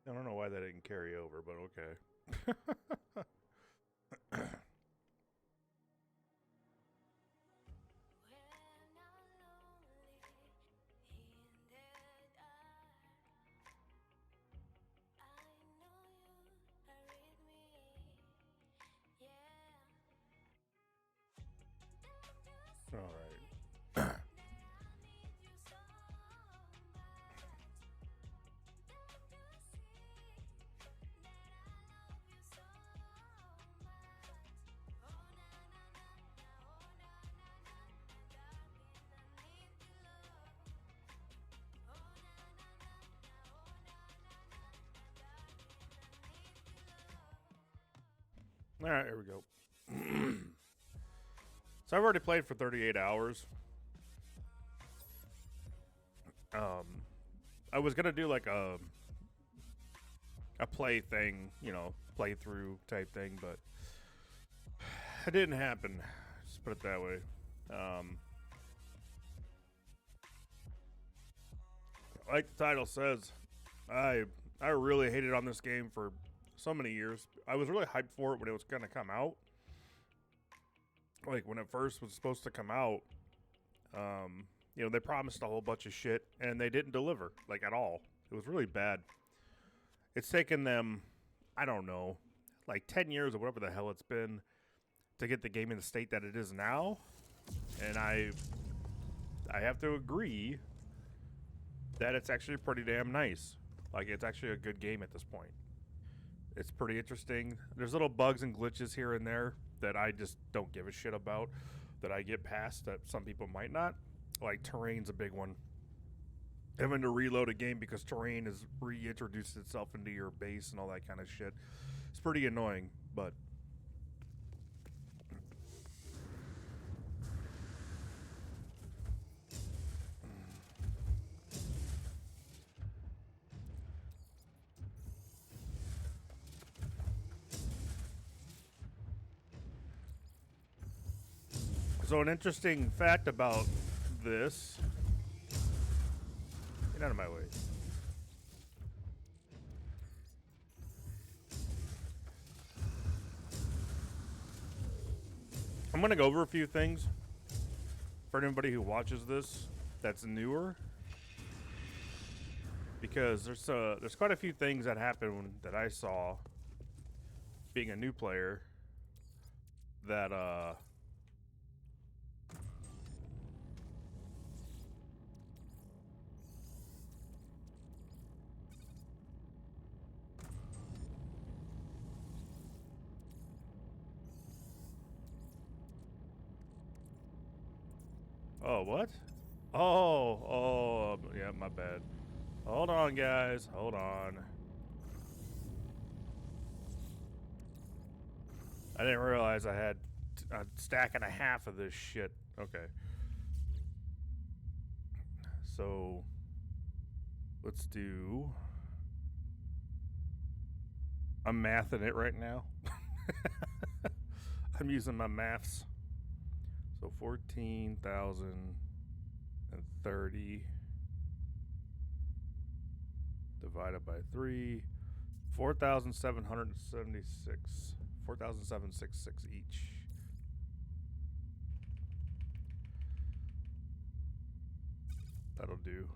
I don't know why that didn't carry over, but okay. All right. All right, here we go. So I've already played for 38 hours. I was gonna do like a play thing, playthrough type thing, but it didn't happen. Just put it that way. Like the title says, I really hated on this game for so many years. I was really hyped for it when it was gonna come out. Like when it first was supposed to come out, they promised a whole bunch of shit and they didn't deliver, like at all. It was really bad. It's taken them, I don't know, like 10 years or whatever the hell it's been to get the game in the state that it is now. And I have to agree that it's actually pretty damn nice. Like, it's actually a good game at this point. It's pretty interesting. There's little bugs and glitches here and there that I just don't give a shit about, that I get past that some people might not. Like, terrain's a big one. Having to reload a game because terrain has reintroduced itself into your base and all that kind of shit. It's pretty annoying, but so an interesting fact about this. Get out of my way. I'm gonna go over a few things for anybody who watches this that's newer, because there's quite a few things that happened that I saw being a new player that oh, what? Yeah, my bad. Hold on, guys. Hold on. I didn't realize I had a stack and a half of this shit. Okay. So, let's do... I'm mathing it right now. I'm using my maths. So 14,030 divided by 3, 4,776. 4,766 each. That'll do.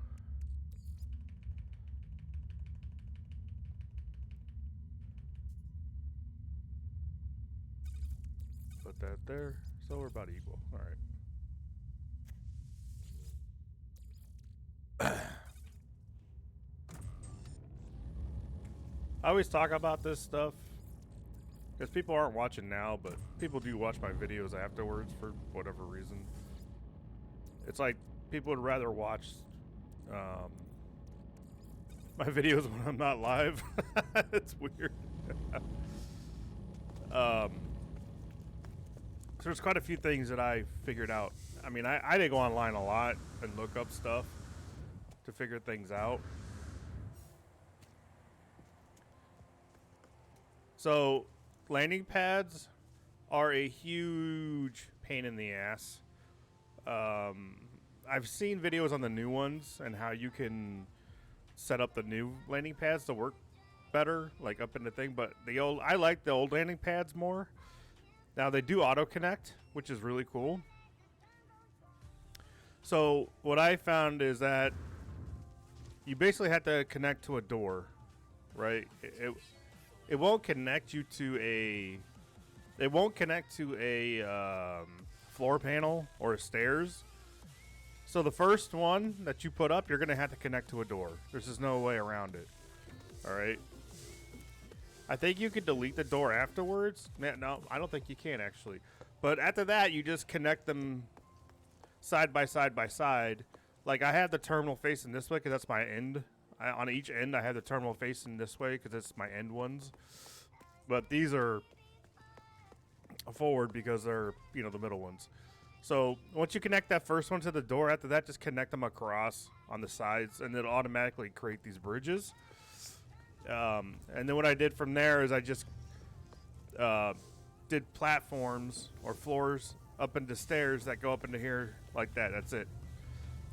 Put that there. So we're about equal. All right. I always talk about this stuff because people aren't watching now, but people do watch my videos afterwards for whatever reason. It's like people would rather watch my videos when I'm not live. It's weird. So there's quite a few things that I figured out. I mean, I did go online a lot and look up stuff to figure things out. So, landing pads are a huge pain in the ass. I've seen videos on the new ones and how you can set up the new landing pads to work better, like up in the thing. But I like the old landing pads more. Now they do auto connect, which is really cool. So what I found is that you basically have to connect to a door, right? It won't connect you to a. It won't connect to a floor panel or stairs. So the first one that you put up, you're gonna have to connect to a door. There's just no way around it. All right. I think you could delete the door afterwards. No, I don't think you can actually. But after that, you just connect them side by side by side. Like I have the terminal facing this way because that's my end. On each end, I have the terminal facing this way because it's my end ones. But these are forward because they're, you know, the middle ones. So once you connect that first one to the door, after that, just connect them across on the sides, and it'll automatically create these bridges. And then what I did from there is I just did platforms or floors up into stairs that go up into here like that. That's it.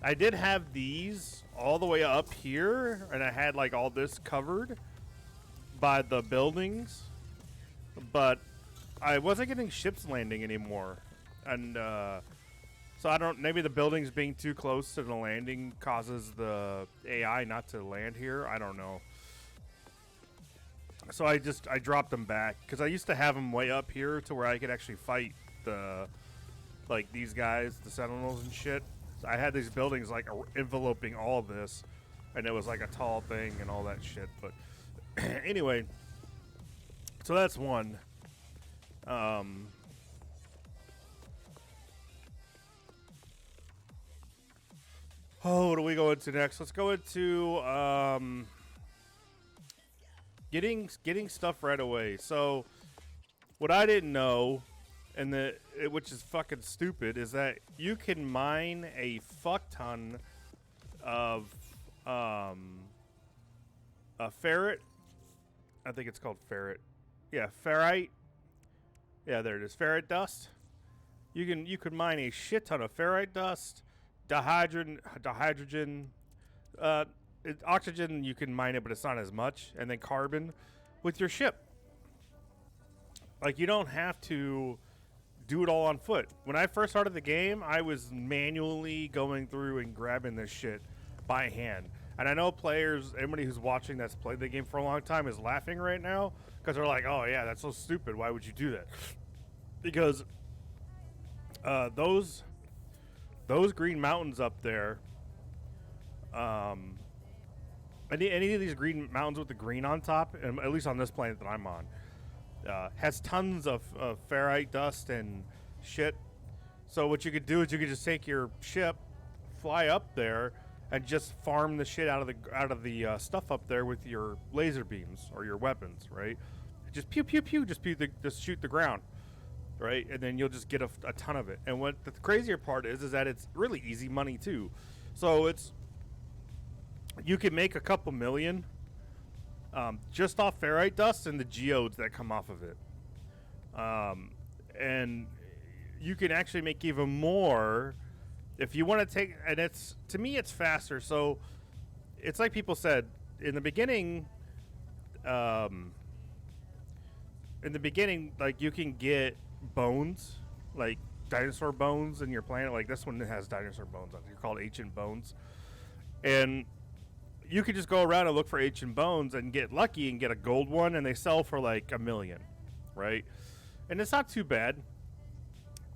I did have these all the way up here, and I had like all this covered by the buildings, but I wasn't getting ships landing anymore. And so I don't, maybe the buildings being too close to the landing causes the AI not to land here. I don't know. So I dropped them back because I used to have them way up here to where I could actually fight the, like these guys, the Sentinels and shit. So I had these buildings like enveloping all of this, and it was like a tall thing and all that shit. But anyway, so that's one. Oh, what do we go into next? Let's go into getting stuff right away. So, what I didn't know, and which is fucking stupid, is that you can mine a fuck ton of a ferret. I think it's called ferret. Yeah, ferrite. Yeah, there it is. Ferret dust. You can mine a shit ton of ferrite dust, dihydrogen. Oxygen you can mine it, but it's not as much, and then carbon with your ship. Like you don't have to do it all on foot. When I first started the game, I was manually going through and grabbing this shit by hand. And I know players, anybody who's watching that's played the game for a long time is laughing right now because they're like, "Oh yeah, that's so stupid. Why would you do that?" Because those green mountains up there, any of these green mountains with the green on top, and at least on this planet that I'm on, has tons of ferrite dust and shit. So what you could do is you could just take your ship, fly up there, and just farm the shit out of the stuff up there with your laser beams or your weapons, right? Just pew pew pew, just shoot the ground, right? And then you'll just get a ton of it. And what the crazier part is that it's really easy money too. So you can make a couple million just off ferrite dust and the geodes that come off of it. And you can actually make even more if you want to take, and to me it's faster. So it's like people said in the beginning, like you can get bones, like dinosaur bones in your planet. Like this one has dinosaur bones on it. They're called ancient bones. And you could just go around and look for ancient bones and get lucky and get a gold one, and they sell for like $1 million, right? And it's not too bad.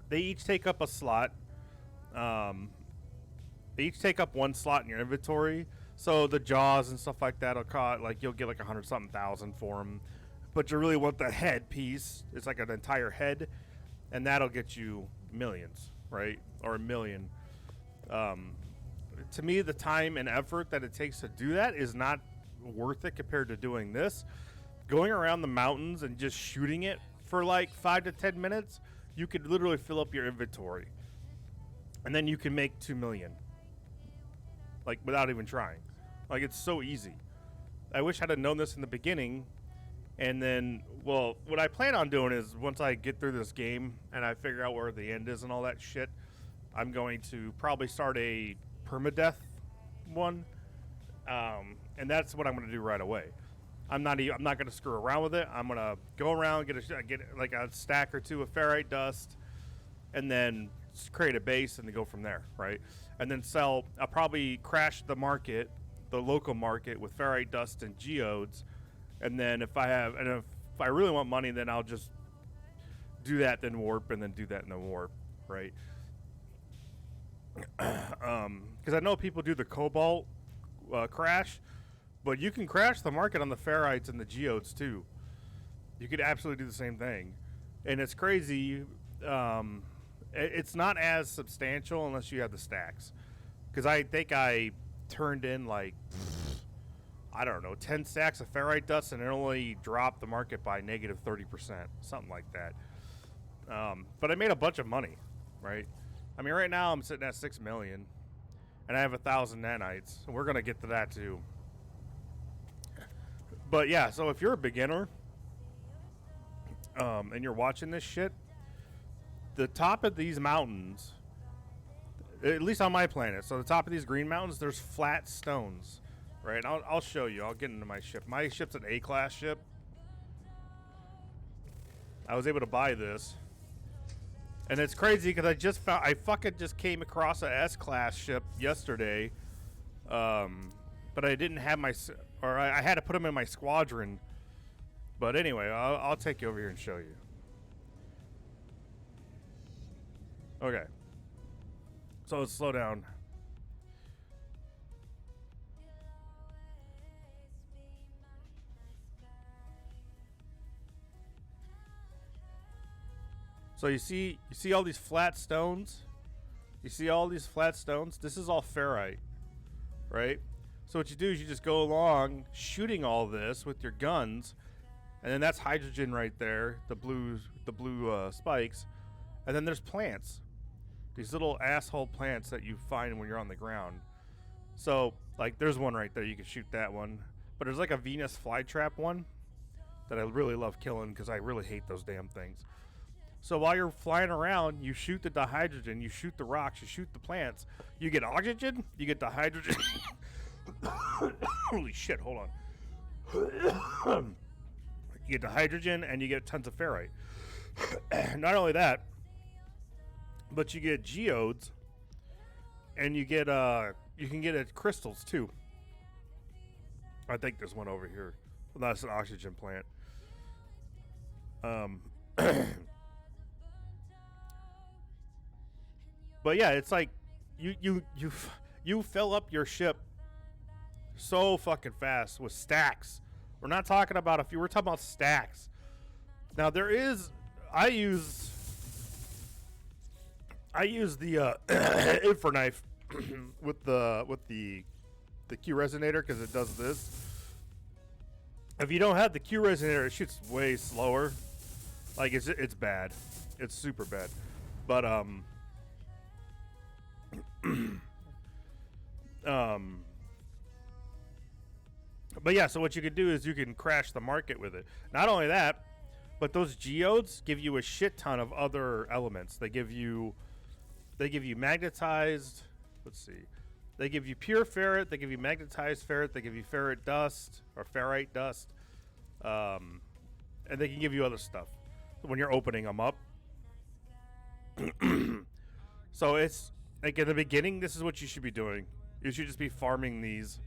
They each take up a slot. They each take up one slot in your inventory. So the jaws and stuff like that will cost, like you'll get like 100-something thousand for them. But you really want the head piece. It's like an entire head, and that'll get you millions, right? Or $1 million. To me, the time and effort that it takes to do that is not worth it compared to doing this. Going around the mountains and just shooting it for like 5 to 10 minutes, you could literally fill up your inventory. And then you can make 2 million. Like without even trying. Like it's so easy. I wish I'd have known this in the beginning. And then, well, what I plan on doing is once I get through this game and I figure out where the end is and all that shit, I'm going to probably start a permadeath one, and that's what I'm going to do right away. I'm not gonna screw around with it. I'm gonna go around, get like a stack or two of ferrite dust, and then create a base and then go from there, right? And then sell. I'll probably crash the market, the local market, with ferrite dust and geodes, and then if I really want money, then I'll just do that, then warp, and then do that and then warp, right? Because I know people do the cobalt crash, but you can crash the market on the ferrites and the geodes too. You could absolutely do the same thing, and it's crazy. It's not as substantial unless you have the stacks, because I think I turned in like, I don't know, 10 stacks of ferrite dust, and it only dropped the market by negative 30%, something like that. But I made a bunch of money, right? I mean, right now I'm sitting at 6 million, and I have 1,000 nanites, and we're gonna get to that too. But yeah, so if you're a beginner, and you're watching this shit, the top of these mountains, at least on my planet, so the top of these green mountains, there's flat stones, right? I'll show you. I'll get into my ship. My ship's an A-class ship. I was able to buy this. And it's crazy because I fucking just came across a S-class ship yesterday, but I didn't have I had to put them in my squadron. But anyway, I'll take you over here and show you. Okay. So let's slow down. So you see all these flat stones? You see all these flat stones? This is all ferrite, right? So what you do is you just go along shooting all this with your guns, and then that's hydrogen right there, the blue spikes, and then there's plants, these little asshole plants that you find when you're on the ground. So like there's one right there, you can shoot that one, but there's like a Venus flytrap one that I really love killing because I really hate those damn things. So while you're flying around, you shoot the dihydrogen, you shoot the rocks, you shoot the plants. You get oxygen, you get dihydrogen. Holy shit, hold on. You get dihydrogen and you get tons of ferrite. Not only that, but you get geodes and you get you can get crystals too. I think there's one over here. Well, that's an oxygen plant. But yeah, it's like you fill up your ship so fucking fast with stacks. We're not talking about a few. We're talking about stacks. Now there is, I use the infra knife with the Q resonator because it does this. If you don't have the Q resonator, it shoots way slower. Like it's bad. It's super bad. But but yeah, so what you can do is you can crash the market with it. Not only that, but those geodes give you a shit ton of other elements. They give you magnetized, let's see. They give you pure ferret, they give you magnetized ferret, they give you ferret dust or ferrite dust. And they can give you other stuff when you're opening them up. So it's like in the beginning, this is what you should be doing. You should just be farming these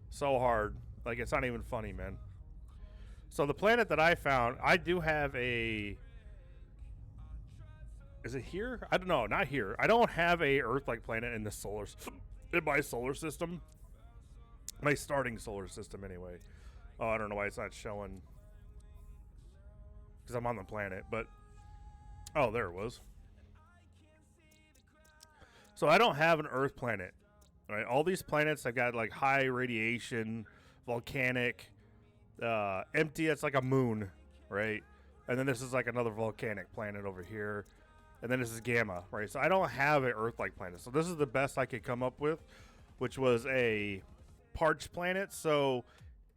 so hard. Like, it's not even funny, man. So the planet that I found, I do have a... Is it here? I don't know. Not here. I don't have a Earth-like planet in my solar system. My starting solar system, anyway. Oh, I don't know why it's not showing. Because I'm on the planet, but... Oh, there it was. So I don't have an Earth planet. Right? All these planets, I've got, like, high radiation... volcanic, empty. It's like a moon, right? And then this is like another volcanic planet over here, and then this is Gamma, right? So I don't have an Earth-like planet. So this is the best I could come up with, which was a parched planet. So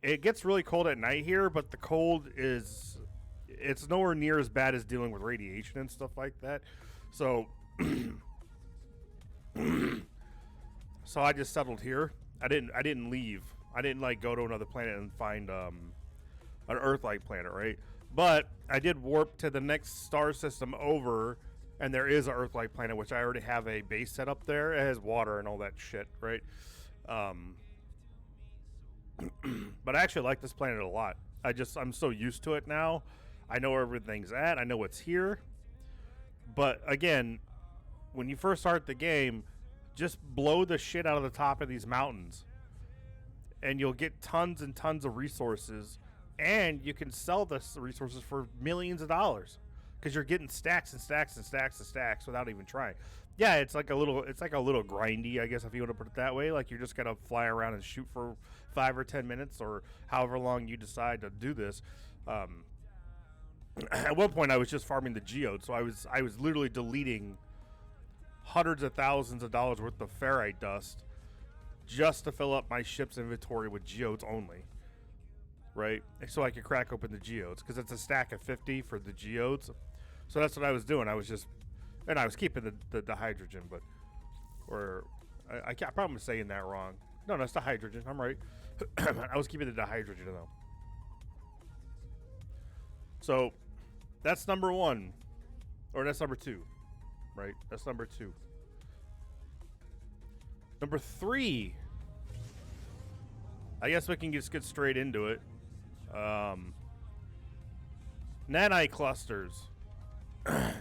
it gets really cold at night here, but the cold it's nowhere near as bad as dealing with radiation and stuff like that. So so I just settled here. I didn't leave. I didn't like go to another planet and find an Earth-like planet, right? But I did warp to the next star system over, and there is an Earth-like planet, which I already have a base set up there. It has water and all that shit, right? But I actually like this planet a lot. I'm so used to it now. I know where everything's at. I know what's here. But again, when you first start the game, just blow the shit out of the top of these mountains, and you'll get tons and tons of resources, and you can sell the resources for millions of dollars because you're getting stacks and stacks and stacks and stacks without even trying. Yeah, it's like a little grindy, I guess, if you want to put it that way. Like, you're just gonna fly around and shoot for 5 or 10 minutes or however long you decide to do this. At one point, I was just farming the geodes, so I was literally deleting hundreds of thousands of dollars worth of ferrite dust just to fill up my ship's inventory with geodes only, right? So I could crack open the geodes, because it's a stack of 50 for the geodes. So that's what I was doing. I was keeping the hydrogen, but I probably saying that wrong. No, that's the hydrogen. I'm right. I was keeping the hydrogen though. So that's number 1, or that's number 2, right? That's number 2. Number 3. I guess we can just get straight into it. Nanite clusters. Oh,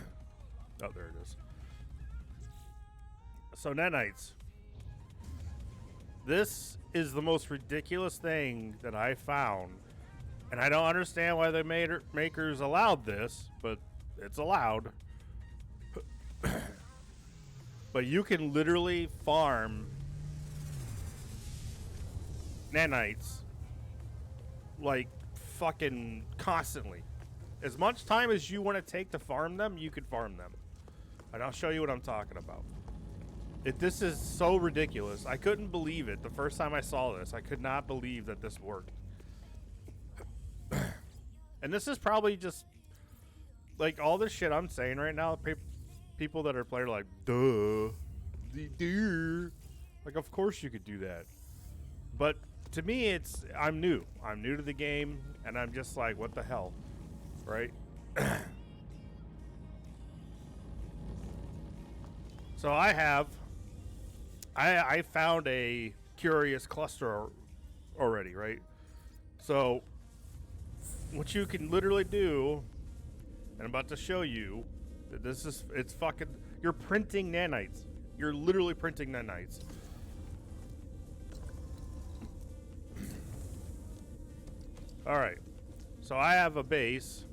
there it is. So nanites. This is the most ridiculous thing that I found. And I don't understand why the makers allowed this, but it's allowed. But you can literally farm nanites like fucking constantly. As much time as you want to take to farm them, you could farm them. And I'll show you what I'm talking about. This is so ridiculous. I couldn't believe it the first time I saw this. I could not believe that this worked. And this is probably just like all this shit I'm saying right now. People that are playing are like, duh. Like, of course you could do that. But to me, I'm new. I'm new to the game, and I'm just like, what the hell, right? So I found a curious cluster already, right? So what you can literally do, and I'm about to show you, it's fucking, you're printing nanites. You're literally printing nanites. Alright, so I have a base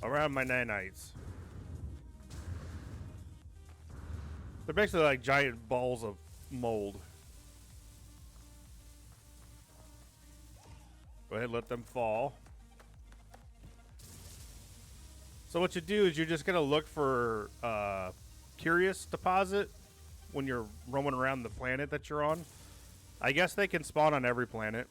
around my nanites. They're basically like giant balls of mold. Go ahead and let them fall. So what you do is you're just going to look for curious deposit when you're roaming around the planet that you're on. I guess they can spawn on every planet.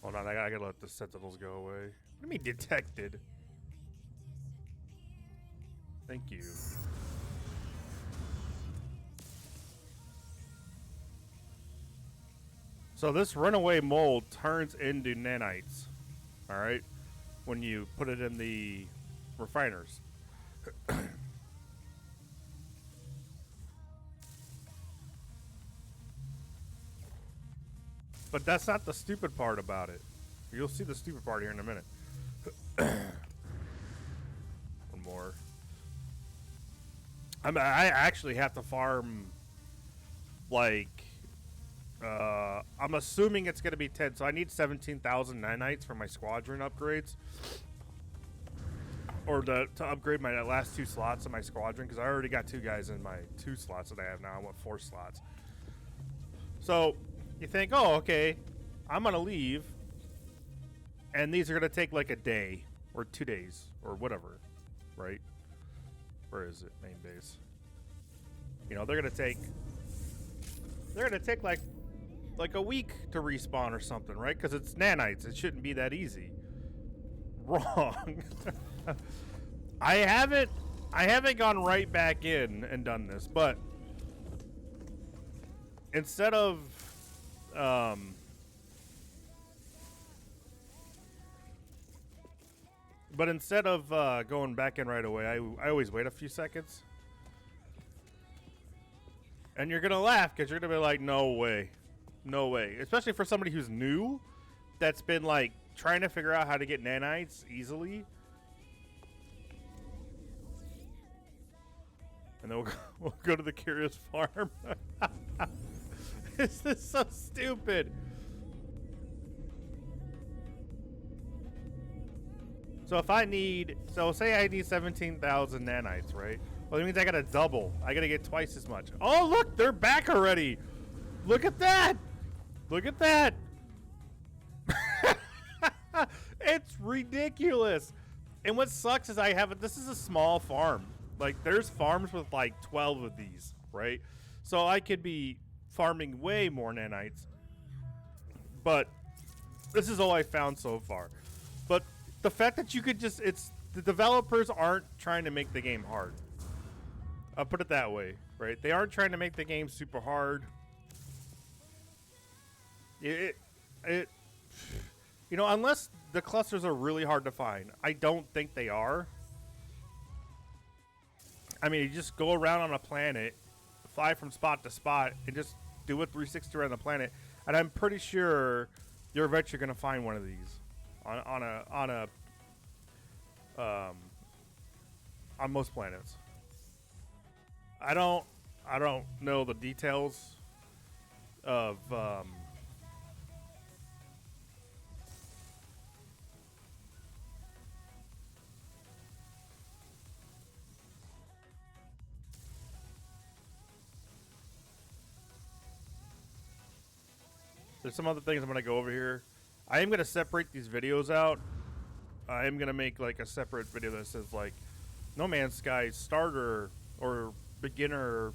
Hold on, I gotta let the sentinels go away. What do you mean detected? Thank you. So this runaway mold turns into nanites, alright? When you put it in the refiners. But that's not the stupid part about it. You'll see the stupid part here in a minute. One more. I actually have to farm, like, I'm assuming it's going to be 10. So I need 17,000 nanites for my squadron upgrades. Or to upgrade my last 2 slots in my squadron. Because I already got 2 guys in my 2 slots that I have now. I want 4 slots. So you think, oh, okay, I'm going to leave. And these are going to take like a day or 2 days or whatever. Right? Where is it? Main base. You know, they're gonna take like a week to respawn or something, right? Because it's nanites. It shouldn't be that easy. Wrong. I haven't gone right back in and done this, but instead of going back in right away, I always wait a few seconds. And you're gonna laugh because you're gonna be like, no way. No way. Especially for somebody who's new, that's been like trying to figure out how to get nanites easily. And then we'll go to the Curious Farm. This is so stupid. So if I need, say I need 17,000 nanites, right? Well, that means I gotta double. I gotta get twice as much. Oh, look, they're back already. Look at that. Look at that. It's ridiculous. And what sucks is this is a small farm. Like, there's farms with like 12 of these, right? So I could be farming way more nanites. But this is all I found so far. But the fact that you could just, the developers aren't trying to make the game hard. I'll put it that way, right? They aren't trying to make the game super hard. You know, unless the clusters are really hard to find. I don't think they are. I mean, you just go around on a planet, fly from spot to spot, and just do a 360 around the planet. And I'm pretty sure you're eventually going to find one of these on most planets. I don't know the details of there's some other things I'm going to go over here. I am going to separate these videos out. I am going to make like a separate video that says like No Man's Sky starter or beginner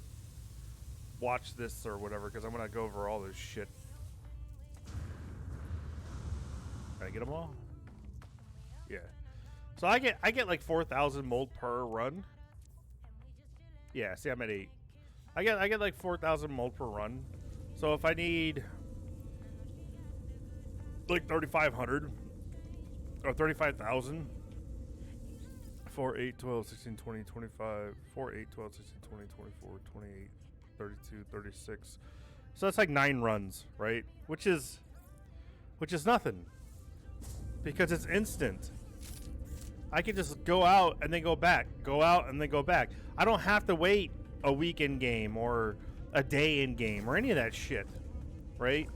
watch this or whatever, because I'm going to go over all this shit. Can I get them all? Yeah. So I get like 4,000 mold per run. Yeah, see, I'm at 8. I get like 4,000 mold per run. So if I need like 3,500 or 35,000 4, 8, 12, 16, 20, 25, 4, 8, 12, 16, 20, 24, 28, 32, 36. So that's like 9 runs, right? Which is nothing, because it's instant. I can just go out and then go back, go out and then go back. I don't have to wait a week in game or a day in game or any of that shit, right?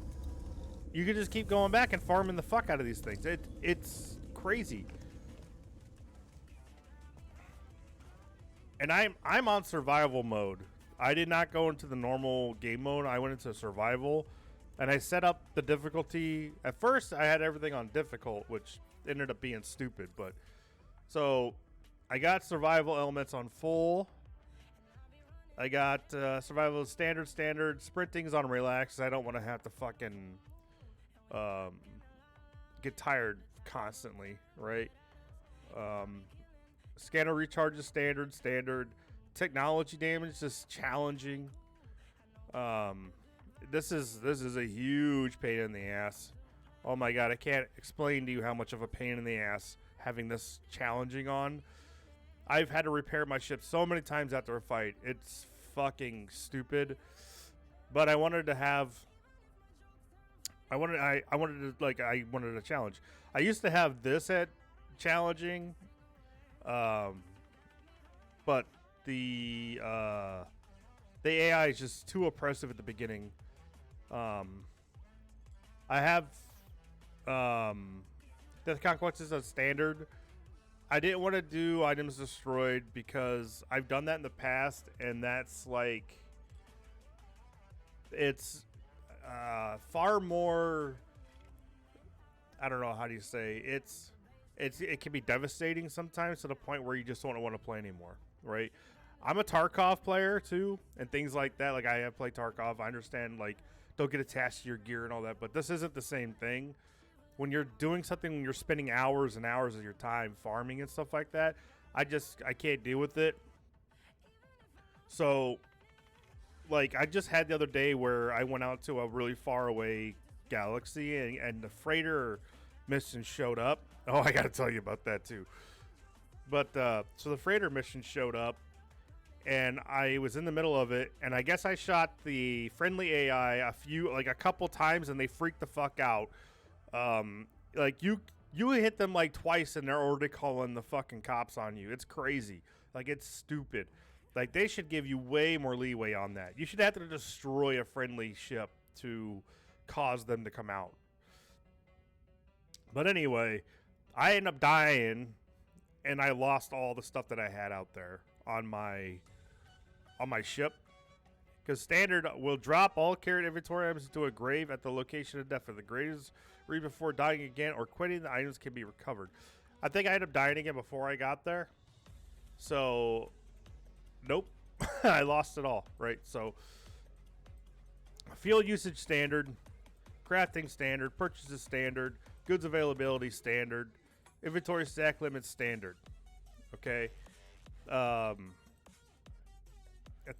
You can just keep going back and farming the fuck out of these things. It's crazy. And I'm on survival mode. I did not go into the normal game mode. I went into survival, and I set up the difficulty. At first, I had everything on difficult, which ended up being stupid. But so I got survival elements on full. I got survival standard. Sprinting's on relax. I don't want to have to fucking get tired constantly, right? Scanner recharges standard. Technology damage is challenging. This is a huge pain in the ass. Oh my god, I can't explain to you how much of a pain in the ass having this challenging on. I've had to repair my ship so many times after a fight. It's fucking stupid. But I wanted a challenge. I used to have this at challenging, but the AI is just too oppressive at the beginning. I have Death Conquest is a standard. I didn't want to do items destroyed because I've done that in the past, and that's like, it's far more, I don't know, how do you say, it can be devastating sometimes to the point where you just don't want to play anymore, right? I'm a Tarkov player too, and things like that. Like I have played Tarkov. I understand like don't get attached to your gear and all that, but this isn't the same thing. When you're doing something, when you're spending hours and hours of your time farming and stuff like that, I can't deal with it. So, like, I just had the other day where I went out to a really far away galaxy and the freighter mission showed up. Oh, I got to tell you about that too. But, so the freighter mission showed up and I was in the middle of it, and I guess I shot the friendly AI a couple times and they freaked the fuck out. Like you hit them like twice and they're already calling the fucking cops on you. It's crazy. Like it's stupid. Like they should give you way more leeway on that. You should have to destroy a friendly ship to cause them to come out. But anyway, I ended up dying and I lost all the stuff that I had out there on my ship. Because standard will drop all carried inventory items into a grave at the location of death. If the grave is read before dying again or quitting, the items can be recovered. I think I ended up dying again before I got there. So, nope. I lost it all, right? So, fuel usage standard, crafting standard, purchases standard, goods availability standard, inventory stack limit standard. Okay?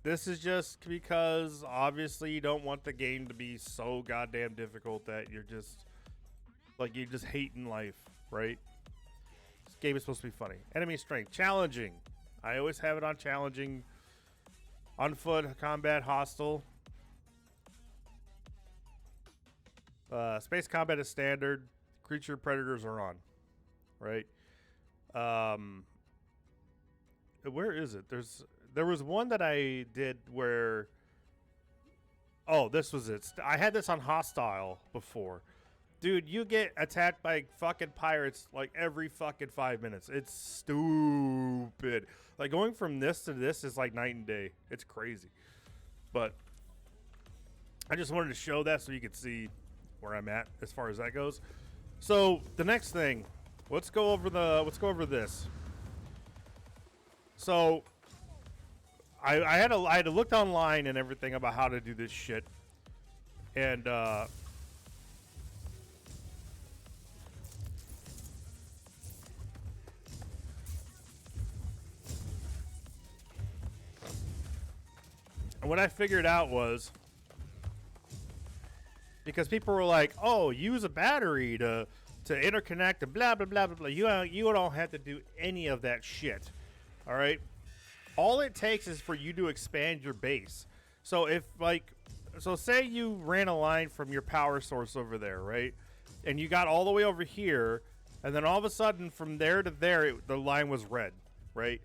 This is just because obviously you don't want the game to be so goddamn difficult that you're just hating life, right? This game is supposed to be funny. Enemy strength, challenging. I always have it on challenging. On foot, combat, hostile. Space combat is standard. Creature predators are on, right? Where is it? There was one that I did where... Oh, this was it. I had this on hostile before. Dude, you get attacked by fucking pirates like every fucking 5 minutes. It's stupid. Like going from this to this is like night and day. It's crazy. But I just wanted to show that so you could see where I'm at as far as that goes. So the next thing, let's go over this. So I had to look online and everything about how to do this shit, and what I figured out was, because people were like, "Oh, use a battery to interconnect and blah blah blah blah blah." You don't have to do any of that shit. All right. All it takes is for you to expand your base. So say you ran a line from your power source over there, right? And you got all the way over here, and then all of a sudden from there to there, the line was red, right?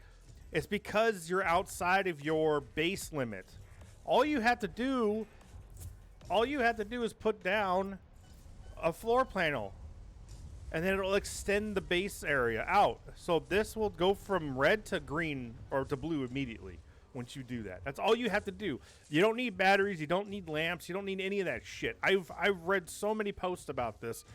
It's because you're outside of your base limit. All you have to do is put down a floor panel, and then it'll extend the base area out. So this will go from red to green or to blue immediately once you do that. That's all you have to do. You don't need batteries. You don't need lamps. You don't need any of that shit. I've read so many posts about this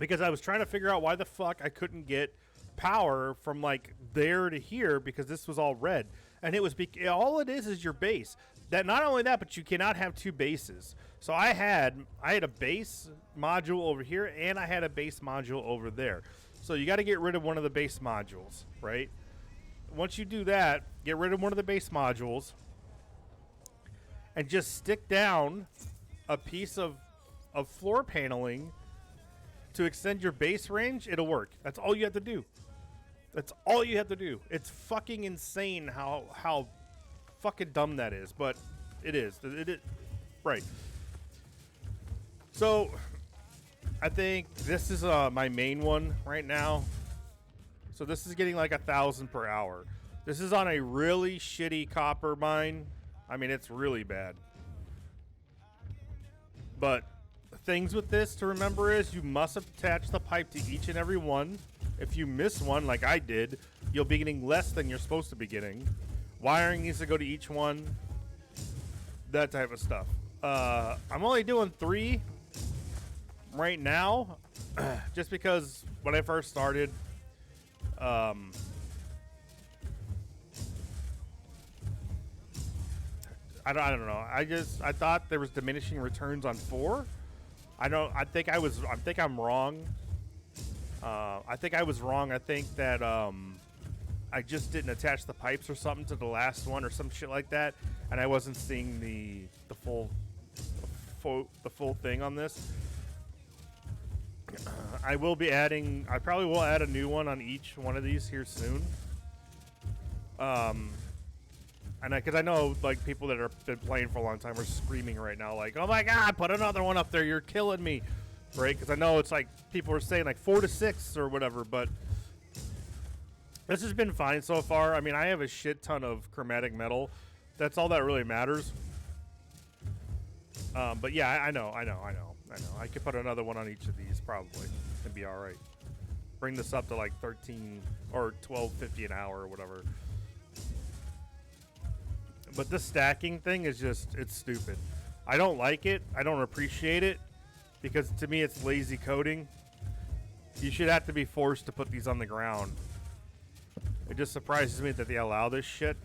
because I was trying to figure out why the fuck I couldn't get power from like there to here because this was all red. And it was all it is your base. That not only that, but you cannot have two bases. So I had a base module over here and I had a base module over there. So you got to get rid of one of the base modules, right? Once you do that, get rid of one of the base modules and just stick down a piece of floor paneling to extend your base range. It'll work. That's all you have to do. That's all you have to do. It's fucking insane how fucking dumb that is, but it is. It right. So I think this is my main one right now. So this is getting like 1,000 per hour. This is on a really shitty copper mine. I mean, it's really bad. But things with this to remember is you must attach the pipe to each and every one. If you miss one, like I did, you'll be getting less than you're supposed to be getting. Wiring needs to go to each one. That type of stuff. I'm only doing 3 right now, just because when I first started, I don't know. I thought there was diminishing returns on 4. I think I'm wrong. I think I was wrong. I think that I just didn't attach the pipes or something to the last one or some shit like that, and I wasn't seeing the full thing on this. I will be adding. I probably will add a new one on each one of these here soon. And because I know like people that have been playing for a long time are screaming right now, like, "Oh my God, put another one up there! You're killing me!" Right? Because I know it's like people are saying like 4 to 6 or whatever, but this has been fine so far. I mean, I have a shit ton of chromatic metal. That's all that really matters. But yeah, I know. I could put another one on each of these probably and be all right. Bring this up to like 13 or 12.50 an hour or whatever. But this stacking thing is just, it's stupid. I don't like it. I don't appreciate it because to me it's lazy coding. You should have to be forced to put these on the ground. It just surprises me that they allow this shit.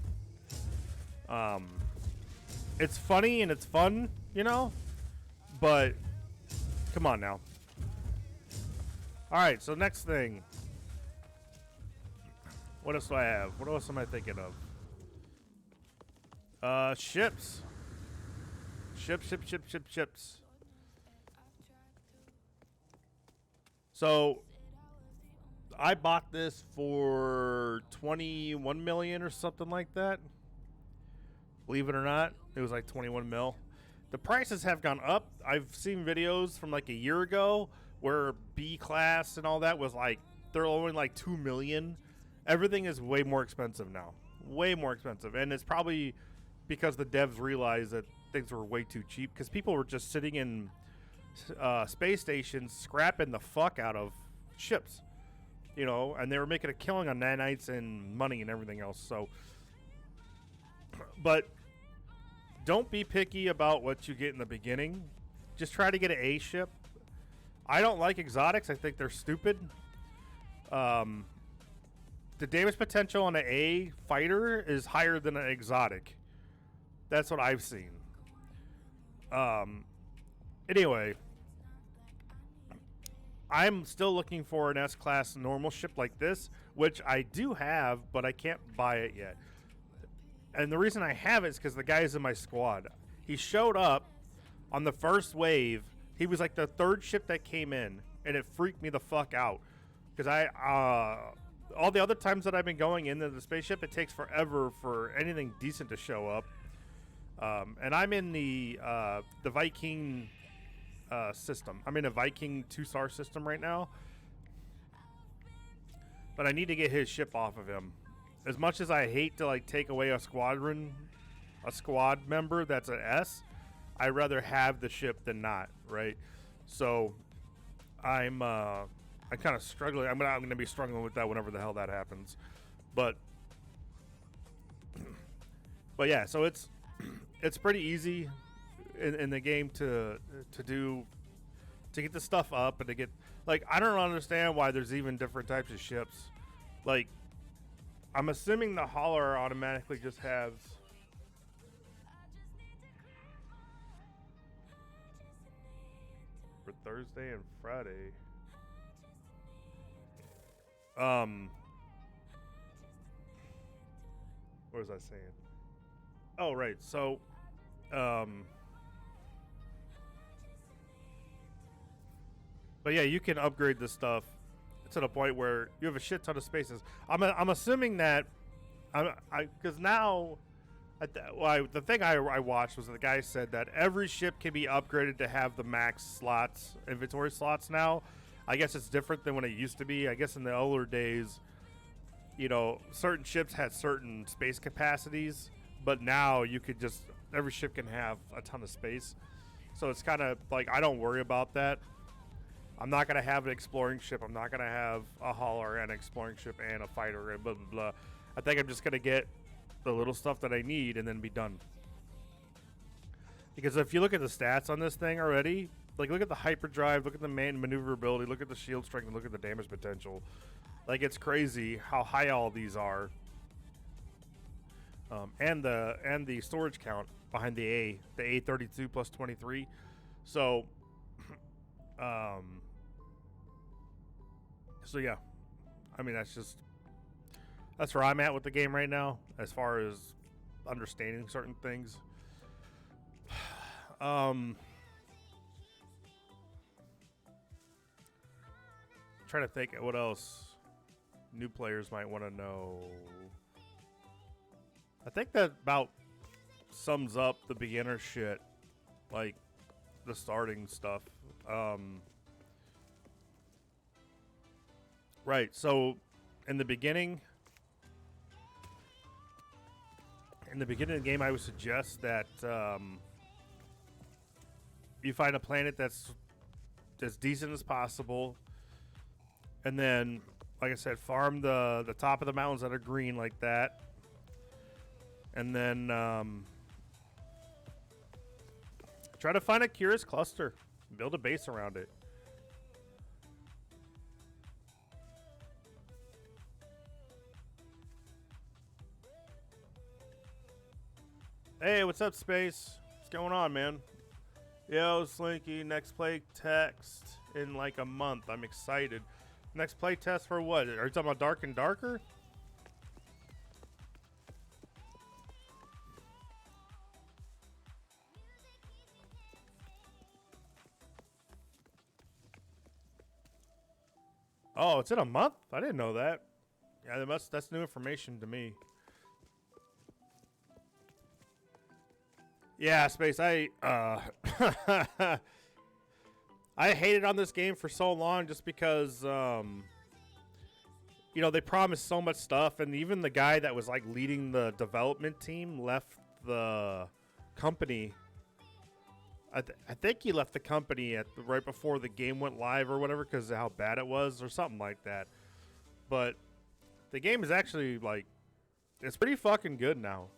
It's funny and it's fun, you know? But come on now. Alright, so next thing. What else do I have? What else am I thinking of? Ships. Ships. So, I bought this for 21 million or something like that. Believe it or not, it was like 21 mil. The prices have gone up. I've seen videos from like a year ago where B class and all that was like, they're only like 2 million. Everything is way more expensive now. Way more expensive. And it's probably because the devs realized that things were way too cheap because people were just sitting in space stations scrapping the fuck out of ships, you know, and they were making a killing on nanites and money and everything else. So, but don't be picky about what you get in the beginning. Just try to get an A ship. I don't like exotics. I think they're stupid. The damage potential on an A fighter is higher than an exotic. That's what I've seen. Anyway, I'm still looking for an S-class normal ship like this, which I do have, but I can't buy it yet. And the reason I have it is because the guy's in my squad. He showed up on the first wave. He was like the 3rd ship that came in, and it freaked me the fuck out. Because all the other times that I've been going into the spaceship, it takes forever for anything decent to show up. And I'm in the Viking system. I'm in a Viking 2-star system right now. But I need to get his ship off of him. As much as I hate to like take away a squad member that's an S, I'd rather have the ship than not, right? So I'm kind of struggling. I'm gonna be struggling with that whenever the hell that happens. But yeah, so it's pretty easy in the game to get the stuff up and to get, like, I don't understand why there's even different types of ships. Like, I'm assuming the hauler automatically just has for Thursday and Friday. What was I saying? Oh, right. So, but yeah, you can upgrade this stuff to the point where you have a shit ton of spaces. I'm assuming that because now, the thing I watched was the guy said that every ship can be upgraded to have the max slots, inventory slots now. I guess it's different than when it used to be. I guess in the older days, you know, certain ships had certain space capacities, but now you could just, every ship can have a ton of space. So it's kind of like, I don't worry about that. I'm not going to have an exploring ship. I'm not going to have a hauler and an exploring ship and a fighter and blah, blah, blah. I think I'm just going to get the little stuff that I need and then be done. Because if you look at the stats on this thing already, like, look at the hyperdrive, look at the maneuverability, look at the shield strength, and look at the damage potential. Like, it's crazy how high all these are. and the storage count behind the A32 plus 23. So, um, so yeah, I mean that's where I'm at with the game right now as far as understanding certain things. Trying to think what else new players might want to know. I think that about sums up the beginner shit, like the starting stuff. Right, so in the beginning of the game, I would suggest that you find a planet that's as decent as possible, and then, like I said, farm the top of the mountains that are green like that, and then try to find a curious cluster, build a base around it. Hey, what's up, Space? What's going on, man? Yo, Slinky, next play text in like a month. I'm excited. Next play test for what? Are you talking about Dark and Darker? Oh, it's in a month? I didn't know that. Yeah, that's new information to me. Yeah, Space, I hated on this game for so long just because you know, they promised so much stuff, and even the guy that was like leading the development team left the company. I think he left the company right before the game went live or whatever because of how bad it was or something like that. But the game is actually like, it's pretty fucking good now.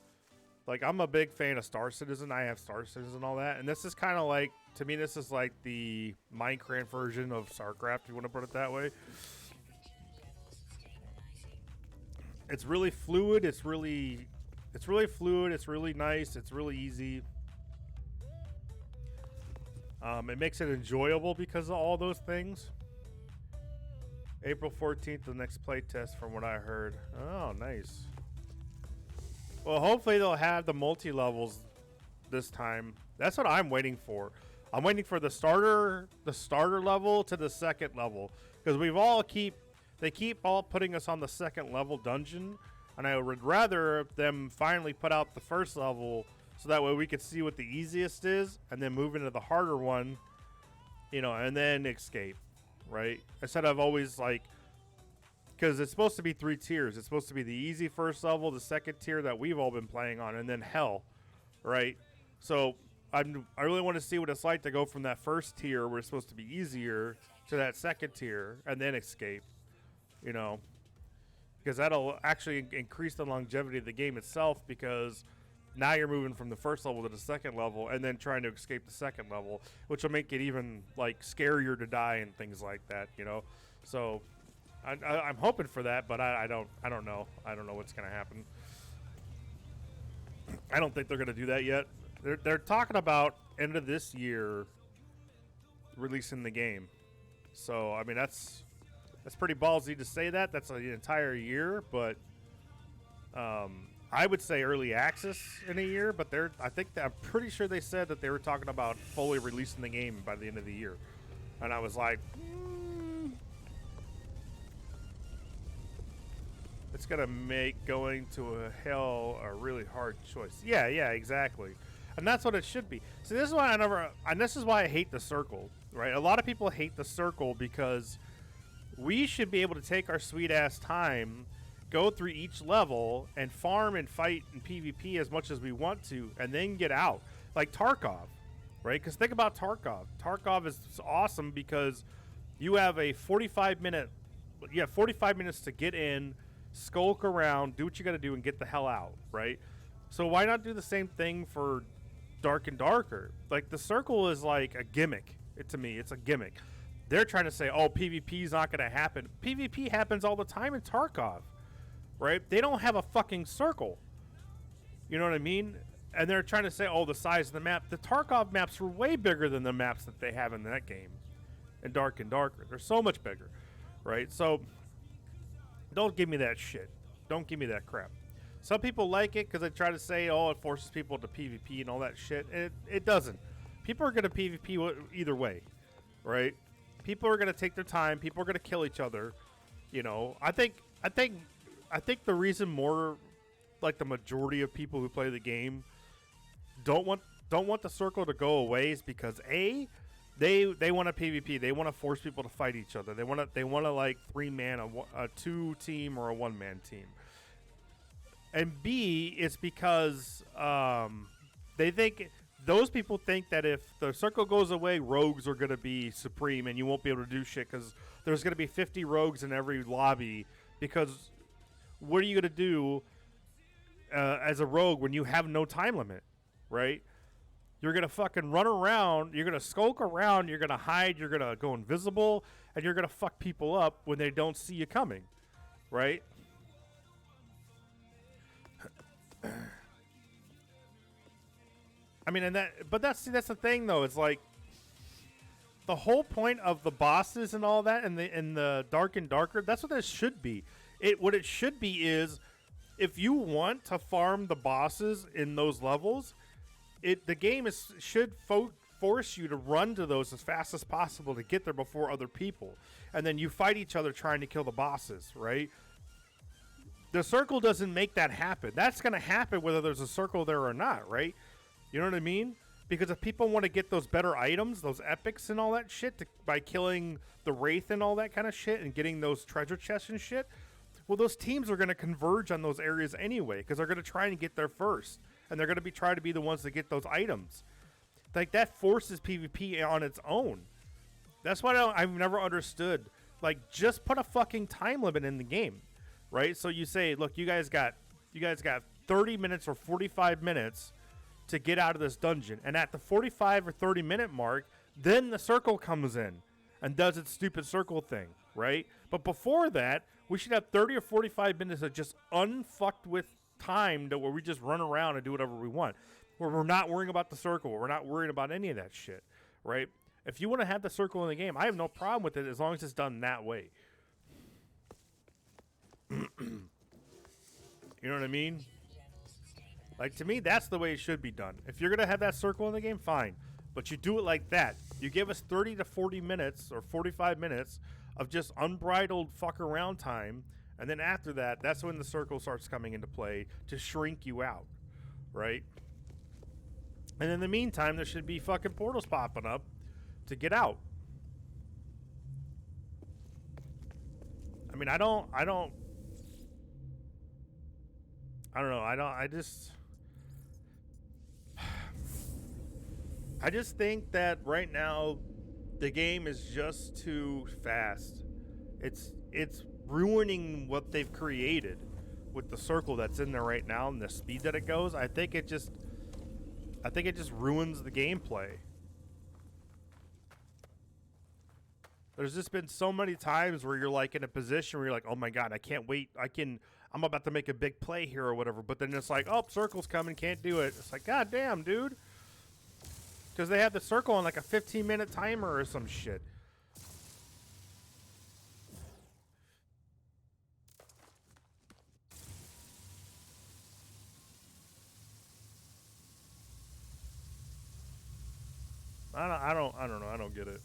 Like, I'm a big fan of Star Citizen. I have Star Citizen and all that. And this is kind of like, to me, this is like the Minecraft version of StarCraft, if you want to put it that way. It's really fluid. It's really fluid. It's really nice. It's really easy. It makes it enjoyable because of all those things. April 14th, the next play test from what I heard. Oh, nice. Well, hopefully they'll have the multi-levels this time. That's what I'm waiting for. I'm waiting for the starter level to the second level. Because they keep all putting us on the second level dungeon. And I would rather them finally put out the first level so that way we could see what the easiest is and then move into the harder one, you know, and then escape, right? Instead of always like, because it's supposed to be 3 tiers. It's supposed to be the easy first level, the second tier that we've all been playing on, and then hell, right? So I really want to see what it's like to go from that first tier where it's supposed to be easier to that second tier and then escape, you know, because that'll actually increase the longevity of the game itself, because now you're moving from the first level to the second level and then trying to escape the second level, which will make it even like scarier to die and things like that, you know. So I'm hoping for that, but I don't know. I don't know what's gonna happen. I don't think they're gonna do that yet. They're talking about end of this year releasing the game. So I mean that's pretty ballsy to say that. That's an entire year, but I would say early access in a year. But I'm pretty sure they said that they were talking about fully releasing the game by the end of the year, and I was like, it's gonna make going to a hell a really hard choice. Yeah, exactly. And that's what it should be. See, this is why this is why I hate the circle, right? A lot of people hate the circle because we should be able to take our sweet ass time, go through each level, and farm and fight in PvP as much as we want to, and then get out. Like Tarkov, right? Because think about Tarkov. Tarkov is awesome because you have a 45 minutes to get in, skulk around, do what you got to do, and get the hell out, right? So why not do the same thing for Dark and Darker? Like, the circle is like a gimmick. To me, it's a gimmick. They're trying to say, oh, PvP is not going to happen. PvP happens all the time in Tarkov, right? They don't have a fucking circle. You know what I mean? And they're trying to say, oh, the size of the map. The Tarkov maps were way bigger than the maps that they have in that game. In Dark and Darker. They're so much bigger. Right? So, don't give me that shit. Don't give me that crap. Some people like it because they try to say, oh, it forces people to PvP and all that shit. It doesn't. People are going to PvP either way. Right? People are going to take their time. People are going to kill each other. You know, I think the reason more like the majority of people who play the game don't want the circle to go away is because they want a PvP. They want to force people to fight each other. They want to like 3-man, a 2-team or a 1-man team. And B, it's because they think those people think that if the circle goes away, rogues are going to be supreme and you won't be able to do shit because there's going to be 50 rogues in every lobby. Because what are you going to do as a rogue when you have no time limit, right? You're going to fucking run around. You're going to skulk around. You're going to hide. You're going to go invisible. And you're going to fuck people up when they don't see you coming, right? I mean, but that's the thing though. It's like the whole point of the bosses and all that, and the Dark and Darker. That's what this should be. What it should be is, if you want to farm the bosses in those levels, the game should force you to run to those as fast as possible to get there before other people, and then you fight each other trying to kill the bosses, right? The circle doesn't make that happen. That's going to happen whether there's a circle there or not, right? You know what I mean? Because if people want to get those better items, those epics and all that shit, by killing the Wraith and all that kind of shit and getting those treasure chests and shit, well, those teams are going to converge on those areas anyway because they're going to try and get there first. And they're going to try to be the ones that get those items. Like, that forces PvP on its own. That's what I've never understood. Like, just put a fucking time limit in the game, right? So you say, look, you guys got 30 minutes or 45 minutes to get out of this dungeon. And at the 45 or 30 minute mark, then the circle comes in and does its stupid circle thing, right? But before that, we should have 30 or 45 minutes of just unfucked with time to where we just run around and do whatever we want. Where we're not worrying about the circle. We're not worrying about any of that shit, right? If you want to have the circle in the game, I have no problem with it as long as it's done that way. You know what I mean? Like, to me, that's the way it should be done. If you're going to have that circle in the game, fine. But you do it like that. You give us 30 to 40 minutes or 45 minutes of just unbridled fuck around time. And then after that, that's when the circle starts coming into play to shrink you out, right? And in the meantime, there should be fucking portals popping up to get out. I mean, I don't know. I just think that right now the game is just too fast. It's ruining what they've created with the circle that's in there right now and the speed that it goes. I think it just ruins the gameplay. There's just been so many times where you're like in a position where you're like, oh my god, I can't wait. I'm about to make a big play here or whatever. But then it's like, oh, circle's coming, can't do it. It's like, god damn, dude. Because they have the circle on like a 15-minute timer or some shit. I don't know. I don't get it.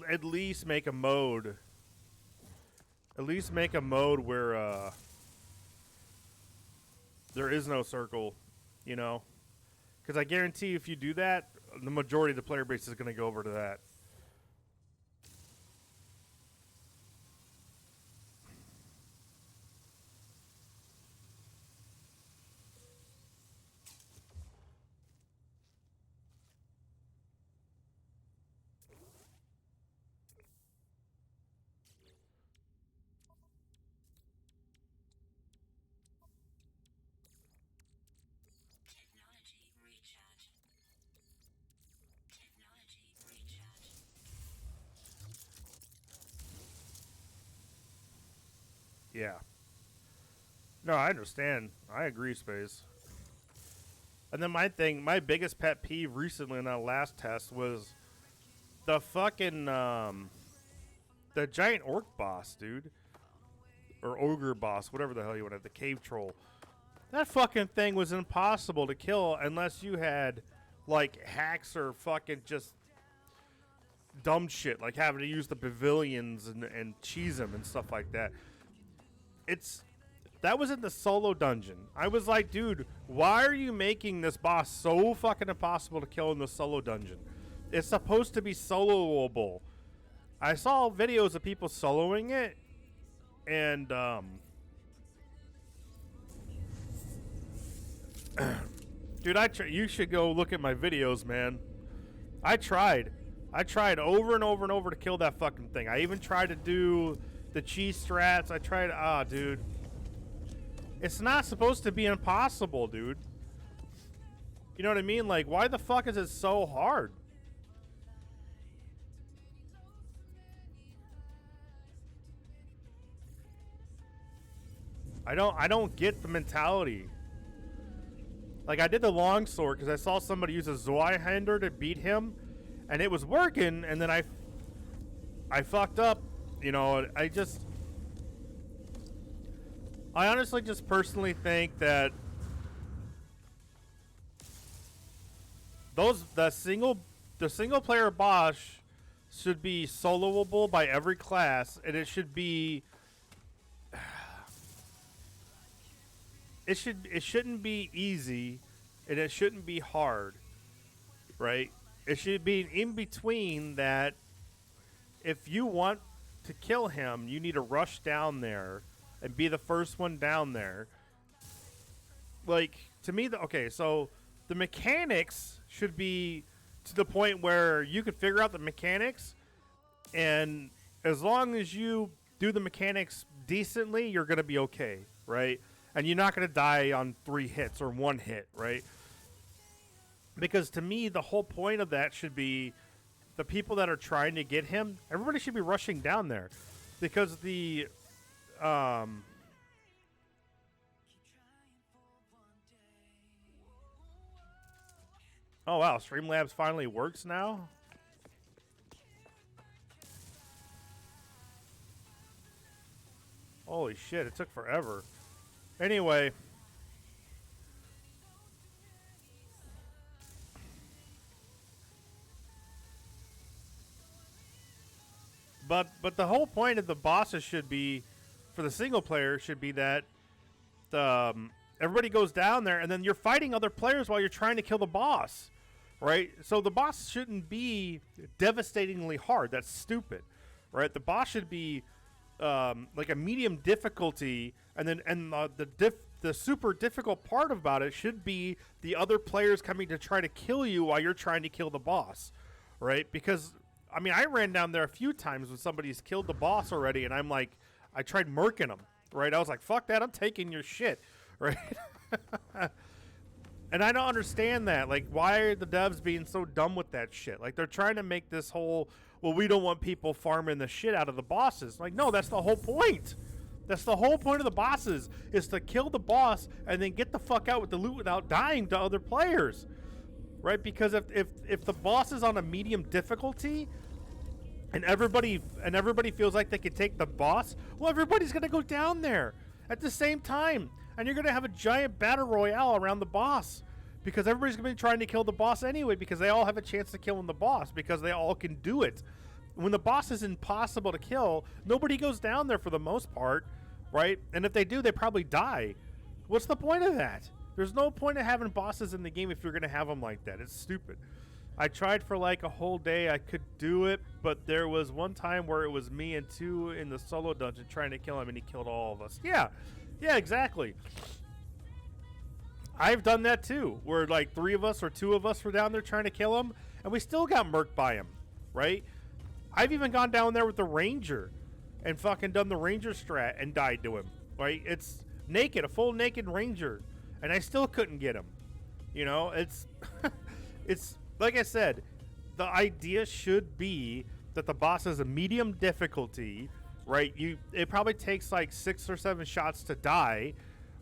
At least make a mode. At least make a mode where there is no circle, you know? Because I guarantee if you do that, the majority of the player base is going to go over to that. Yeah. No, I understand. I agree, Space. And then my biggest pet peeve recently in that last test was the fucking the giant orc boss, dude, or ogre boss, whatever the hell you want to have, the cave troll. That fucking thing was impossible to kill unless you had like hacks or fucking just dumb shit, like having to use the pavilions and cheese them and stuff like that. That was in the solo dungeon. I was like, dude, why are you making this boss so fucking impossible to kill in the solo dungeon? It's supposed to be soloable. I saw videos of people soloing it, and dude, you should go look at my videos, man. I tried over and over and over to kill that fucking thing. I even tried to do the cheese strats. I tried, dude. It's not supposed to be impossible, dude. You know what I mean? Like, why the fuck is it so hard? I don't get the mentality. Like, I did the longsword because I saw somebody use a Zweihander to beat him, and it was working, and then I fucked up. You know, I honestly just personally think that the single player boss should be soloable by every class, and it should be it shouldn't be easy, and it shouldn't be hard, right? It should be in between that. If you want to kill him, you need to rush down there and be the first one down there. Like, to me, okay, so the mechanics should be to the point where you could figure out the mechanics, and as long as you do the mechanics decently, you're going to be okay, right? And you're not going to die on 3 hits or 1 hit, right? Because to me, the whole point of that should be the people that are trying to get him, everybody should be rushing down there. Because the oh wow, Streamlabs finally works now? Holy shit, it took forever. Anyway, but the whole point of the bosses should be, for the single player, should be that everybody goes down there, and then you're fighting other players while you're trying to kill the boss, right? So the boss shouldn't be devastatingly hard. That's stupid, right? The boss should be like a medium difficulty, and then the super difficult part about it should be the other players coming to try to kill you while you're trying to kill the boss, right? Because I mean, I ran down there a few times when somebody's killed the boss already, and I'm like, I tried murking them, right? I was like, fuck that, I'm taking your shit, right? And I don't understand that. Like, why are the devs being so dumb with that shit? Like, they're trying to make this whole, well, we don't want people farming the shit out of the bosses. Like, no, that's the whole point. That's the whole point of the bosses, is to kill the boss and then get the fuck out with the loot without dying to other players, right? Because if the boss is on a medium difficulty, and everybody feels like they can take the boss, well, everybody's gonna go down there at the same time, and you're gonna have a giant battle royale around the boss, because everybody's gonna be trying to kill the boss anyway, because they all have a chance to kill the boss, because they all can do it. When the boss is impossible to kill, nobody goes down there for the most part, right? And if they do, they probably die. What's the point of that? There's no point of having bosses in the game if you're gonna have them like that. It's stupid. I tried for like a whole day. I could do it, but there was one time where it was me and 2 in the solo dungeon trying to kill him, and he killed all of us. Yeah, exactly. I've done that too, where like 3 of us or 2 of us were down there trying to kill him, and we still got murked by him, right? I've even gone down there with the ranger and fucking done the ranger strat and died to him, right? It's naked, a full naked ranger, and I still couldn't get him. You know, it's it's like I said, the idea should be that the boss is a medium difficulty, right? It probably takes like 6 or 7 shots to die,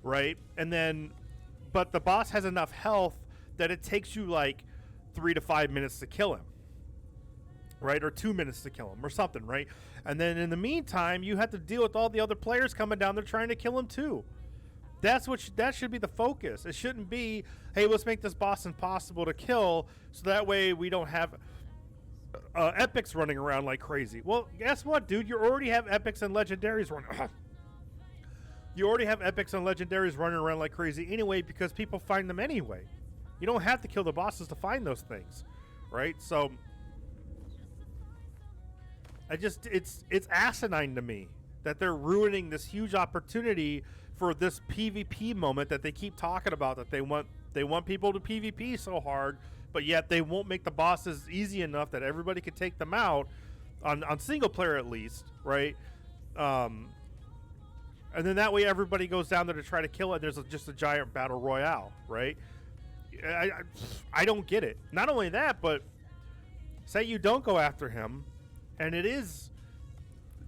right? And then, but the boss has enough health that it takes you like 3 to 5 minutes to kill him, right? Or 2 minutes to kill him or something, right? And then in the meantime, you have to deal with all the other players coming down there trying to kill him too. That should be the focus. It shouldn't be, hey, let's make this boss impossible to kill so that way we don't have epics running around like crazy. Well, guess what, dude? You already have epics and legendaries running. You already have epics and legendaries running around like crazy anyway because people find them anyway. You don't have to kill the bosses to find those things, right? So it's asinine to me that they're ruining this huge opportunity for this PvP moment that they keep talking about, that they want people to PvP so hard, but yet they won't make the bosses easy enough that everybody can take them out on single player at least, right? And then that way everybody goes down there to try to kill it. There's just a giant battle royale, right? I don't get it. Not only that, but say you don't go after him, and it is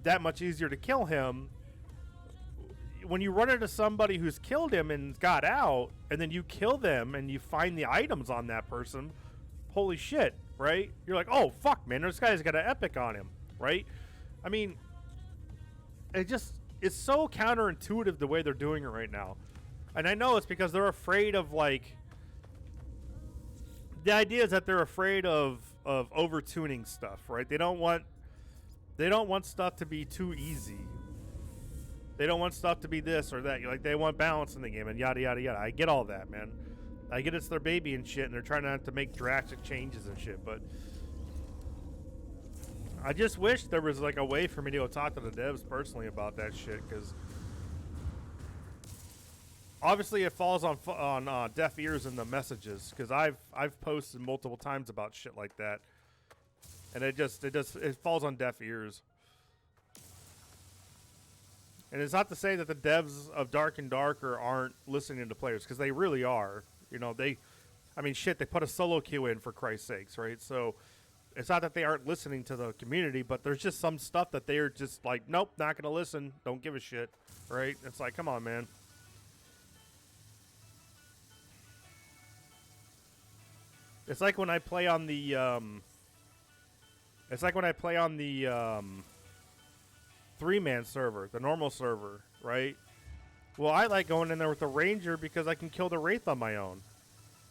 that much easier to kill him. When you run into somebody who's killed him and got out, and then you kill them and you find the items on that person, holy shit, right? You're like, oh, fuck, man, this guy's got an epic on him, right? I mean, it's so counterintuitive the way they're doing it right now. And I know it's because they're afraid of, like, the idea is that they're afraid of over-tuning stuff, right? They don't want stuff to be too easy. They don't want stuff to be this or that. Like, they want balance in the game and yada, yada, yada. I get all that, man. I get it's their baby and shit, and they're trying not to make drastic changes and shit, but I just wish there was, like, a way for me to go talk to the devs personally about that shit, because obviously it falls on deaf ears in the messages, because I've posted multiple times about shit like that, and it falls on deaf ears. And it's not to say that the devs of Dark and Darker aren't listening to players, because they really are. You know, they put a solo queue in, for Christ's sakes, right? So it's not that they aren't listening to the community, but there's just some stuff that they're just like, nope, not going to listen. Don't give a shit, right? It's like, come on, man. It's like when I play on the, three-man server, the normal server, right? Well, I like going in there with the ranger because I can kill the wraith on my own.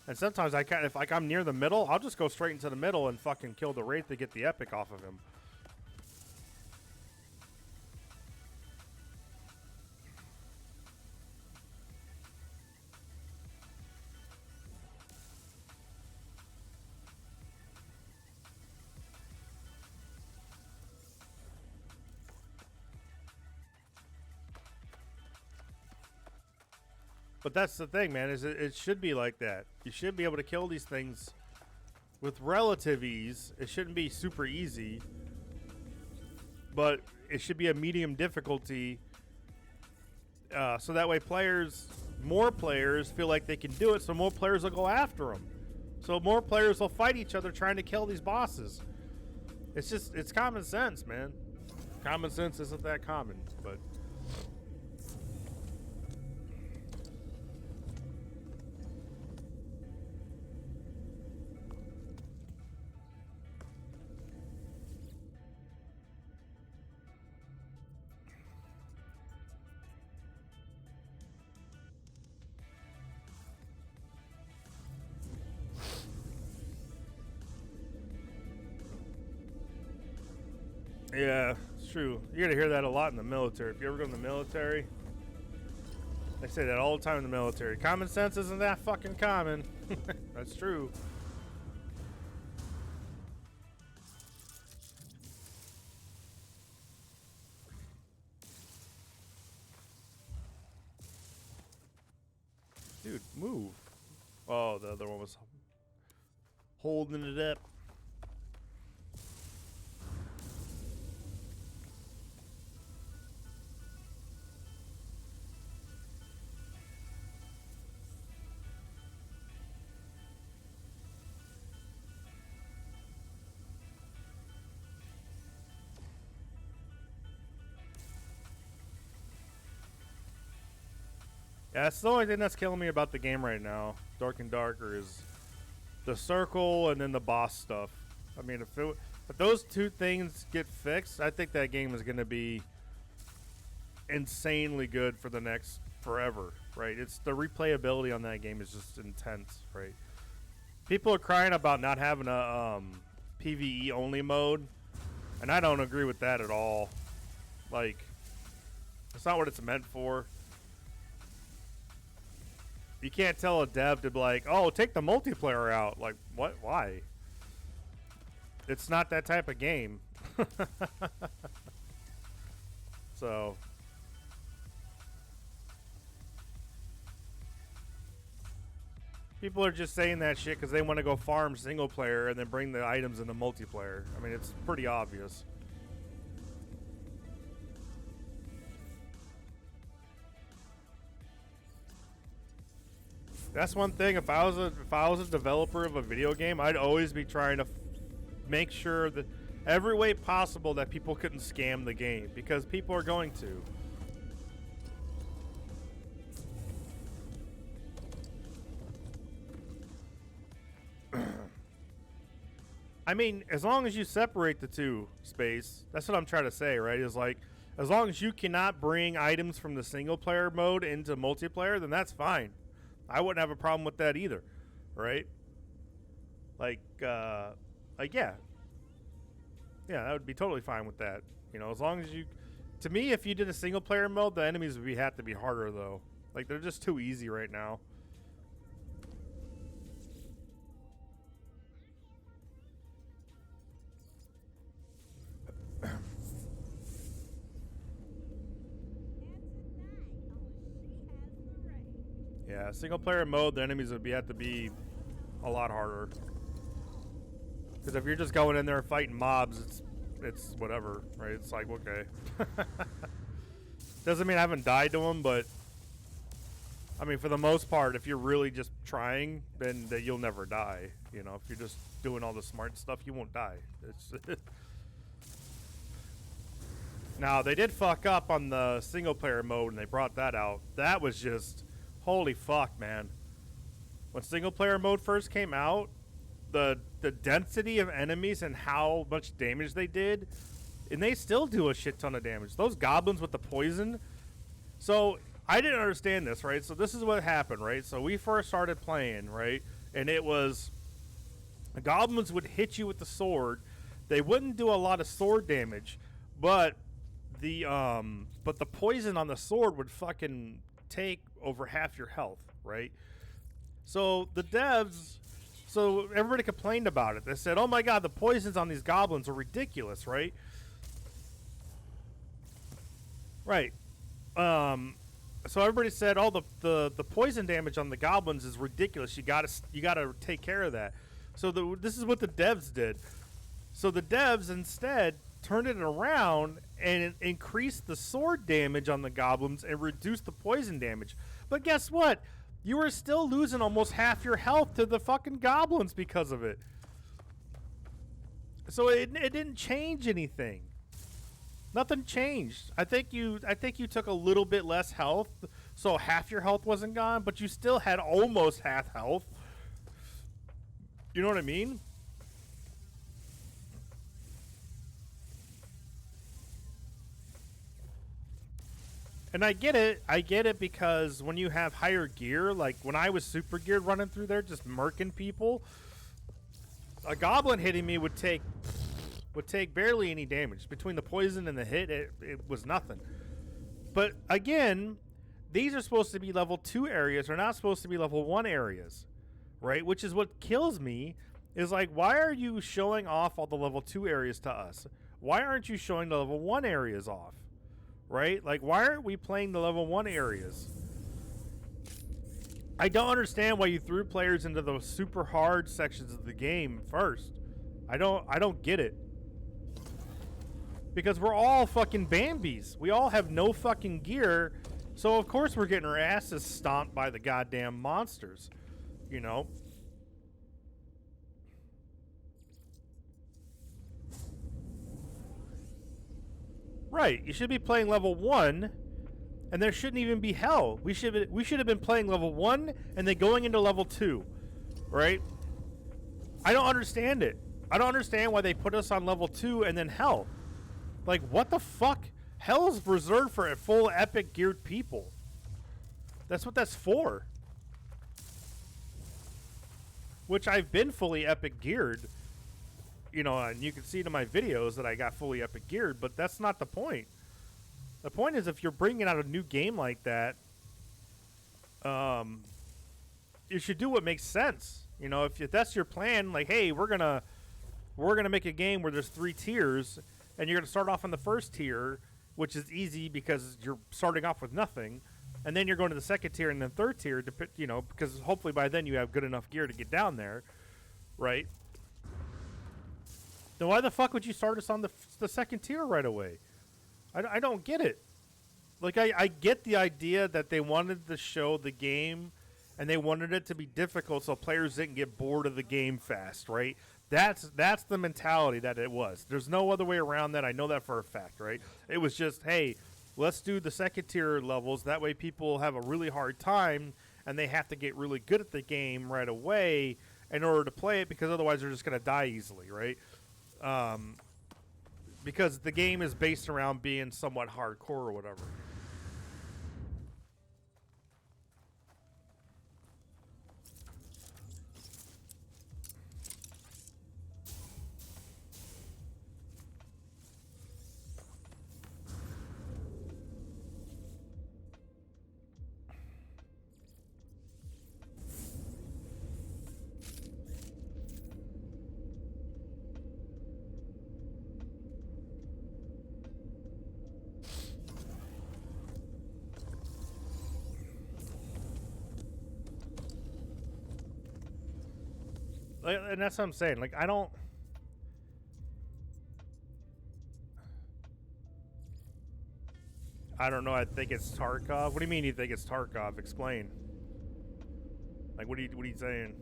And sometimes if I'm near the middle, I'll just go straight into the middle and fucking kill the wraith to get the epic off of him. But that's the thing, man, is it should be like that. You should be able to kill these things with relative ease. It shouldn't be super easy, but it should be a medium difficulty, so that way more players feel like they can do it, so more players will go after them. So more players will fight each other trying to kill these bosses. It's common sense, man. Common sense isn't that common, but... Yeah, it's true. You're going to hear that a lot in the military. If you ever go in the military, they say that all the time in the military. Common sense isn't that fucking common. That's true. Dude, move. Oh, the other one was holding it up. Yeah, that's the only thing that's killing me about the game right now. Dark and Darker is the circle and then the boss stuff. I mean, if those two things get fixed, I think that game is going to be insanely good for the next forever, right? It's the replayability on that game is just intense, right? People are crying about not having a PvE only mode, and I don't agree with that at all. Like, it's not what it's meant for. You can't tell a dev to be like, oh, take the multiplayer out. Like, what? Why? It's not that type of game. So, people are just saying that shit because they want to go farm single player and then bring the items into multiplayer. I mean, it's pretty obvious. That's one thing. If I was a developer of a video game, I'd always be trying to make sure that every way possible that people couldn't scam the game, because people are going to. I mean, as long as you separate the two, Space, that's what I'm trying to say, right? Is like, as long as you cannot bring items from the single player mode into multiplayer, then that's fine. I wouldn't have a problem with that either, right? Like yeah. Yeah, that would be totally fine with that. You know, as long as you... To me, if you did a single player mode, the enemies would have to be harder, though. Like, they're just too easy right now. Yeah, single player mode, the enemies would have to be a lot harder. Because if you're just going in there fighting mobs, it's whatever, right? It's like, okay. Doesn't mean I haven't died to them, but I mean, for the most part, if you're really just trying, then you'll never die. You know, if you're just doing all the smart stuff, you won't die. It's now, they did fuck up on the single player mode and they brought that out. That was just... Holy fuck, man. When single player mode first came out, the density of enemies and how much damage they did, and they still do a shit ton of damage. Those goblins with the poison. So, I didn't understand this, right? So this is what happened, right? So we first started playing, right? And it was, the goblins would hit you with the sword. They wouldn't do a lot of sword damage, but the poison on the sword would fucking take over half your health, right? So the devs, so everybody complained about it. They said, oh my god, the poisons on these goblins are ridiculous, right? Right. So everybody said, oh, the poison damage on the goblins is ridiculous. You gotta take care of that. So this is what the devs did. So the devs instead turned it around and increased the sword damage on the goblins and reduced the poison damage. But guess what? You were still losing almost half your health to the fucking goblins because of it. So it didn't change anything. Nothing changed. I think you took a little bit less health, so half your health wasn't gone, but you still had almost half health. You know what I mean? And I get it because when you have higher gear, like when I was super geared running through there just murking people, a goblin hitting me would take barely any damage. Between the poison and the hit, it was nothing. But again, these are supposed to be level 2 areas, they're not supposed to be level 1 areas, right? Which is what kills me, is like, why are you showing off all the level 2 areas to us? Why aren't you showing the level 1 areas off? Right? Like, why aren't we playing the level 1 areas? I don't understand why you threw players into those super hard sections of the game first. I don't get it. Because we're all fucking Bambis. We all have no fucking gear. So of course we're getting our asses stomped by the goddamn monsters. You know? Right, you should be playing level 1 And there shouldn't even be hell. We should have been playing level 1 and then going into level 2, right? I don't understand it. I don't understand why they put us on level 2 and then hell. Like, what the fuck? Hell is reserved for full epic geared people. That's what that's for. Which I've been fully epic geared. You know, and you can see in my videos that I got fully epic geared, but that's not the point. The point is, if you're bringing out a new game like that, you should do what makes sense. You know, if that's your plan, like, hey, we're gonna make a game where there's 3 tiers, and you're gonna start off on the first tier, which is easy because you're starting off with nothing, and then you're going to the second tier and then third tier, you know, because hopefully by then you have good enough gear to get down there, right? Then why the fuck would you start us on the second tier right away? I don't get it. Like, I get the idea that they wanted to show the game and they wanted it to be difficult so players didn't get bored of the game fast, right? That's the mentality that it was. There's no other way around that. I know that for a fact, right? It was just, hey, let's do the second tier levels. That way people have a really hard time and they have to get really good at the game right away in order to play it, because otherwise they're just going to die easily, right? Because the game is based around being somewhat hardcore or whatever. And that's what I'm saying. Like, I don't know. I think it's Tarkov. What do you mean you think it's Tarkov? Explain. Like, what are you saying?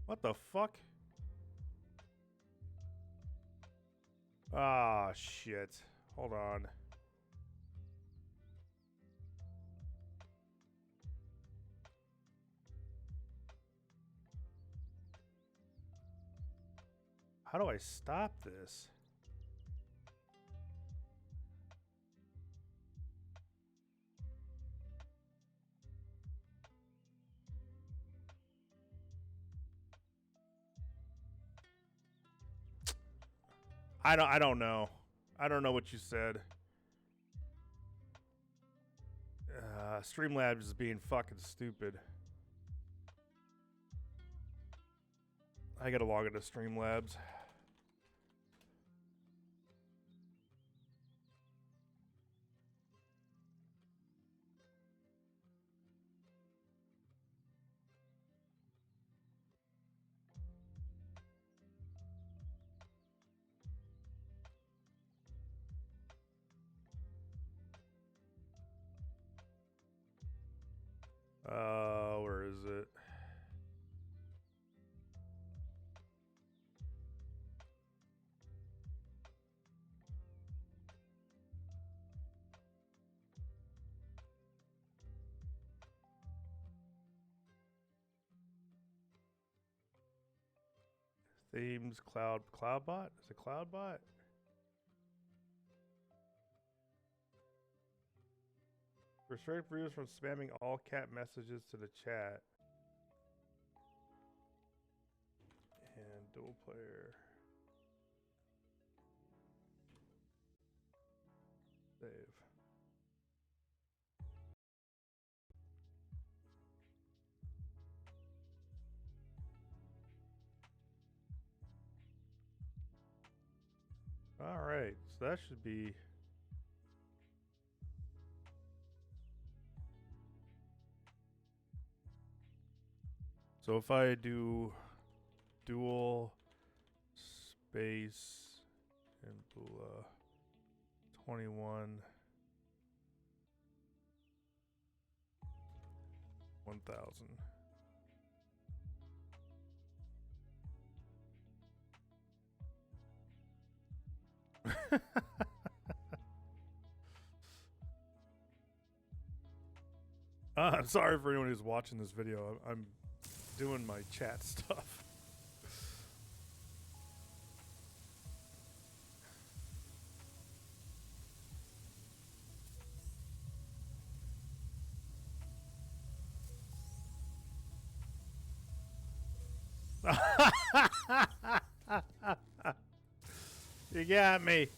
What the fuck? Ah, shit. Hold on. How do I stop this? I don't know. I don't know what you said. Streamlabs is being fucking stupid. I gotta log into Streamlabs. Where is it? Themes, Cloudbot? Is it Cloudbot? Restrict viewers from spamming all cap messages to the chat. And dual player. Save. Alright, so that should be... So if I do dual space and Bula 21 1000. I'm sorry for anyone who's watching this video. I'm doing my chat stuff. You got me.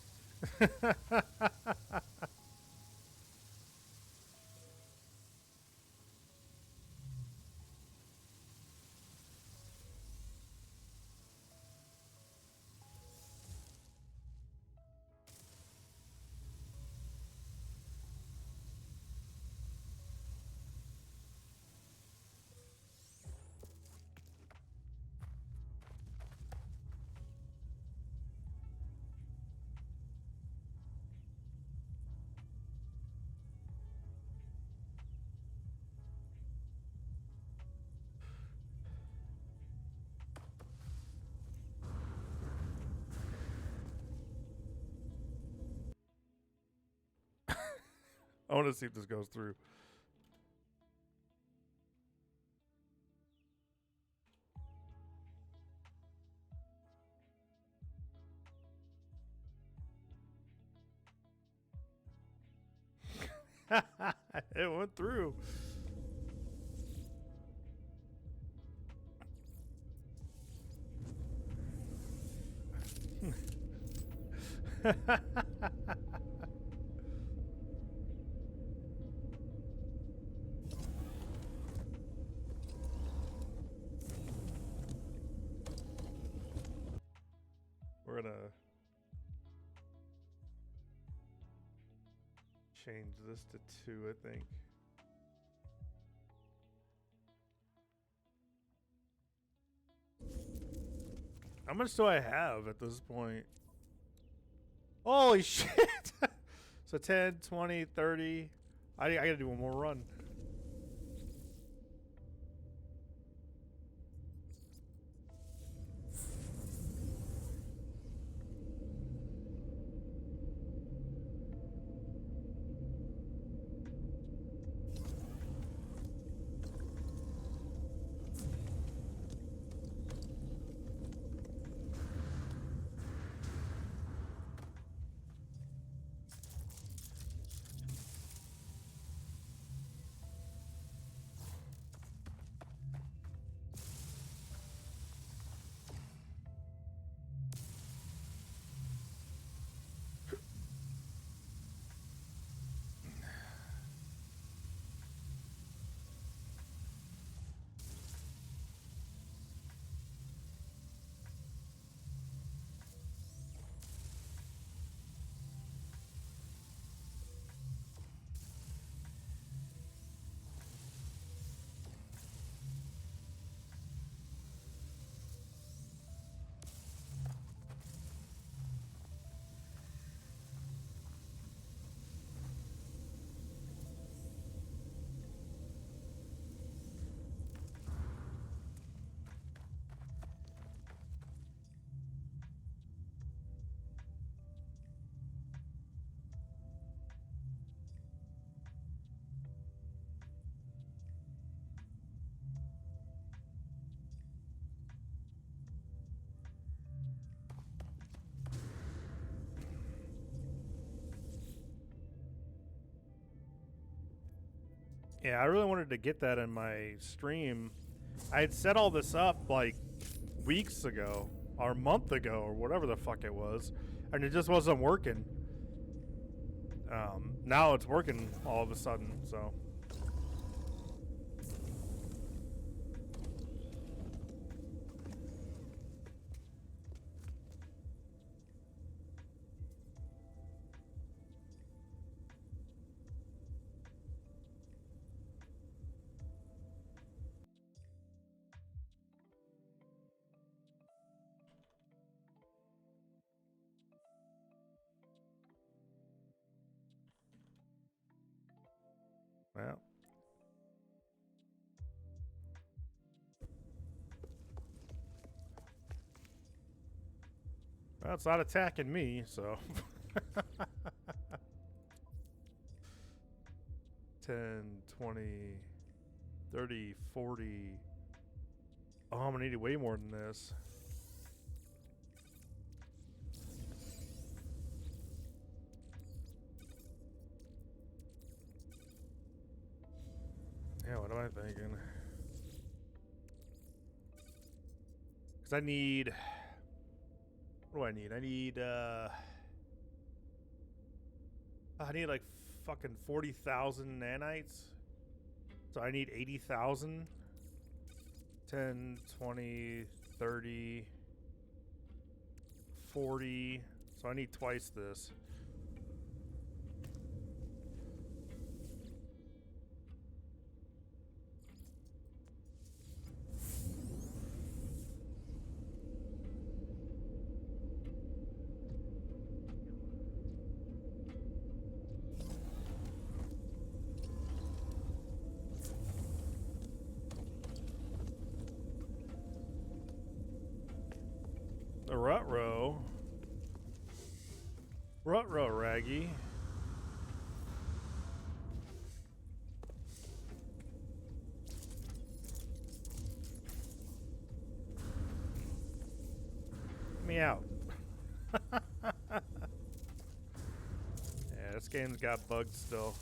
I want to see if this goes through. It went through. We're gonna change this to 2, I think. How much do I have at this point? Holy shit! So 10, 20, 30. I gotta do one more run. Yeah, I really wanted to get that in my stream. I had set all this up like weeks ago, or a month ago, or whatever the fuck it was, and it just wasn't working. Now it's working all of a sudden, so. Well. Well, it's not attacking me, so. 10, 20, 30, 40. Oh, I'm gonna need way more than this. Yeah, what am I thinking? Because I need... What do I need? I need like fucking 40,000 nanites. So I need 80,000. 10, 20, 30, 40. So I need twice this. The Rutro. Rutro, Raggy. Get me out. Yeah, this game's got bugs still.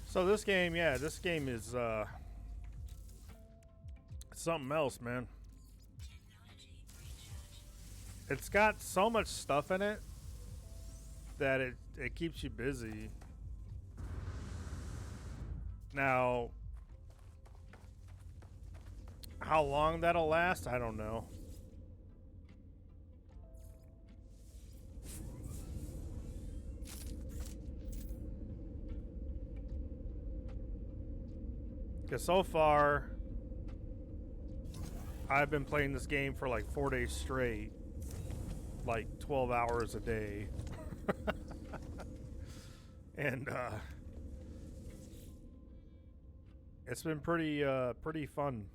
So this game, yeah, this game is something else, man. It's got so much stuff in it that it keeps you busy. Now, how long that'll last, I don't know. Because so far, I've been playing this game for like 4 days straight, like 12 hours a day. And it's been pretty fun.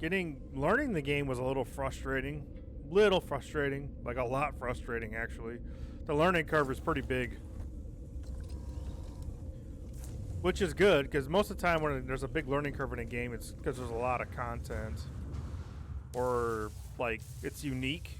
Learning the game was a little frustrating. Like a lot frustrating actually. The learning curve is pretty big. Which is good, because most of the time when there's a big learning curve in a game, it's because there's a lot of content. Or, like, it's unique.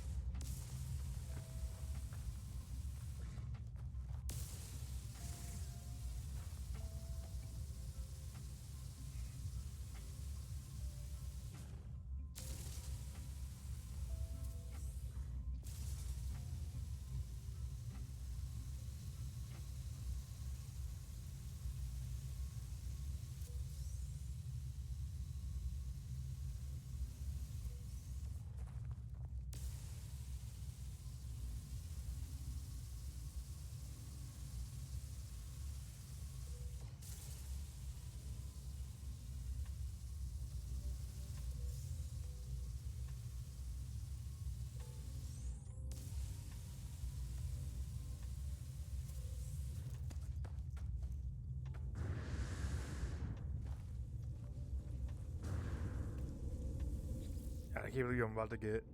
I can't believe I'm about to get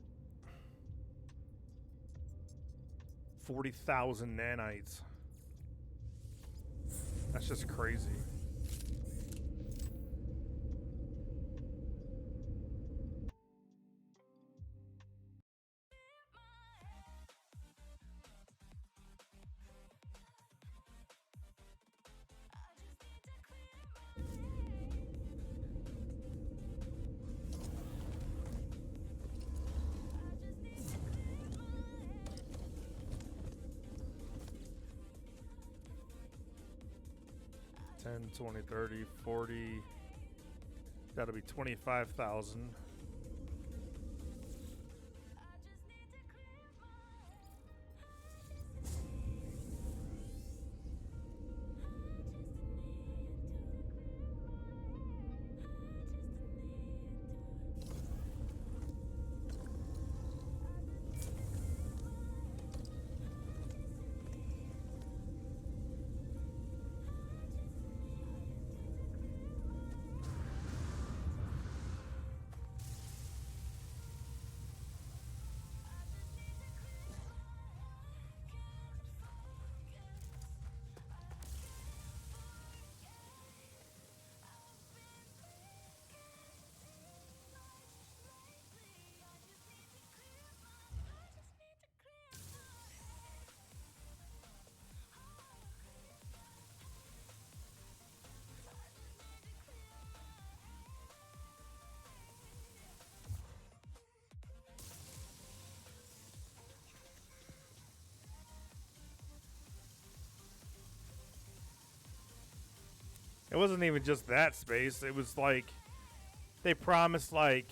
40,000 nanites. That's just crazy. 10, 20, 30, 40. That'll be 25,000. It wasn't even just that space. It was like they promised like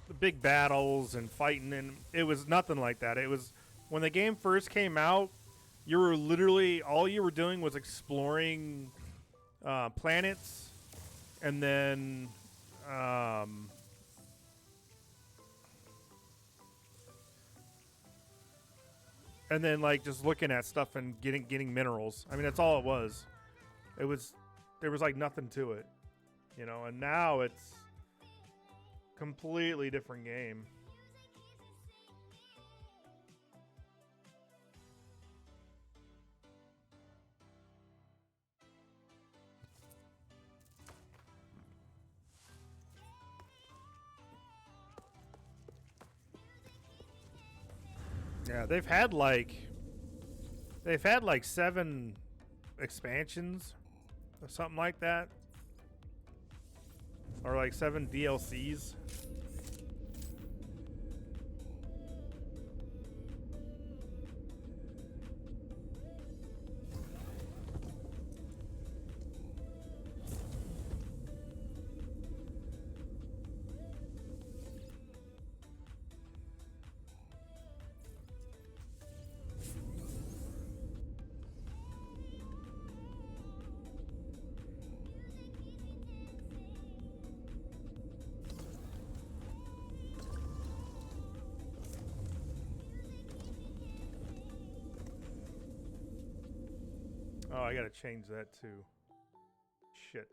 the big battles and fighting, and it was nothing like that. It was when the game first came out, you were literally all you were doing was exploring planets, and then like just looking at stuff and getting minerals. I mean, that's all it was. It was there was like nothing to it, you know. And now it's completely different game. Yeah, they've had like 7 expansions or something like that, or like 7 DLCs. Oh, I gotta change that too. Shit.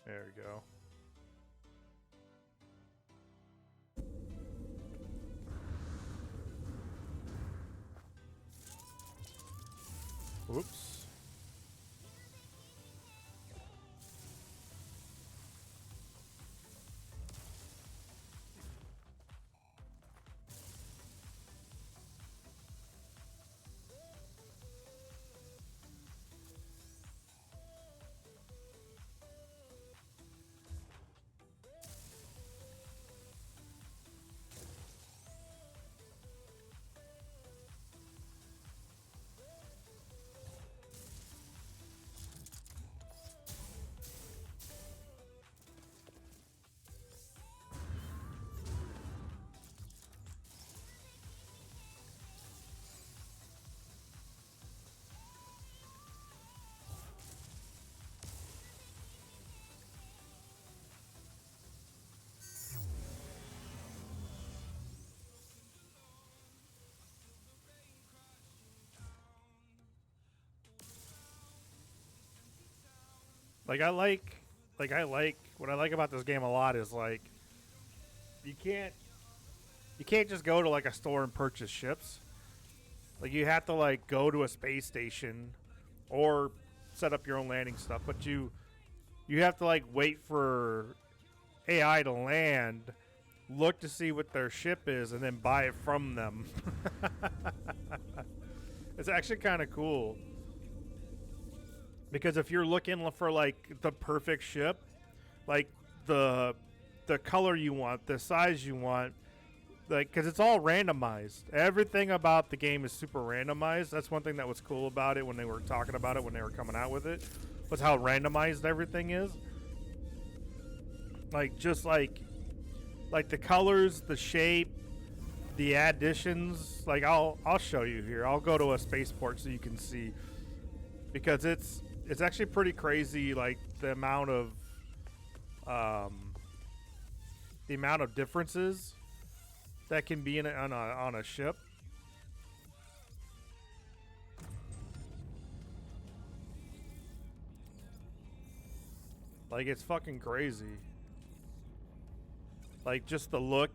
There we go. Whoops. Like I like what I like about this game a lot is like you can't just go to like a store and purchase ships. Like you have to like go to a space station or set up your own landing stuff, but You have to like wait for AI to land, look to see what their ship is, and then buy it from them. It's actually kind of cool. Because if you're looking for like the perfect ship, like the color you want, the size you want, like, because it's all randomized. Everything about the game is super randomized. That's one thing that was cool about it when they were talking about it, when they were coming out with it, was how randomized everything is. Like, just like the colors, the shape, the additions. Like, I'll show you here. I'll go to a spaceport so you can see, because it's actually pretty crazy. Like the amount of differences that can be on a ship. Like, it's fucking crazy. Like, just the look.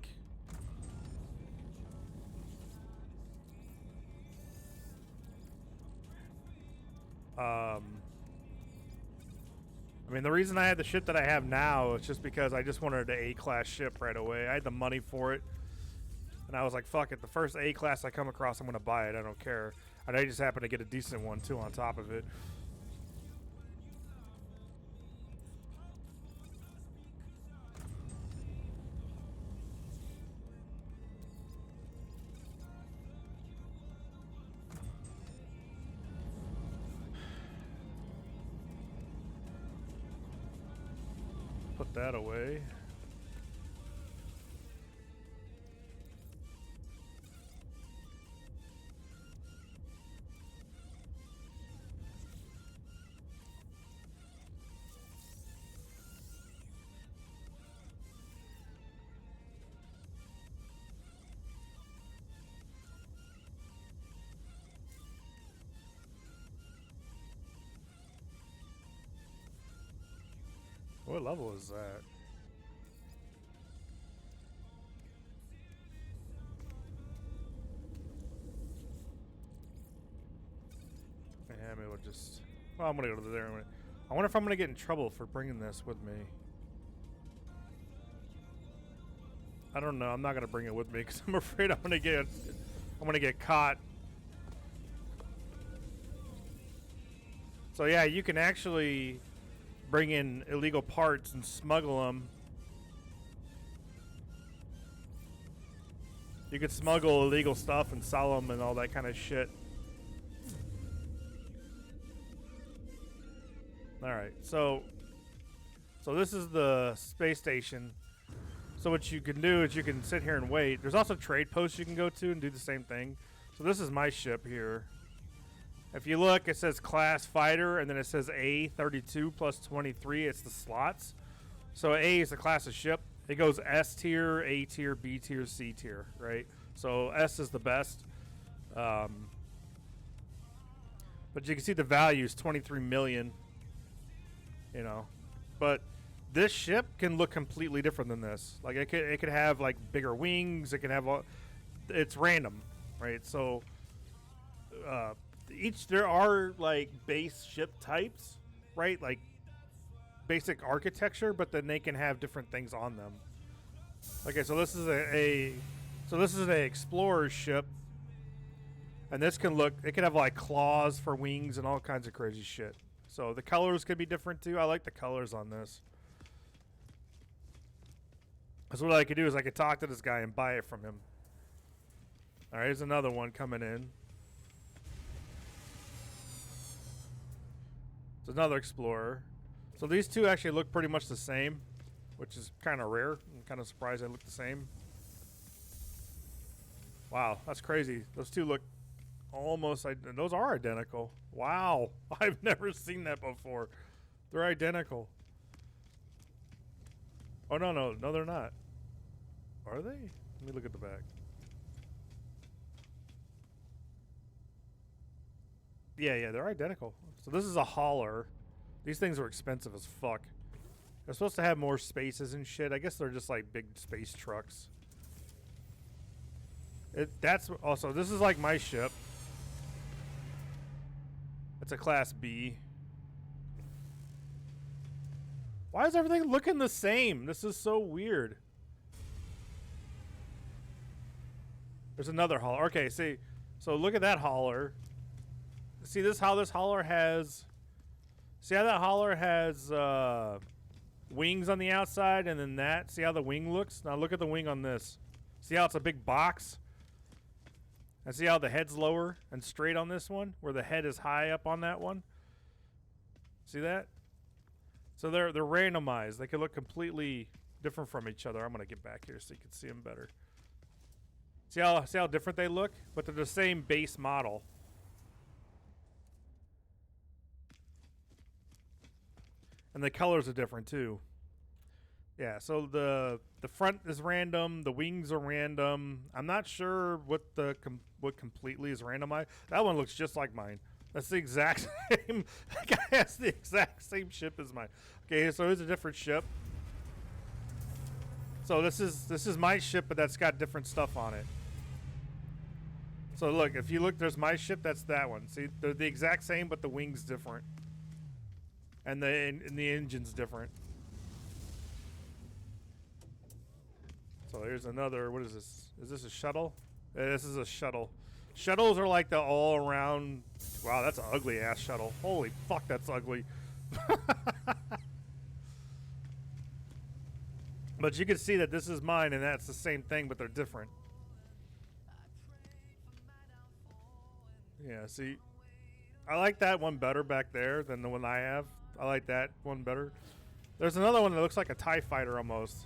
I mean, the reason I had the ship that I have now is just because I just wanted an A-class ship right away. I had the money for it. And I was like, fuck it. The first A-class I come across, I'm going to buy it. I don't care. And I just happened to get a decent one, too, on top of it. Put that away. What level is that? Yeah, maybe we'll just... Well, I'm gonna go to there. I wonder if I'm gonna get in trouble for bringing this with me. I don't know. I'm not gonna bring it with me because I'm afraid I'm gonna get caught. So yeah, you can actually bring in illegal parts and smuggle them. You could smuggle illegal stuff and sell them and all that kind of shit. Alright, so this is the space station. So what you can do is you can sit here and wait. There's also trade posts you can go to and do the same thing. So this is my ship here. If you look, it says class fighter, and then it says A32 plus 23. It's the slots. So A is the class of ship. It goes S tier, A tier, B tier, C tier, right? So S is the best. But you can see the value is 23 million. You know, but this ship can look completely different than this. Like it could have like bigger wings. It can have it's random, right? So there are like base ship types, right? Like basic architecture, but then they can have different things on them. Okay, so this is an explorer's ship, and this can look. It can have like claws for wings and all kinds of crazy shit. So the colors could be different too. I like the colors on this. So what I could do is I could talk to this guy and buy it from him. All right, here's another one coming in. It's another explorer. So these two actually look pretty much the same, which is kind of rare. I'm kind of surprised they look the same. Wow, that's crazy. Those two look almost, those are identical. Wow, I've never seen that before. They're identical. Oh, no, they're not. Are they? Let me look at the back. Yeah, they're identical. So this is a hauler. These things are expensive as fuck. They're supposed to have more spaces and shit. I guess they're just like big space trucks. That's also, this is like my ship. It's a class B. Why is everything looking the same? This is so weird. There's another hauler. Okay, see, so look at that hauler. See this? How this hauler has? See how that hauler has wings on the outside, and then that. See how the wing looks? Now look at the wing on this. See how it's a big box? And see how the head's lower and straight on this one, where the head is high up on that one. See that? So they're randomized. They can look completely different from each other. I'm gonna get back here so you can see them better. See how different they look? But they're the same base model. And the colors are different too. Yeah, so the front is random, the wings are random. I'm not sure what what completely is randomized. That one looks just like mine. That's the exact same. That guy has the exact same ship as mine. Okay, so here's a different ship. So this is my ship, but that's got different stuff on it. So look, if you look, there's my ship. That's that one. See, they're the exact same, but the wing's different, and the engine's different. So here's another. What is this? Is this a shuttle? Yeah, this is a shuttle. Shuttles are like the all-around. Wow, that's an ugly ass shuttle. Holy fuck, that's ugly. But you can see that this is mine, and that's the same thing, but they're different. Yeah, see, I like that one better back there than the one I have. I like that one better. There's another one that looks like a TIE fighter almost.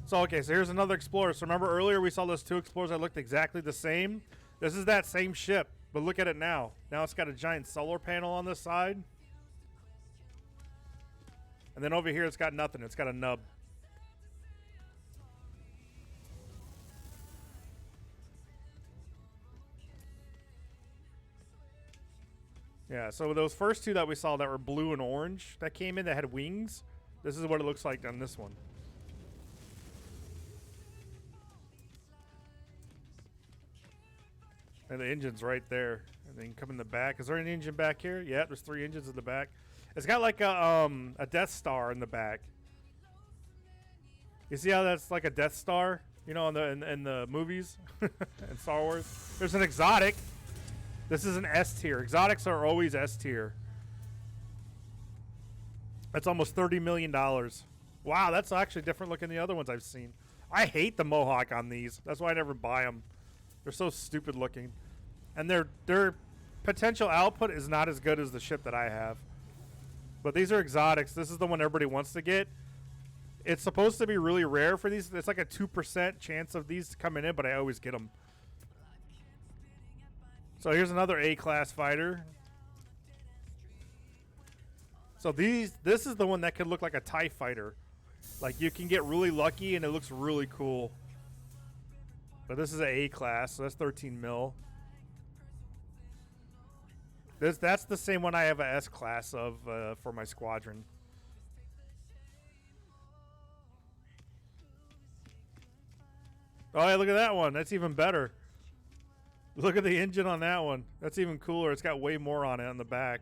So, okay, so here's another Explorer. So remember earlier we saw those two Explorers that looked exactly the same? This is that same ship, but look at it now. Now it's got a giant solar panel on this side. And then over here it's got nothing. It's got a nub. Yeah, so those first two that we saw that were blue and orange that came in that had wings, this is what it looks like on this one. And the engine's right there. And then come in the back. Is there an engine back here? Yeah, there's 3 engines in the back. It's got like a Death Star in the back. You see how that's like a Death Star? You know, in the movies in Star Wars. There's an exotic. This is an S tier. Exotics are always S tier. That's almost $30 million. Wow, that's actually different looking than the other ones I've seen. I hate the Mohawk on these. That's why I never buy them. They're so stupid looking. And their potential output is not as good as the ship that I have. But these are exotics. This is the one everybody wants to get. It's supposed to be really rare for these. It's like a 2% chance of these coming in, but I always get them. So here's another A-class fighter. So this is the one that could look like a TIE fighter. Like you can get really lucky and it looks really cool. But this is an A-class, so that's 13 mil. That's the same one I have a S-class of for my squadron. Oh, yeah, look at that one. That's even better. Look at the engine on that one. That's even cooler. It's got way more on it on the back.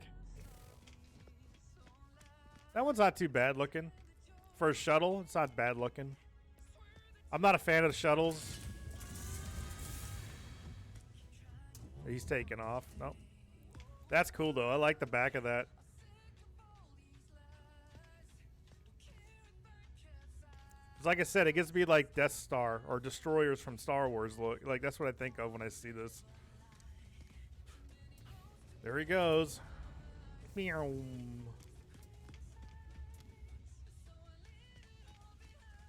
That one's not too bad looking. For a shuttle, it's not bad looking. I'm not a fan of the shuttles. He's taking off. Nope. That's cool, though. I like the back of that. Like I said, it gives me like Death Star or destroyers from Star Wars look. Like that's what I think of when I see this. There he goes. Meow.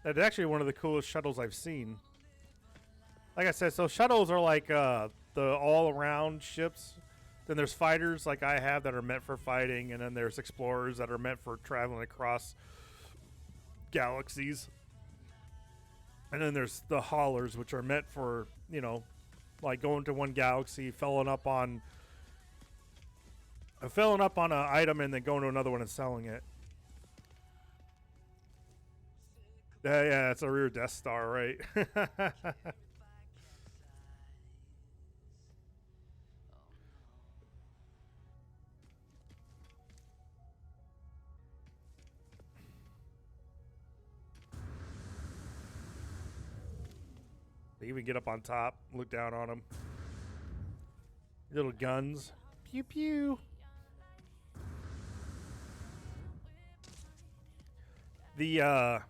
That's actually one of the coolest shuttles I've seen. Like I said, so shuttles are like the all-around ships. Then there's fighters like I have that are meant for fighting, and then there's explorers that are meant for traveling across galaxies. And then there's the haulers, which are meant for, you know, like going to one galaxy, filling up on an item, and then going to another one and selling it. Yeah, it's a rear Death Star, right? They even get up on top, look down on them. Little guns. Pew pew. The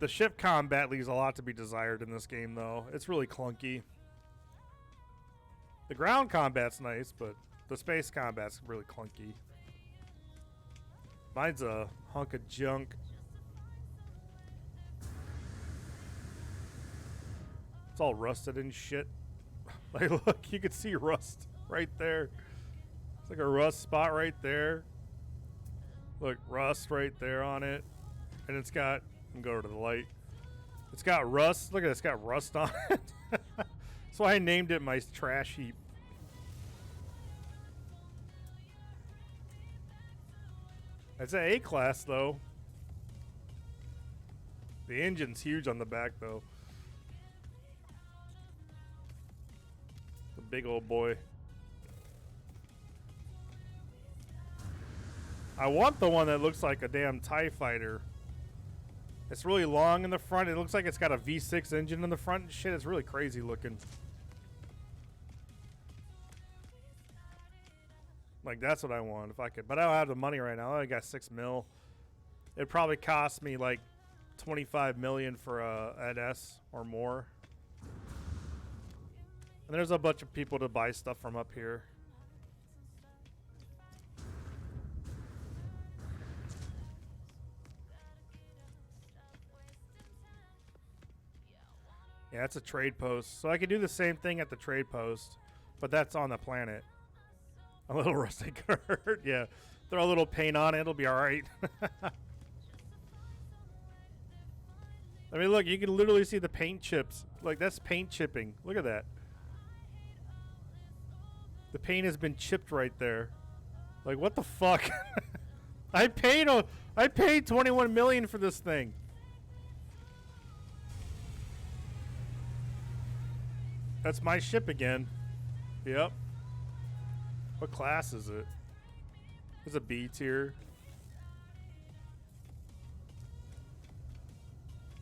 ship combat leaves a lot to be desired in this game, though. It's really clunky. The ground combat's nice, but the space combat's really clunky. Mine's a hunk of junk. It's all rusted and shit. Like, look, you can see rust right there. It's like a rust spot right there. Look, rust right there on it. And it's got, go to the light. It's got rust. Look at it, it's got rust on it. That's why I named it my trash heap. It's an A class though. The engine's huge on the back though. The big old boy. I want the one that looks like a damn TIE fighter. It's really long in the front. It looks like it's got a V6 engine in the front and shit. It's really crazy looking. Like, that's what I want if I could. But I don't have the money right now. I only got $6 million. It'd probably cost me like $25 million for an S or more. And there's a bunch of people to buy stuff from up here. Yeah, it's a trade post. So I could do the same thing at the trade post, but that's on the planet. A little rusty card. Yeah. Throw a little paint on it. It'll be all right. I mean, look, you can literally see the paint chips. Like, that's paint chipping. Look at that. The paint has been chipped right there. Like, what the fuck? I paid $21 million for this thing. That's my ship again. Yep. What class is it? It's a B tier.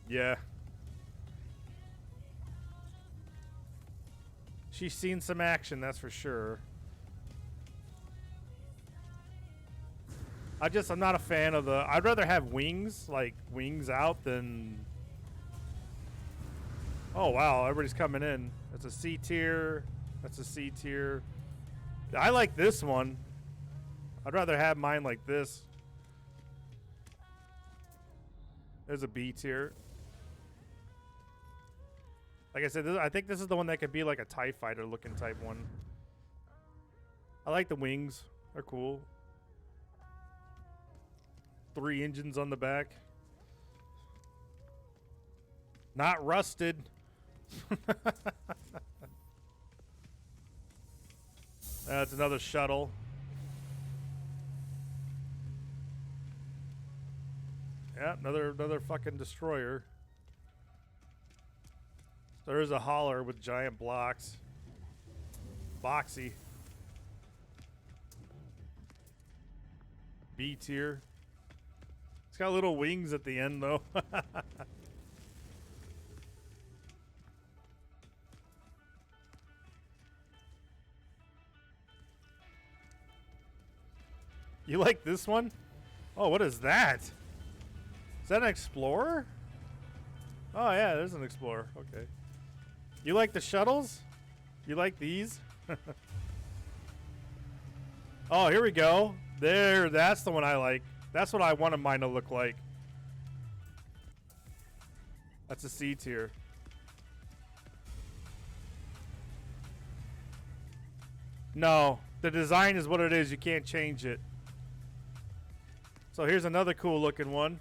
Yeah. She's seen some action, that's for sure. I'm not a fan of the... I'd rather have wings, like wings out than... Oh, wow, everybody's coming in. That's a C tier. That's a C tier. I like this one. I'd rather have mine like this. There's a B tier. Like I said, I think this is the one that could be like a TIE fighter looking type one. I like the wings. They're cool. 3 engines on the back. Not rusted. That's another shuttle. Yeah, another fucking destroyer. There is a hauler with giant blocks. Boxy. B tier. It's got little wings at the end though. You like this one? Oh, what is that? Is that an Explorer? Oh, yeah, there's an Explorer. Okay. You like the shuttles? You like these? Oh, here we go. There, that's the one I like. That's what I wanted mine to look like. That's a C tier. No, the design is what it is. You can't change it. So here's another cool looking one.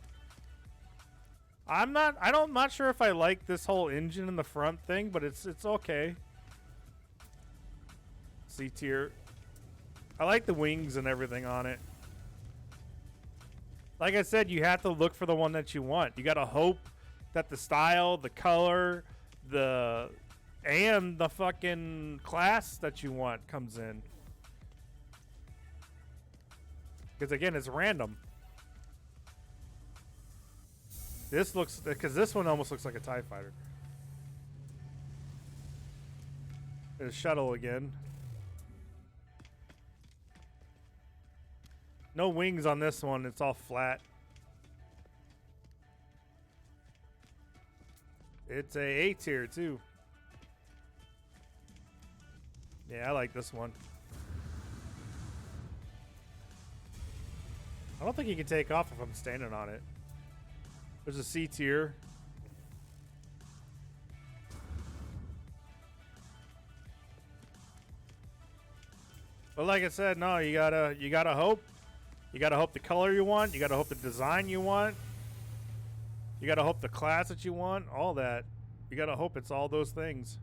I'm not sure if I like this whole engine in the front thing, but it's okay. C tier. I like the wings and everything on it. Like I said, you have to look for the one that you want. You got to hope that the style, the color, and the fucking class that you want comes in. Because again, it's random. This looks, because this one almost looks like a TIE fighter. There's a shuttle again. No wings on this one. It's all flat. It's a A tier too. Yeah, I like this one. I don't think you can take off if I'm standing on it. There's a C tier. But like I said, no, you gotta hope. You gotta hope the color you want. You gotta hope the design you want. You gotta hope the class that you want. All that. You gotta hope it's all those things.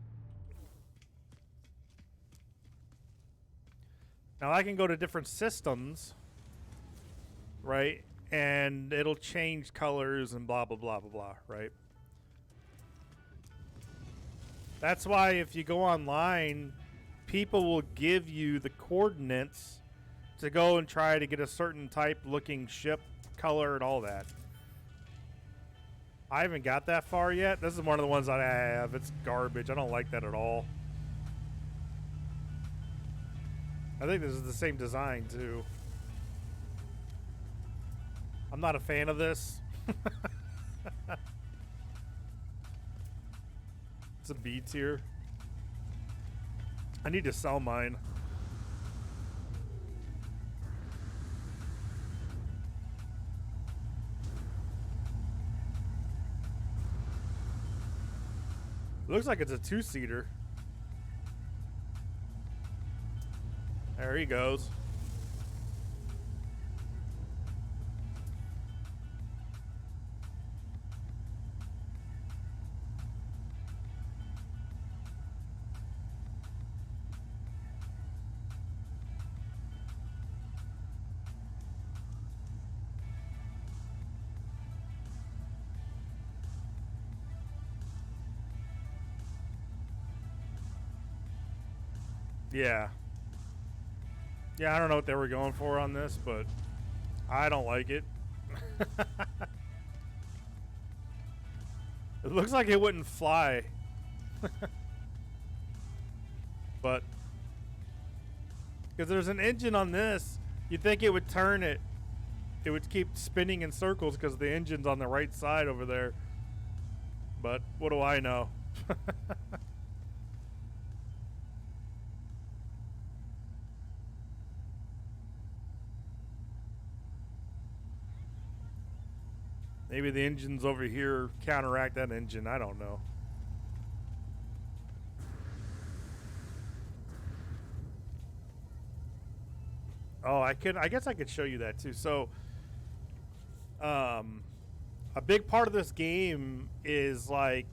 Now I can go to different systems, right? And it'll change colors and blah, blah, blah, blah, blah, right? That's why if you go online, people will give you the coordinates to go and try to get a certain type looking ship, color, and all that. I haven't got that far yet. This is one of the ones that I have. It's garbage. I don't like that at all. I think this is the same design too. I'm not a fan of this. It's a B tier. I need to sell mine. Looks like it's a two-seater. There he goes. Yeah. Yeah, I don't know what they were going for on this, but I don't like it. It looks like it wouldn't fly. But because there's an engine on this, you'd think it would turn it. It would keep spinning in circles because the engine's on the right side over there. But what do I know? Maybe the engines over here counteract that engine. I don't know. Oh, I guess I could show you that too. So, a big part of this game is like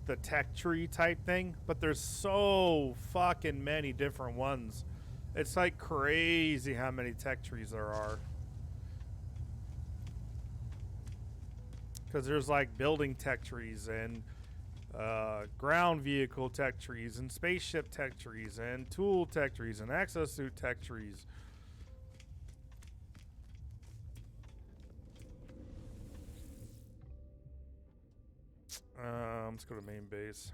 the tech tree type thing, but there's so fucking many different ones. It's like crazy how many tech trees there are. Because there's like building tech trees and ground vehicle tech trees and spaceship tech trees and tool tech trees and exosuit tech trees. Let's go to main base.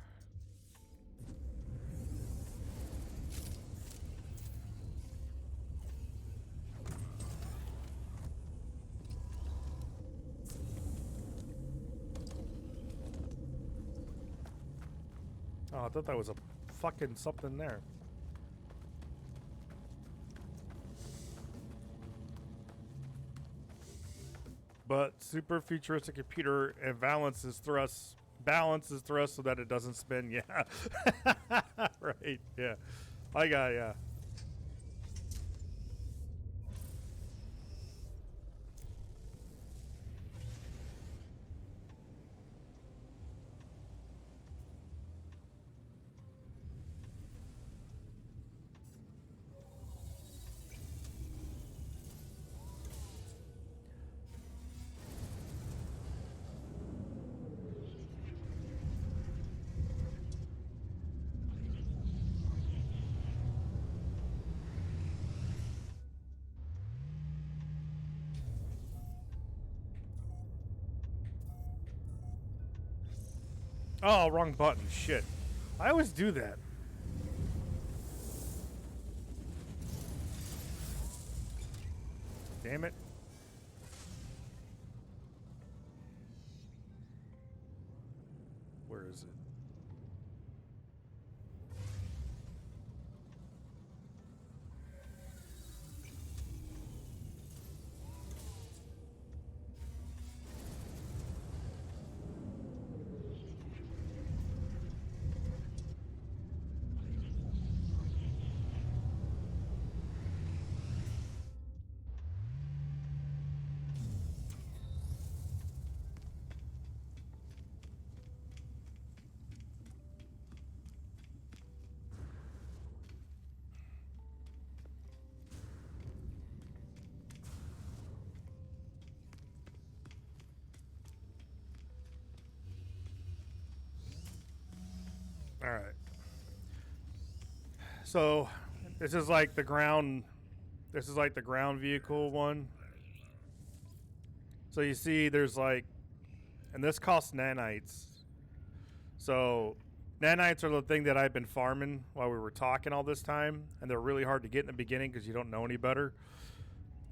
Oh, I thought that was a fucking something there. But super futuristic computer and balances thrust so that it doesn't spin. Yeah. Right. Yeah. I got, yeah. Oh, wrong button. Shit. I always do that. Damn it. Where is it? All right. So this is like the ground. This is like the ground vehicle one. So you see, there's like, and this costs nanites. So nanites are the thing that I've been farming while we were talking all this time, and they're really hard to get in the beginning because you don't know any better.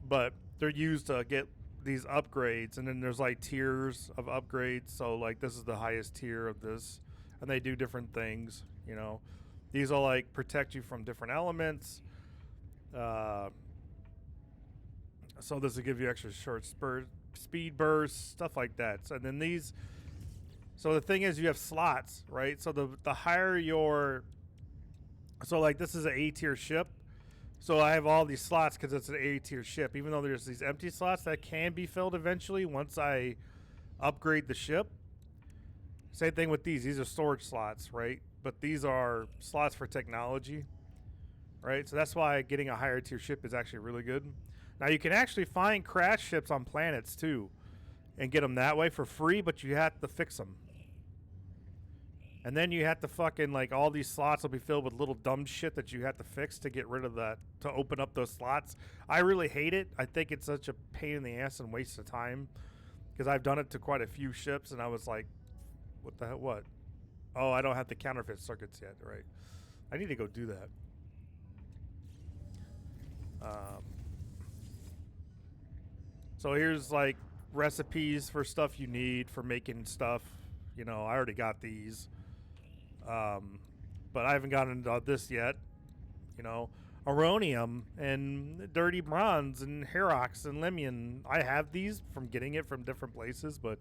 But they're used to get these upgrades, and then there's like tiers of upgrades. So like this is the highest tier of this, and they do different things. You know, these will like protect you from different elements. So this will give you extra short speed bursts, stuff like that. So, and then these. So the thing is, you have slots, right? So the higher your, so like this is an A tier ship. So I have all these slots because it's an A tier ship. Even though there's these empty slots that can be filled eventually once I upgrade the ship. Same thing with these. These are storage slots, right? But these are slots for technology, right? So that's why getting a higher tier ship is actually really good. Now you can actually find crash ships on planets too, and get them that way for free, but you have to fix them. And then you have to fucking, like, all these slots will be filled with little dumb shit that you have to fix to get rid of that, to open up those slots. I really hate it. I think it's such a pain in the ass and waste of time. Because I've done it to quite a few ships, and I was like, what the hell, what? Oh, I don't have the counterfeit circuits yet, right? I need to go do that. So here's, like, recipes for stuff you need for making stuff. You know, I already got these. But I haven't gotten into this yet. You know, Aronium and Dirty Bronze and Herox and Lemion. I have these from getting it from different places, but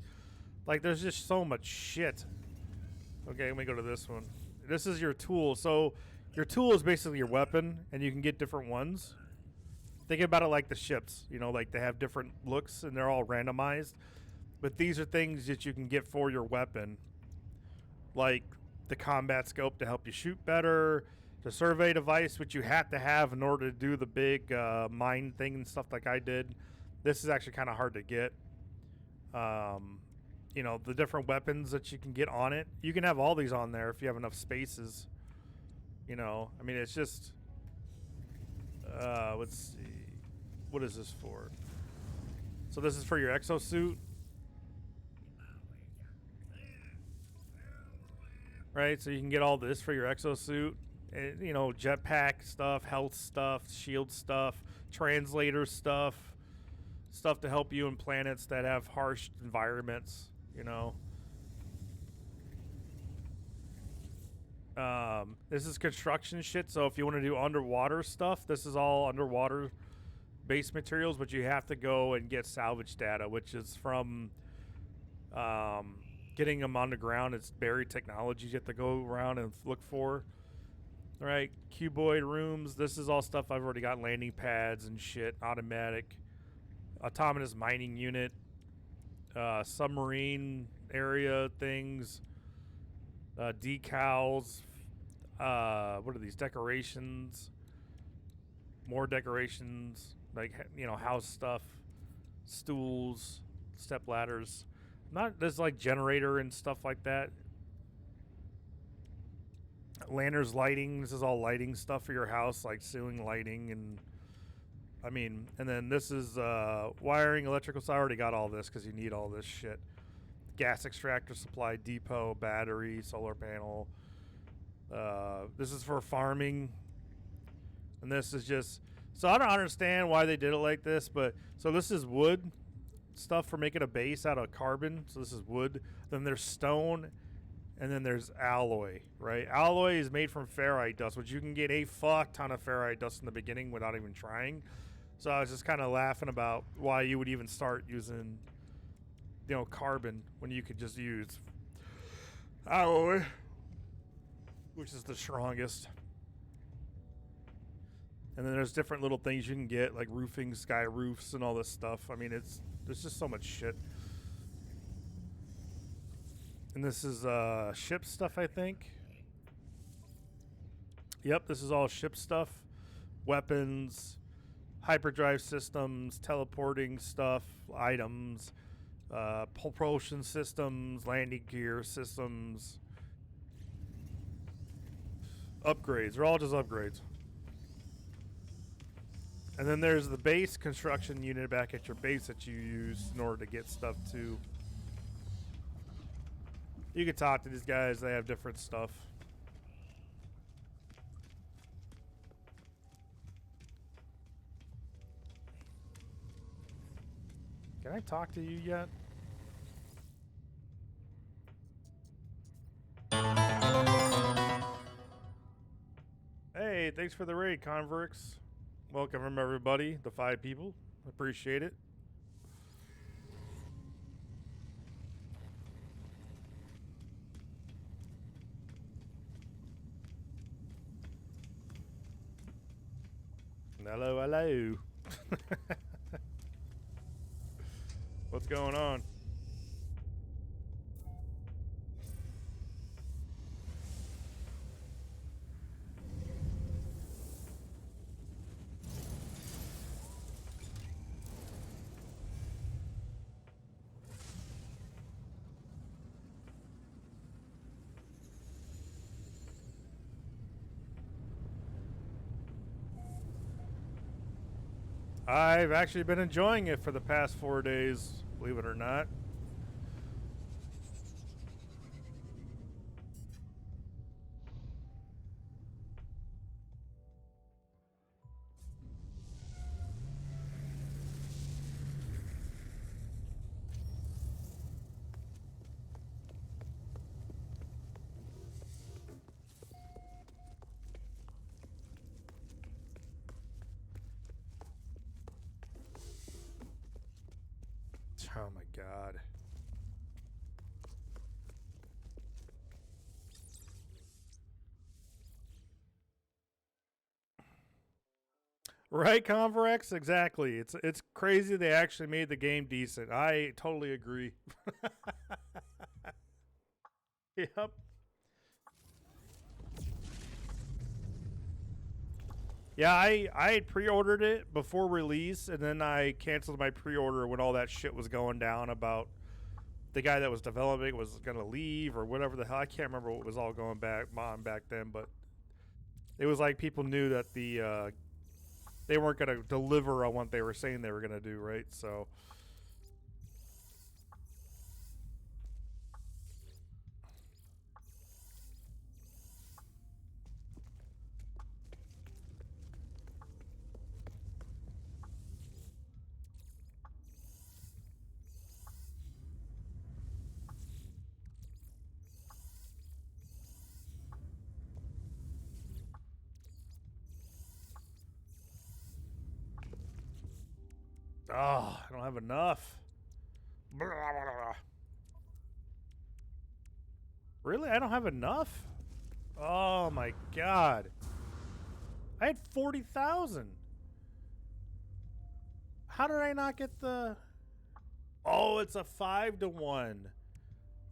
like there's just so much shit. Okay, let me go to this one. This is your tool. So your tool is basically your weapon, and you can get different ones. Think about it like the ships. You know, like they have different looks and they're all randomized. But these are things that you can get for your weapon. Like the combat scope to help you shoot better, the survey device, which you have to have in order to do the big mine thing and stuff like I did. This is actually kind of hard to get. You know, the different weapons that you can get on it. You can have all these on there if you have enough spaces. You know, I mean, it's just... let's see. What is this for? So this is for your exosuit. Right, so you can get all this for your exosuit. And, you know, jetpack stuff, health stuff, shield stuff, translator stuff, stuff to help you in planets that have harsh environments, you know. This is construction shit, so if you want to do underwater stuff, this is all underwater base materials, but you have to go and get salvage data, which is from getting them on the ground. It's buried technologies you have to go around and look for. All right, cuboid rooms. This is all stuff I've already got. Landing pads and shit. Automatic. Autonomous mining unit. Submarine area things. Decals. What are these? Decorations. More decorations. Like, you know, house stuff. Stools. Step ladders. There's like generator and stuff like that. Lanterns lighting. This is all lighting stuff for your house, like ceiling lighting and and then this is wiring, electrical. So I already got all this because you need all this shit. Gas extractor supply depot, battery, solar panel. This is for farming, and this is just So I don't understand why they did it like this, but so this is wood stuff for making a base out of carbon. So this is wood. Then there's stone, and then there's alloy, right? Alloy is made from ferrite dust, which you can get a fuck ton of ferrite dust in the beginning without even trying. So I was just kind of laughing about why you would even start using, you know, carbon when you could just use alloy, which is the strongest. And then there's different little things you can get, like roofing, sky roofs, and all this stuff. I mean, there's just so much shit. And this is ship stuff, I think. Yep, this is all ship stuff. Weapons, hyperdrive systems, teleporting stuff, items, propulsion systems, landing gear systems, upgrades. They're all just upgrades. And then there's the base construction unit back at your base that you use in order to get stuff to. You can talk to these guys. They have different stuff. Can I talk to you yet? Hey, thanks for the raid, Converx. Welcome everybody, the 5 people. Appreciate it. Hello, hello. What's going on? I've actually been enjoying it for the past 4 days, believe it or not. Oh my god. Right, Converex? Exactly. It's crazy they actually made the game decent. I totally agree. Yep. Yeah, I had pre-ordered it before release, and then I canceled my pre-order when all that shit was going down about the guy that was developing was going to leave or whatever the hell. I can't remember what was all going on back then, but it was like people knew that they weren't going to deliver on what they were saying they were going to do, right? So oh, I don't have enough. Blah, blah, blah. Really? I don't have enough? Oh my god. I had 40,000. How did I not get the... Oh, it's a 5-to-1.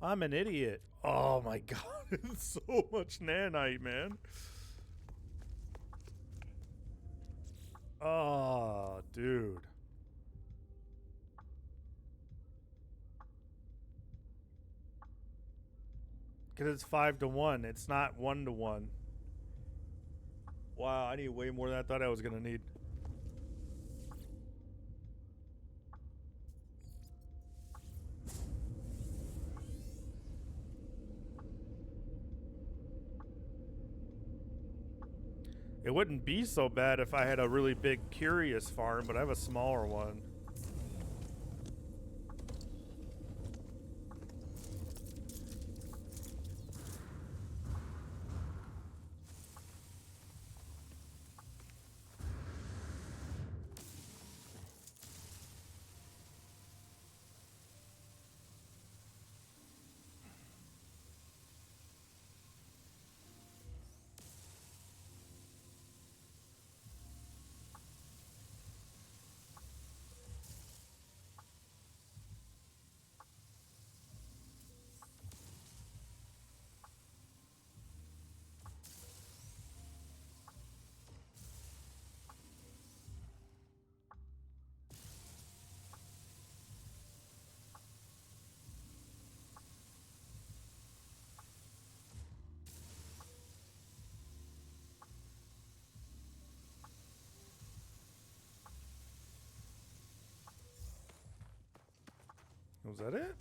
I'm an idiot. Oh my god. It's so much nanite, man. Oh, dude. Because it's 5-to-1. It's not 1-to-1. Wow, I need way more than I thought I was going to need. It wouldn't be so bad if I had a really big curious farm, but I have a smaller one. Was that it?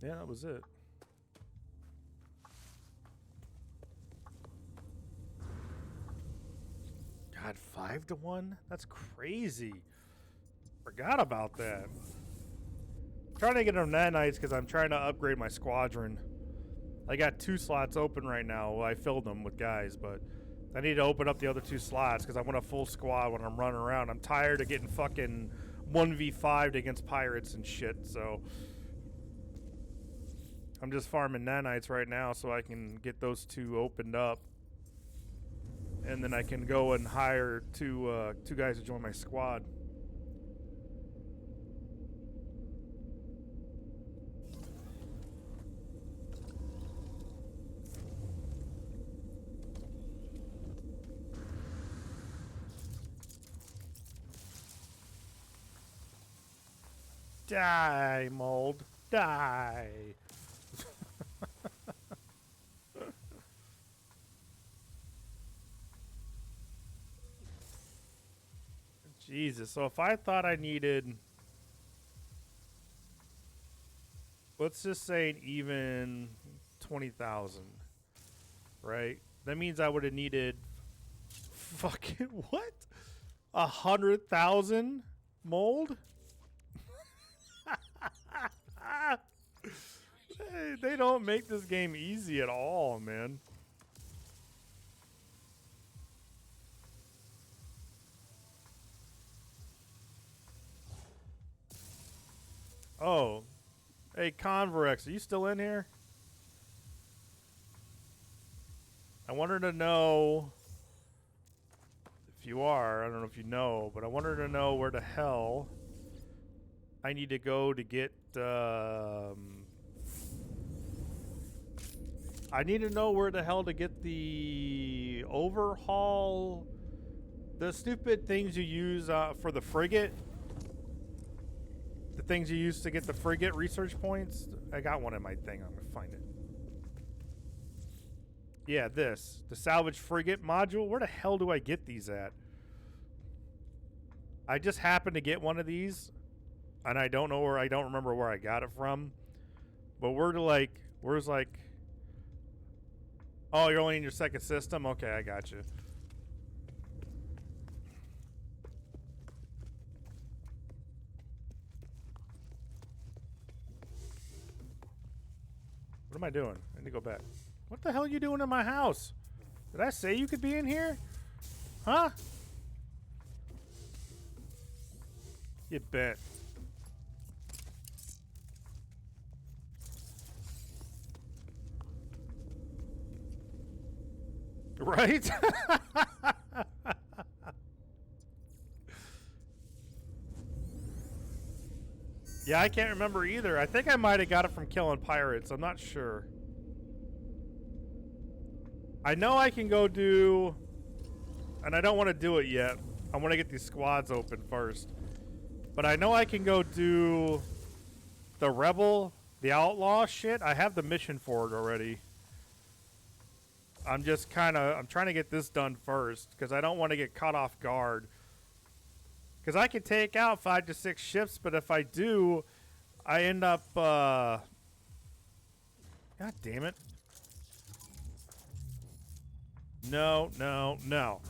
Yeah, that was it. God, 5-1? That's crazy. Forgot about that. I'm trying to get them nanites because I'm trying to upgrade my squadron. I got 2 slots open right now. Well, I filled them with guys, but I need to open up the other 2 slots because I want a full squad when I'm running around. I'm tired of getting fucking 1v5'd against pirates and shit, so I'm just farming nanites right now so I can get those 2 opened up. And then I can go and hire 2 guys to join my squad. Die, mold. Die. Jesus. So if I thought I needed, let's just say an even 20,000, right? That means I would have needed fucking what? 100,000 mold? They don't make this game easy at all, man. Oh. Hey, Converex, are you still in here? I wanted to know if you are. I don't know if you know, but I wanted to know where the hell I need to go to get... I need to know where the hell to get the overhaul... The stupid things you use for the frigate. The things you use to get the frigate research points. I got one in my thing. I'm going to find it. Yeah, this. The salvage frigate module. Where the hell do I get these at? I just happened to get one of these. And I don't know where, I don't remember where I got it from. But where's like... Oh, you're only in your second system? Okay, I got you. What am I doing? I need to go back. What the hell are you doing in my house? Did I say you could be in here? Huh? You bet. Right? Yeah, I can't remember either. I think I might have got it from killing pirates. I'm not sure. I know I can go do... And I don't want to do it yet. I want to get these squads open first. But I know I can go do the rebel, the outlaw shit. I have the mission for it already. I'm just kind of... I'm trying to get this done first. Because I don't want to get caught off guard. Because I can take out 5 to 6 ships, but if I do, I end up, God damn it. No, no, no.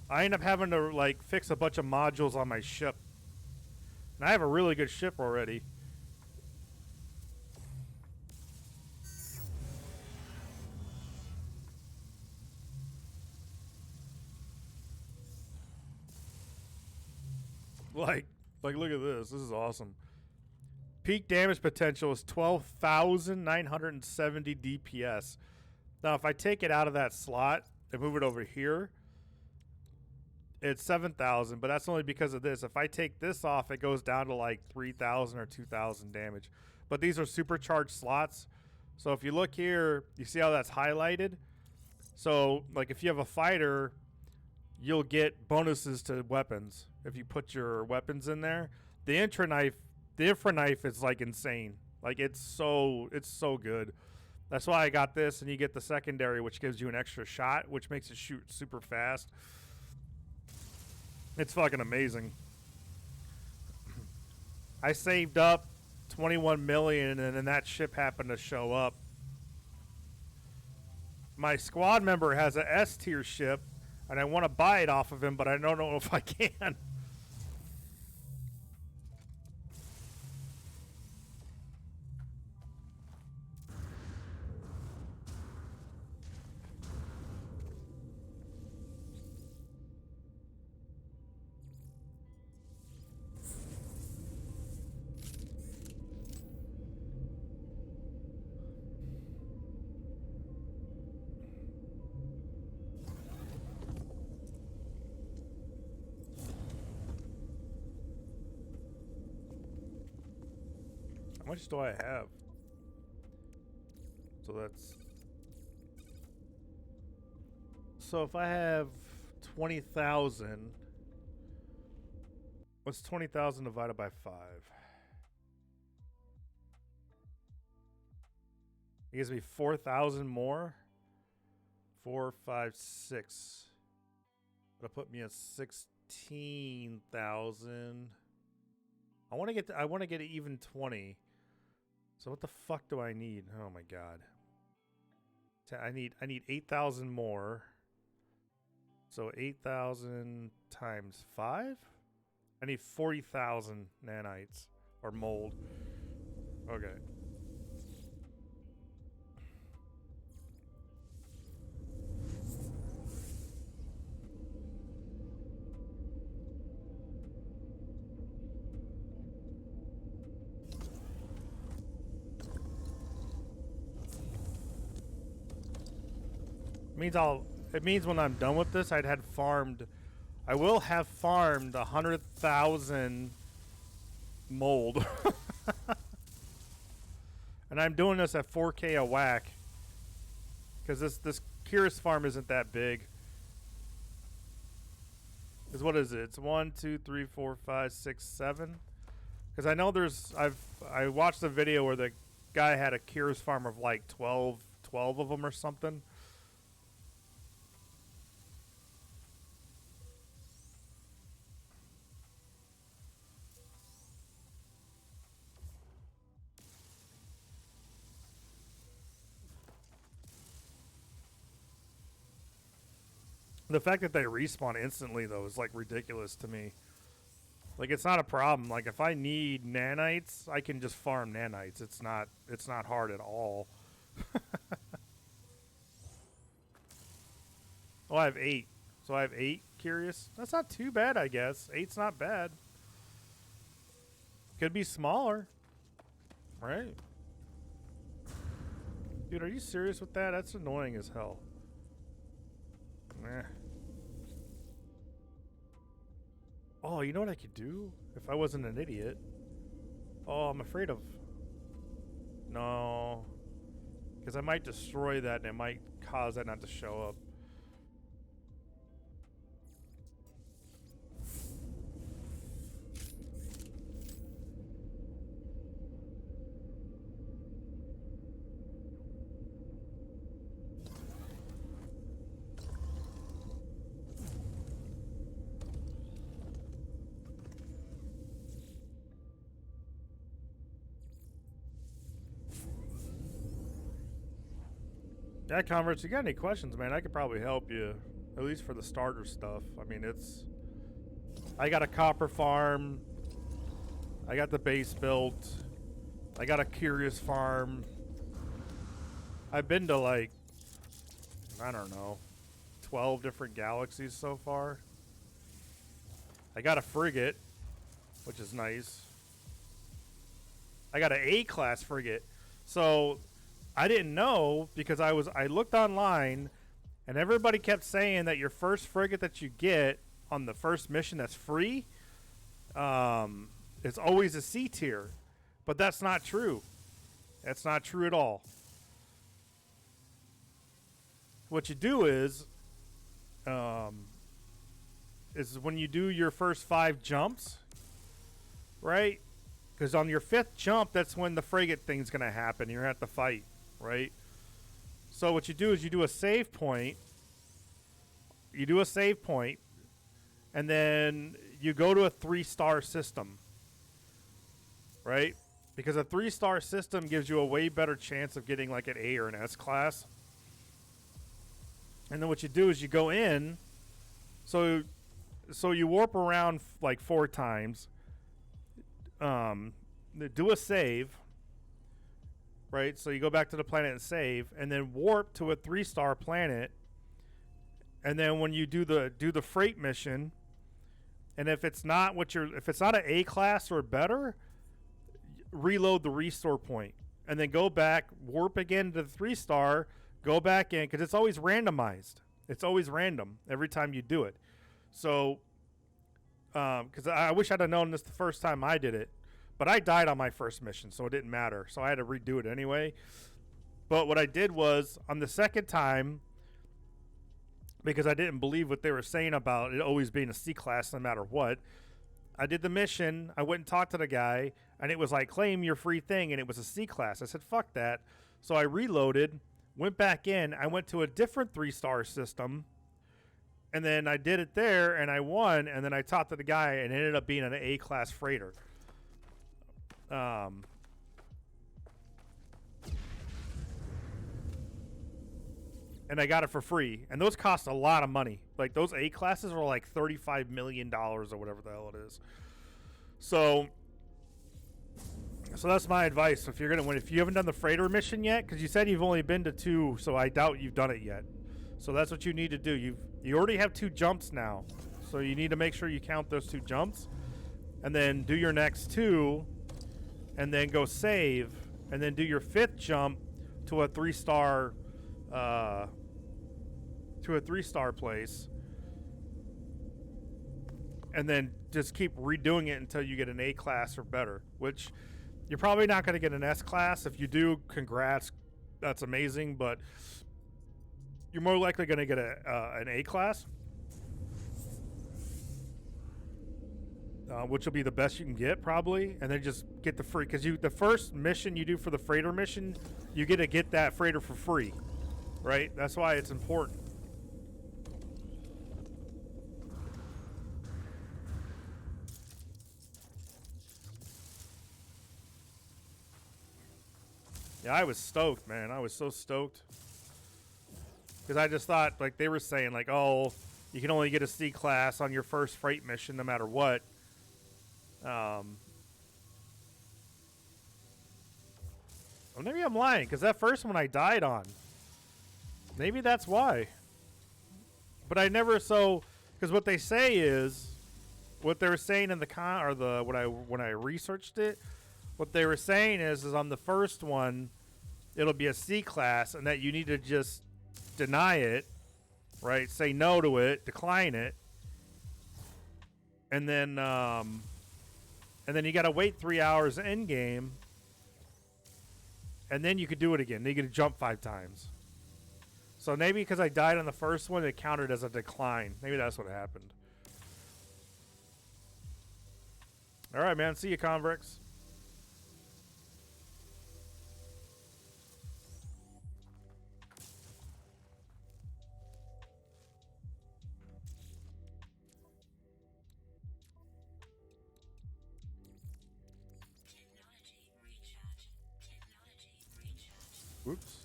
I end up having to, like, fix a bunch of modules on my ship. And I have a really good ship already. Like, look at this. This is awesome. Peak damage potential is 12,970 DPS. Now, if I take it out of that slot and move it over here, it's 7,000, but that's only because of this. If I take this off, it goes down to like 3,000 or 2,000 damage. But these are supercharged slots. So if you look here, you see how that's highlighted? So, like, if you have a fighter, you'll get bonuses to weapons if you put your weapons in there. The infra knife is like insane. Like, it's so good. That's why I got this, and you get the secondary, which gives you an extra shot, which makes it shoot super fast. It's fucking amazing. I saved up 21 million, and then that ship happened to show up. My squad member has a S tier ship, and I want to buy it off of him, but I don't know if I can. How much do I have? So that's... So if I have 20,000... What's 20,000 divided by 5? It gives me 4,000 more. 4, 5, 6. That'll put me at 16,000. I want to get even 20. So what the fuck do I need? Oh my god. I need 8,000 more. So 8,000 times 5? I need 40,000 nanites or mold. Okay. It means when I'm done with this, I will have farmed 100,000 mold. And I'm doing this at 4K a whack. Because this Curious farm isn't that big. Because what is it? It's 1, 2, 3, 4, 5, 6, 7. Because I know I watched a video where the guy had a Curious farm of like 12 of them or something. The fact that they respawn instantly, though, is, like, ridiculous to me. Like, it's not a problem. Like, if I need nanites, I can just farm nanites. It's not hard at all. Oh, I have 8. So I have 8 Curious. That's not too bad, I guess. 8's not bad. Could be smaller. Right? Dude, are you serious with that? That's annoying as hell. Nah. Oh, you know what I could do? If I wasn't an idiot. Oh, I'm afraid of... No. Because I might destroy that and it might cause that not to show up. Yeah, Converse, you got any questions, man? I could probably help you, at least for the starter stuff. I mean, I got a copper farm. I got the base built. I got a curious farm. I've been to like, I don't know, 12 different galaxies so far. I got a frigate, which is nice. I got an A-class frigate. So I didn't know because I looked online and everybody kept saying that your first frigate that you get on the first mission that's free is always a C tier. But that's not true. That's not true at all. What you do is when you do your first 5 jumps, right? Because on your 5th jump, that's when the frigate thing's going to happen. You're going to have to fight, right? So what you do is you do a save point. You do a save point, and then you go to a 3-star system, right? Because a 3-star system gives you a way better chance of getting like an A or an S class. And then what you do is you go in, so you warp around like 4 times. Do a save, right? So you go back to the planet and save, and then warp to a 3-star planet. And then when you do the freight mission, and if it's not an A class or better, reload the restore point, and then go back, warp again to the 3-star, go back in, because it's always randomized. It's always random every time you do it. So, because I wish I'd have known this the first time I did it, but I died on my first mission, so it didn't matter. So I had to redo it anyway. But what I did was, on the second time, because I didn't believe what they were saying about it always being a C class no matter what, I did the mission. I went and talked to the guy, and it was like, claim your free thing, and it was a C class. I said, fuck that. So I reloaded, went back in. I went to a different 3-star system, and then I did it there, and I won, and then I talked to the guy, and it ended up being an A-class freighter. And I got it for free. And those cost a lot of money. Like, those A classes are like $35 million or whatever the hell it is. So that's my advice. If you haven't done the freighter mission yet, because you said you've only been to 2, so I doubt you've done it yet. So that's what you need to do. You already have 2 jumps now. So you need to make sure you count those 2 jumps. And then do your next 2. And then go save. And then do your 5th jump to a 3-star place, and then just keep redoing it until you get an A class or better, which you're probably not going to get an S class. If you do, congrats, that's amazing, but you're more likely going to get an A class, which will be the best you can get probably, and then just get the free, because the first mission you do for the freighter mission, you get to get that freighter for free. Right? That's why it's important. Yeah, I was stoked, man. I was so stoked. Because I just thought, like, they were saying, like, oh, you can only get a C class on your first freight mission no matter what. Well, maybe I'm lying, because that first one I died on. Maybe that's why. But I never because what they say is, what they were saying in when I researched it, what they were saying is on the first one, it'll be a C class, and that you need to just deny it, right? Say no to it, decline it, and then you got to wait 3 hours in game, and then you could do it again. Then you get to jump 5 times. So maybe because I died on the first one, it counted as a decline. Maybe that's what happened. All right, man. See you, Convex. Oops.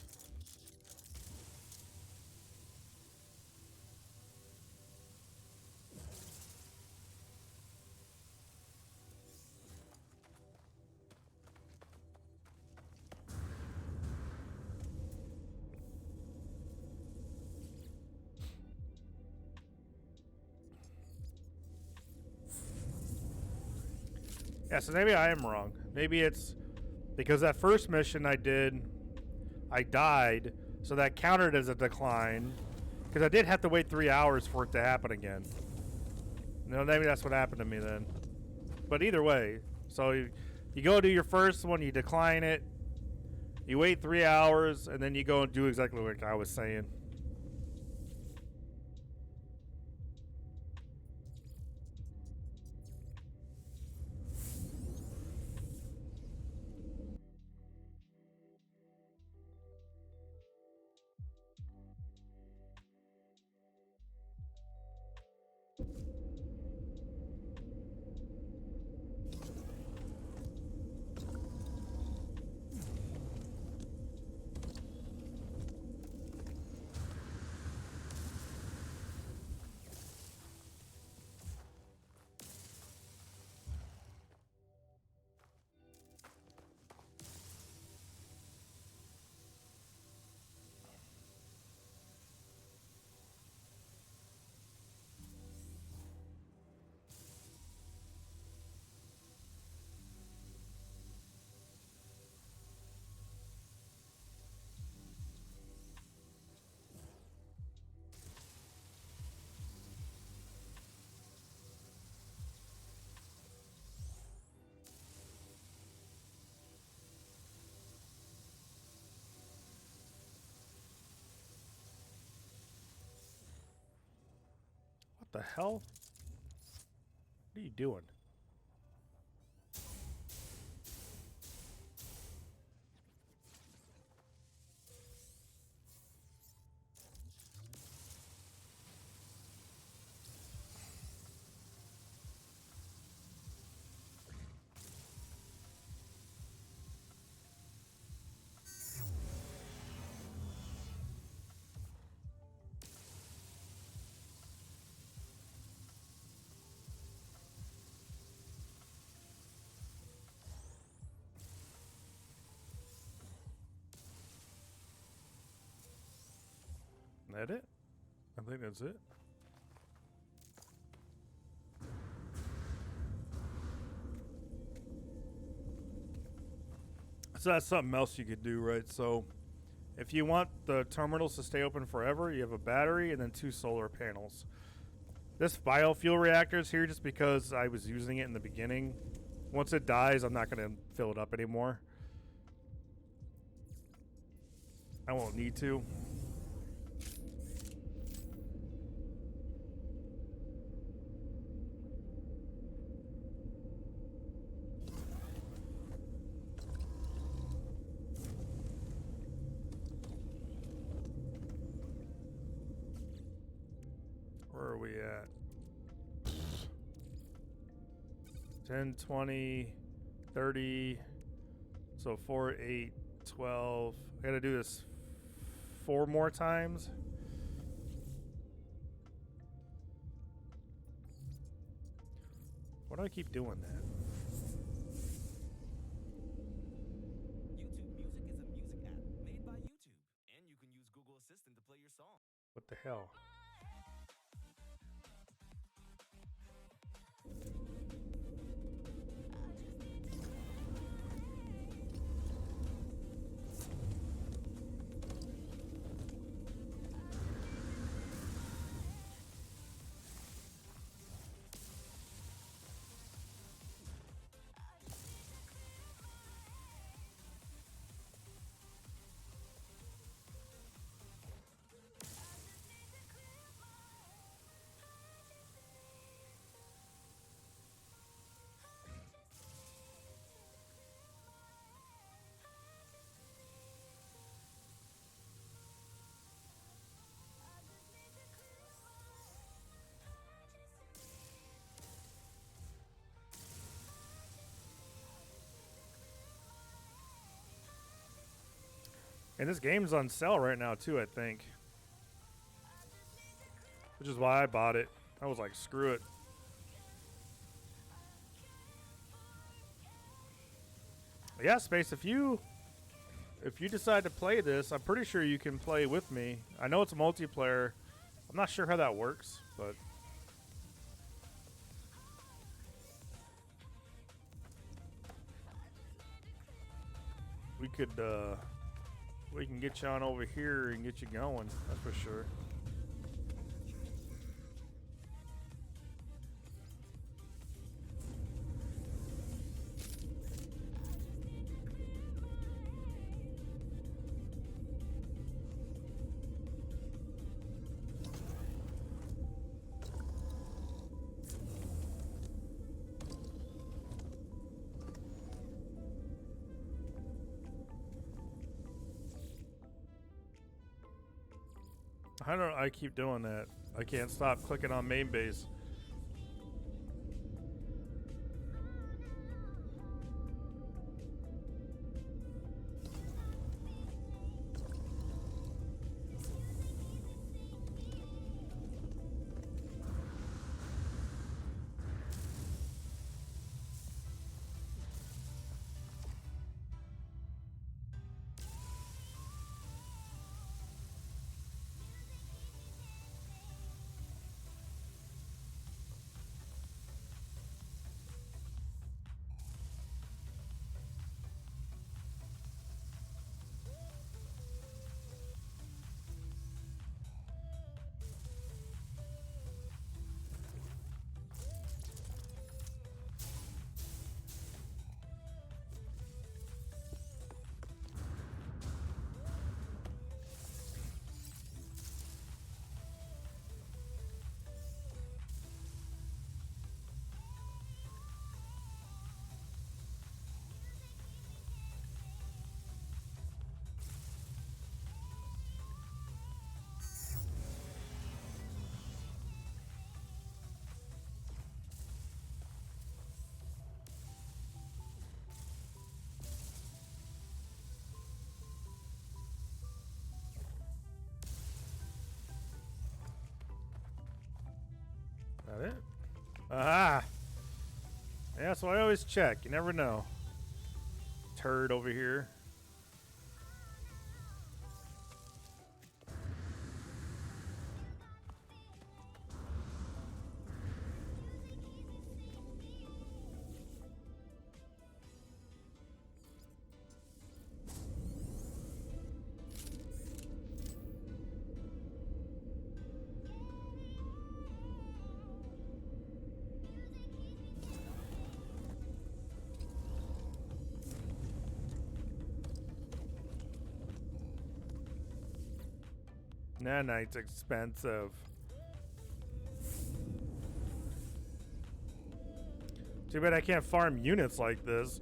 Yeah, so maybe I am wrong. Maybe it's because that first mission I did, I died, so that counted as a decline. Because I did have to wait 3 hours for it to happen again. No, maybe that's what happened to me then. But either way, so you go do your first one, you decline it, you wait 3 hours, and then you go and do exactly like I was saying. What the hell? What are you doing? That it? I think that's it. So that's something else you could do, right? So if you want the terminals to stay open forever, you have a battery and then 2 solar panels. This biofuel reactor is here just because I was using it in the beginning. Once it dies, I'm not going to fill it up anymore. I won't need to. Where are we at? 10, 20, 30. So 4, 8, 12. I gotta do this 4 more times. Why do I keep doing that? YouTube Music is a music app made by YouTube, and you can use Google Assistant to play your song. What the hell? And this game's on sale right now too, I think. Which is why I bought it. I was like, screw it. Yeah, Space, if you decide to play this, I'm pretty sure you can play with me. I know it's multiplayer. I'm not sure how that works, but we can get you on over here and get you going. That's for sure. I keep doing that. I can't stop clicking on main base. That it? Aha! Yeah, so I always check. You never know. Turd over here. Nanite's expensive. Too bad I can't farm units like this.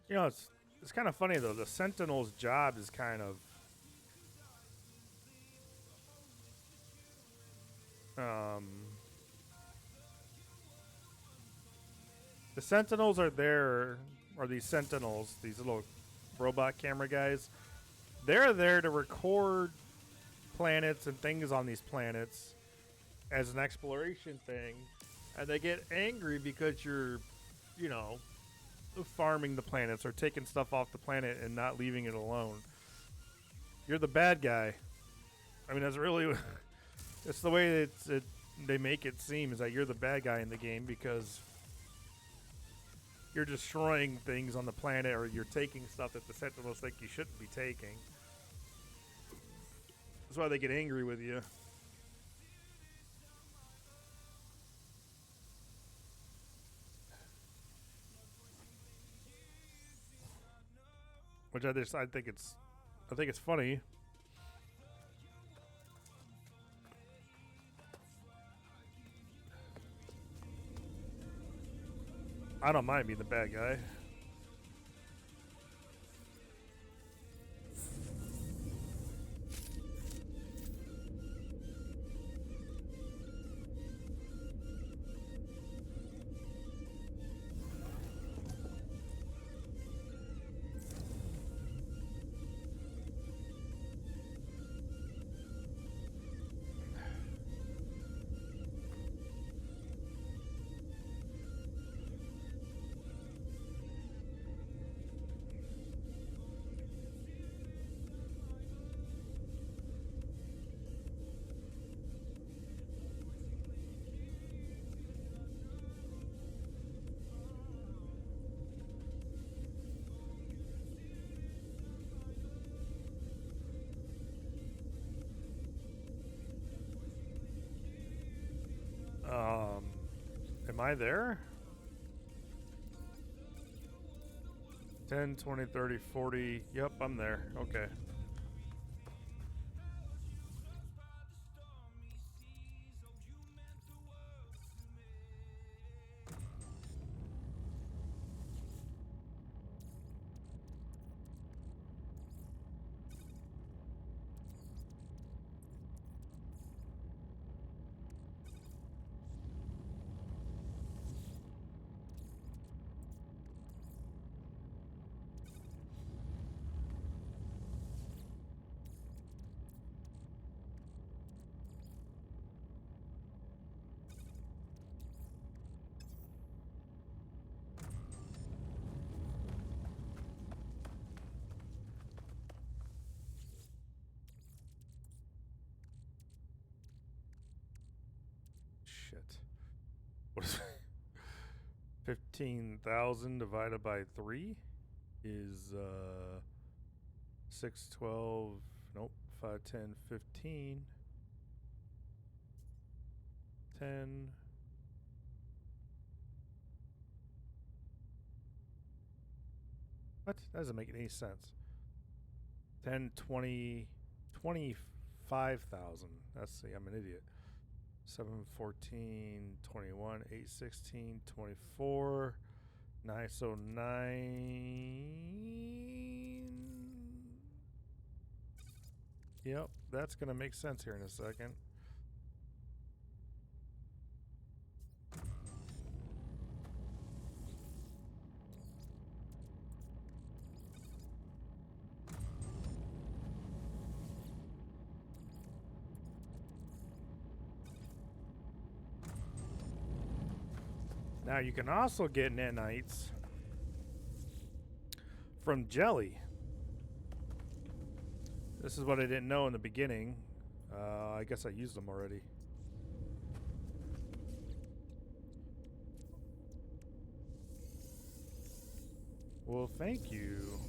You know, it's kind of funny though. The Sentinel's job is kind of um, the Sentinels are there, or these Sentinels, these little robot camera guys. They're there to record planets and things on these planets as an exploration thing, and they get angry because you're, you know, farming the planets or taking stuff off the planet and not leaving it alone. You're the bad guy. I mean, that's really it's the way they make it seem is that you're the bad guy in the game because you're destroying things on the planet or you're taking stuff that the Sentinels think you shouldn't be taking. That's why they get angry with you. Which I think it's funny. I don't mind being the bad guy. Am I there? 10, 20, 30, 40. Yep, I'm there. Okay. Shit. What is 15,000 divided by 3 is 6, 12, nope, 5, 10, 15, 10. What? That doesn't make any sense. 10, 20, 25,000. Let's see, I'm an idiot. 7, 14, 21, 8, 16, 24, 9, so 9. Yep, that's going to make sense here in a second. Now you can also get nanites from jelly. This is what I didn't know in the beginning. I guess I used them already. Well, thank you.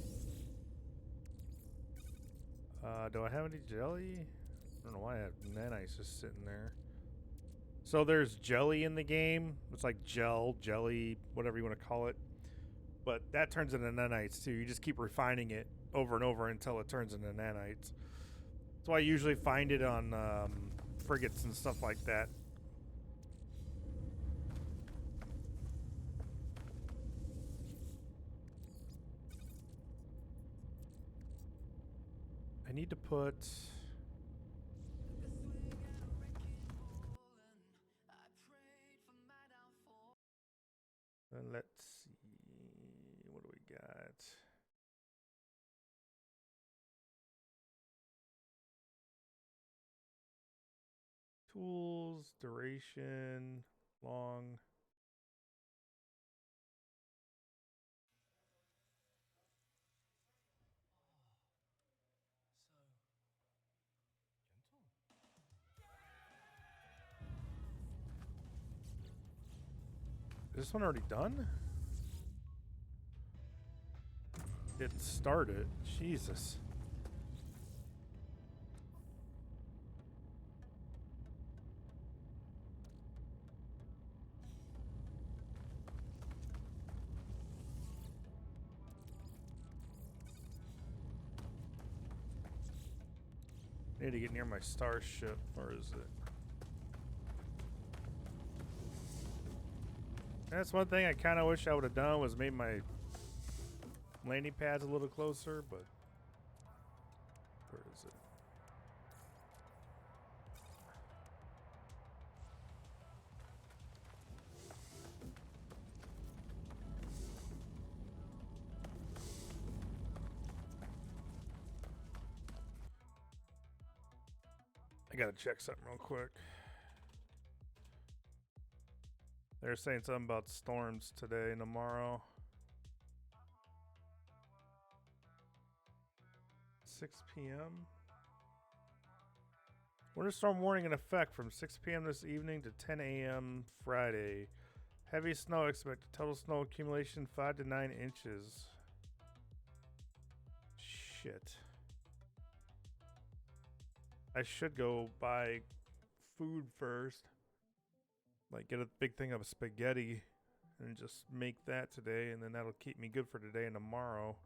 Do I have any jelly? I don't know why I have nanites just sitting there. So there's jelly in the game. It's like jelly, whatever you want to call it. But that turns into nanites too. You just keep refining it over and over until it turns into nanites. That's why I usually find it on frigates and stuff like that. need to put. Let's see. What do we got? Tools, duration, long. Is this one already done? It started. Jesus. I need to get near my starship. Where is it? That's one thing I kind of wish I would have done was made my landing pads a little closer, but where is it? I gotta check something real quick. They're saying something about storms today and tomorrow. 6 p.m. Winter storm warning in effect from 6 p.m. this evening to 10 a.m. Friday. Heavy snow expected. Total snow accumulation 5 to 9 inches. Shit. I should go buy food first. Like get a big thing of spaghetti and just make that today, and then that'll keep me good for today and tomorrow.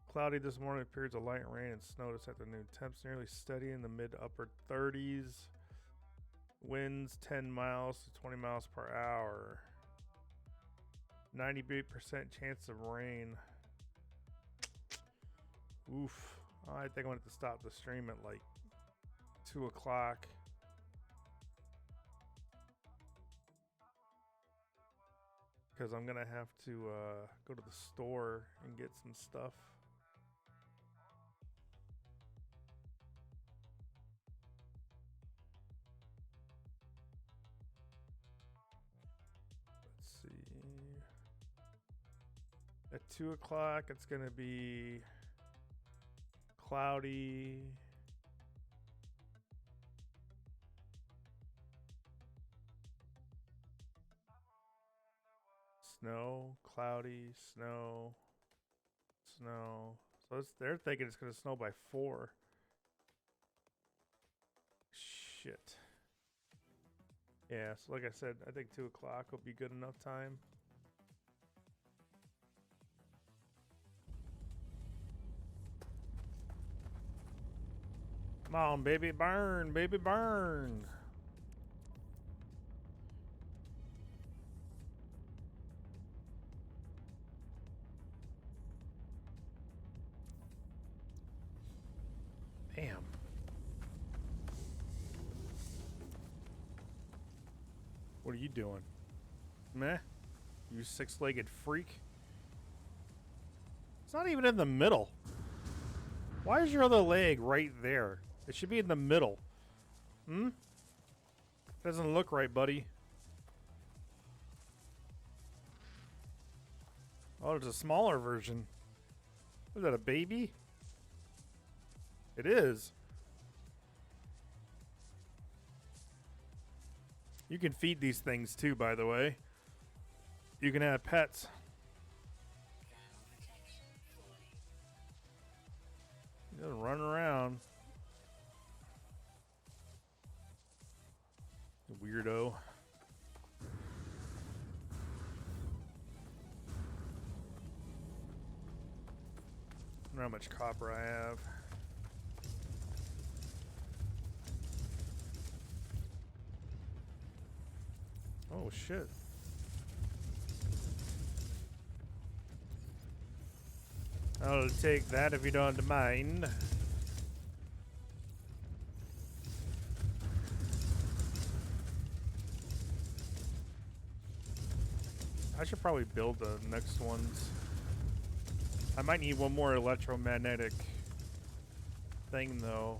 Cloudy this morning, periods of light rain and snow this afternoon. Temps nearly steady in the mid to upper 30s. Winds 10 miles to 20 miles per hour. 98% chance of rain. Oof. I think I want to stop the stream at like 2 o'clock. Because I'm going to have to go to the store and get some stuff. Let's see. At 2 o'clock, it's going to be cloudy. Snow, cloudy, snow, snow. So they're thinking it's going to snow by 4. Shit. Yeah, so like I said, I think 2 o'clock will be good enough time. Come on, baby, burn, baby, burn. Damn. What are you doing? Meh? You 6-legged freak? It's not even in the middle. Why is your other leg right there? It should be in the middle. Doesn't look right, buddy. Oh, there's a smaller version. Is that a baby? It is. You can feed these things too, by the way. You can have pets. Just run around. Weirdo. I don't know how much copper I have. Oh shit. I'll take that if you don't mind. I should probably build the next ones. I might need one more electromagnetic thing though.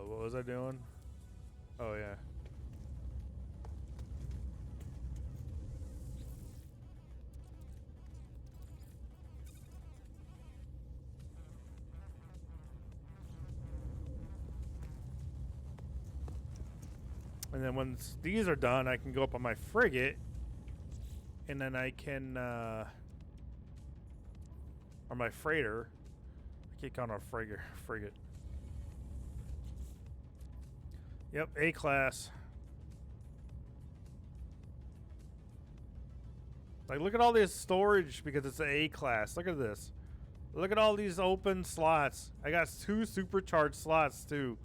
What was I doing? Oh yeah. And then once these are done, I can go up on my frigate, and then I can, or my freighter. I keep calling it a frigate. Yep, A class. Like, look at all this storage because it's an A class. Look at this. Look at all these open slots. I got 2 supercharged slots too,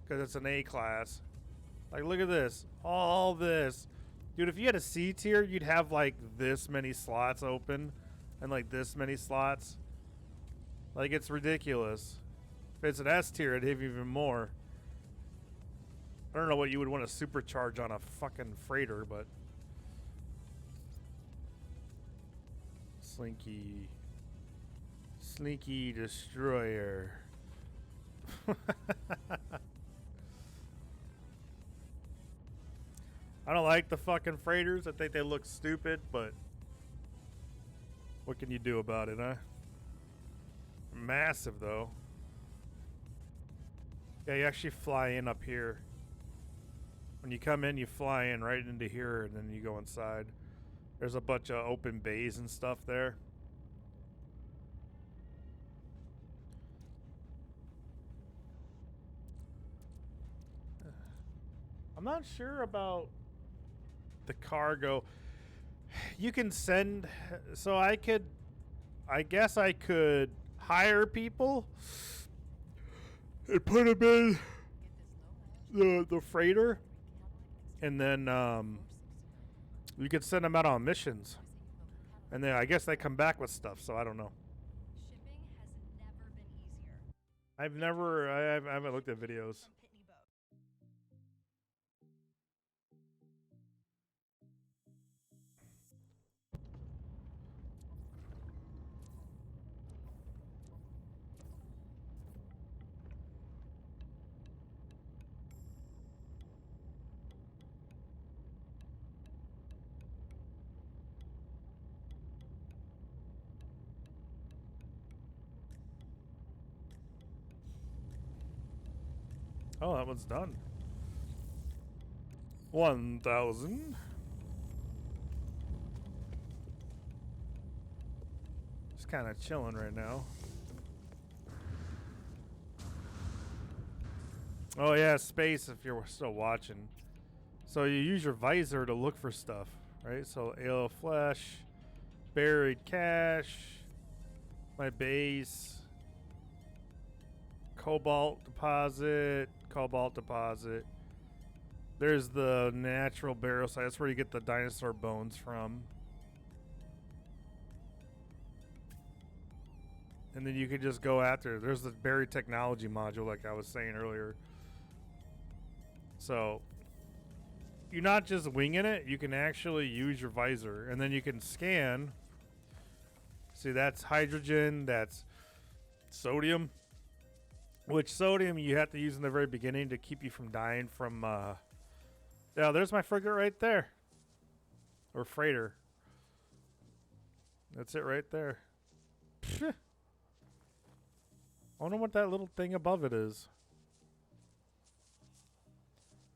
because it's an A class. Like, look at this. All this. Dude, if you had a C tier, you'd have like this many slots open and like this many slots. Like, it's ridiculous. If it's an S tier, it'd have even more. I don't know what you would want to supercharge on a fucking freighter, but Slinky Destroyer. I don't like the fucking freighters. I think they look stupid, but what can you do about it, huh? Massive, though. Yeah, you actually fly in up here. When you come in, you fly in right into here, and then you go inside. There's a bunch of open bays and stuff there. I'm not sure about the cargo. You can send, so I guess I could hire people and put them in the freighter, and then you could send them out on missions, and then I guess they come back with stuff. So I don't know. Shipping has never been easier. I haven't looked at videos. From Pitney Boat. Oh, that one's done. 1,000. Just kind of chilling right now. Oh yeah, space if you're still watching. So you use your visor to look for stuff, right? So ale flesh, buried cache, my base, cobalt deposit. There's the natural burial site. That's where you get the dinosaur bones from. And then you can just go after. There's the buried technology module, like I was saying earlier. So you're not just winging it. You can actually use your visor, and then you can scan. See, that's hydrogen. That's sodium. Which sodium you have to use in the very beginning to keep you from dying from, yeah, there's my frigate right there. Or freighter. That's it right there. I wonder what that little thing above it is.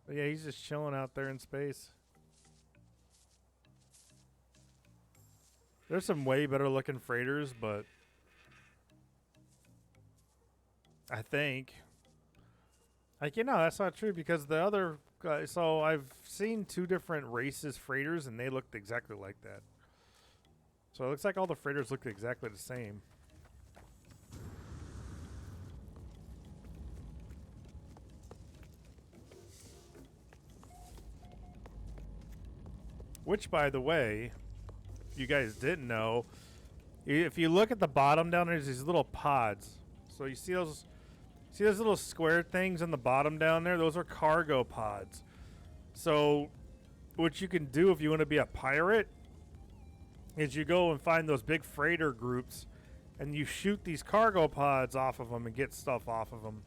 But yeah, he's just chilling out there in space. There's some way better looking freighters, but I think, like, you know, that's not true because the other so I've seen 2 different races freighters and they looked exactly like that. So it looks like all the freighters look exactly the same. Which, by the way, you guys didn't know, if you look at the bottom down there, there's these little pods. So you see those little square things on the bottom down there? Those are cargo pods. So what you can do if you want to be a pirate is you go and find those big freighter groups and you shoot these cargo pods off of them and get stuff off of them.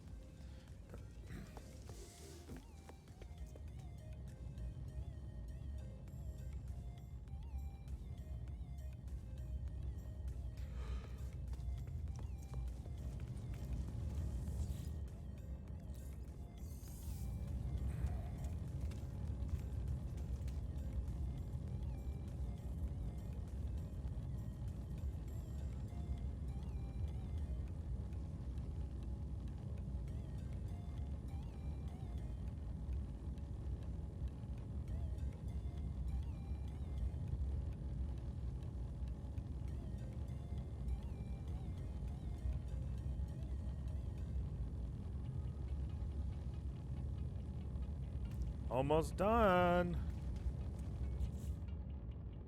Almost done.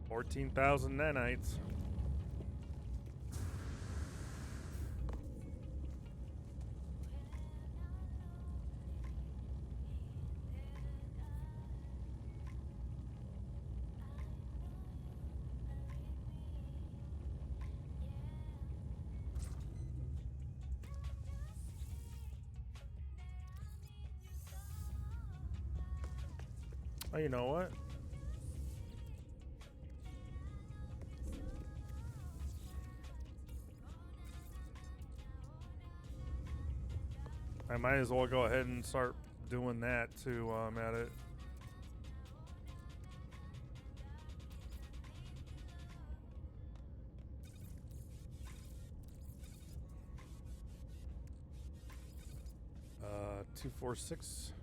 14,000 nanites. Oh, you know what? I might as well go ahead and start doing that too while I'm at it. Uh, 246.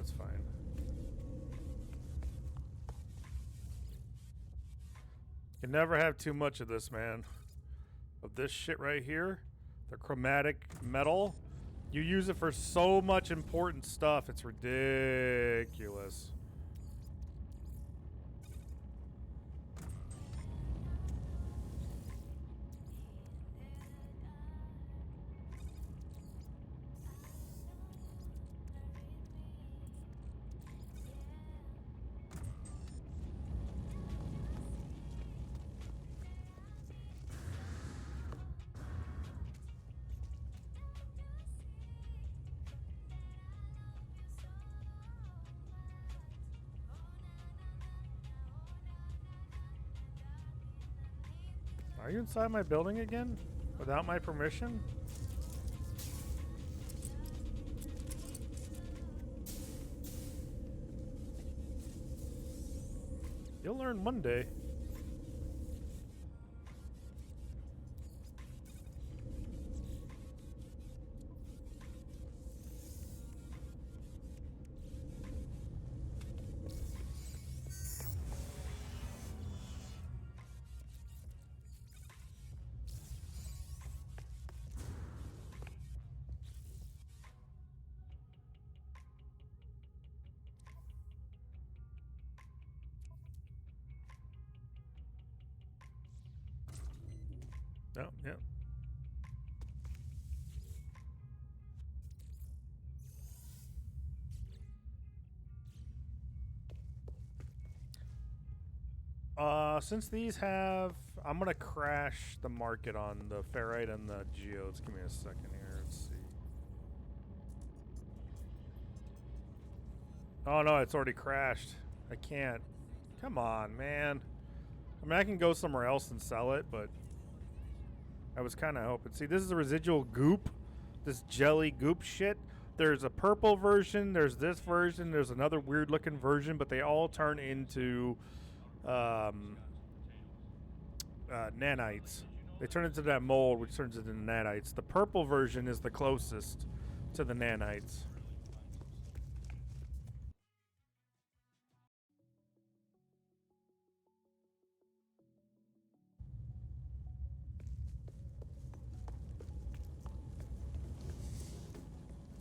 That's fine. You never have too much of this, man. Of this shit right here, the chromatic metal. You use it for so much important stuff. It's ridiculous. Are you inside my building again? Without my permission? You'll learn one day. Oh, yeah. Since these have, I'm gonna crash the market on the ferrite and the geodes. Give me a second here. Let's see. Oh no, it's already crashed. I can't. Come on, man. I mean, I can go somewhere else and sell it, but I was kind of hoping. See, this is a residual goop. This jelly goop shit. There's a purple version. There's this version. There's another weird looking version, but they all turn into nanites. They turn into that mold, which turns into nanites. The purple version is the closest to the nanites.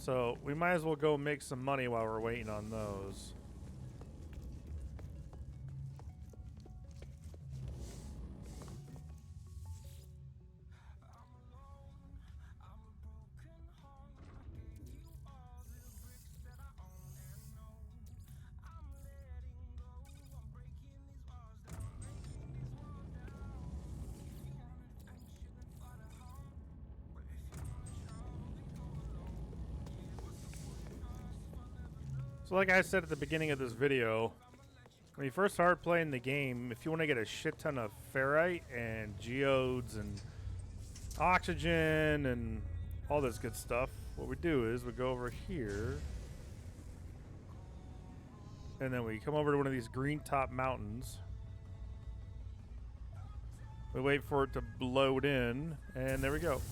So we might as well go make some money while we're waiting on those. So like I said at the beginning of this video, when you first start playing the game, if you want to get a shit ton of ferrite and geodes and oxygen and all this good stuff, what we do is we go over here and then we come over to one of these green top mountains. We wait for it to load in, and there we go.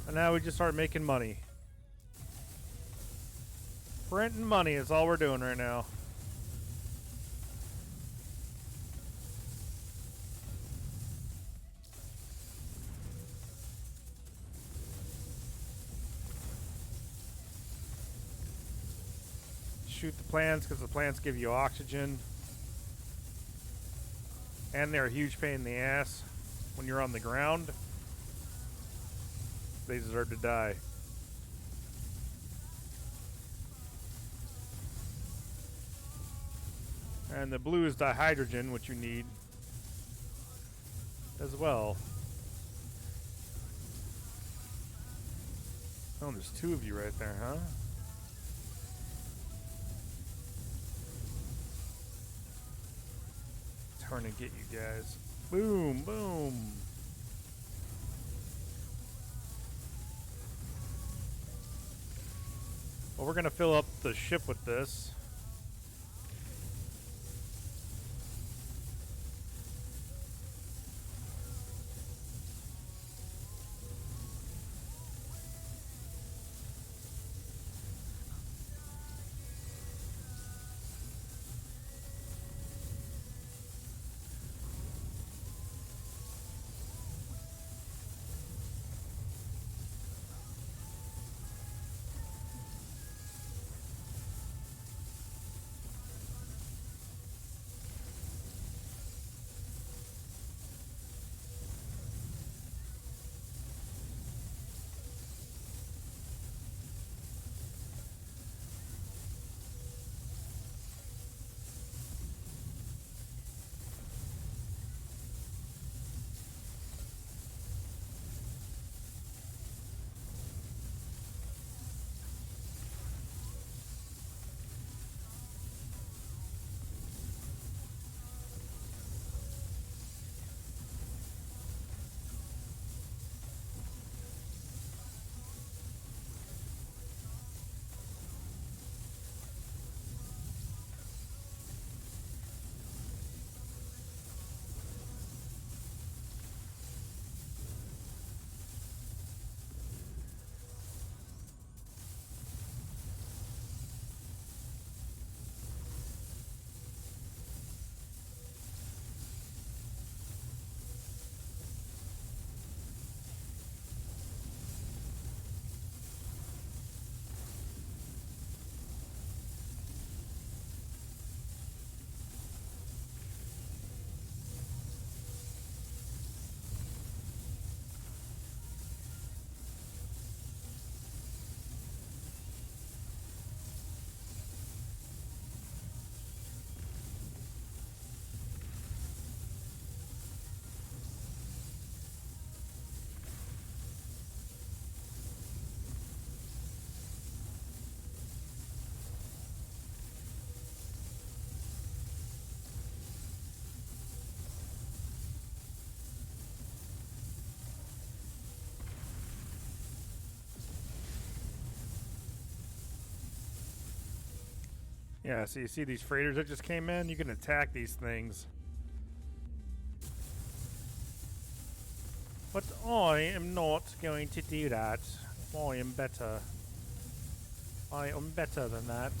And now we just start making money. Printing money is all we're doing right now. Shoot the plants because the plants give you oxygen. And they're a huge pain in the ass when you're on the ground. They deserve to die. And the blue is dihydrogen, which you need as well. Oh, there's two of you right there, huh? Turn and get you guys. Boom, boom. Well, we're gonna fill up the ship with this. Yeah, so you see these freighters that just came in? You can attack these things. But I am not going to do that. I am better. I am better than that.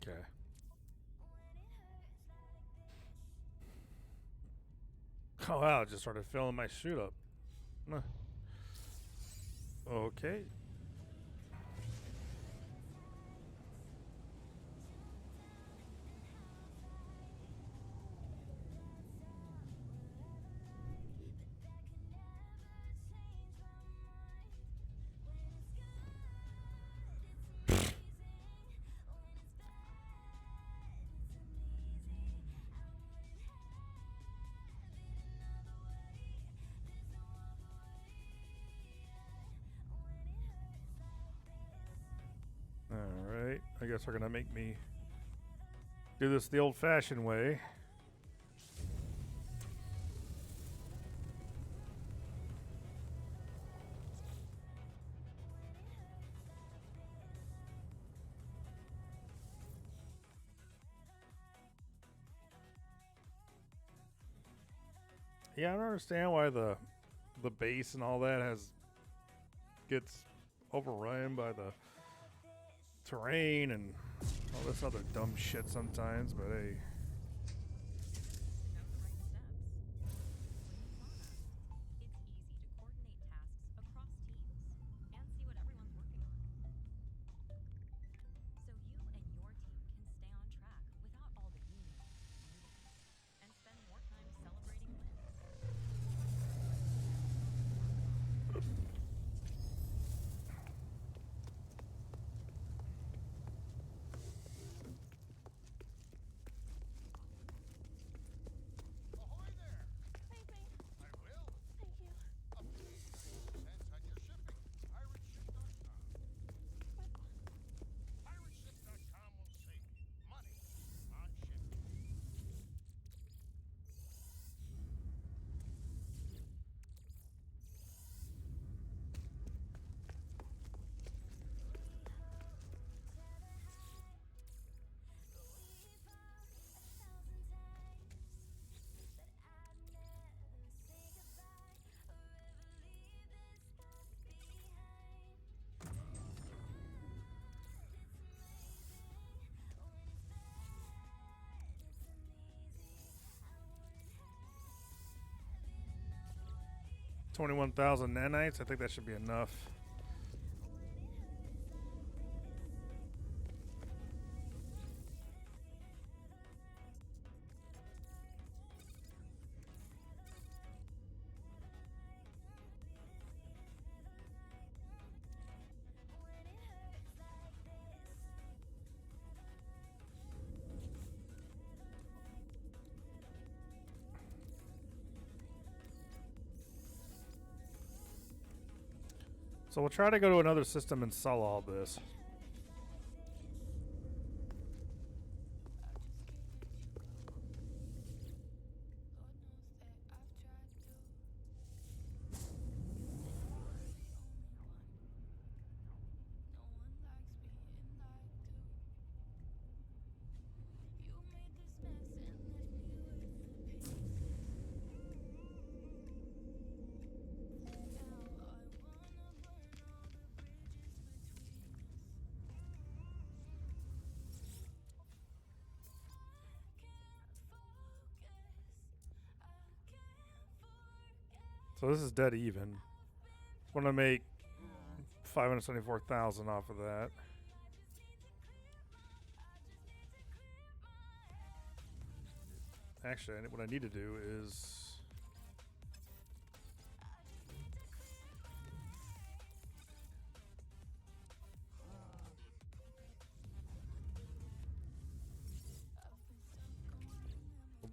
Okay. Oh wow, it just started filling my chute up. Huh. Okay. Alright, I guess they're gonna make me do this the old-fashioned way. Yeah, I don't understand why the base and all that gets overrun by the terrain and all this other dumb shit sometimes, but hey. Ahoy there! Thank me. I will. Thank you. Up to 80% on your shipping. Pirate.com. Pirate.com will save you money on shipping. $21,000 nanites. I think that should be enough. So we'll try to go to another system and sell all this. So this is dead even. Want to make 574,000 off of that. Actually, what I need to do is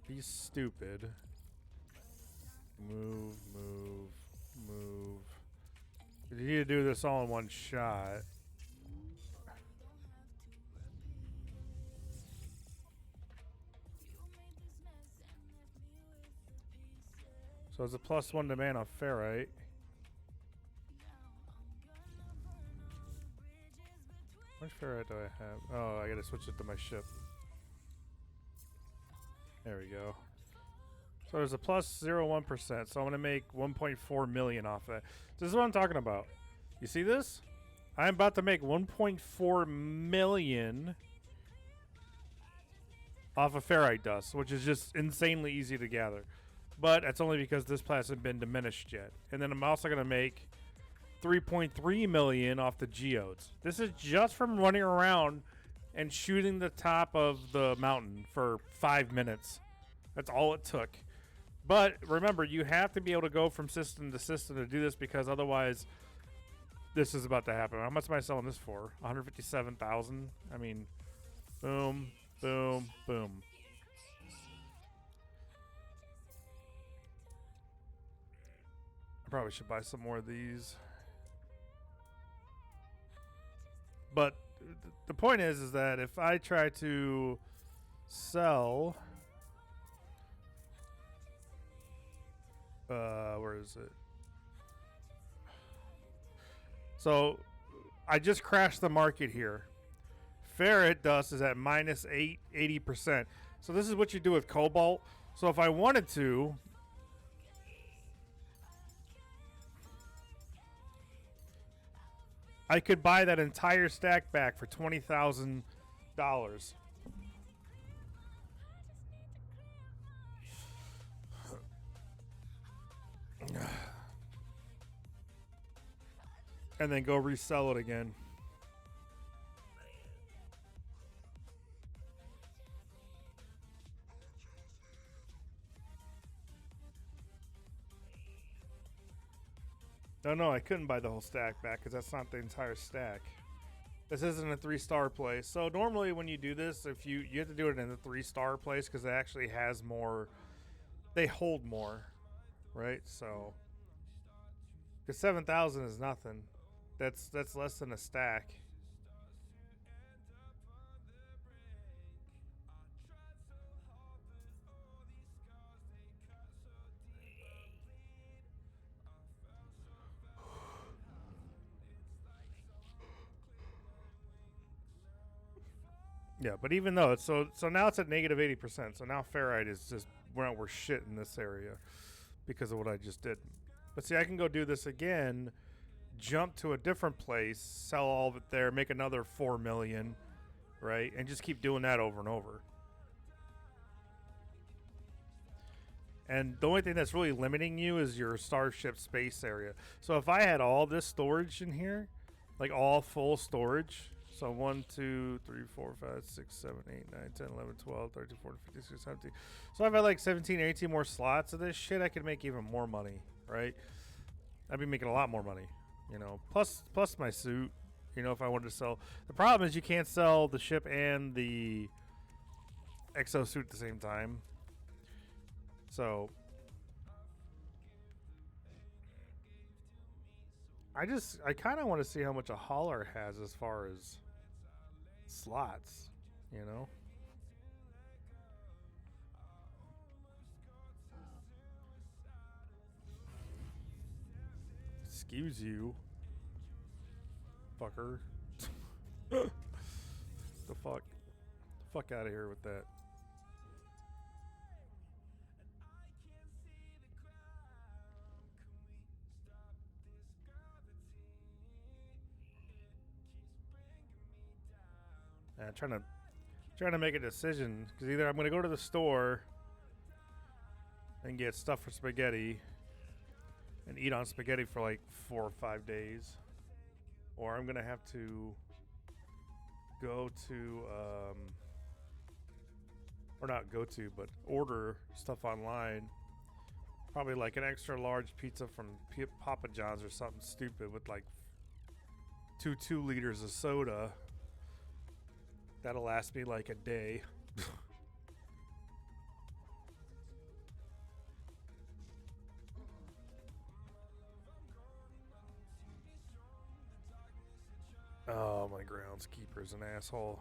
be stupid. Move. You need to do this all in one shot. So it's a +1 demand on ferrite. How much ferrite do I have? Oh, I gotta switch it to my ship. There we go. So there's a +0.1%. So I'm gonna make 1.4 million off that. This is what I'm talking about. You see this? I'm about to make 1.4 million off of ferrite dust, which is just insanely easy to gather. But that's only because this plant hasn't been diminished yet. And then I'm also going to make 3.3 million off the geodes. This is just from running around and shooting the top of the mountain for 5 minutes. That's all it took. But remember, you have to be able to go from system to system to do this, because otherwise this is about to happen. How much am I selling this for? 157,000? I mean, boom, boom, boom. I probably should buy some more of these. But the point is that if I try to sell, where is it? So I just crashed the market here. Ferrite dust is at minus 80%. So this is what you do with cobalt. So if I wanted to, I could buy that entire stack back for $20,000. And then go resell it again. No, I couldn't buy the whole stack back because that's not the entire stack. This isn't a 3-star place. So normally when you do this, if you have to do it in a 3-star place because it actually has more, they hold more, right? So the 7,000 is nothing. That's less than a stack. Yeah, but even though it's so now it's at negative 80%. So now ferrite is just we're shit in this area because of what I just did. But see, I can go do this again, jump to a different place, sell all of it there, make another 4 million, right? And just keep doing that over and over. And the only thing that's really limiting you is your starship space area. So if I had all this storage in here, like all full storage, so 1, 2, 3, 4, 5, 6, 7, 8, 9, 10, 11, 12, 13, 14, 15, 16, 17. So if I had like 17, 18 more slots of this shit, I could make even more money, right? I'd be making a lot more money, you know. Plus my suit, you know, if I wanted to sell. The problem is you can't sell the ship and the exosuit at the same time. So I kind of want to see how much a hauler has as far as slots, you know. Excuse you, fucker. The fuck out of here with that. Trying to make a decision because either I'm gonna go to the store and get stuff for spaghetti and eat on spaghetti for like 4 or 5 days, or I'm gonna have to go to or not go to, but order stuff online. Probably like an extra large pizza from Papa John's or something stupid with like 2 liters of soda. That'll last me like a day. Oh, my groundskeeper's an asshole.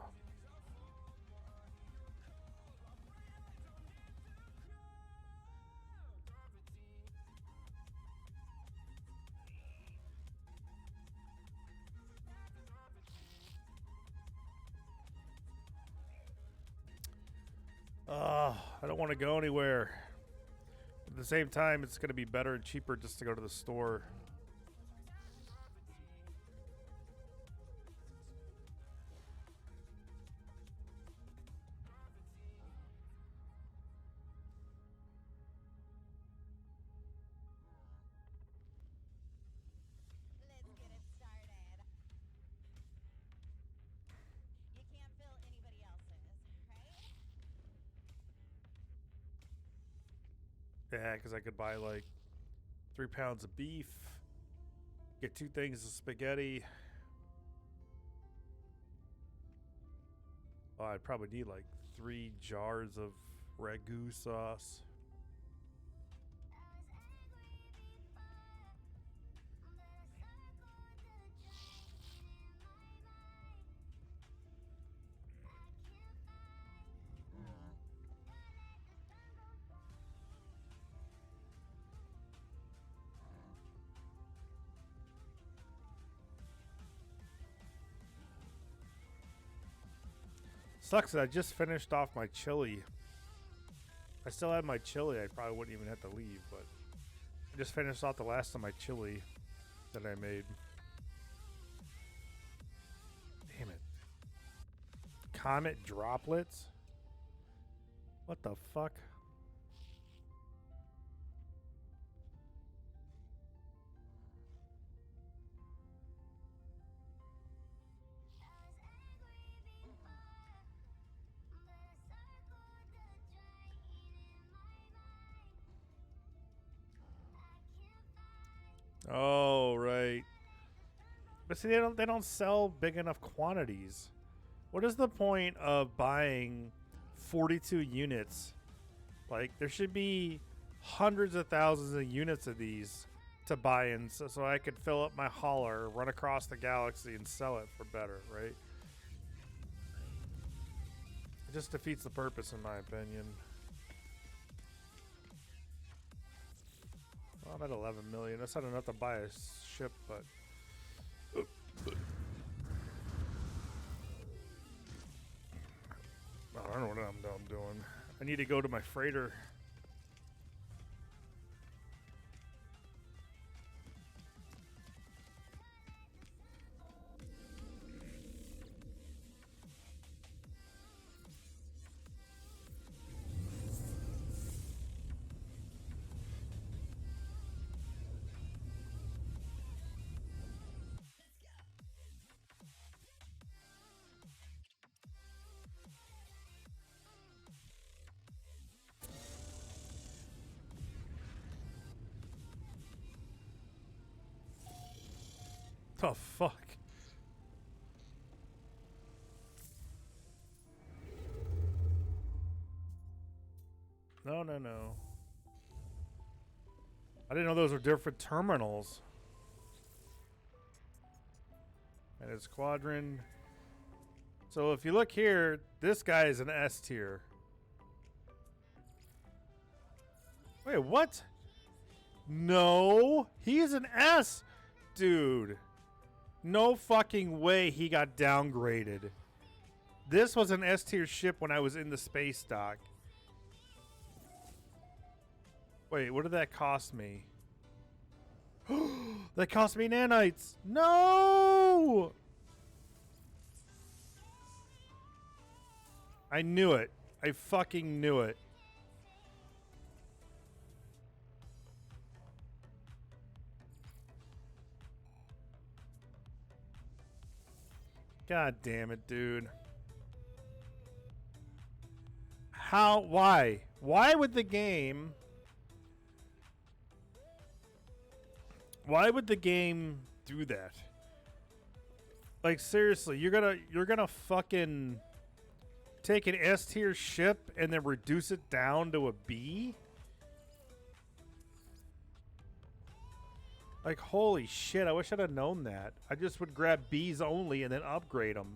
I don't want to go anywhere. At the same time, it's going to be better and cheaper just to go to the store. Yeah, because I could buy like 3 pounds of beef, get 2 things of spaghetti. Oh, I'd probably need like 3 jars of ragu sauce. Sucks that I just finished off my chili. I still had my chili. I probably wouldn't even have to leave, but I just finished off the last of my chili that I made. Damn it. Comet droplets? What the fuck? Oh, right. But see, they don't sell big enough quantities. What is the point of buying 42 units? Like, there should be hundreds of thousands of units of these to buy in so I could fill up my hauler, run across the galaxy, and sell it for better, right? It just defeats the purpose, in my opinion. Well, I'm at 11 million. That's not enough to buy a ship, but... I don't know what I'm doing. I need to go to my freighter. The fuck? No. I didn't know those were different terminals. And it's squadron. So if you look here, this guy is an S tier. Wait, what? No, he's an S, dude. No fucking way he got downgraded. This was an S tier ship when I was in the space dock. Wait, what did that cost me? That cost me nanites. No! I knew it. I fucking knew it. God damn it, dude. How? Why? Why would the game... Why would the game do that? Like, seriously, you're gonna fucking take an S tier ship and then reduce it down to a B? Like, holy shit, I wish I'd have known that. I just would grab Bs only and then upgrade them.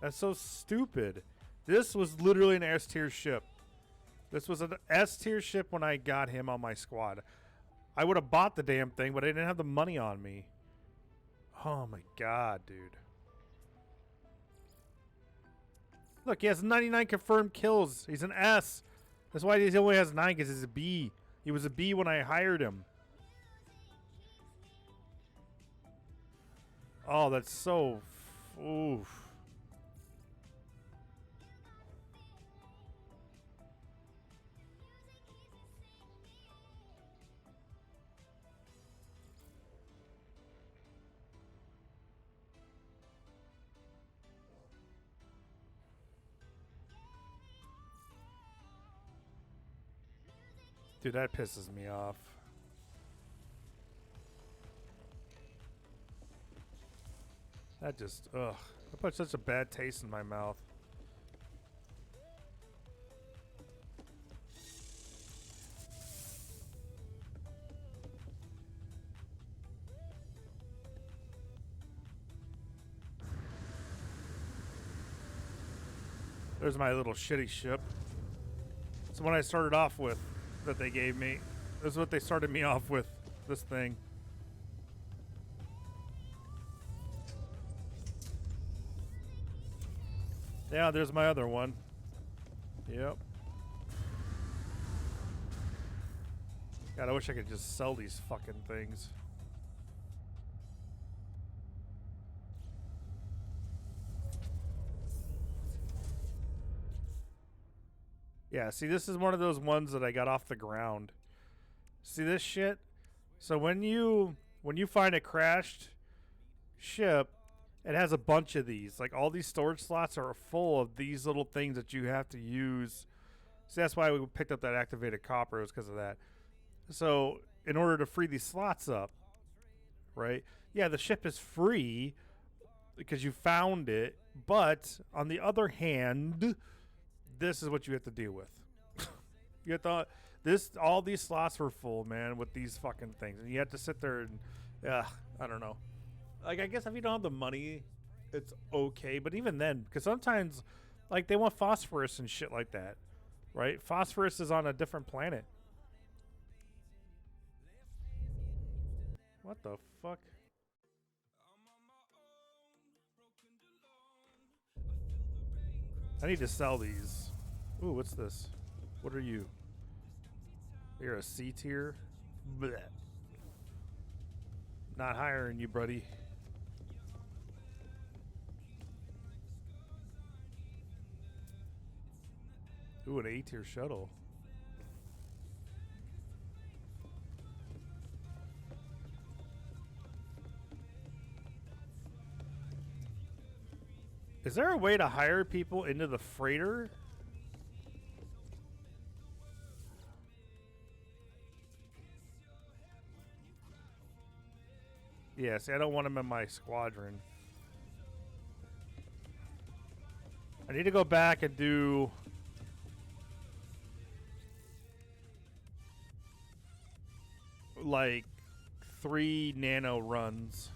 That's so stupid. This was literally an S tier ship. This was an S tier ship when I got him on my squad. I would have bought the damn thing, but I didn't have the money on me. Oh my god, dude. Look, he has 99 confirmed kills. He's an S. That's why he only has 9, because he's a B. He was a B when I hired him. Oh, that's so... Oof. Dude, that pisses me off. That just, ugh. That put such a bad taste in my mouth. There's my little shitty ship. It's the one I started off with that they gave me. This is what they started me off with, this thing. Yeah, there's my other one. Yep. God, I wish I could just sell these fucking things. Yeah, see, this is one of those ones that I got off the ground. See this shit? So when you find a crashed ship, it has a bunch of these. Like, all these storage slots are full of these little things that you have to use. See, that's why we picked up that activated copper, was because of that. So in order to free these slots up, right? Yeah, the ship is free because you found it, but on the other hand, this is what you have to deal with. You have to, all these slots were full, man, with these fucking things, and you have to sit there and, I don't know. Like, I guess if you don't have the money, it's okay, but even then, because sometimes, like, they want phosphorus and shit like that, right? Phosphorus is on a different planet. What the fuck? I need to sell these. Ooh, what's this? What are you? You're a C tier? Blech. Not hiring you, buddy. Ooh, an A tier shuttle. Is there a way to hire people into the freighter? Yeah, see, I don't want them in my squadron. I need to go back and do... like 3 nano runs.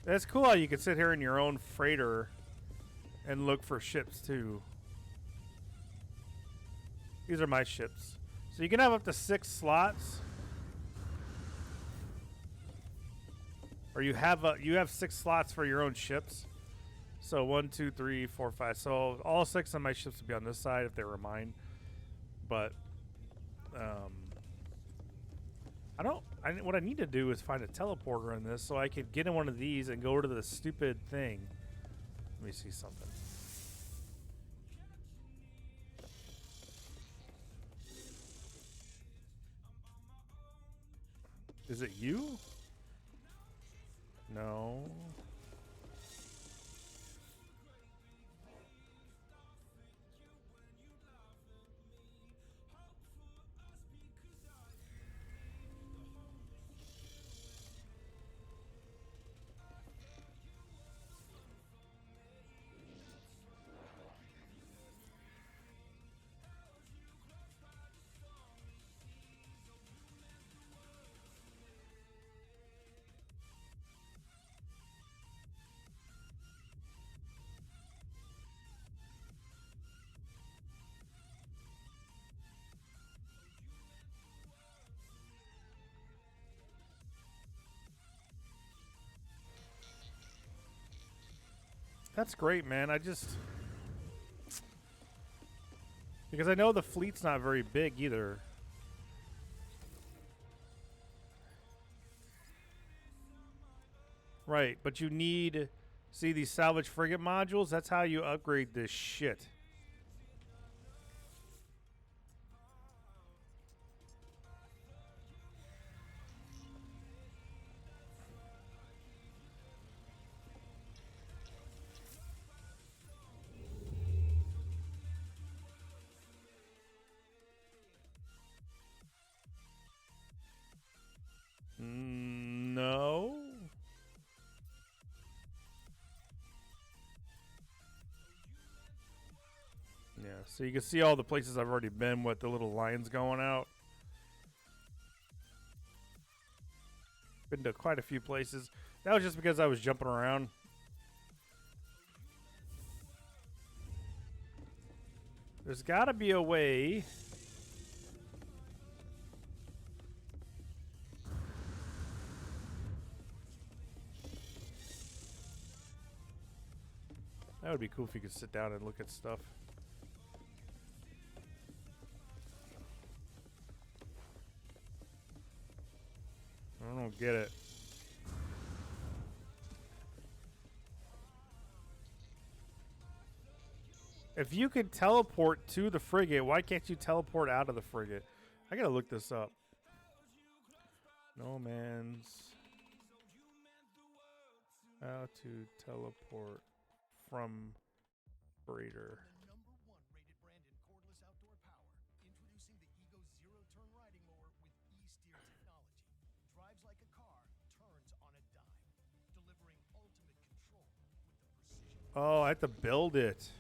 That's cool how you can sit here in your own freighter and look for ships too. These are my ships. So you can have up to 6 slots. Or you have 6 slots for your own ships. So 1, 2, 3, 4, 5. So all 6 of my ships would be on this side if they were mine. But what I need to do is find a teleporter in this so I could get in one of these and go to the stupid thing. Let me see something. Is it you? No. That's great, man. Because I know the fleet's not very big either. Right, but you need... See these salvage frigate modules? That's how you upgrade this shit. So you can see all the places I've already been with the little lines going out. Been to quite a few places. That was just because I was jumping around. There's got to be a way. That would be cool if you could sit down and look at stuff. I don't get it. If you could teleport to the frigate, why can't you teleport out of the frigate? I gotta look this up. No man's. How to teleport from freighter. The #1 rated brand in cordless outdoor power. Introducing the Ego Zero Turn Riding Mower with E-Steer technology. Drives like a car, turns on a dime. Delivering ultimate control with the precision. Oh, I have to build it.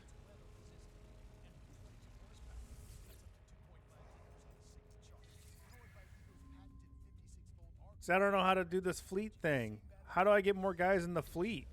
So I don't know how to do this fleet thing. How do I get more guys in the fleet?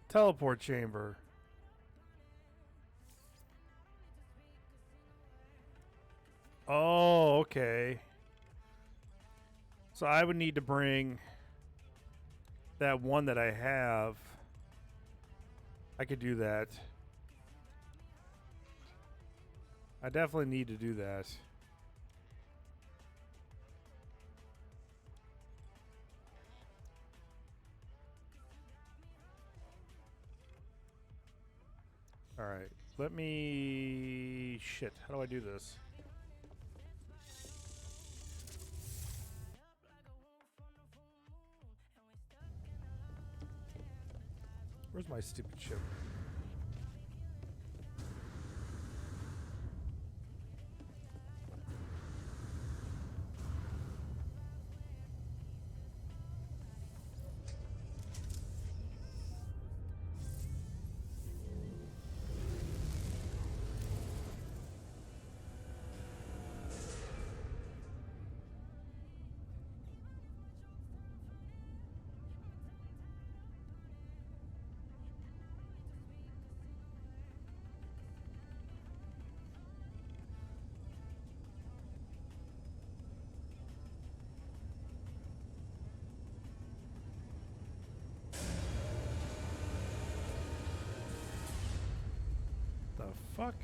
Teleport chamber. Oh, okay. So I would need to bring that one that I have. I could do that. I definitely need to do that. All right, let me... Shit, how do I do this? Where's my stupid ship? The fuck?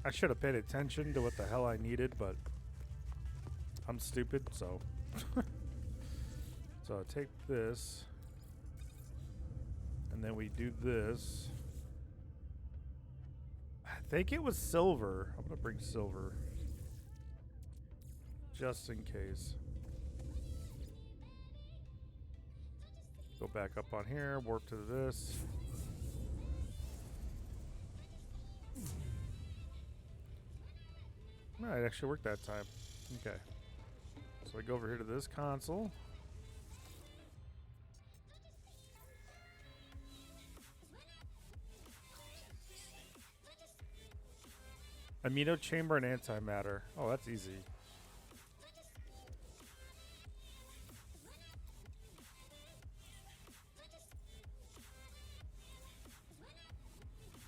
I should have paid attention to what the hell I needed, but I'm stupid, so. So I take this, and then we do this. think it was silver. I'm gonna bring silver. Just in case. Go back up on here, warp to this. No, it actually worked that time. Okay. So I go over here to this console. Amino chamber and antimatter. Oh, that's easy.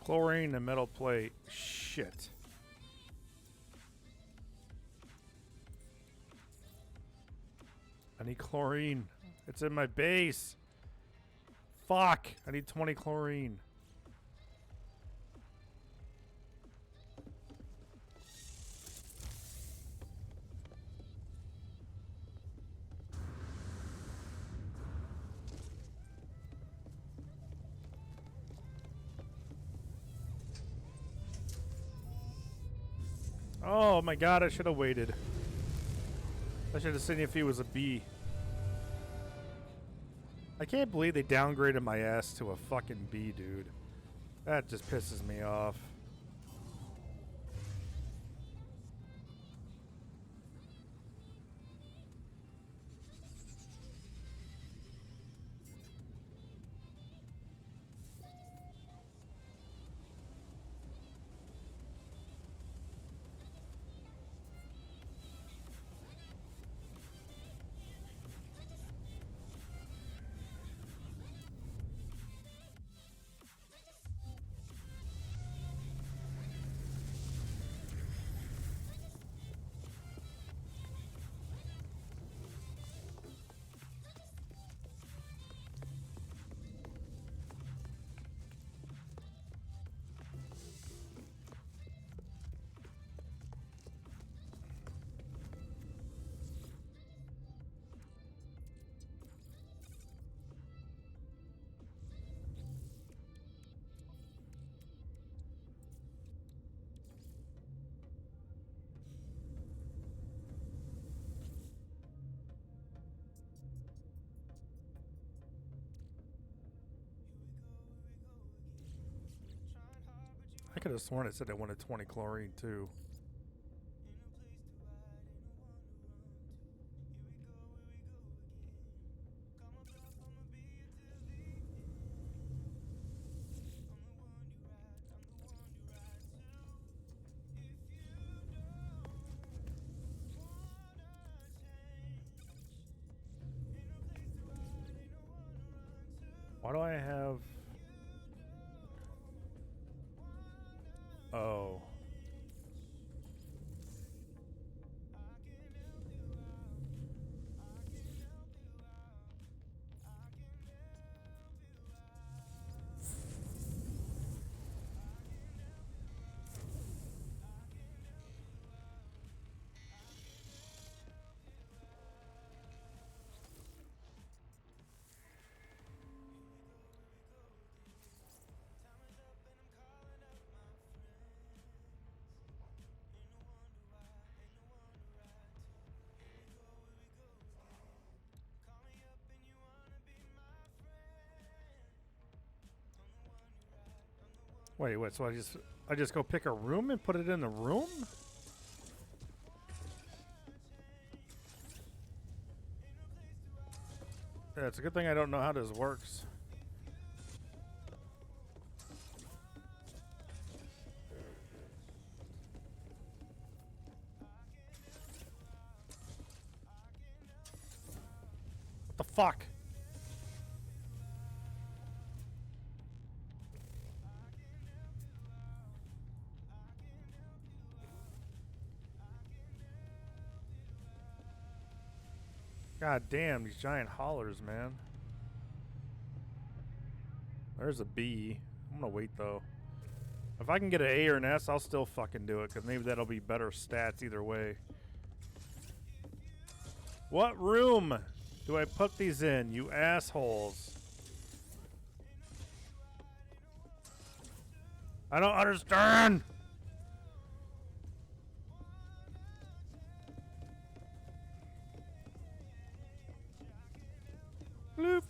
Chlorine and metal plate. Shit. I need chlorine. It's in my base. Fuck. I need 20 chlorine. Oh my god, I should have waited. I should have seen if he was a B. I can't believe they downgraded my ass to a fucking B, dude. That just pisses me off. I could have sworn it said I wanted 20 chlorine too. Why do I have... Oh. Wait, what? So I just go pick a room and put it in the room? Yeah, it's a good thing I don't know how this works. What the fuck? God damn, these giant hollers, man. There's a B. I'm gonna wait, though. If I can get an A or an S, I'll still fucking do it, because maybe that'll be better stats either way. What room do I put these in, you assholes? I don't understand! Bloop.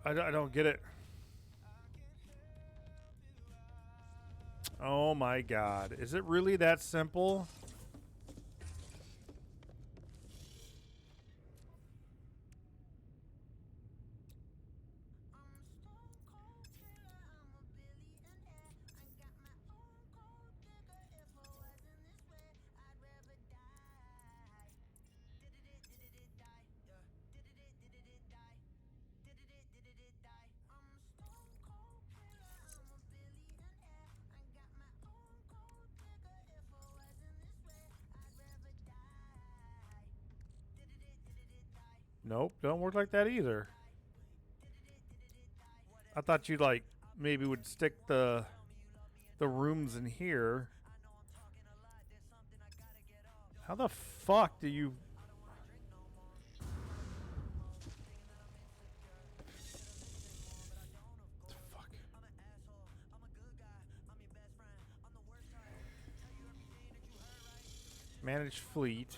I don't get it. Oh my god. Is it really that simple? Nope, don't work like that either. I thought you like maybe would stick the rooms in here. How the fuck do you? Fuck. Manage fleet.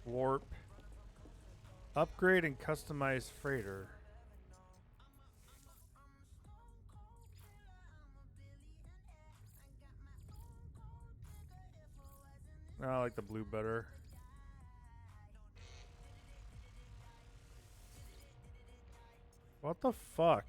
Warp. Upgrade and customize freighter. Oh, I like the blue better. What the fuck?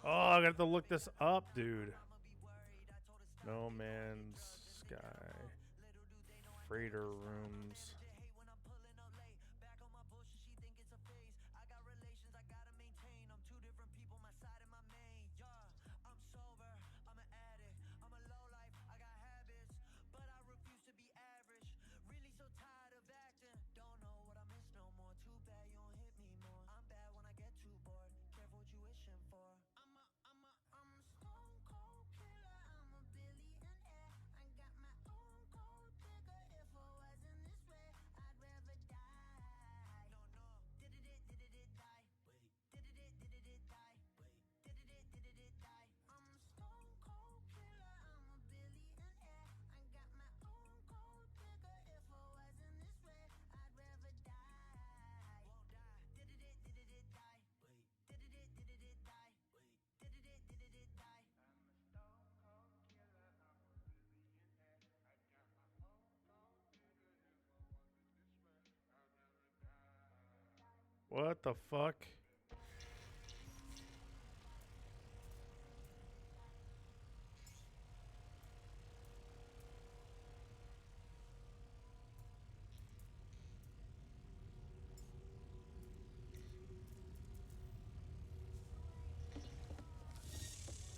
Oh, I got to look this up, dude. No Man's Sky. Freighter rooms. What the fuck?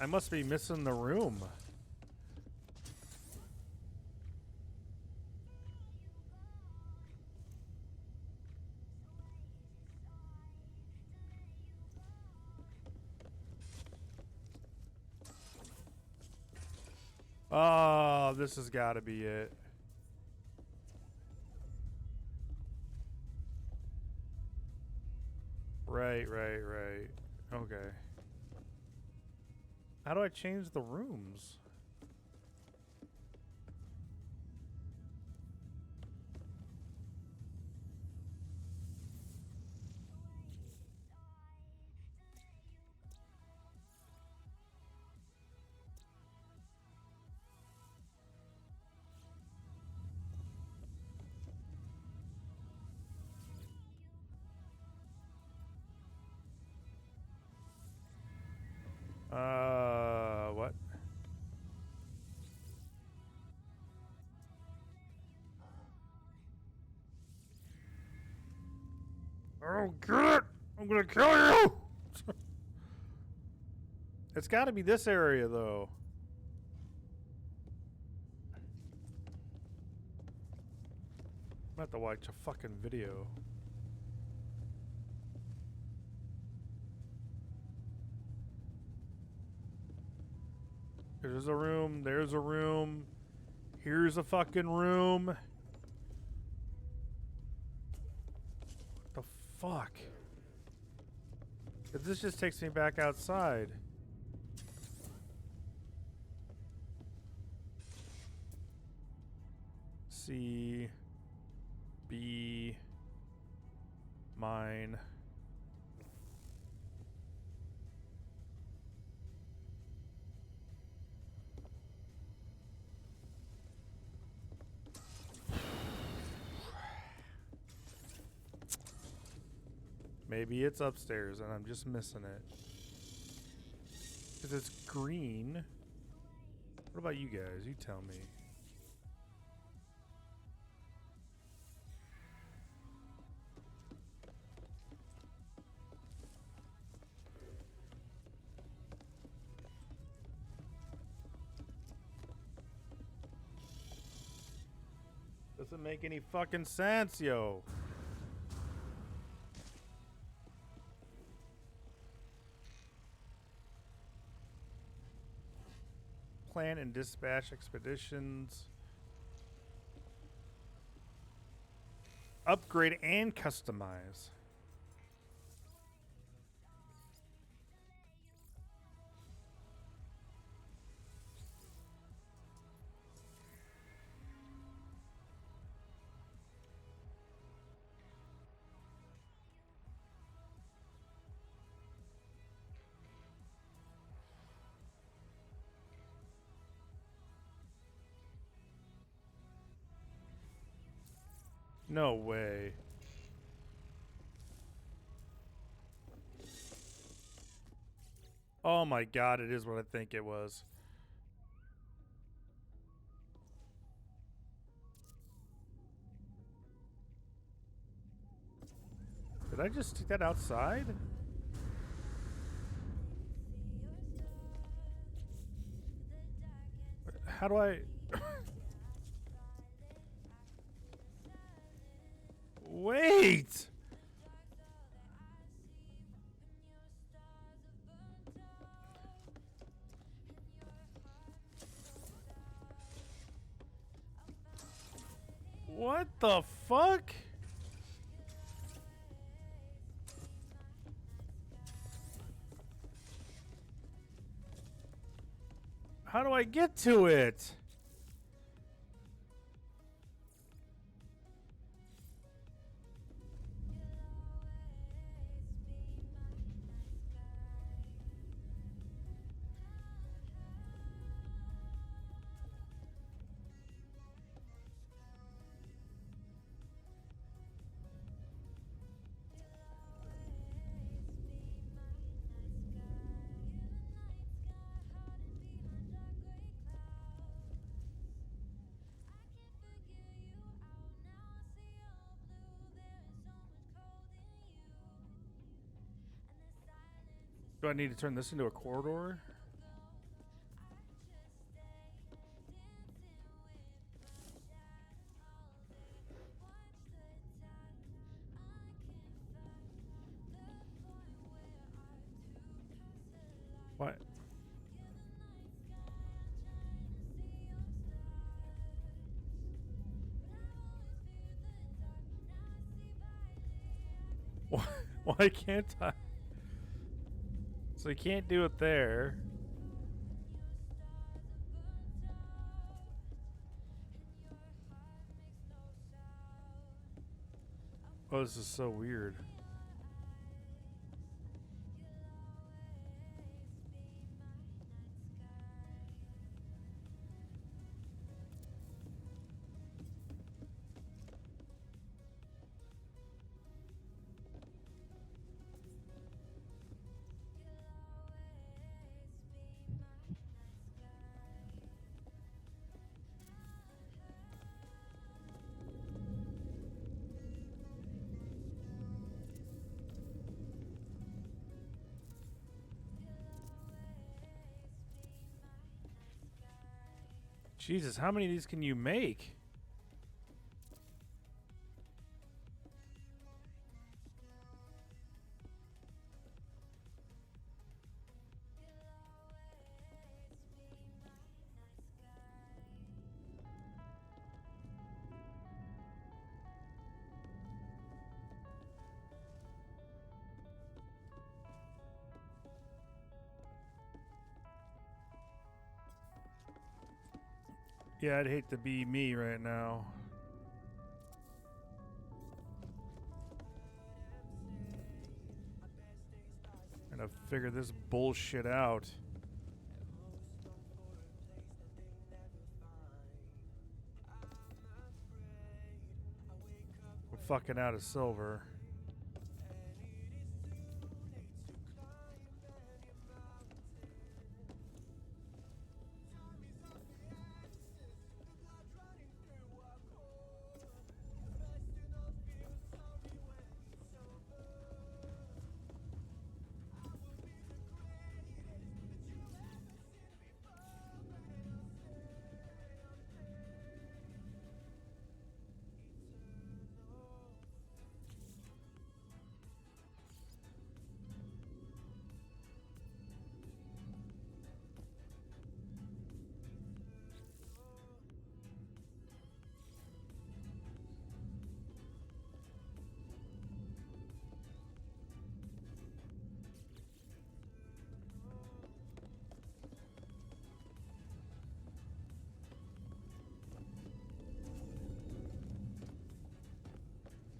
I must be missing the room. Oh, this has got to be it. Right. Okay. How do I change the rooms? What? Oh, get it! I'm gonna kill you! It's gotta be this area, though. I'm about to watch a fucking video. There's a room. There's a room. Here's a fucking room. What the fuck? This just takes me back outside. C. B. Mine. Maybe it's upstairs and I'm just missing it. Because it's green. What about you guys? You tell me. Doesn't make any fucking sense, yo. Plan and dispatch expeditions. Upgrade and customize. No way. Oh my god, it is what I think it was. Did I just stick that outside? How do I... Wait! What the fuck? How do I get to it? Do I need to turn this into a corridor? What? Why can't I? So you can't do it there. Oh, this is so weird. Jesus, how many of these can you make? Yeah, I'd hate to be me right now. Trying to figure this bullshit out. We're fucking out of silver.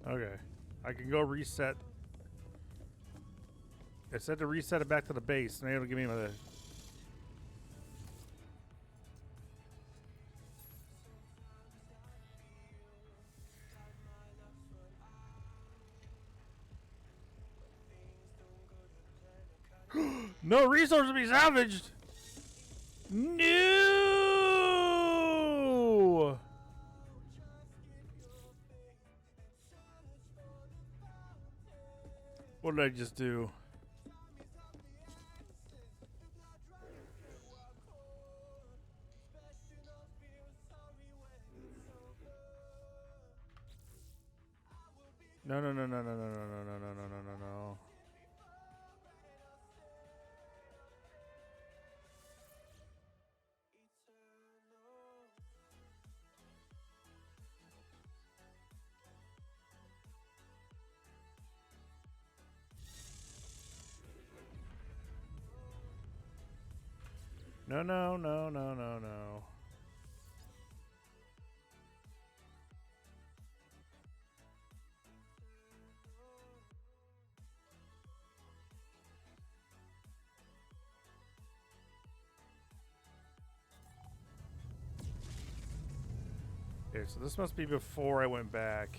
Okay. I can go reset. It said to reset it back to the base. Maybe it'll give me the... No resource to be salvaged! No! What did I just do? No, no, no, no, no, no, no, no, no, no, no, no, no, no. No, no, no, no, no, no. Okay, so this must be before I went back.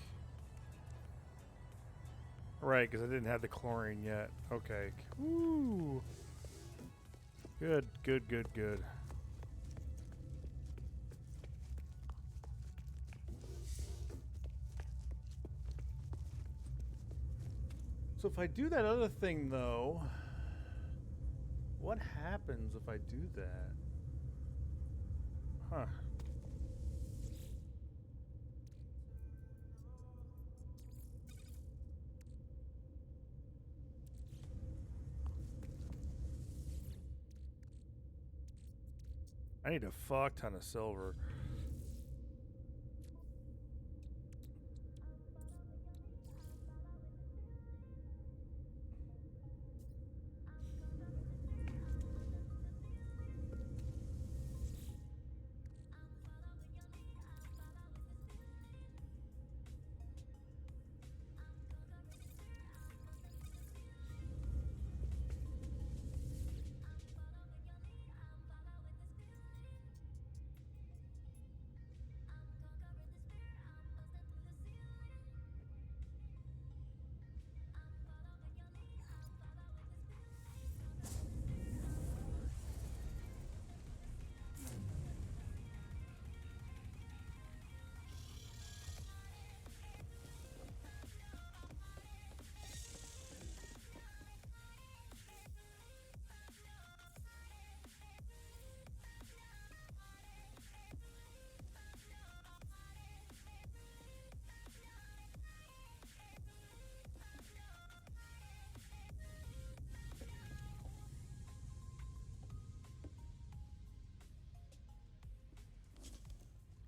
Right, because I didn't have the chlorine yet. Okay. Woo. Good, good, good, good. So if I do that other thing, though, what happens if I do that? Huh. I need a fuck ton of silver.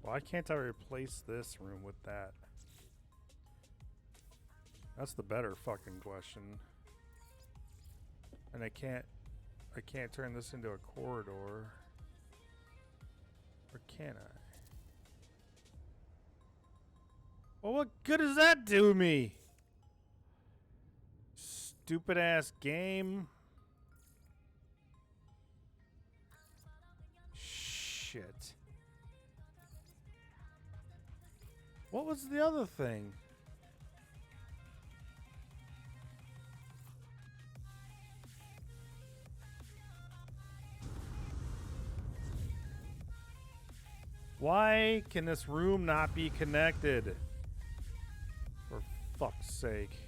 Why can't I replace this room with that? That's the better fucking question. And I can't turn this into a corridor. Or can I? Well, what good does that do me? Stupid ass game. Shit. What was the other thing? Why can this room not be connected? For fuck's sake.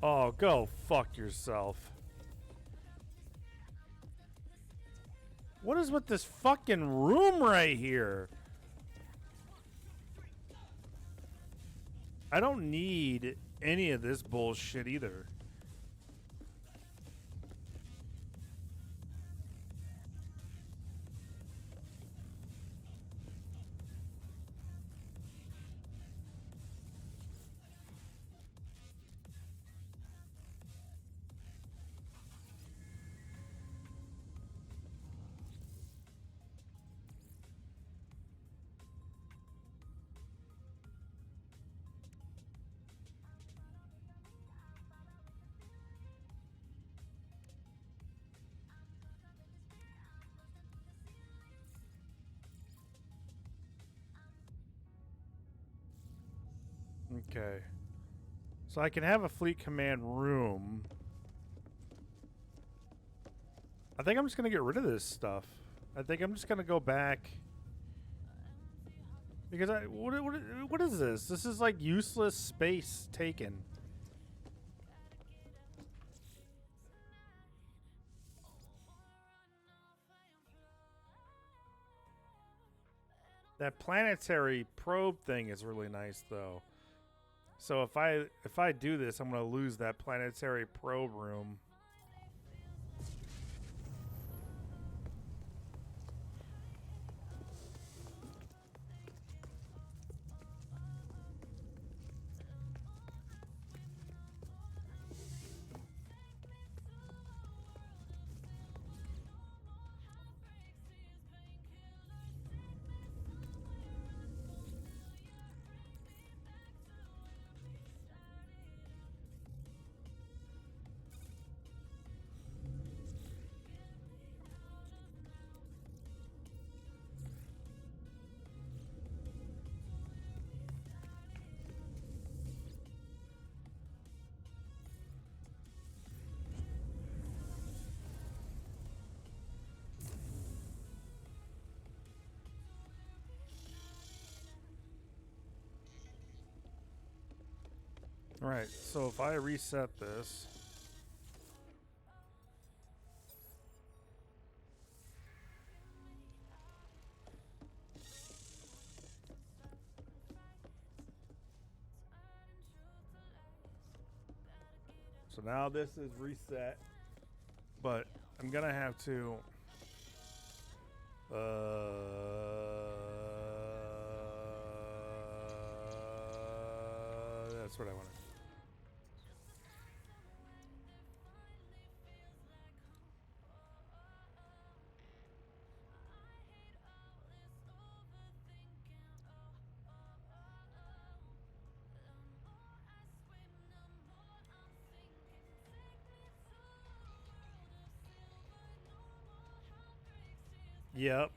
Oh, go fuck yourself. What is with this fucking room right here? I don't need any of this bullshit either. Okay. So I can have a fleet command room. I think I'm just going to get rid of this stuff. I think I'm just going to go back. Because what is this? This is like useless space taken. That planetary probe thing is really nice though. So if I do this, I'm going to lose that planetary probe room. Alright, so if I reset this. So now this is reset. But I'm going to have to. That's what I want. Yep.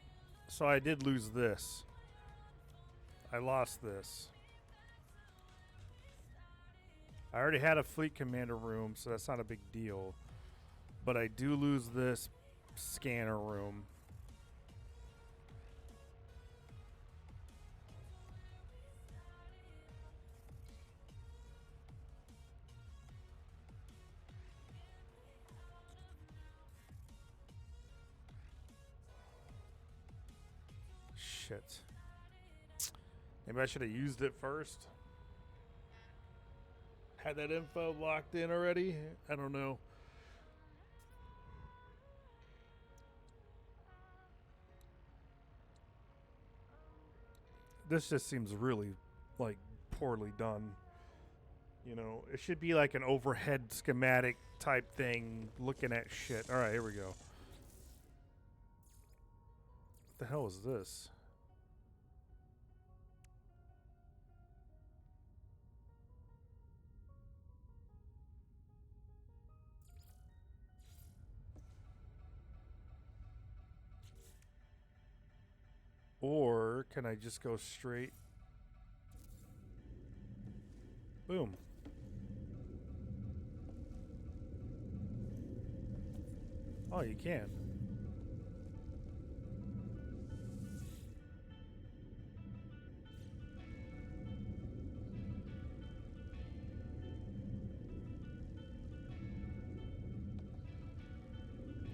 So I did lose this. I lost this. I already had a fleet commander room, so that's not a big deal. But I do lose this scanner room. Shit. Maybe I should have used it first. Had that info locked in already? I don't know. This just seems really, like, poorly done. You know, it should be like an overhead schematic type thing looking at shit. All right, here we go. What the hell is this? Or can I just go straight? Boom. Oh, you can.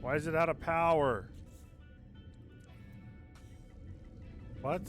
Why is it out of power? What?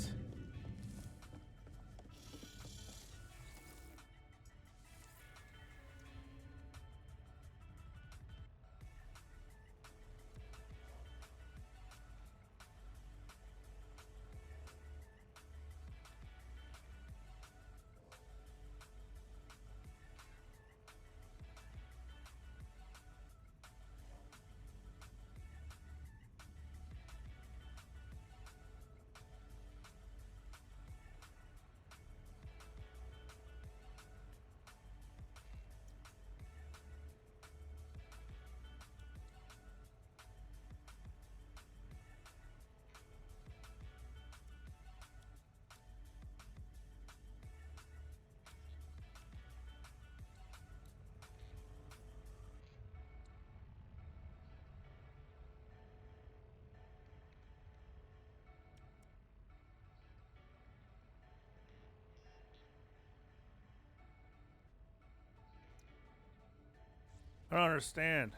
I don't understand.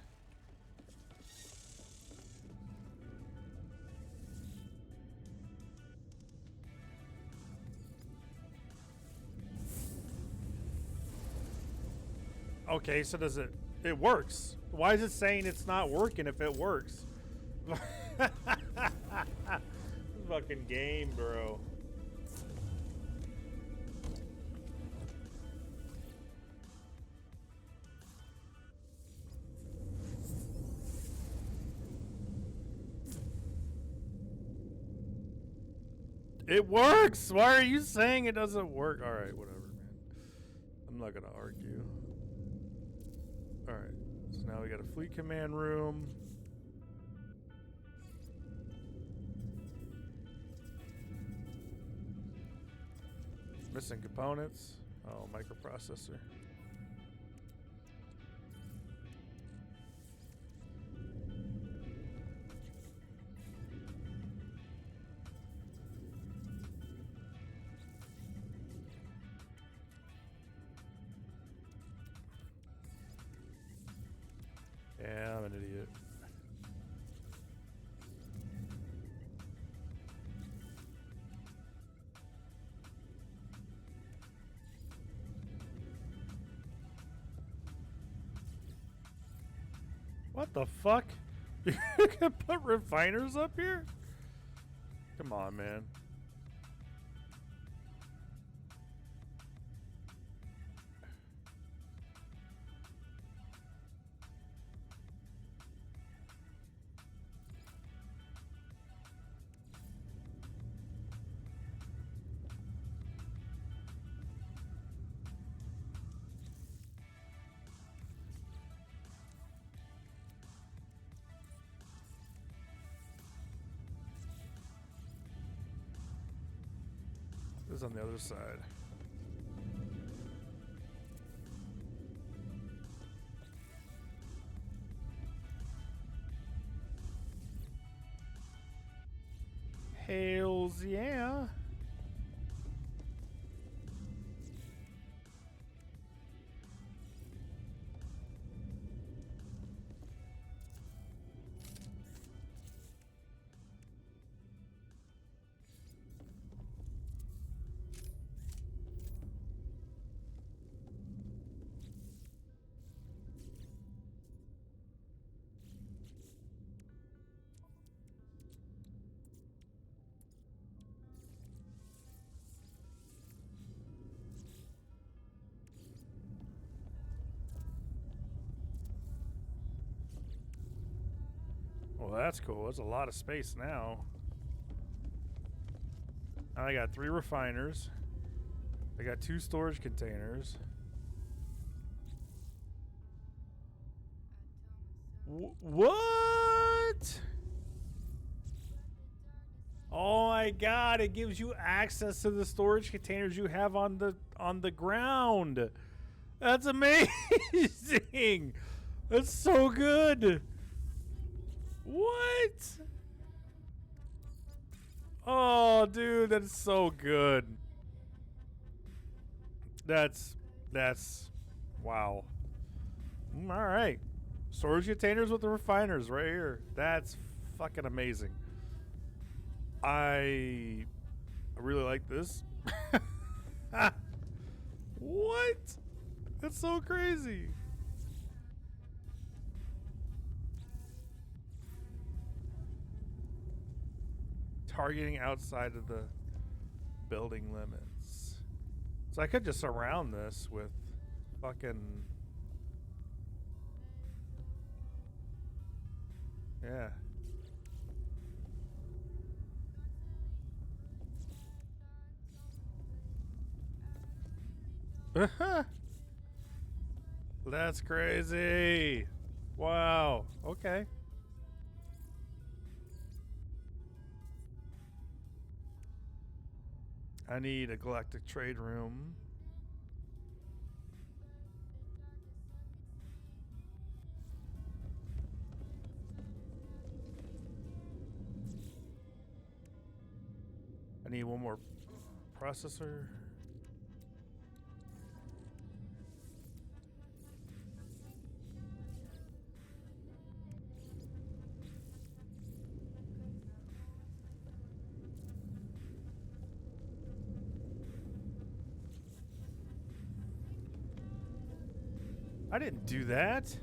Okay, so does it... It works. Why is it saying it's not working if it works? Fucking game, bro. It works! Why are you saying it doesn't work? Alright, whatever, man. I'm not gonna argue. Alright, so now we got a fleet command room. Missing components. Oh, microprocessor. Yeah, I'm an idiot. What the fuck? You can put refiners up here? Come on, man. This is on the other side. Hells yeah. that's cool. There's a lot of space now. I got 3 refiners. I got 2 storage containers. What? Oh my god, it gives you access to the storage containers you have on the ground. That's amazing. That's so good. What? Oh, dude, that's so good. That's wow. All right. Storage containers with the refiners right here. That's fucking amazing. I really like this. What? That's so crazy. Targeting outside of the building limits. So I could just surround this with fucking... Yeah. That's crazy. Wow. Okay. I need a galactic trade room. I need one more processor. I didn't do that.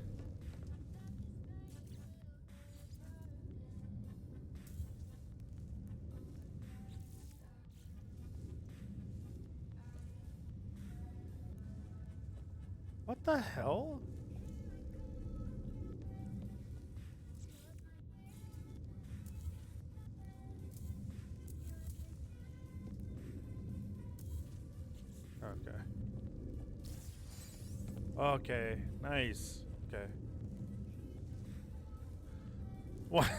What the hell? Okay. Okay, nice. Okay. What?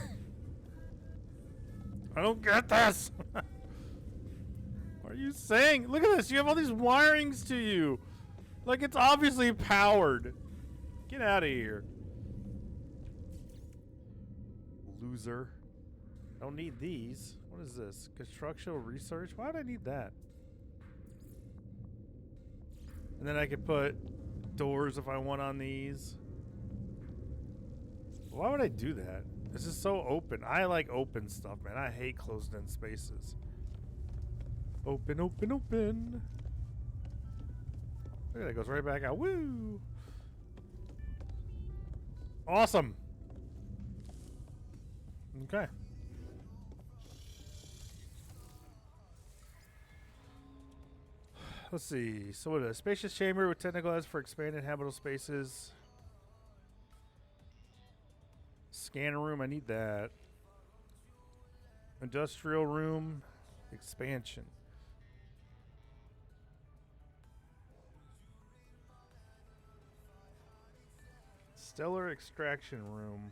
I don't get this. What are you saying? Look at this. You have all these wirings to you. Like it's obviously powered. Get out of here. Loser. I don't need these. What is this? Constructional research? Why would I need that? And then I could put doors if I want on these. Why would I do that? This is so open. I like open stuff, man. I hate closed-in spaces. Open, open, open. Look at that. Goes right back out. Woo! Awesome. Okay. Let's see. So what is a spacious chamber with technical aids for expanded habitable spaces. Scanner room, I need that. Industrial room, expansion. Stellar extraction room.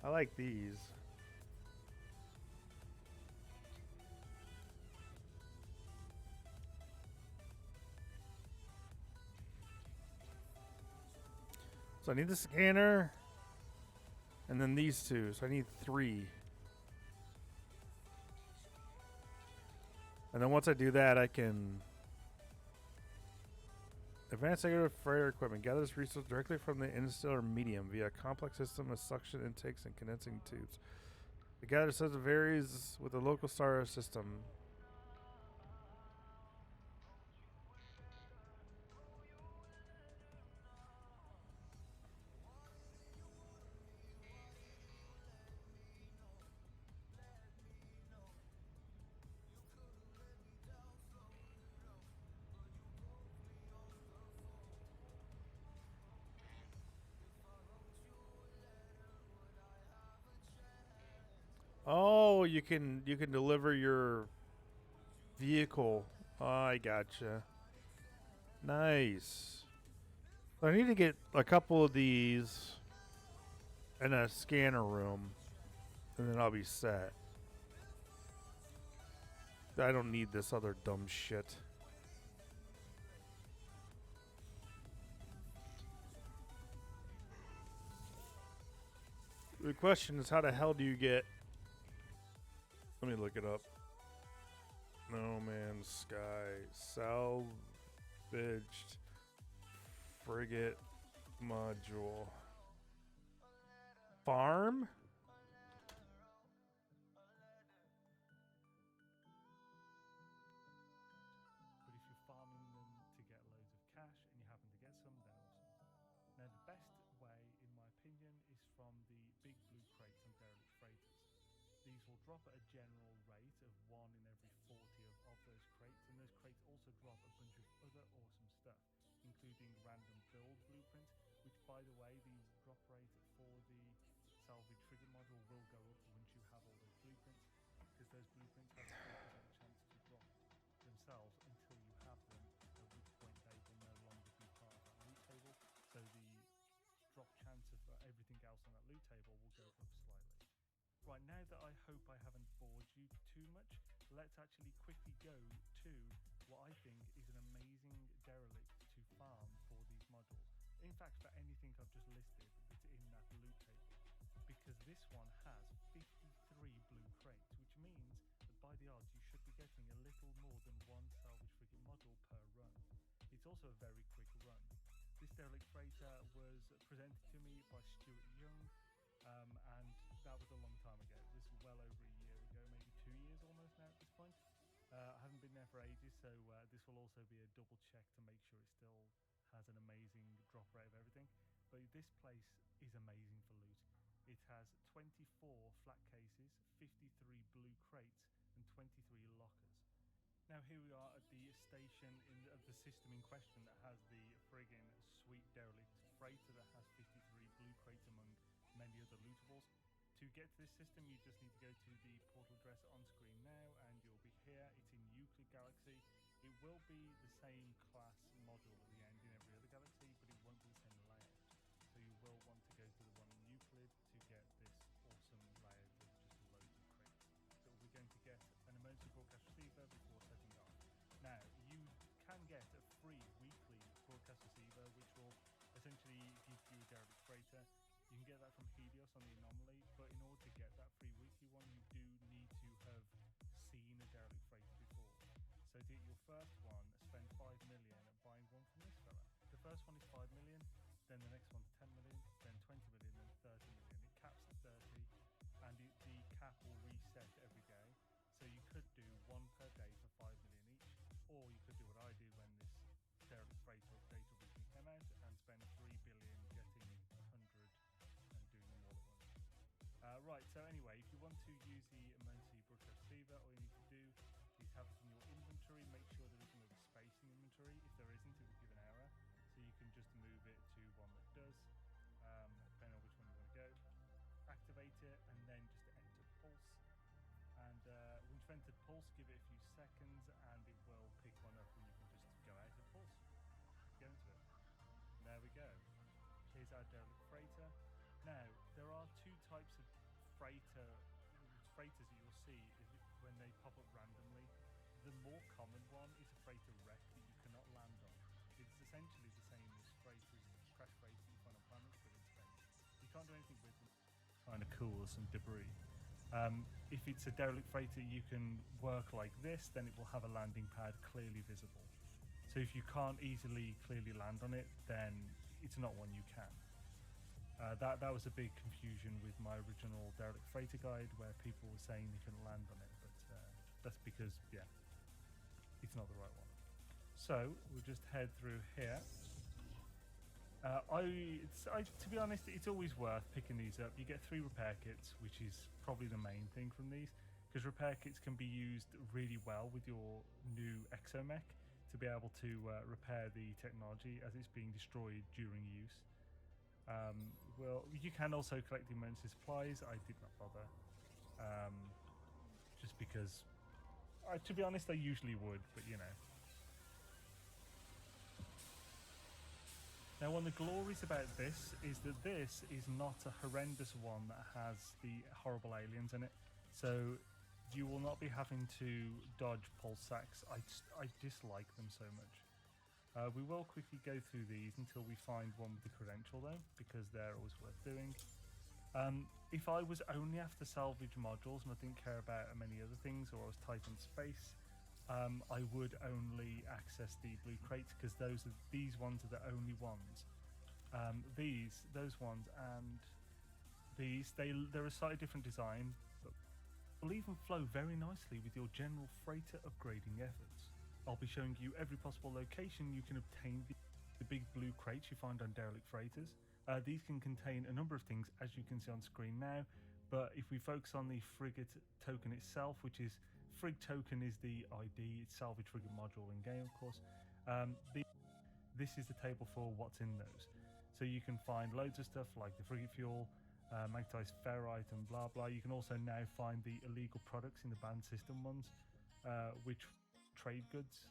I like these. So I need the scanner, and then these two. So I need 3. And then once I do that, I can advance negative freighter equipment. Gather this resource directly from the interstellar medium via a complex system of suction intakes and condensing tubes. The gather system varies with the local star system. Oh, you can deliver your vehicle. Oh, I gotcha. Nice. I need to get a couple of these in a scanner room, and then I'll be set. I don't need this other dumb shit. The question is, how the hell do you get... Let me look it up. No Man's Sky. Salvaged frigate module. Farm? But if you're farming them to get loads of cash and you happen to get some, they're awesome. Now, the best way, in my opinion, is from the big blue crates on derelict freighters. These will drop at a general rate of 1 in every 40 of those crates, and those crates also drop a bunch of other awesome stuff, including random build blueprints, which, by the way, the drop rate for the salvage frigate module will go up once you have all those blueprints, because those blueprints have a 4% chance to drop themselves until you have them, at which point they will no longer be part of that loot table, so the drop chance of everything else on that loot table will go up slightly. Right, now that I hope I haven't bored you too much, let's actually quickly go to what I think is an amazing derelict to farm for these modules. In fact, for anything I've just listed that's in that loot table. Because this one has 53 blue crates, which means that by the odds you should be getting a little more than one salvage frigate module per run. It's also a very quick run. This derelict freighter was presented to me by Stuart Young, and that was a long time ago. This was well over a year ago, maybe 2 years almost now at this point. I haven't been there for ages, so this will also be a double check to make sure it still has an amazing drop rate of everything. But this place is amazing for loot. It has 24 flat cases, 53 blue crates, and 23 lockers. Now here we are at the station of the system in question that has the friggin' sweet derelict freighter that has 53 blue crates among many other lootables. To get to this system, you just need to go to the portal address on screen now, and you'll be here. It's in Euclid Galaxy. It will be the same class module at the end in every other galaxy, but it won't be the same layout. So you will want to go to the one in Euclid to get this awesome layout with just loads of crates. So we're going to get an emergency broadcast receiver before setting off. Now, you can get a free weekly broadcast receiver, which will essentially give you a derelict freighter. You can get that from Helios on the Anomaly, but in order to get that free weekly one, you do need to have seen a derelict freighter before. So to get your first one, spend 5 million buying one from this fella. The first one is 5 million, then the next one's 10 million, then 20 million, then 30 million. It caps at 30, and the cap will reset every day. So you could do one per day for 5 million each, or you could do what I did when this derelict freighter update originally came out and spend 3 billion getting 100 and doing them all at once. Right, so anyway, if you want to use the emergency broadcast receiver, all you need to do is have it in your inventory. Make sure there isn't a space in inventory. If there isn't, it will give an error. So you can just move it to one that does, depending on which one you want to go. Activate it, and then just enter pulse. And once you've entered pulse, give it a few seconds, and it will pick one up, and you can just go out of pulse. Go into it. There we go. Here's our derelict freighter. Now, there are two types of freighters that you'll see when they pop up randomly. The more common one is a freighter wreck that you cannot land on. It's essentially the same as freighters, crash freighters you find on planets, but in space. You can't do anything with them. Kind of cool, some debris. If it's a derelict freighter you can work like this, then it will have a landing pad clearly visible. So if you can't easily clearly land on it, then it's not one you can. That was a big confusion with my original derelict freighter guide, where people were saying they couldn't land on it, but that's because, yeah, it's not the right one. So we'll just head through here. To be honest, it's always worth picking these up. You get 3 repair kits, which is probably the main thing from these, because repair kits can be used really well with your new exomech to be able to repair the technology as it's being destroyed during use. Well, you can also collect the emergency supplies. I did not bother. just because, to be honest, I usually would, but you know. Now, one of the glories about this is that this is not a horrendous one that has the horrible aliens in it. So you will not be having to dodge pulse sacks. I dislike them so much. We will quickly go through these until we find one with the credential, though, because they're always worth doing. If I was only after salvage modules and I didn't care about many other things, or I was tight on space, I would only access the blue crates because these ones are the only ones. Those ones, and they're a slightly different design, but will even flow very nicely with your general freighter upgrading efforts. I'll be showing you every possible location you can obtain the big blue crates you find on derelict freighters. These can contain a number of things, as you can see on screen now, but if we focus on the frigate token itself, which is Frig token is the ID, it's salvage frigate module in game, of course. This is the table for what's in those. So you can find loads of stuff like the frigate fuel, magnetized ferrite, and blah blah. You can also now find the illegal products in the banned system ones, which trade goods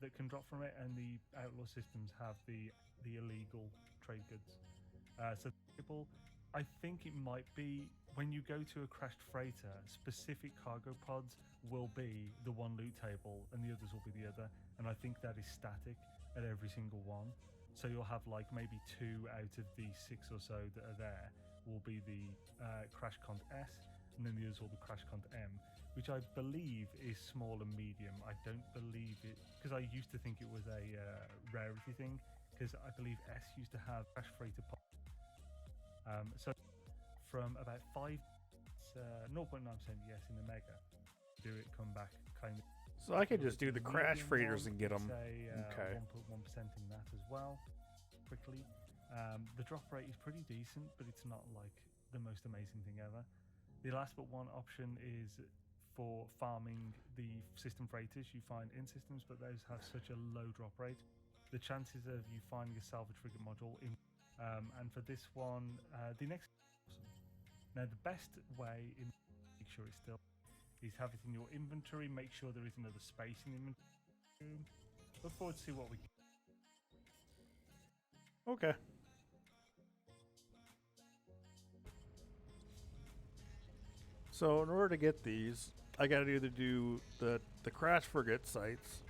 that can drop from it, and the outlaw systems have the illegal trade goods. So I think it might be when you go to a crashed freighter, specific cargo pods will be the one loot table and the others will be the other, and I think that is static at every single one. So you'll have like maybe 2 out of the 6 or so that are there will be the crash cont S, and then the others will be crash cont M, which I believe is small and medium. I don't believe it, because I used to think it was a rarity thing, because I believe S used to have crash freighter pods. So from about 0.9% yes in the mega, do it come back kind of. So I could just do the crash medium freighters one, and get them. say, Okay. 1.1% in that as well. Quickly, the drop rate is pretty decent, but it's not like the most amazing thing ever. The last but one option is for farming the system freighters you find in systems, but those have such a low drop rate. The chances of you finding a salvage frigate module in and for this one, the next. Now, the best way in make sure it's still is have it in your inventory. Make sure there is another space in the inventory. Look forward to see what we get. Okay. So in order to get these, I got to either do the crash frigate sites.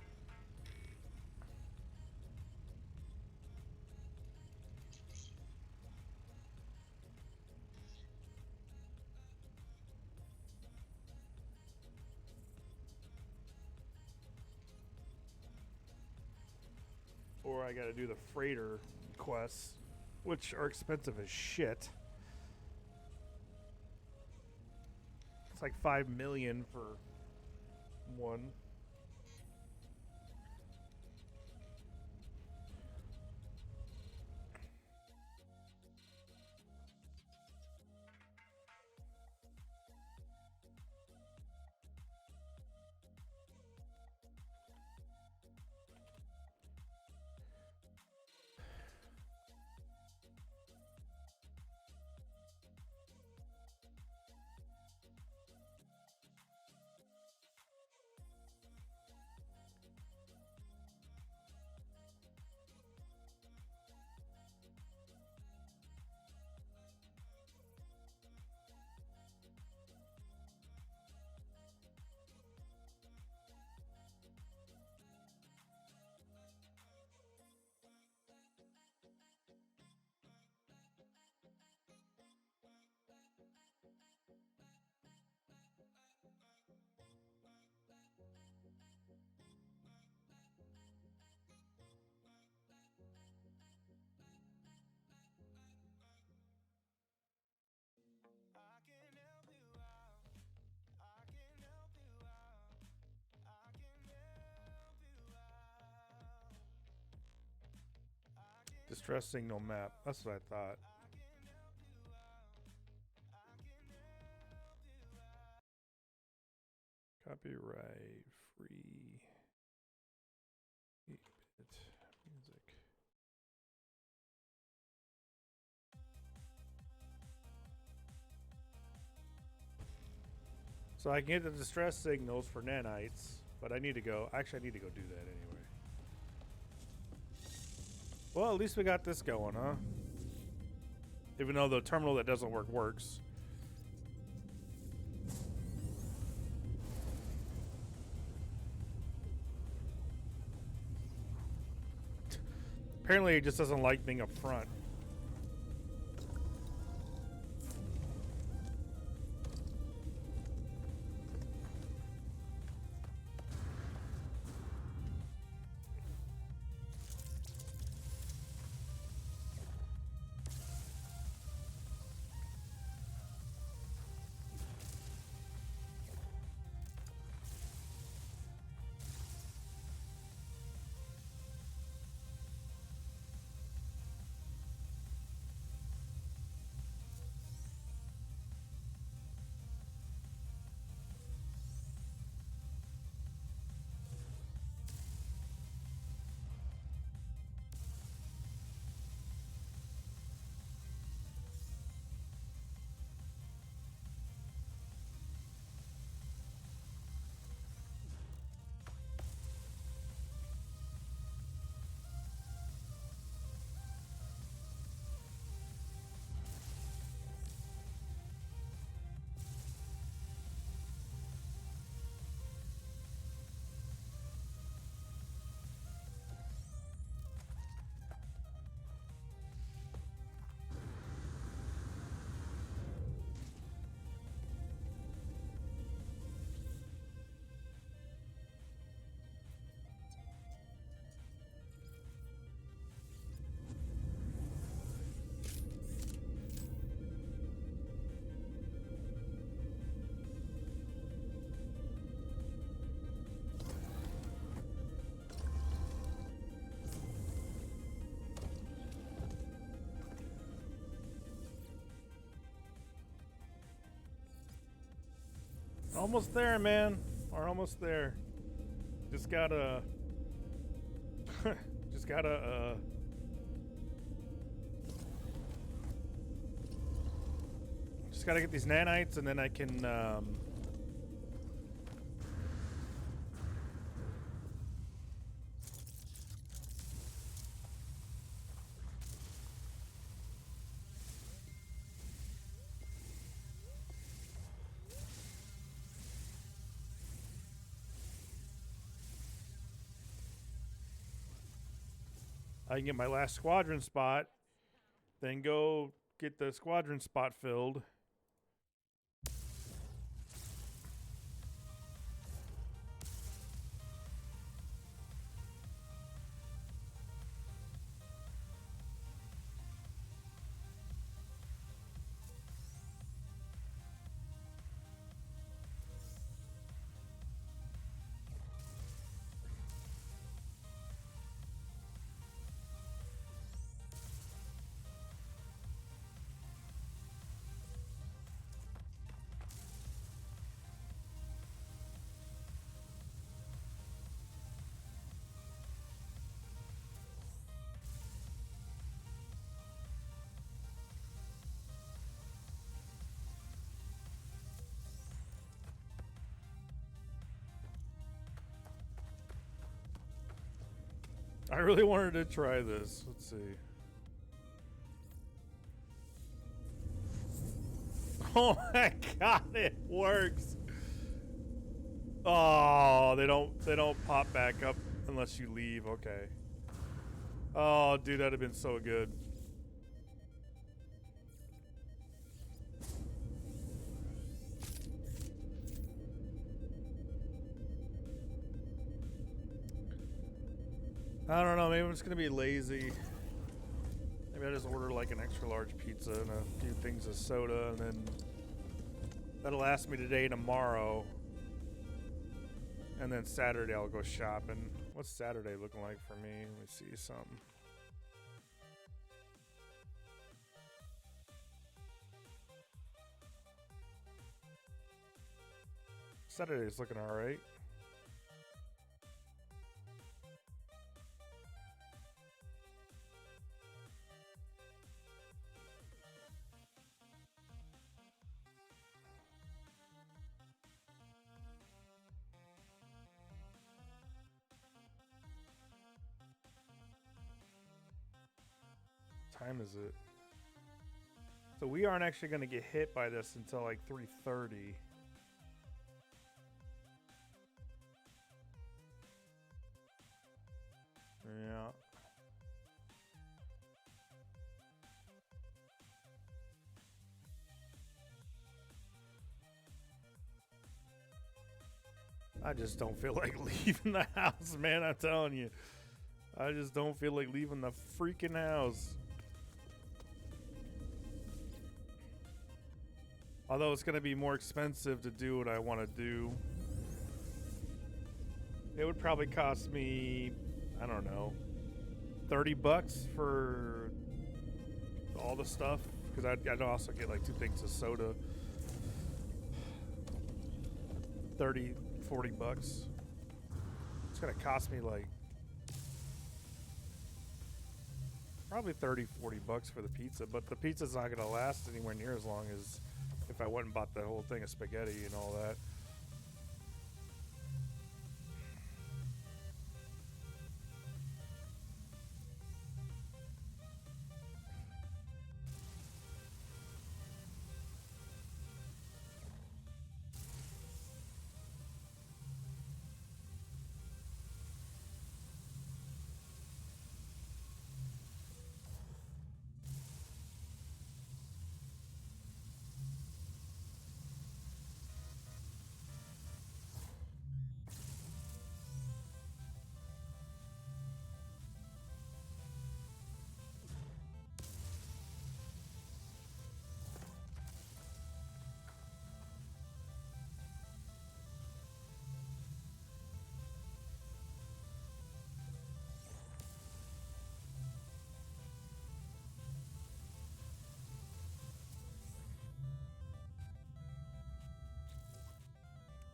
Or I got to do the freighter quests, which are expensive as shit. It's like 5 million for one. Distress signal map. That's what I thought. Copyright free 8-bit music. So I can get the distress signals for nanites, but I need to go. Actually, I need to go do that anyway. Well, at least we got this going, huh? Even though the terminal that doesn't work works. Apparently, it just doesn't like being up front. Almost there, man. We're almost there. Just gotta... just gotta, just gotta get these nanites and then I can, I can get my last squadron spot, then go get the squadron spot filled. I really wanted to try this. Let's see. Oh my god, it works. Oh, they don't pop back up unless you leave. Okay. Oh, dude, that'd have been so good. I don't know, maybe I'm just gonna be lazy. Maybe I just order like an extra large pizza and a few things of soda, and then that'll last me today, tomorrow. And then Saturday I'll go shopping. What's Saturday looking like for me? Let me see something. Saturday's looking alright. time is it? So we aren't actually going to get hit by this until like 3:30. Yeah. I just don't feel like leaving the house, man. I'm telling you. I just don't feel like leaving the freaking house. Although it's going to be more expensive to do what I want to do. It would probably cost me, I don't know, $30 for all the stuff. Because I'd also get like 2 things of soda. 30, $40. It's going to cost me like probably 30, $40 for the pizza. But the pizza's not going to last anywhere near as long as if I went and bought the whole thing of spaghetti and all that.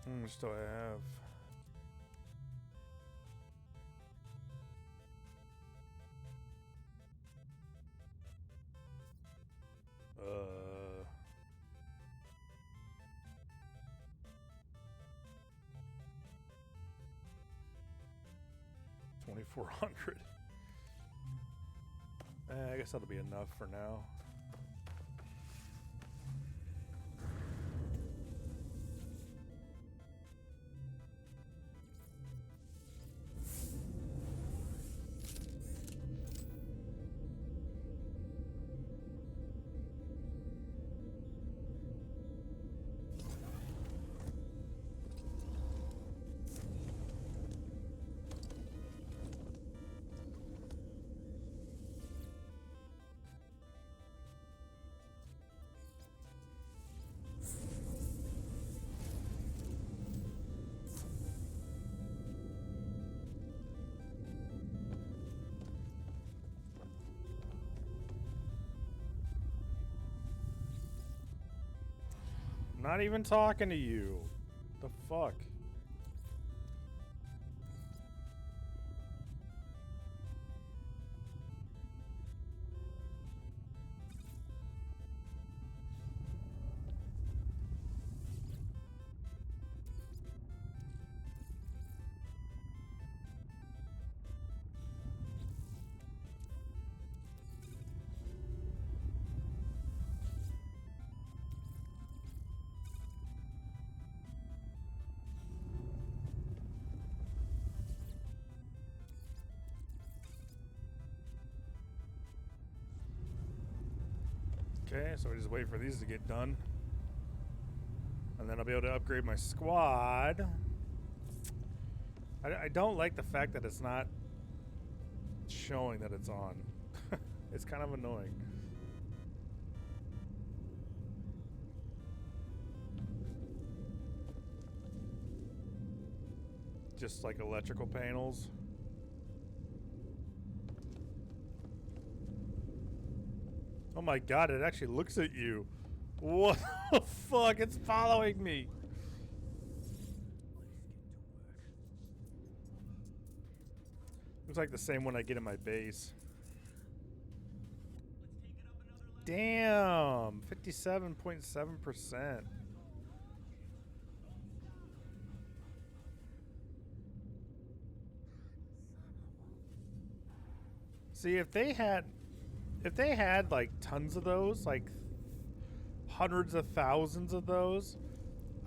How much do I have? Uh, 2,400. I guess that'll be enough for now. Not even talking to you. The fuck? Okay, so we just wait for these to get done. And then I'll be able to upgrade my squad. I don't like the fact that it's not showing that it's on. It's kind of annoying. Just like electrical panels. Oh my god, it actually looks at you. What the fuck? It's following me. Looks like the same one I get in my base. Damn, 57.7%. See, if If they had like tons of those, like hundreds of thousands of those,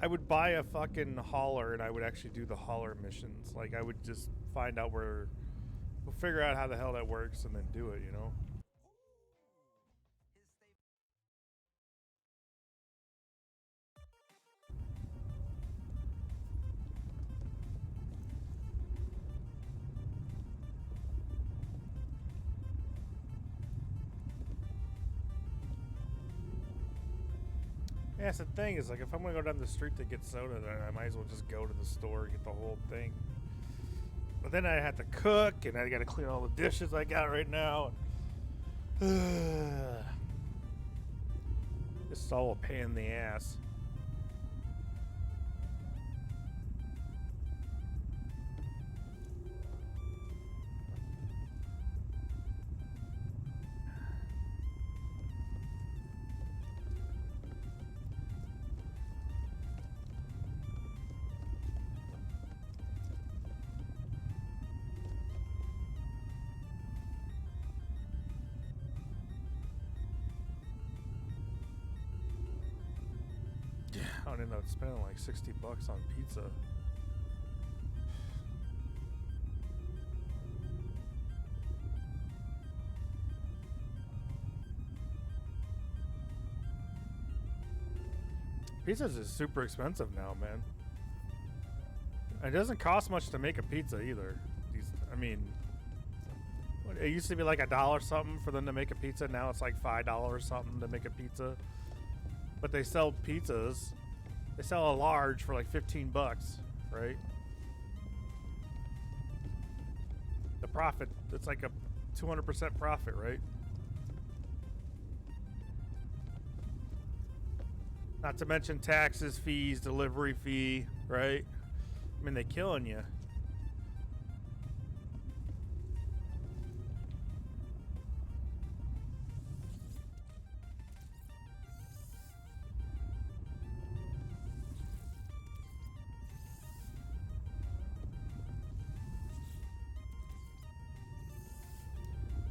I would buy a fucking hauler and I would actually do the hauler missions. Like I would just find out where, we'll figure out how the hell that works and then do it, you know? Yeah, that's the thing is like if I'm gonna go down the street to get soda, then I might as well just go to the store and get the whole thing. But then I have to cook and I gotta clean all the dishes I got right now. This is all a pain in the ass. I would end up spending like $60 on pizza. Pizza's is super expensive now, man. It doesn't cost much to make a pizza either. I mean, it used to be like $1 something for them to make a pizza. Now it's like $5 something to make a pizza. But they sell pizzas. They sell a large for like $15, right? The profit, it's like a 200% profit, right? Not to mention taxes, fees, delivery fee, right? I mean, they killing you.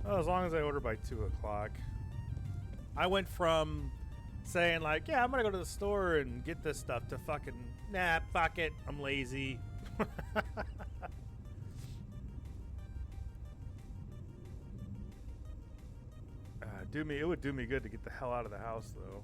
Well, as long as I order by 2 o'clock. I went from saying like, yeah, I'm gonna go to the store and get this stuff to fucking, nah, fuck it, I'm lazy. It would do me good to get the hell out of the house though.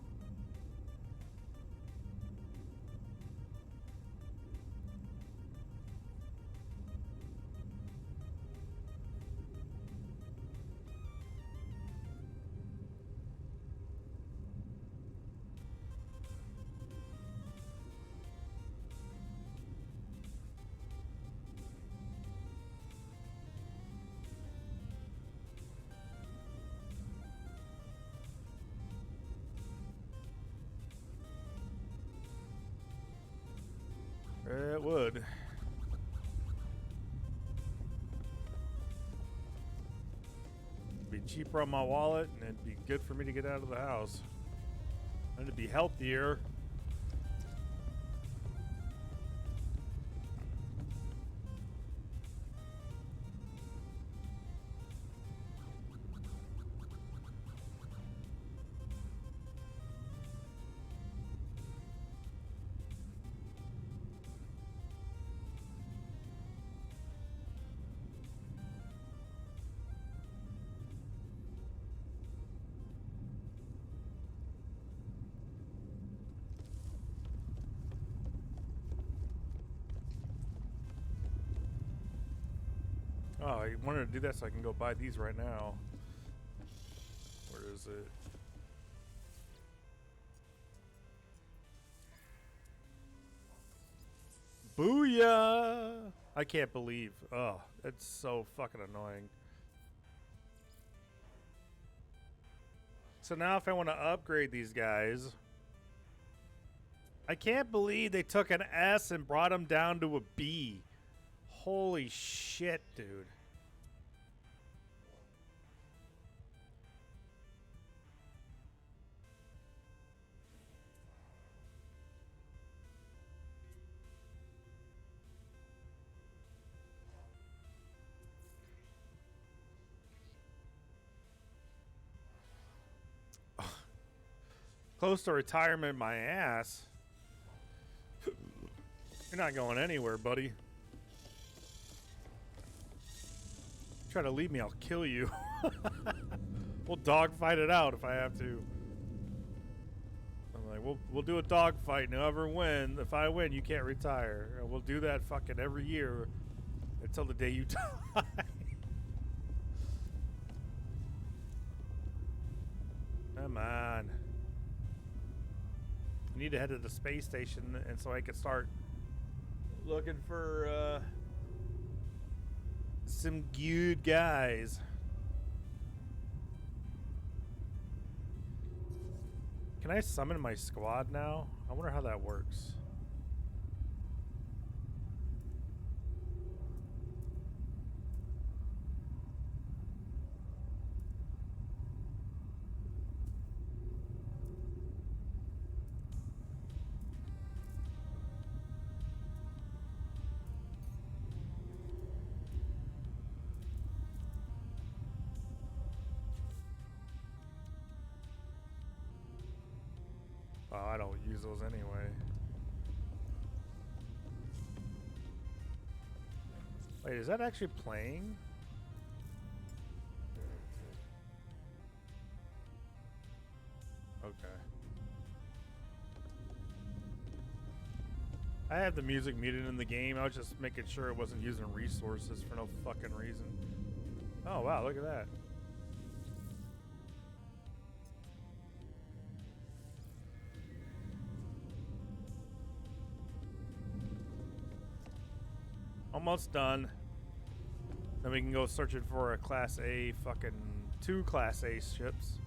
It would. Be cheaper on my wallet, and it'd be good for me to get out of the house. And it'd be healthier. Oh, I wanted to do that so I can go buy these right now. Where is it? Booyah! I can't believe. Oh, it's so fucking annoying. So now if I want to upgrade these guys, I can't believe they took an S and brought them down to a B. Holy shit, dude. Close to retirement, my ass. You're not going anywhere, buddy. Try to leave me, I'll kill you. We'll dogfight it out if I have to. I'm like, we'll do a dogfight, and whoever wins, if I win, you can't retire. And we'll do that fucking every year until the day you die. Come on. I need to head to the space station, and so I can start looking for some good guys. Can I summon my squad now? I wonder how that works. Oh, I don't use those anyway. Wait, is that actually playing? Okay. I had the music muted in the game. I was just making sure it wasn't using resources for no fucking reason. Oh, wow, look at that. Almost done. Then we can go searching for a Class A fucking 2 Class A ships.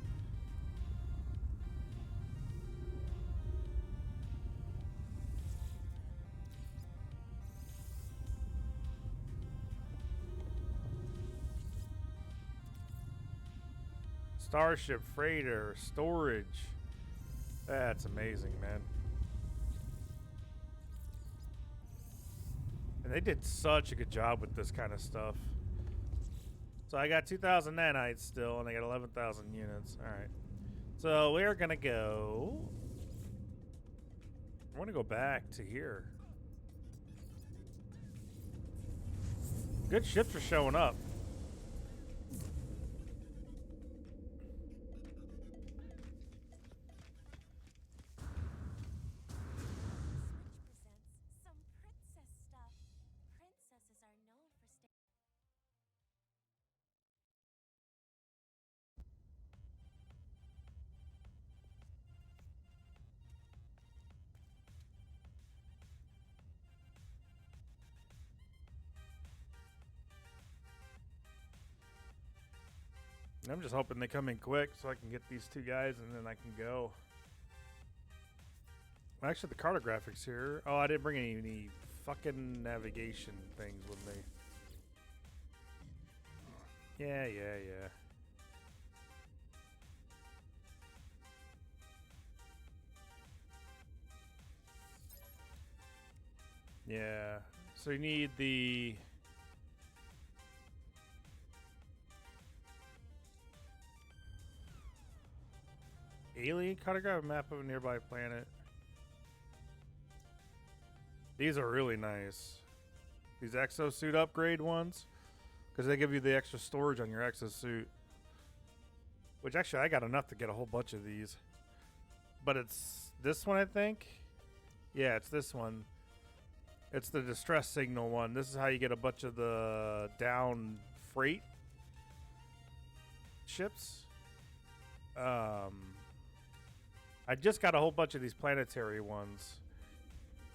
Starship, freighter, storage. That's amazing, man. And they did such a good job with this kind of stuff. So I got 2,000 nanites still, and I got 11,000 units. All right. So we're gonna go. I want to go back to here. Good ships are showing up. Presents some princess stuff. Princesses are known for staying. I'm just hoping they come in quick so I can get these two guys and then I can go. Well, actually, the cartographics here. Oh, I didn't bring any fucking navigation things with me. Yeah. Yeah. So you need the. Alien cartograph map of a nearby planet. These are really nice. These exosuit upgrade ones. Because they give you the extra storage on your exosuit. Which actually I got enough to get a whole bunch of these. But it's this one, I think. Yeah, it's this one. It's the distress signal one. This is how you get a bunch of the down freight ships. I just got a whole bunch of these planetary ones.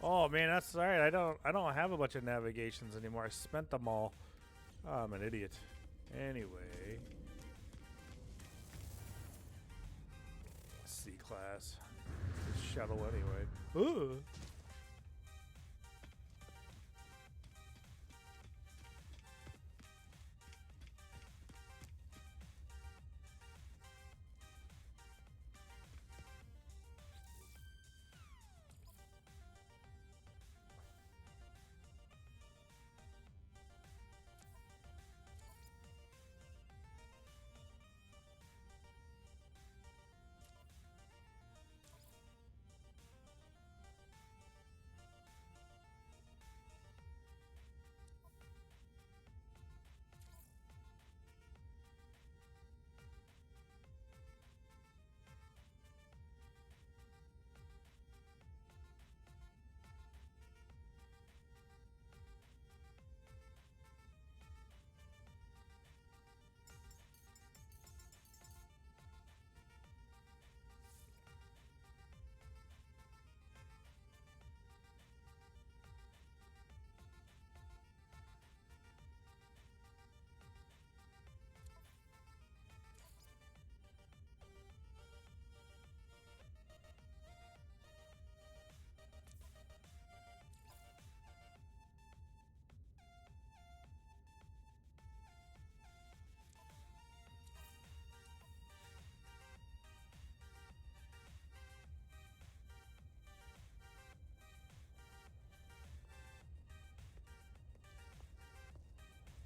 Oh man, that's alright. I don't have a bunch of navigations anymore. I spent them all. Oh, I'm an idiot. Anyway. C class. Shuttle anyway. Ooh.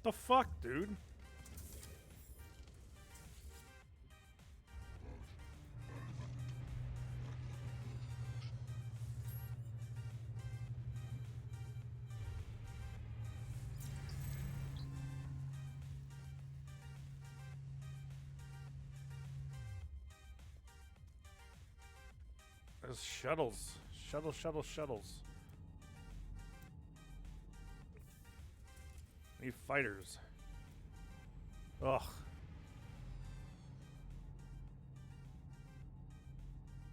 the fuck, dude? There's shuttles. Shuttles. Need fighters. Ugh.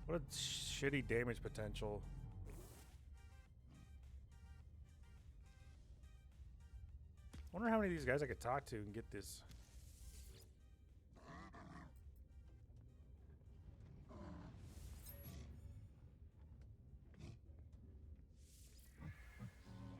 What a shitty damage potential. Wonder how many of these guys I could talk to and get this. Just the two of us. Standing together as one. Ready for an adventure?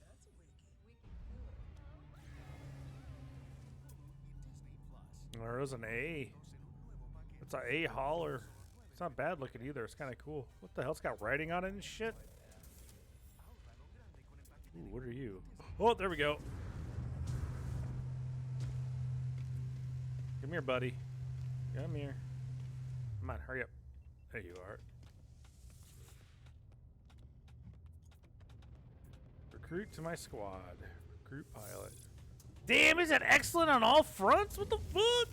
That's a wiki. There is an A. It's an A hauler. It's not bad looking either. It's kind of cool. What the hell? It's got writing on it and shit. Ooh, what are you? Oh, there we go. Come here, buddy. Come here. Come on, hurry up. There you are. Recruit to my squad. Recruit pilot. Damn, is that excellent on all fronts? What the fuck?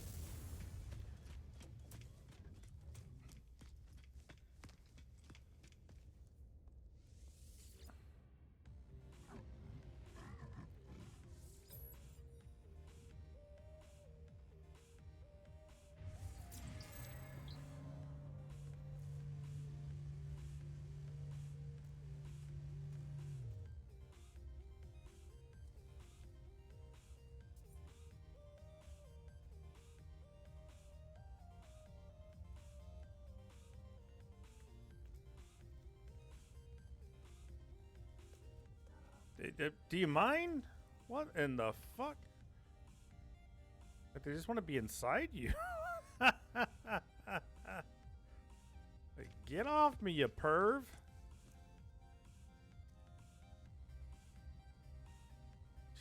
Do you mind? What in the fuck? Like they just want to be inside you. Like, get off me, you perv.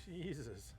Jesus.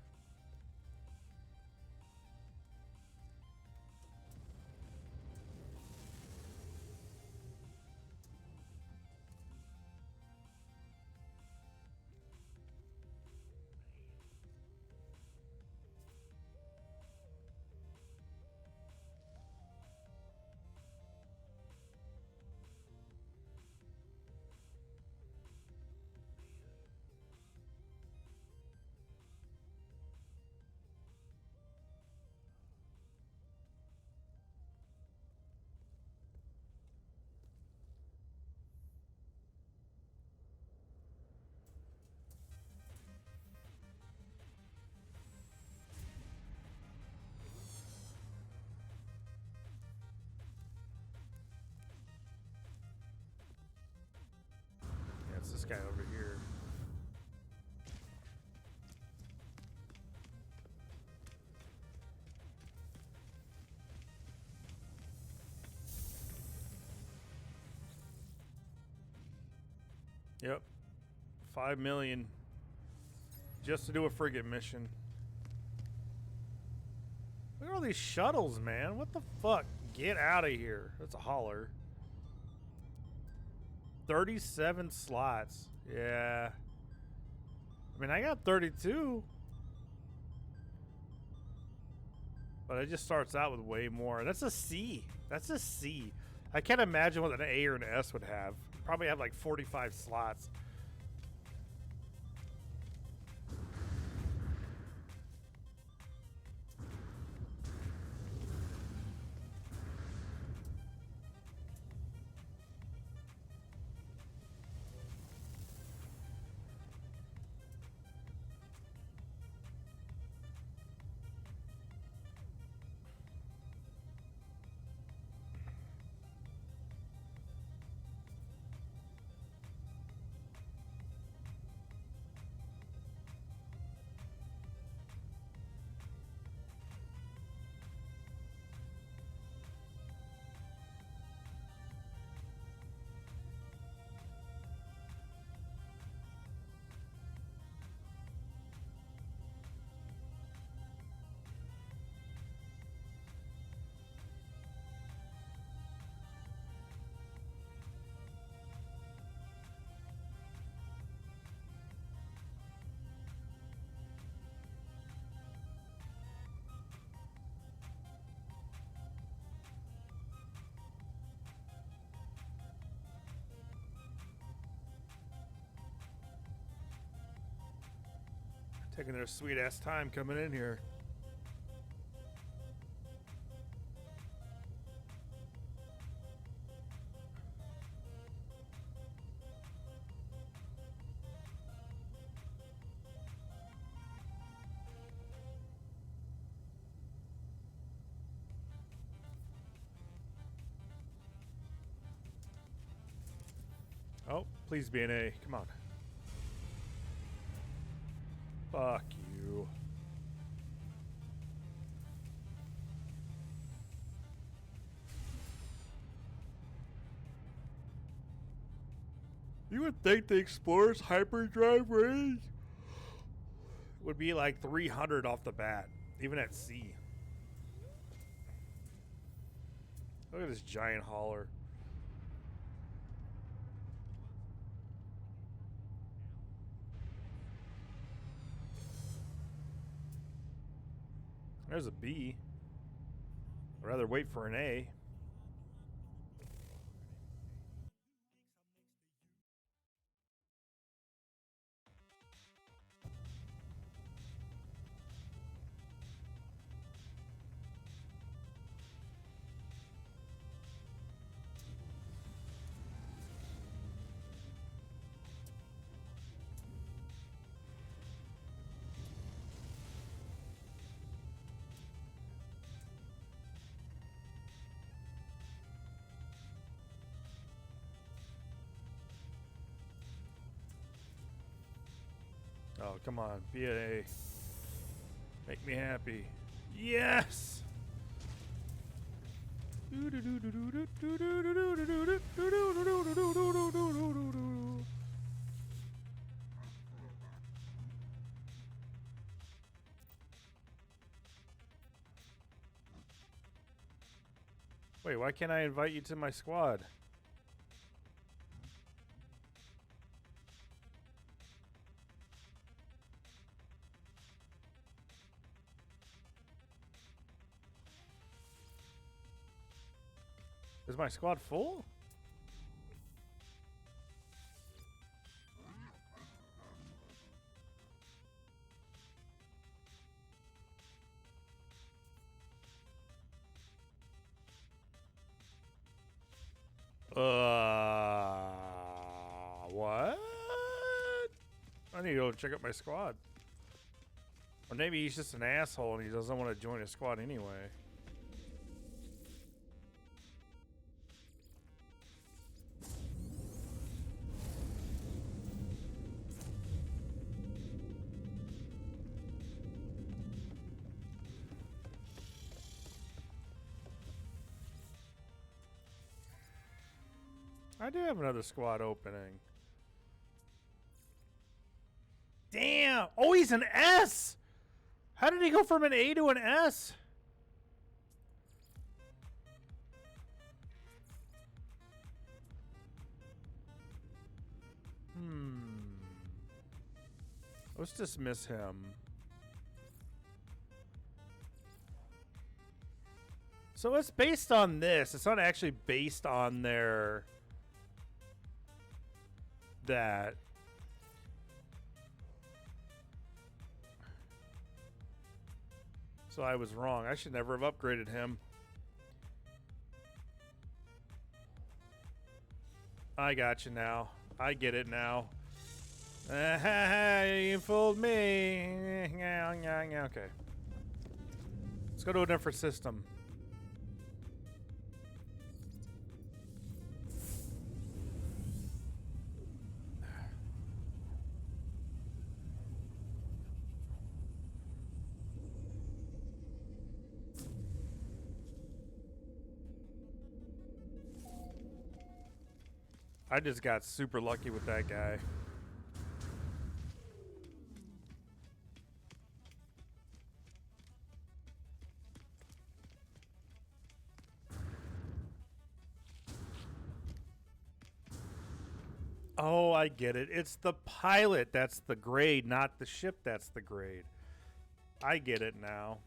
Yeah, it's this guy over here. Yep. 5 million just to do a frigate mission. Look at all these shuttles, man. What the fuck? Get out of here. That's a hauler. 37 slots. Yeah. I mean, I got 32. But it just starts out with way more. That's a C. That's a C. I can't imagine what an A or an S would have. Probably have like 45 slots. Taking their sweet ass time coming in here. Oh, please be an A. Come on. Fuck you. You would think the Explorer's hyperdrive range would be like 300 off the bat, even at sea. Look at this giant hauler. There's a B. I'd rather wait for an A. Oh, come on. Be an A. Make me happy. Yes! Wait, why can't I invite you to my squad? Is my squad full? What? I need to go check out my squad. Or maybe he's just an asshole and he doesn't want to join a squad anyway. I do have another squad opening. Damn! Oh, he's an S! How did he go from an A to an S? Let's dismiss him. So it's based on this. It's not actually based on their... that. So I was wrong. I should never have upgraded him. I got you now. I get it now. You fooled me. Okay. Let's go to a different system. I just got super lucky with that guy. Oh, I get it. It's the pilot that's the grade, not the ship that's the grade. I get it now.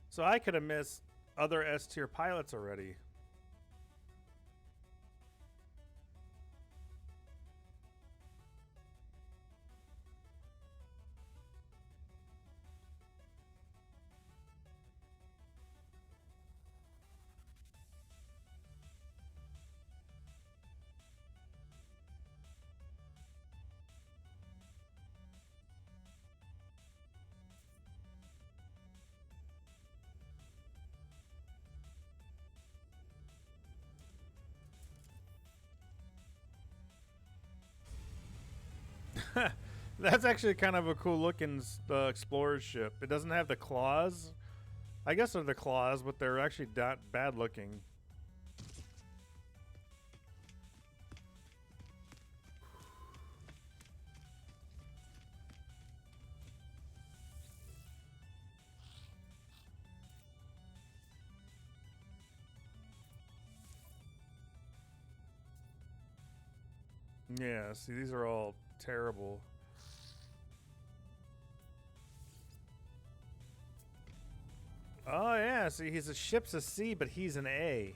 So I could have missed other S-tier pilots already. That's actually kind of a cool looking explorer ship. It doesn't have the claws. I guess they're the claws, but they're actually not bad looking. Yeah, see, these are all terrible. Oh, yeah, see, he's a ship's a C, but he's an A.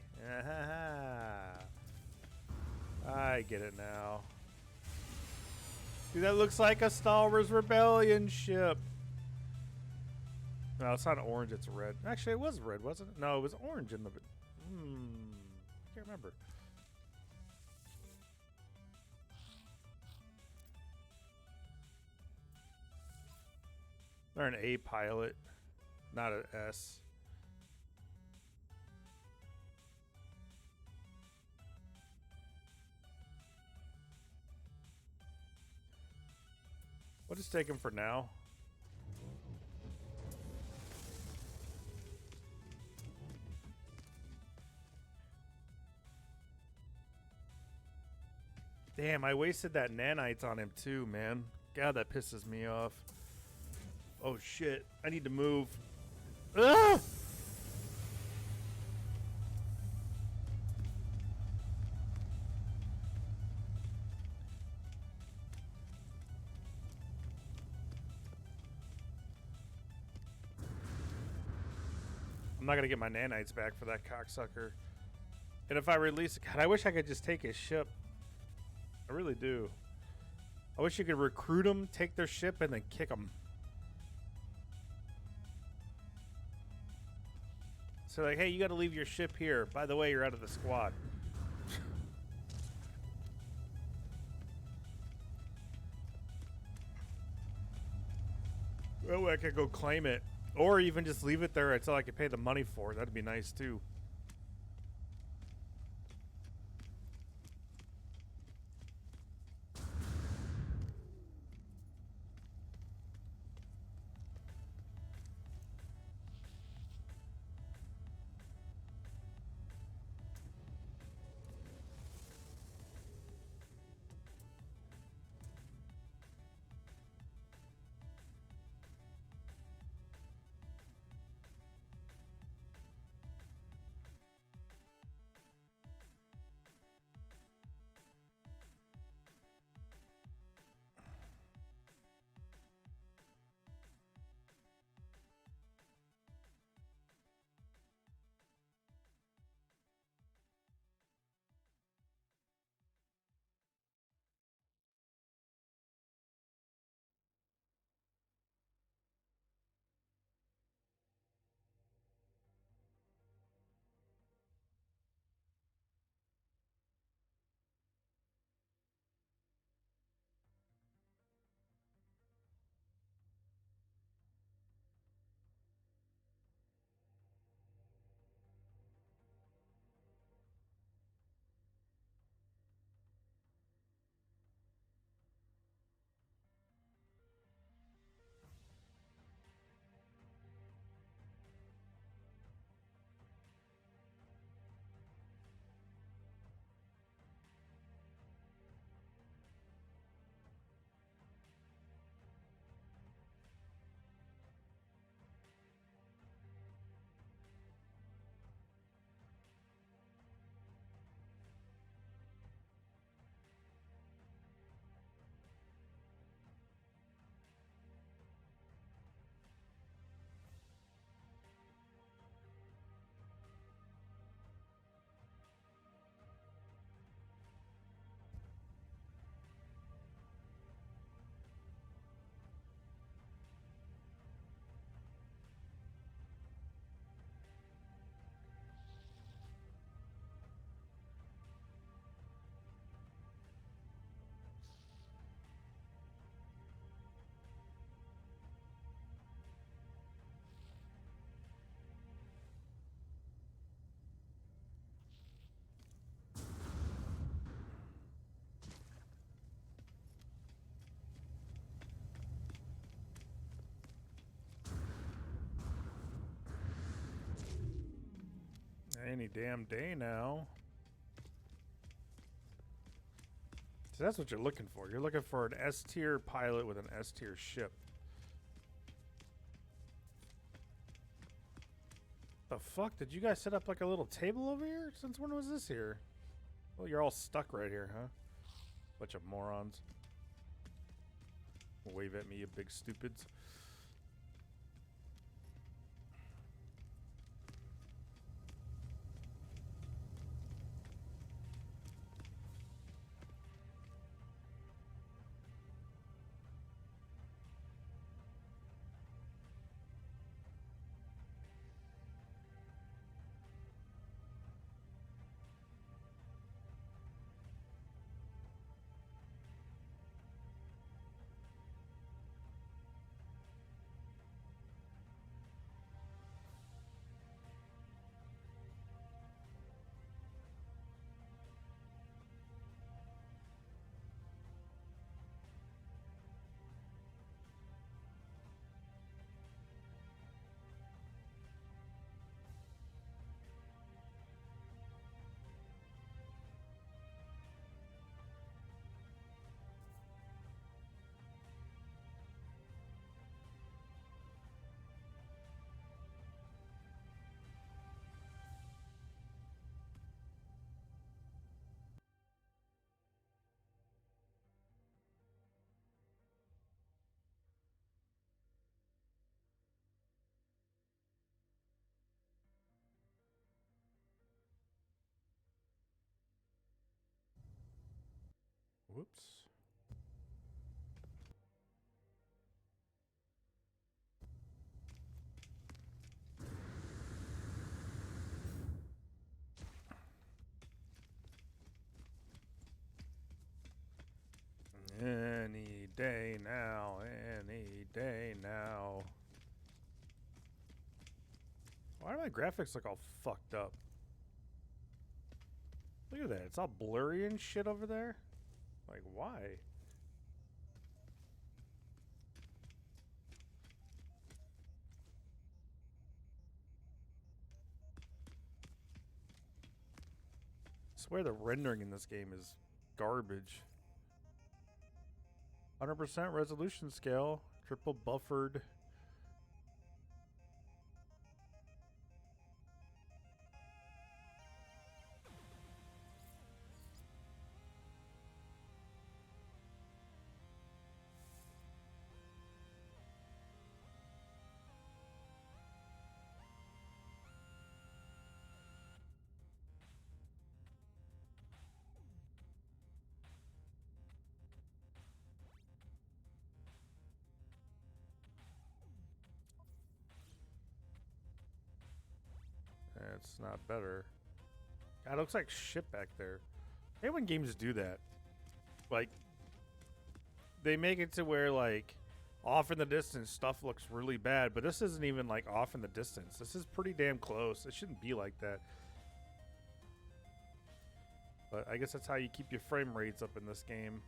I get it now. Dude, that looks like a Star Wars Rebellion ship. No, it's not orange, it's red. Actually, it was red, wasn't it? No, it was orange in the... I can't remember. They're an A pilot, not an S. We'll just take him for now. Damn, I wasted that nanites on him too, man. God, that pisses me off. Oh shit, I need to move. Ah! I'm not gonna get my nanites back for that cocksucker. And if I release, God, I wish I could just take his ship. I really do. I wish you could recruit them, take their ship, and then kick them. So like, hey, you got to leave your ship here. By the way, you're out of the squad. Oh, I could go claim it. Or even just leave it there until I could pay the money for it. That'd be nice too. Any damn day now. So that's what you're looking for. You're looking for an S-tier pilot with an S-tier ship. The fuck? Did you guys set up like a little table over here? Since when was this here? Well, you're all stuck right here, huh? Bunch of morons. Wave at me, you big stupids. Whoops. Any day now, any day now. Why do my graphics look all fucked up? Look at that, it's all blurry and shit over there. Like, why? I swear the rendering in this game is garbage. 100% resolution scale, triple buffered. It's not better. God, it looks like shit back there. I hate when games do that. Like, they make it to where, like, off in the distance stuff looks really bad, but this isn't even, like, off in the distance. This is pretty damn close. It shouldn't be like that. But I guess that's how you keep your frame rates up in this game.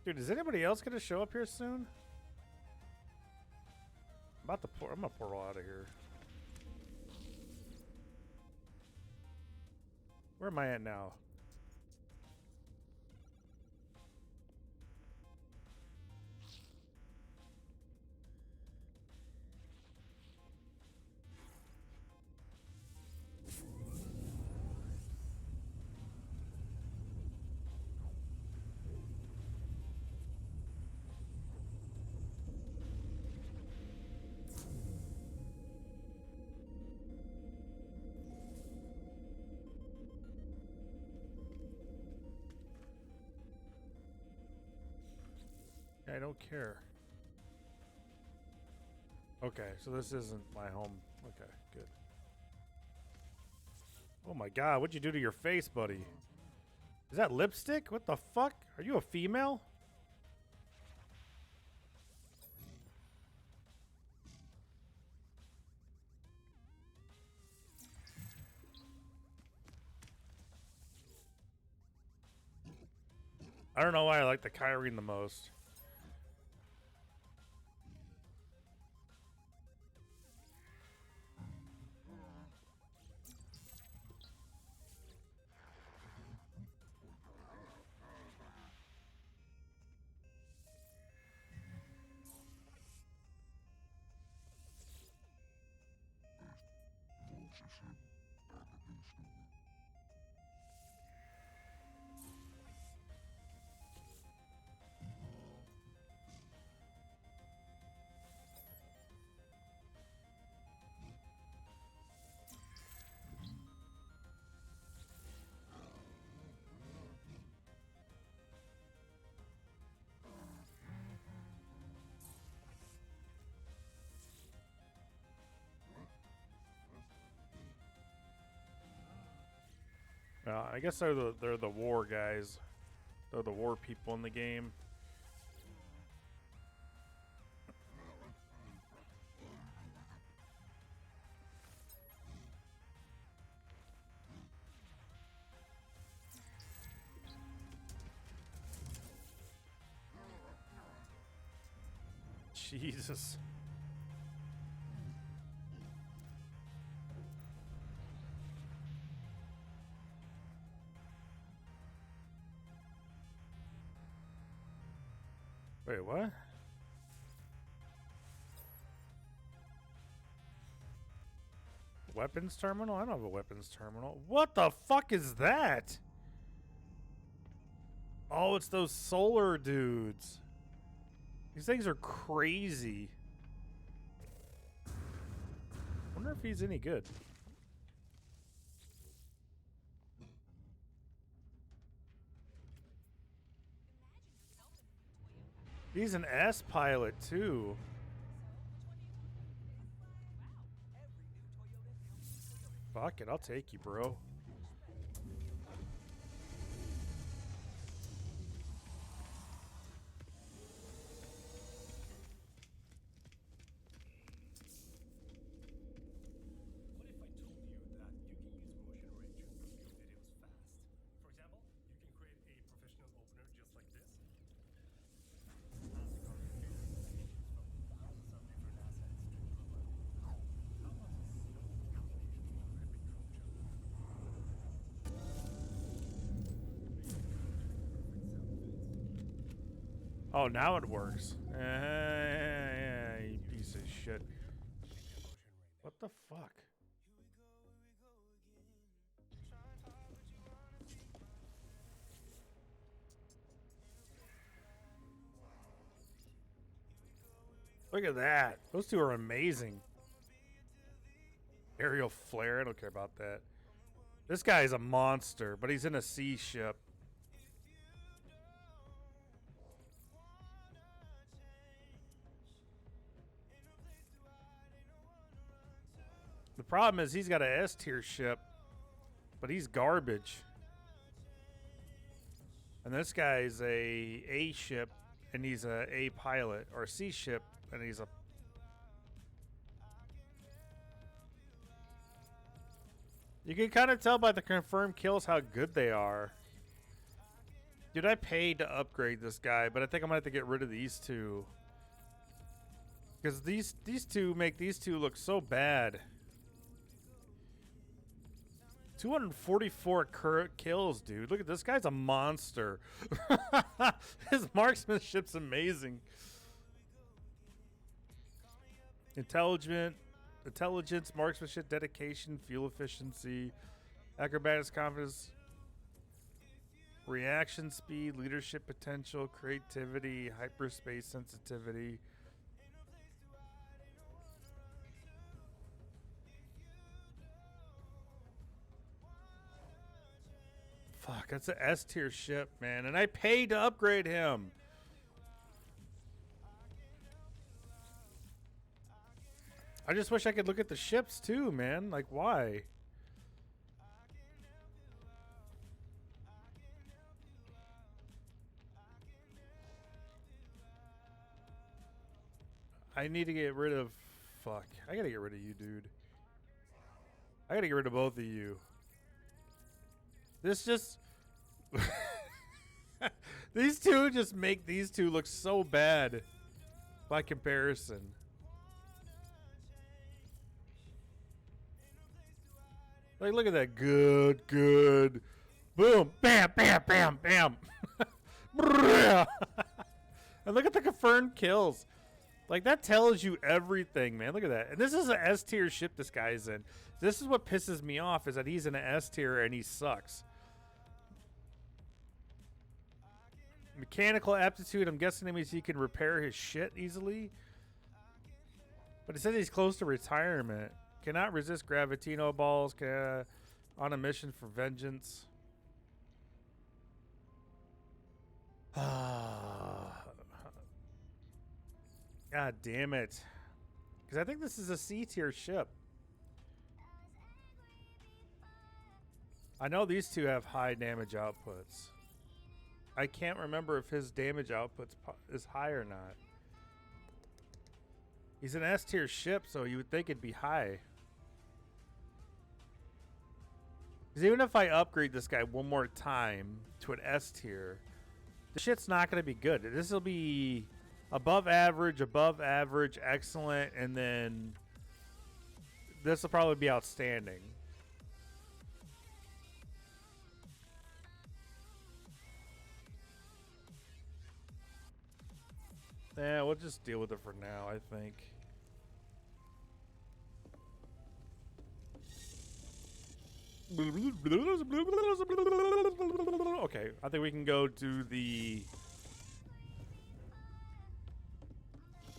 Dude, is anybody else gonna show up here soon? I'm gonna portal out of here. Where am I at now? I don't care. Okay, so this isn't my home. Okay, good. Oh my god, what'd you do to your face, buddy? Is that lipstick? What the fuck? Are you a female? I don't know why I like the Kyrene the most. I guess they're the war guys. They're the war people in the game. Jesus. Wait, what? Weapons terminal? I don't have a weapons terminal. What the fuck is that? Oh, it's those solar dudes. These things are crazy. Wonder if he's any good. He's an S pilot too. Fuck it, I'll take you, bro. What if I told you that you can use motion ray to improve your videos fast? For example, you can create a professional opener just like this. Plastic art computers that you choose from thousands of different assets to improve it. How about a simple application for epic drone jump? Oh, now it works. You piece of shit. What the fuck? Look at that. Those two are amazing. Aerial flare. I don't care about that. This guy is a monster, but he's in a sea ship. The problem is he's got a S tier ship, but he's garbage. And this guy's a ship, and he's a pilot, or a C ship, and he's a. You can kind of tell by the confirmed kills how good they are. Dude, I paid to upgrade this guy, but I think I'm gonna have to get rid of these two. Because these two make these two look so bad. 244 current kills, dude. Look at this guy's a monster. His marksmanship's amazing. Intelligence, marksmanship, dedication, fuel efficiency, acrobatics, confidence, reaction speed, leadership potential, creativity, hyperspace sensitivity. Fuck, that's an S tier ship, man. And I paid to upgrade him. I just wish I could look at the ships too, man. Like, why? I need to get rid of... Fuck. I gotta get rid of you, dude. I gotta get rid of both of you. This just... These two just make these two look so bad by comparison. Like, look at that. Good, good. Boom. Bam, bam, bam, bam. And look at the confirmed kills. Like, that tells you everything, man. Look at that. And this is an S tier ship this guy's in. This is what pisses me off, is that he's in an S tier and he sucks. Mechanical aptitude, I'm guessing that means he can repair his shit easily. But it says he's close to retirement. Cannot resist Gravitino balls. On a mission for vengeance. God damn it. Because I think this is a C tier ship. I know these two have high damage outputs. I can't remember if his damage output is high or not. He's an S tier ship, so you would think it'd be high. Because even if I upgrade this guy one more time to an S tier, the shit's not going to be good. This will be above average, excellent, and then this will probably be outstanding. Yeah, we'll just deal with it for now, I think. Okay, I think we can go to the...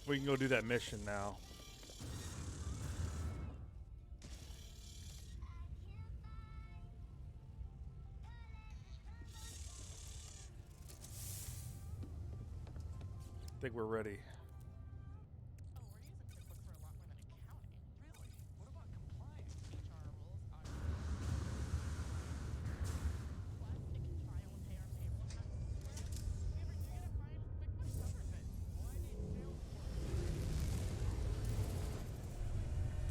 We can go do that mission now. I think we're ready. Oh, we're using QuickBooks for a lot more than accounting. Really? What about compliance? HR rules are. Plus, it can trial and pay our payroll taxes as well. If we ever do get a fine, QuickBooks covers it.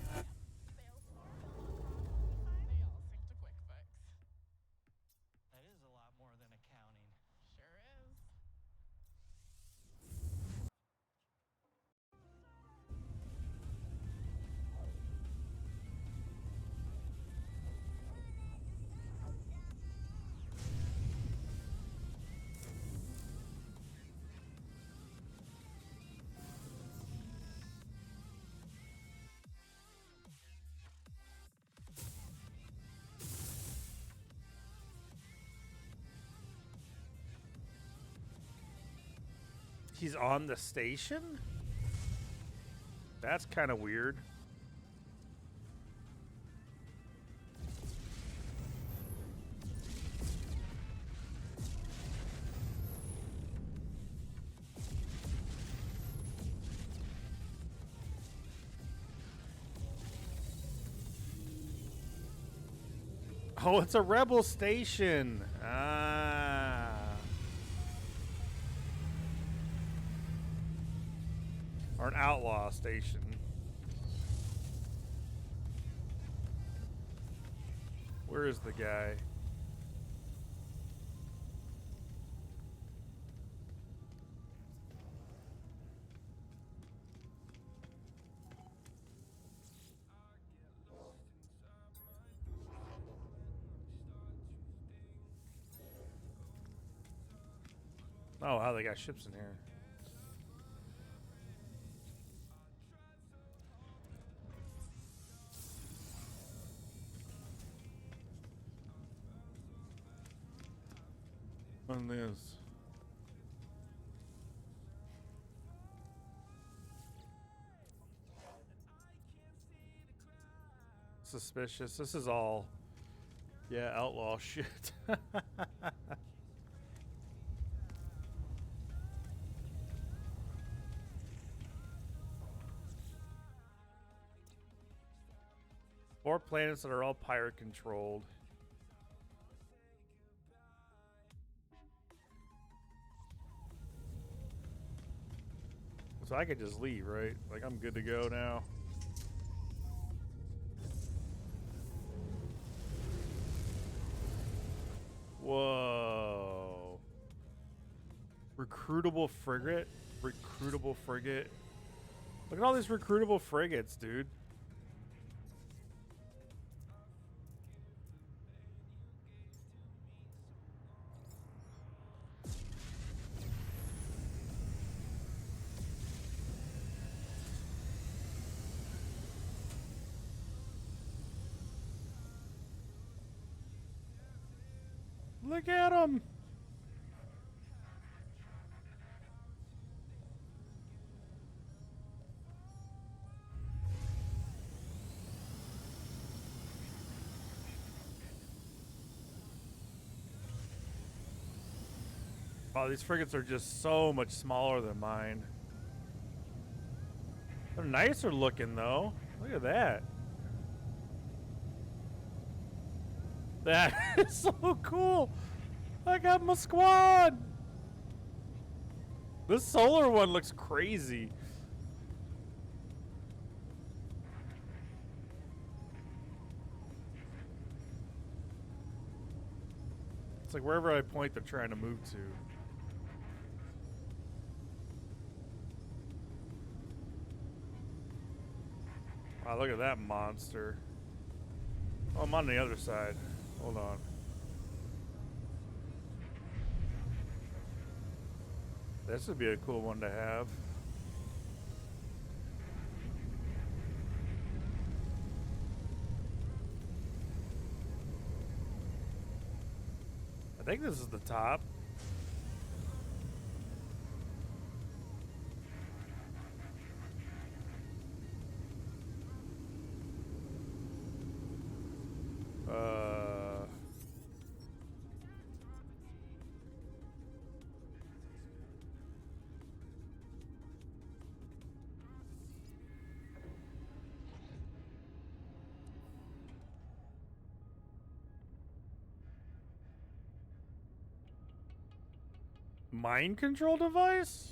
Why need Salesforce? Salesforce, Shopify, they all sync to QuickBooks. That is a lot more than accounting. Sure is. He's on the station? That's kind of weird. Oh, it's a rebel station. Ah. Or an outlaw station. Where is the guy? Oh, wow, they got ships in here. On this. Suspicious. This is all, yeah, outlaw shit. Four planets that are all pirate controlled. So I could just leave, right? Like, I'm good to go now. Whoa. Recruitable frigate. Recruitable frigate. Look at all these recruitable frigates, dude. Look at them. Oh, these frigates are just so much smaller than mine. They're nicer looking, though. Look at that. That is so cool. I got my squad. This solar one looks crazy. It's like wherever I point, they're trying to move to. Wow, look at that monster. Oh, I'm on the other side. Hold on. This would be a cool one to have. I think this is the top. Mind control device?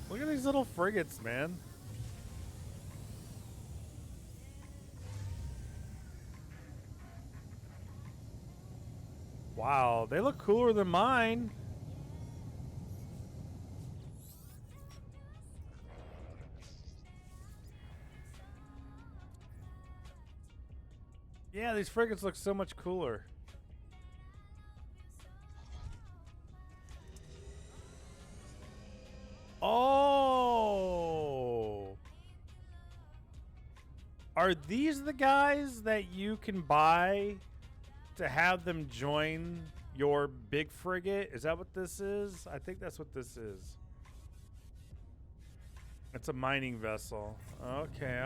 Look at these little frigates, man. Wow, they look cooler than mine. Yeah, these frigates look so much cooler. Oh! Are these the guys that you can buy to have them join your big frigate? Is that what this is? I think that's what this is. It's a mining vessel. Okay,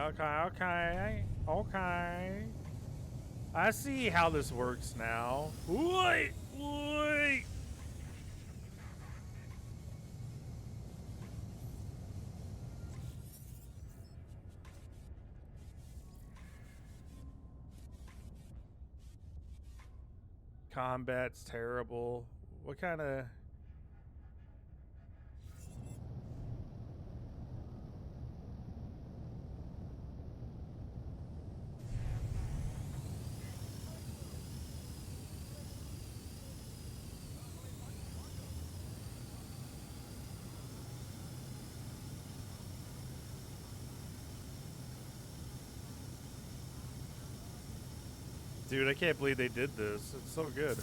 okay. I see how this works now. Wait! Combat's terrible. What kind of... Dude, I can't believe they did this. It's so good.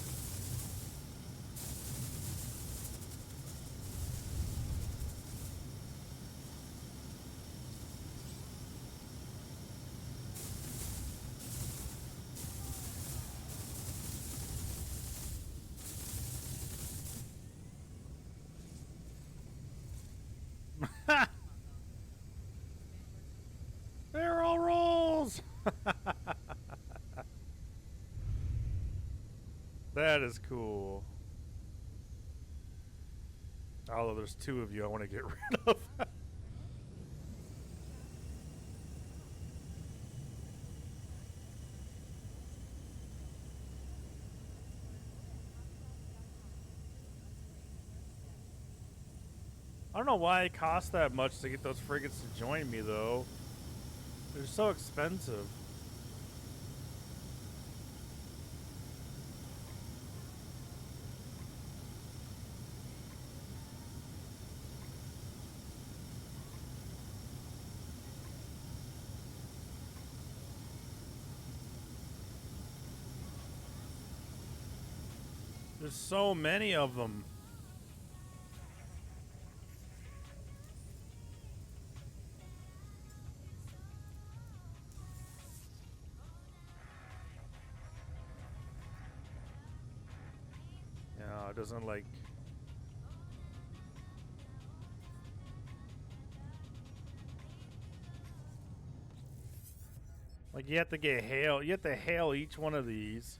Barrel rolls! That is cool. Although there's two of you I want to get rid of. I don't know why it costs that much to get those frigates to join me, though. They're so expensive. There's so many of them. Yeah, it doesn't like. Like you have to get hail. You have to hail each one of these.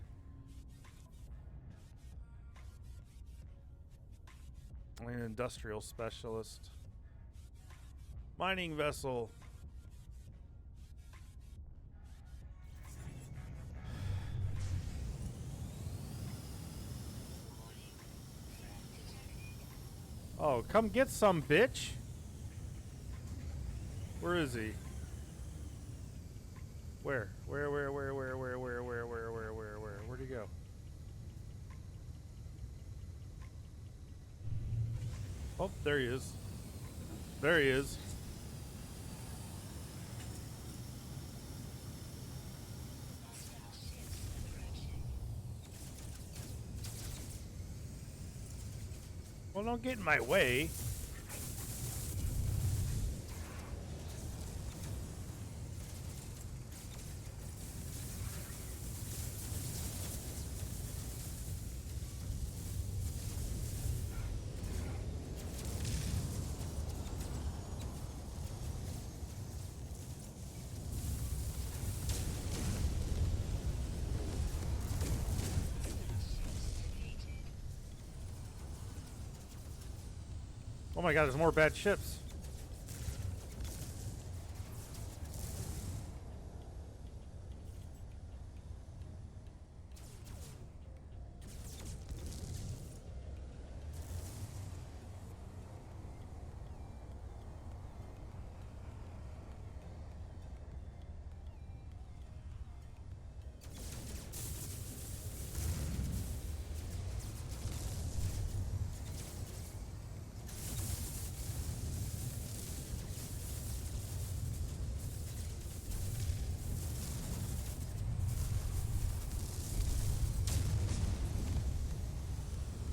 An industrial specialist. Mining vessel. Oh, come get some, bitch. Where is he? Where? Where'd he go? Oh, there he is. There he is. Well, don't get in my way. Oh my god, there's more bad ships.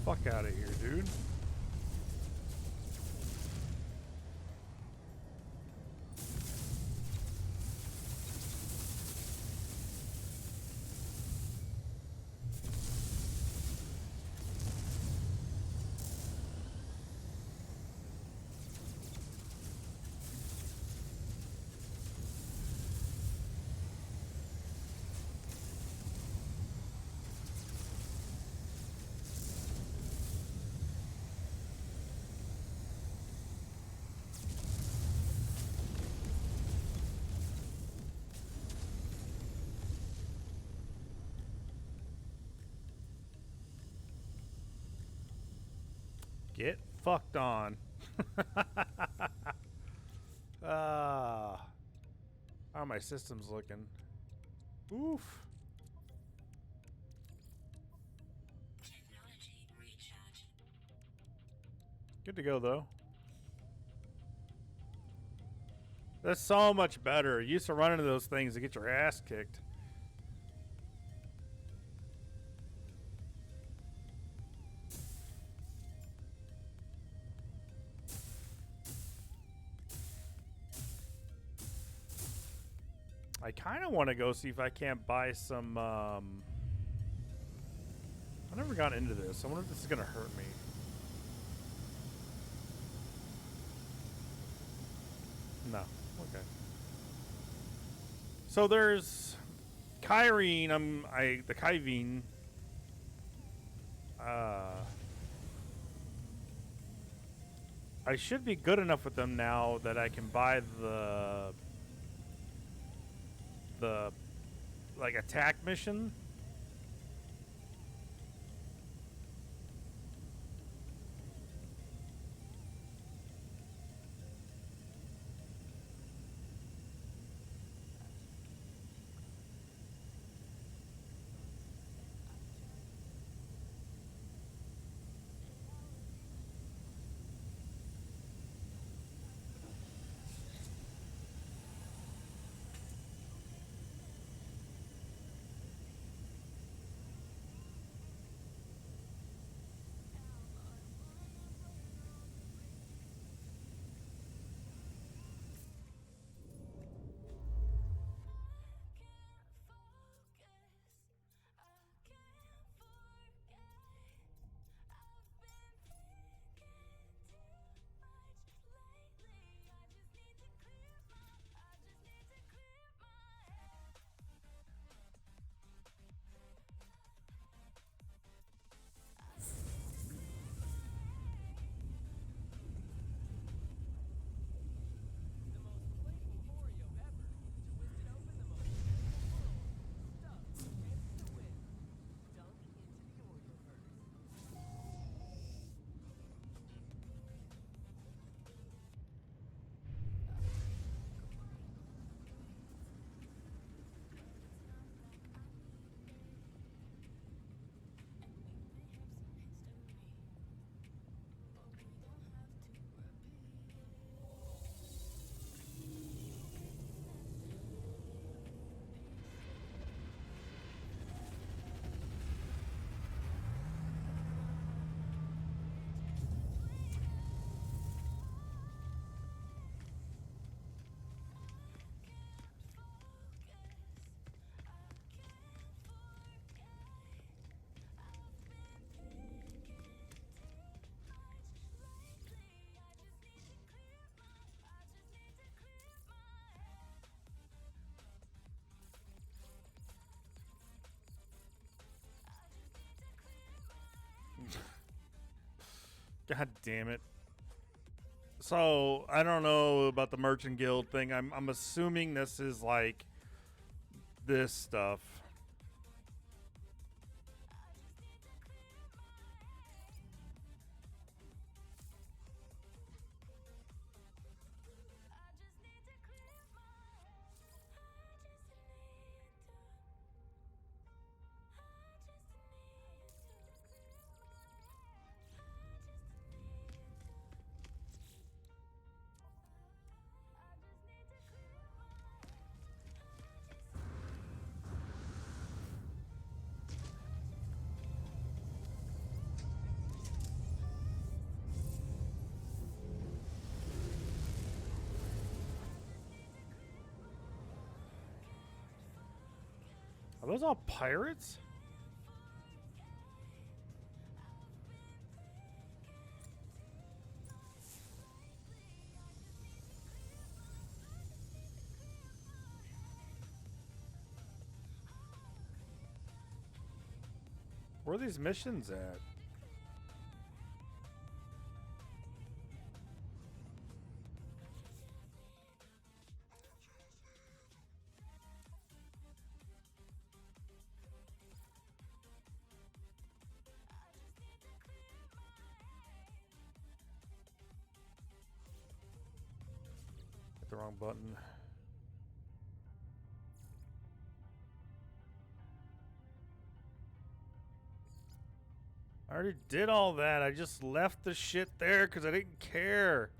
Fuck out of here, dude. Get fucked on. How are my systems looking? Oof. Good to go, though. That's so much better. You used to run into those things to get your ass kicked. I kind of want to go see if I can't buy some. I never got into this. I wonder if this is going to hurt me. No. Okay. So there's Kyrene. The Kyvine. I should be good enough with them now that I can buy the like attack mission. God damn it. So I don't know about the Merchant Guild thing. I'm assuming this is like this stuff. Are those all pirates? Where are these missions at? Hit the wrong button. I already did all that. I just left the shit there because I didn't care.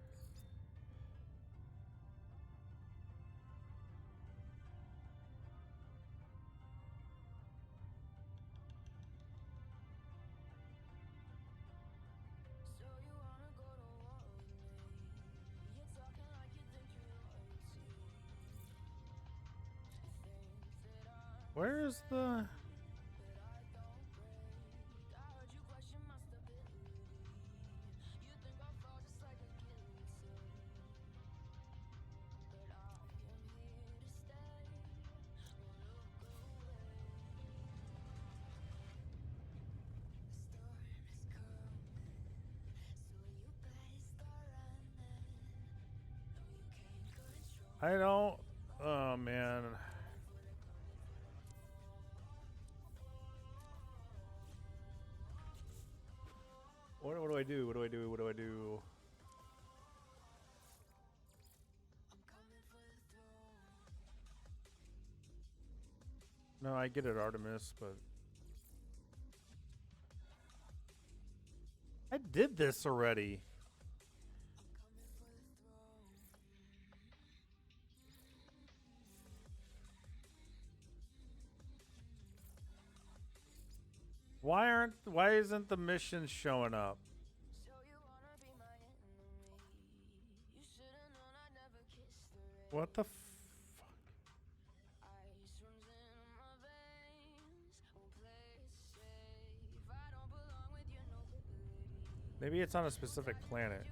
Where's the... I don't... Oh, man. What do I do? What do I do? What do I do? No, I get it, Artemis, but... I did this already. Why isn't the mission showing up? What the fuck? Maybe it's on a specific planet.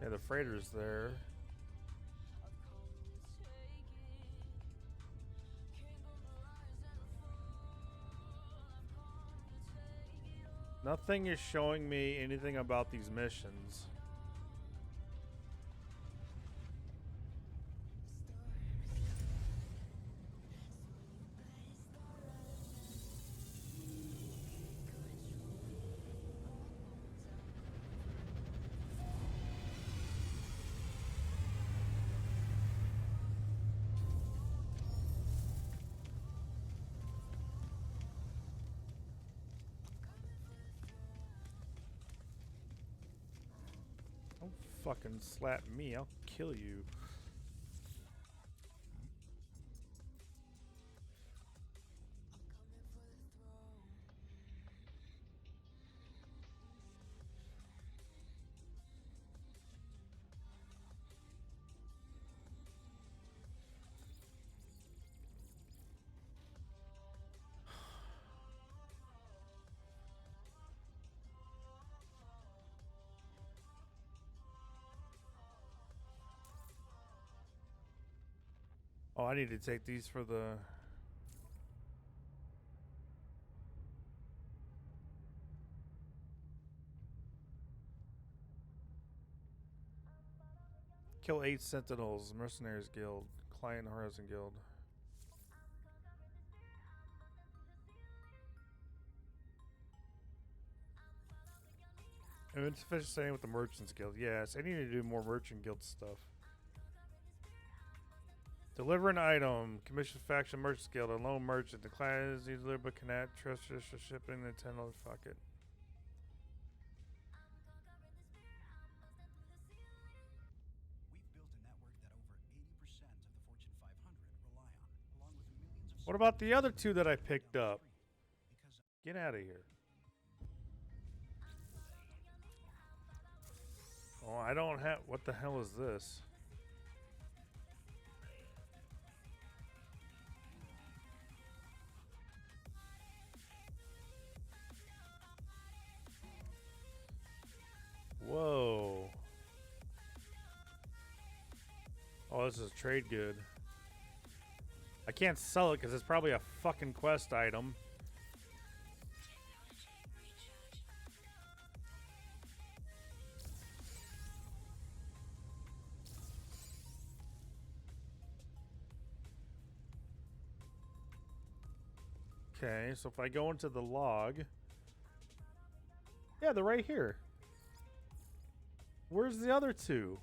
Yeah, the freighter's there. Nothing is showing me anything about these missions. Don't fucking slap me, I'll kill you. Oh, I need to take these for the... Kill 8 Sentinels, Mercenaries Guild, Client Horizon Guild. And it's finished staying with the Merchants Guild. Yes, I need to do more Merchant Guild stuff. Deliver an item. Commission faction Merchants Guild. A lone merchant. The client is delivered but cannot trust for shipping the $10. Fuck it. We've built a network that over 80% of the Fortune 500 rely on, along with millions of What about the other two that I picked down up? the street. Because Get out of here. Oh, I don't have... What the hell is this? Whoa. Oh, this is a trade good. I can't sell it because it's probably a fucking quest item. Okay, so if I go into the log... Yeah, they're right here. Where's the other two?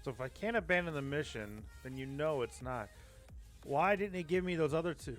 So if I can't abandon the mission, then you know it's not. Why didn't he give me those other two?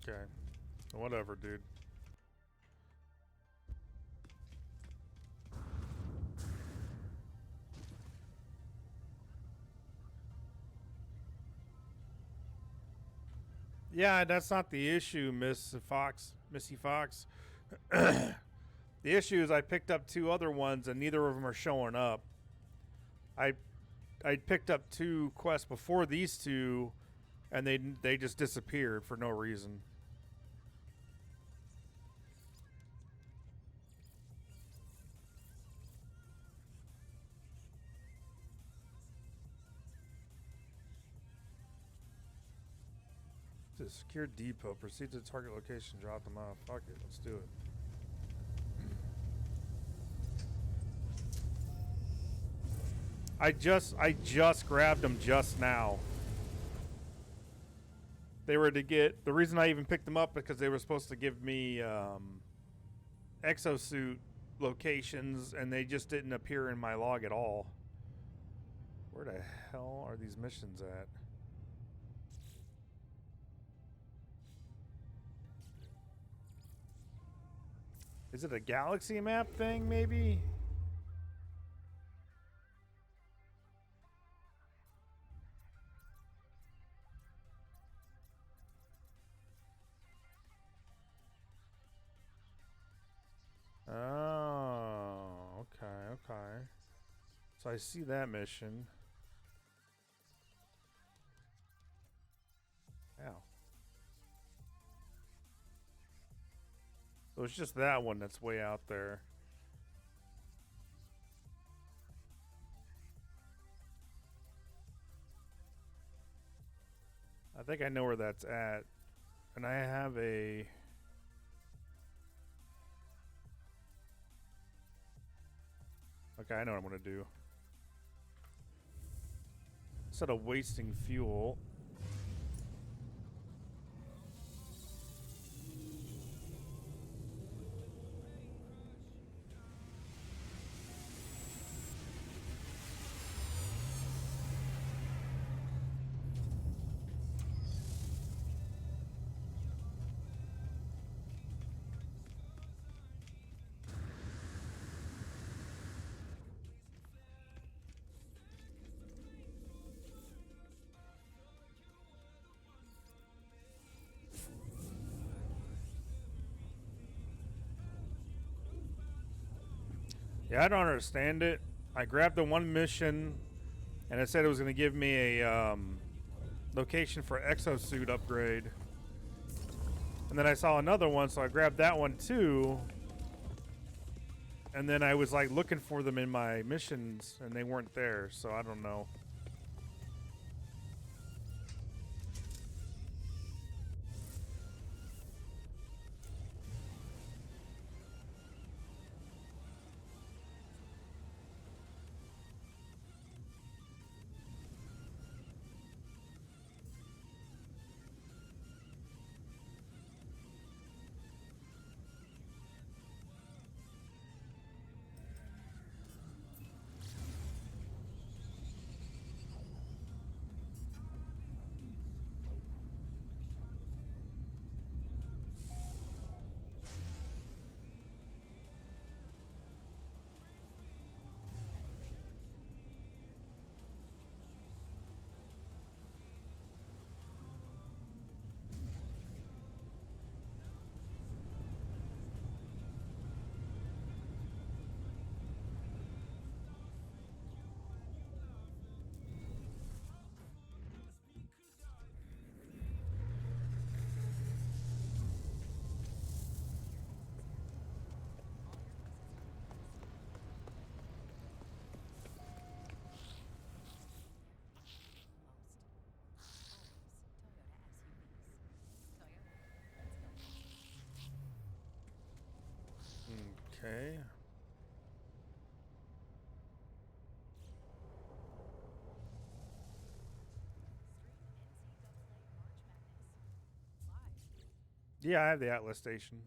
Okay. Whatever, dude. Yeah, that's not the issue, Missy Fox. The issue is I picked up two other ones and neither of them are showing up. I picked up two quests before these two, and they just disappeared for no reason. To secure depot, proceed to the target location, drop them off. Fuck it, let's do it. I just grabbed them just now. They were to get, the reason I even picked them up because they were supposed to give me exosuit locations, and they just didn't appear in my log at all. Where the hell are these missions at? Is it a galaxy map thing, maybe? So I see that mission. Ow. So it's just that one that's way out there. I think I know where that's at. And I have a... Okay, I know what I'm going to do. Instead of wasting fuel... Yeah, I don't understand it. I grabbed the one mission, and it said it was going to give me a location for exosuit upgrade. And then I saw another one, so I grabbed that one too. And then I was like looking for them in my missions, and they weren't there, so I don't know. Okay. Yeah, I have the Atlas station.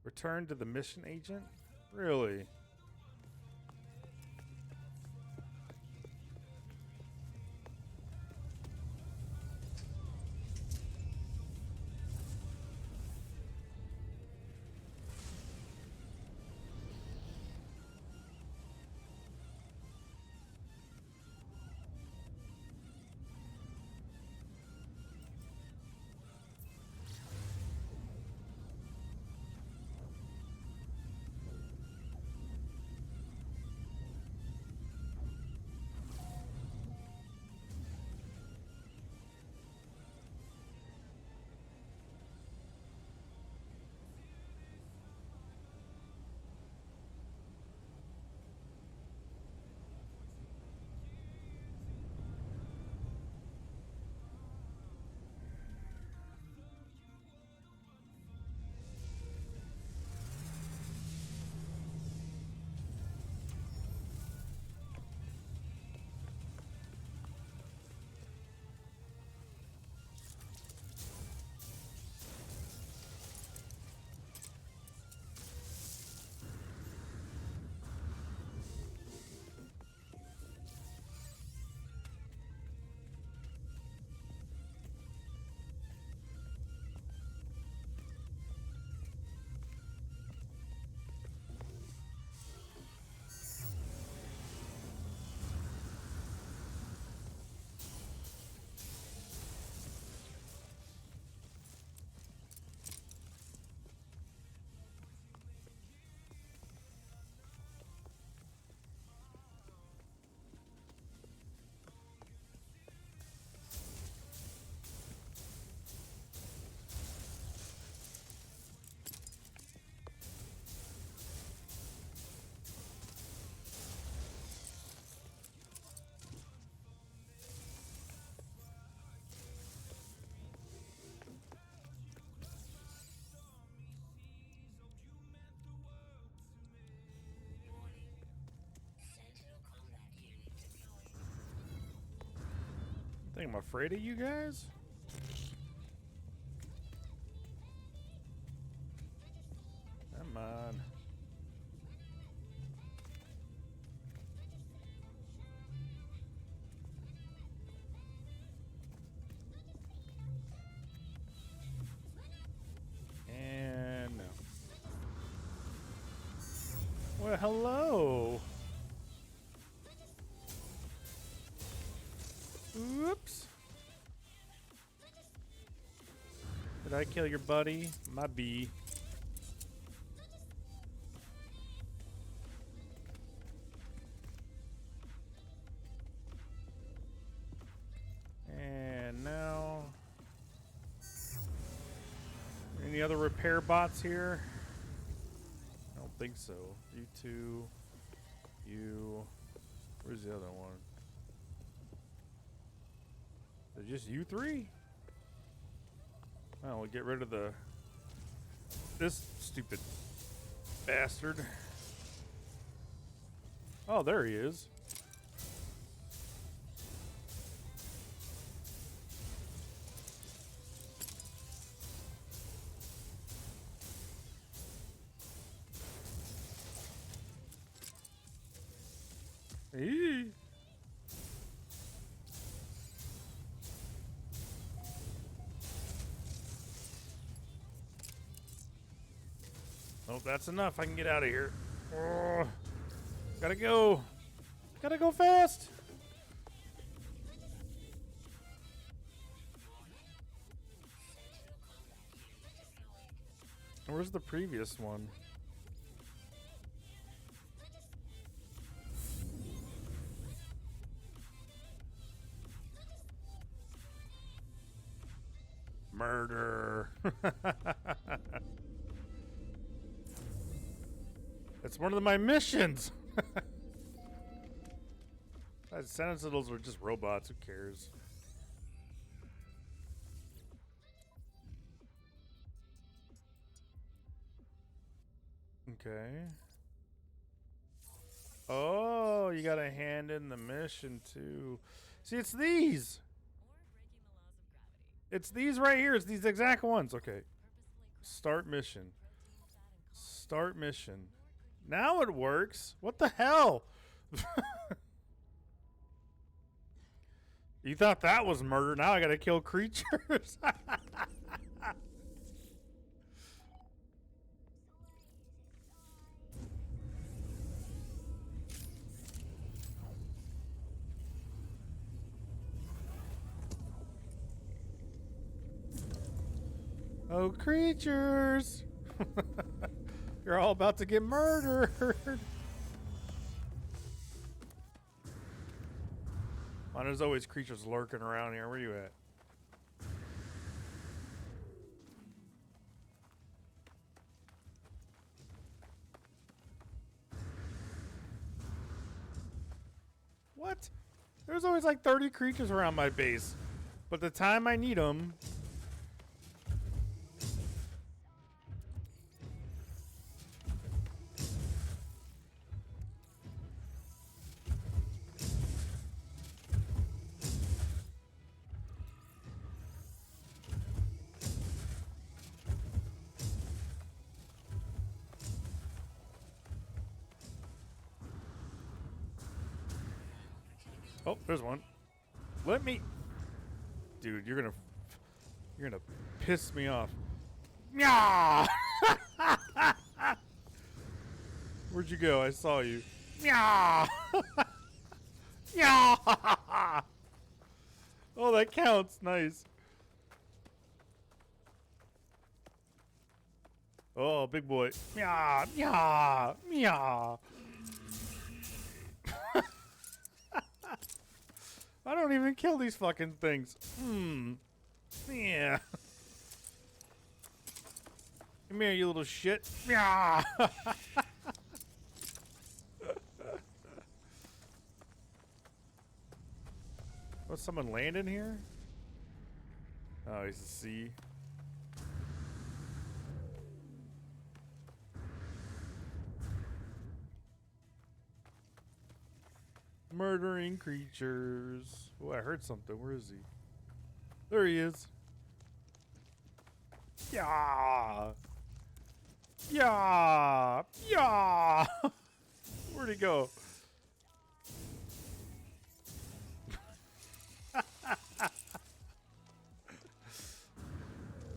Return to the mission agent? Really? think I'm afraid of you guys? Come on. And no. Well, hello. Oops. Did I kill your buddy? My bee. And now... Any other repair bots here? I don't think so. You two. You. Where's the other one? Is it just you three? Well, we'll get rid of this stupid bastard. Oh, there he is. Eee. Oh, that's enough. I can get out of here. Oh, gotta go. Gotta go fast. Where's the previous one? Murder. It's one of my missions. Sentinels are just robots. Who cares? Okay. Oh, you gotta hand in the mission too. See, it's these. It's these right here. It's these exact ones. Okay. Start mission. Start mission. Now it works. What the hell? You thought that was murder. Now I gotta kill creatures. Oh, creatures. You're all about to get murdered. Oh, there's always creatures lurking around here. Where you at? What? There's always like 30 creatures around my base. But the time I need them... Oh, there's one. Let me... Dude, you're gonna piss me off. Meow! Where'd you go? I saw you. Meow! Meow! Oh, that counts. Nice. Oh, big boy. Meow! Meow! Meow! I don't even kill these fucking things. Yeah. Come here, you little shit. Yeah. Oh, someone landing here? Oh, he's a sea. Murdering creatures. Oh, I heard something. Where is he? There he is. Yeah. Yeah. Yeah. Where'd he go?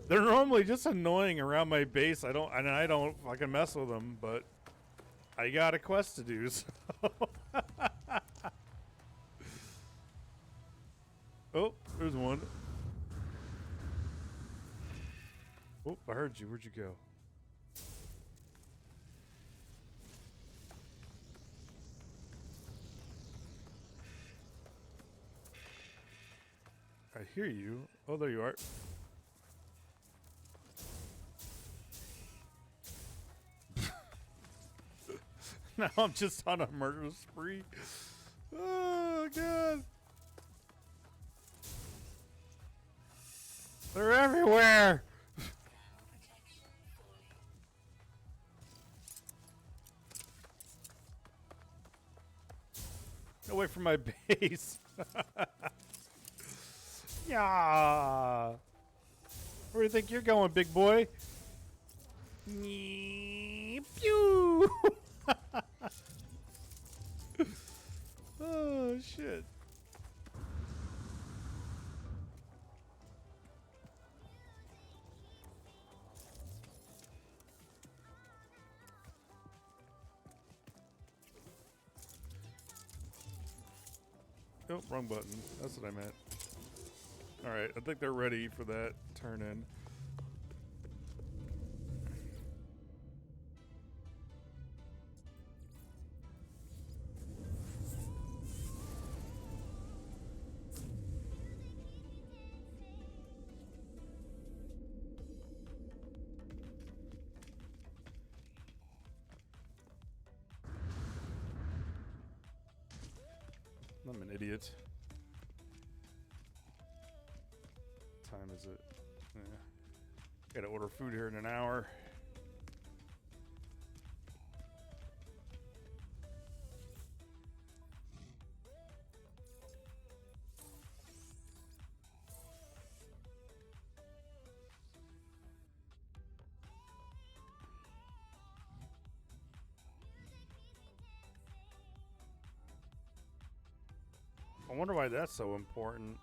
They're normally just annoying around my base. I don't fucking mess with them, but I got a quest to do. So. Oh, there's one. Oh, I heard you. Where'd you go? I hear you. Oh, there you are. Now I'm just on a murder spree. Oh, God. They're everywhere. Away from my base. Yeah. Where do you think you're going, big boy? Pew. Oh, shit. Oh, wrong button. That's what I meant. Alright, I think they're ready for that turn in. I'm an idiot. What time is it? Yeah. Gotta order food here in an hour. I wonder why that's so important.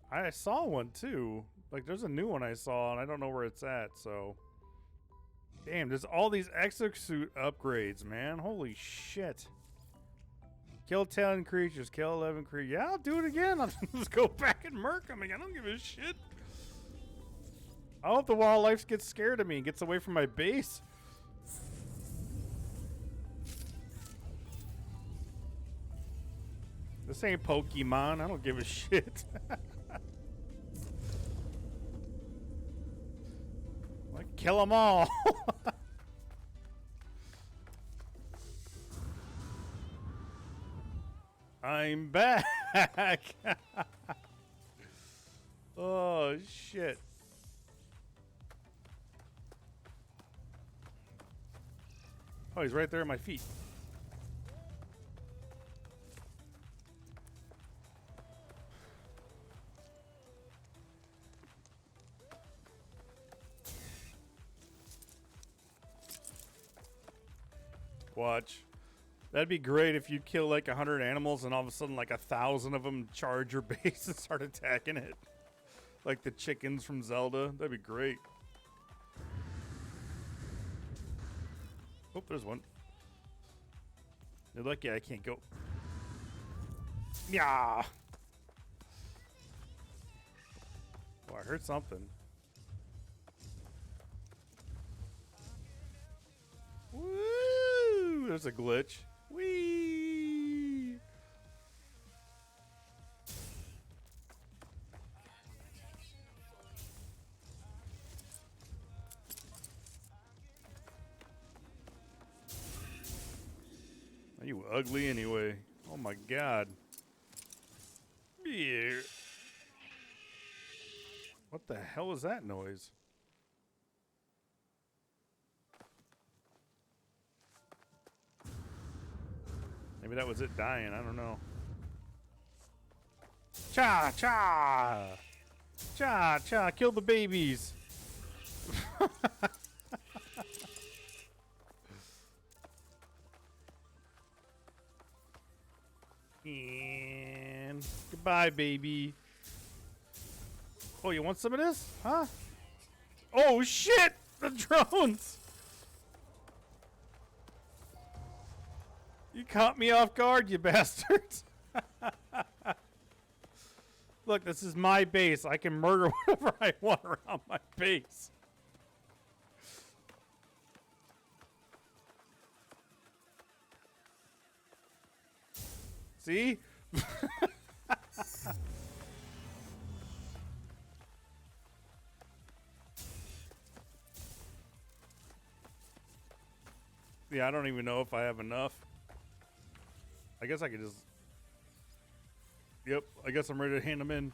I saw one too. Like, there's a new one I saw, and I don't know where it's at, so. Damn, there's all these exosuit upgrades, man. Holy shit. Kill 10 creatures, kill 11 creatures. Yeah, I'll do it again. I'll just go back and murk them again. I don't give a shit. I hope the wildlife gets scared of me and gets away from my base. This ain't Pokemon. I don't give a shit. Like, kill them all. I'm back. Oh, shit. Oh, he's right there at my feet. Watch. That'd be great if you kill like 100 animals and all of a sudden like 1,000 of them charge your base and start attacking it. Like the chickens from Zelda. That'd be great. Oh, there's one. You're lucky I can't go. Yeah. Oh, I heard something. Woo! There's a glitch. Whee! Are you ugly anyway? Oh my god. Yeah. What the hell is that noise? Maybe that was it dying. I don't know. Cha cha! Cha cha! Kill the babies! And goodbye, baby. Oh, you want some of this? Huh? Oh, shit! The drones! You caught me off guard, you bastards. Look, this is my base. I can murder whatever I want around my base. See? Yeah, I don't even know if I have enough. I guess I could just... Yep, I guess I'm ready to hand them in.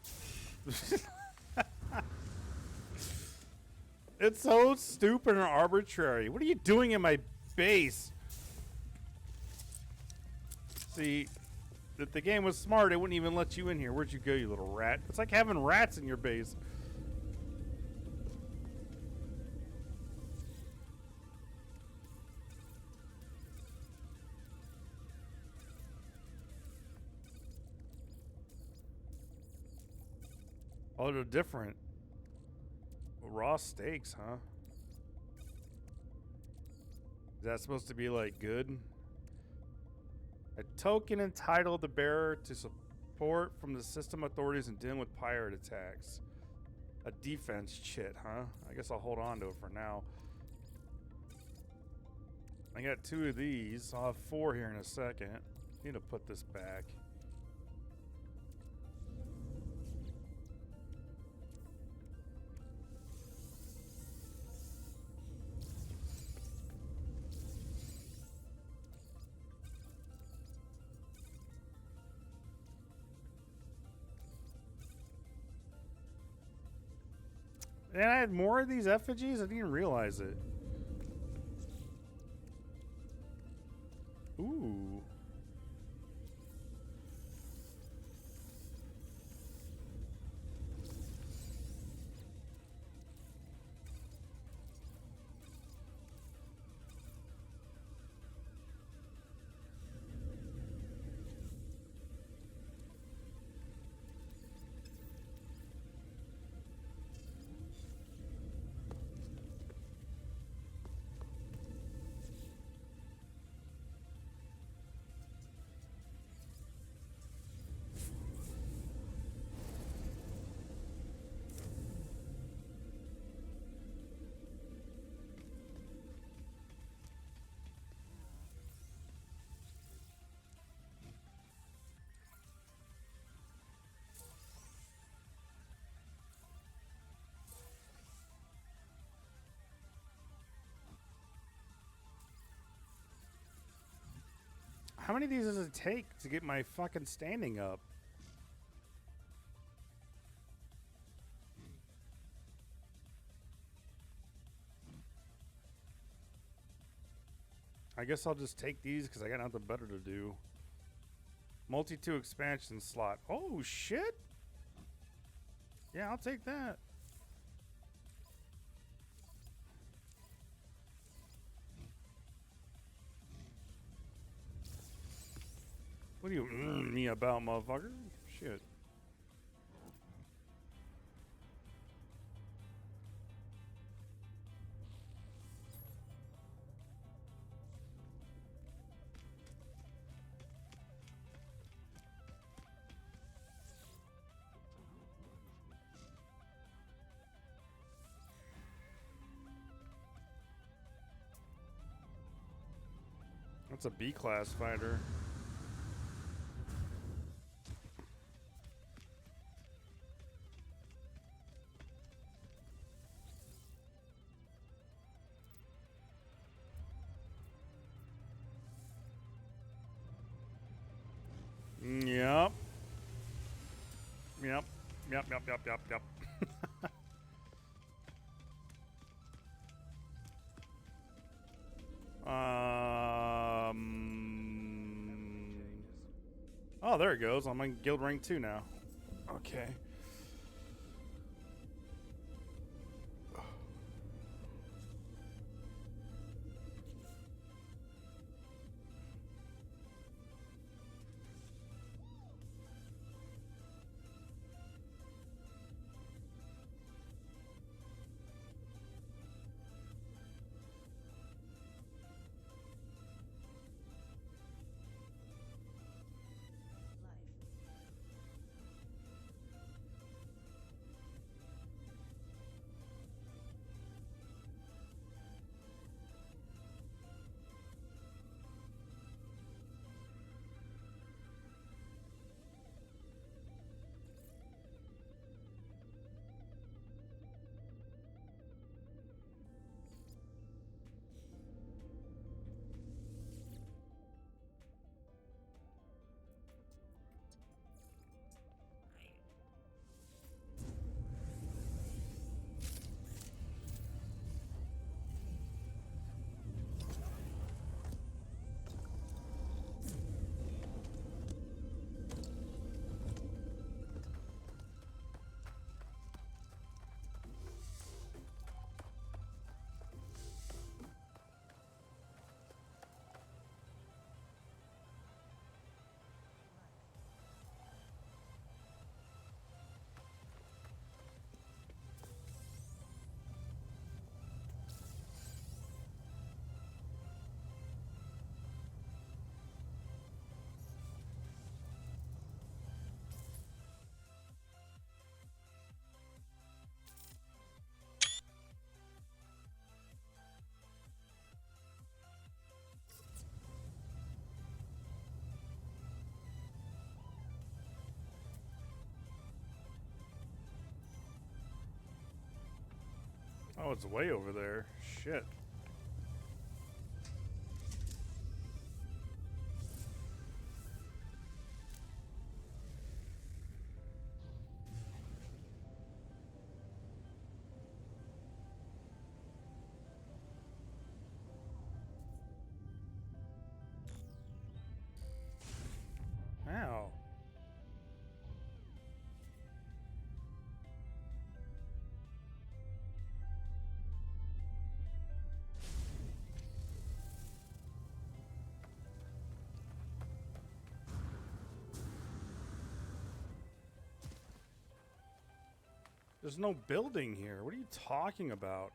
It's so stupid and arbitrary. What are you doing in my base? See, if the game was smart, it wouldn't even let you in here. Where'd you go, you little rat? It's like having rats in your base. Oh, they're different. Raw steaks, huh? Is that supposed to be like good? A token entitled the bearer to support from the system authorities in dealing with pirate attacks. A defense chit, huh? I guess I'll hold on to it for now. I got 2 of these. I'll have 4 here in a second. Need to put this back. And I had more of these effigies? I didn't realize it. Ooh. How many of these does it take to get my fucking standing up? I guess I'll just take these because I got nothing better to do. Multi-2 expansion slot. Oh, shit. Yeah, I'll take that. What are you me about, motherfucker? Shit. That's a B-class fighter. Yep. Yep. Yep, yep, yep, yep, yep. Oh, there it goes. I'm on guild rank 2 now. Okay. Oh, it's way over there. Shit. Ow. There's no building here. What are you talking about?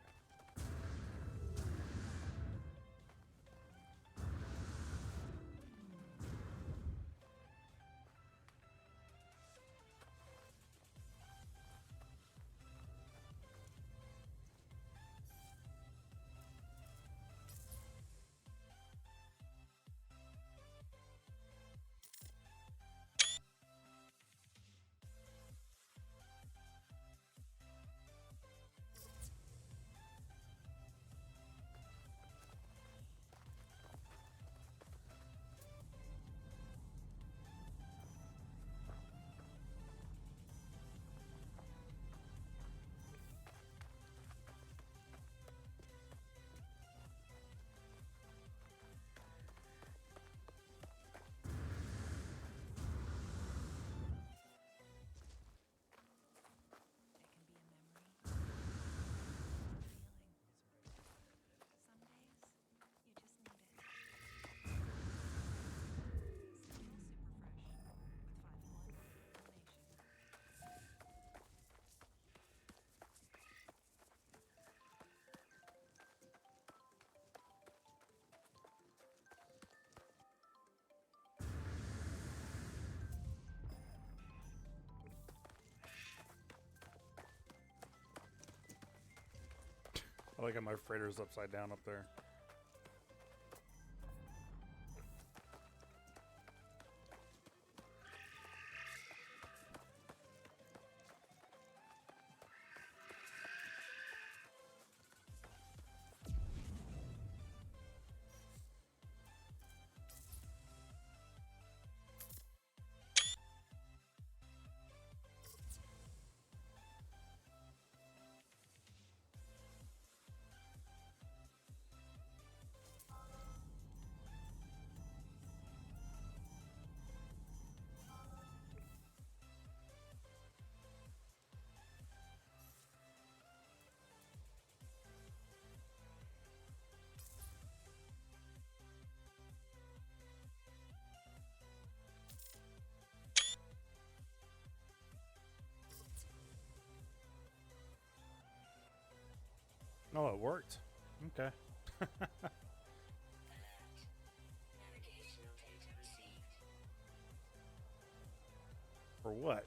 I like how my freighter's upside down up there. Oh, it worked. Okay. For what?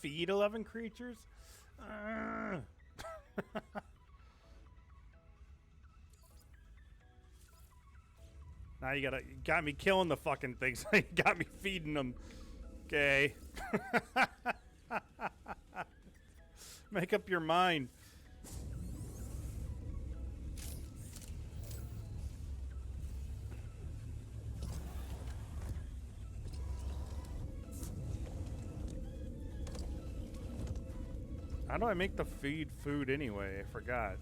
Feed 11 creatures? Now you got me killing the fucking things. You got me feeding them. Okay. Make up your mind. How do I make the feed food anyway? I forgot.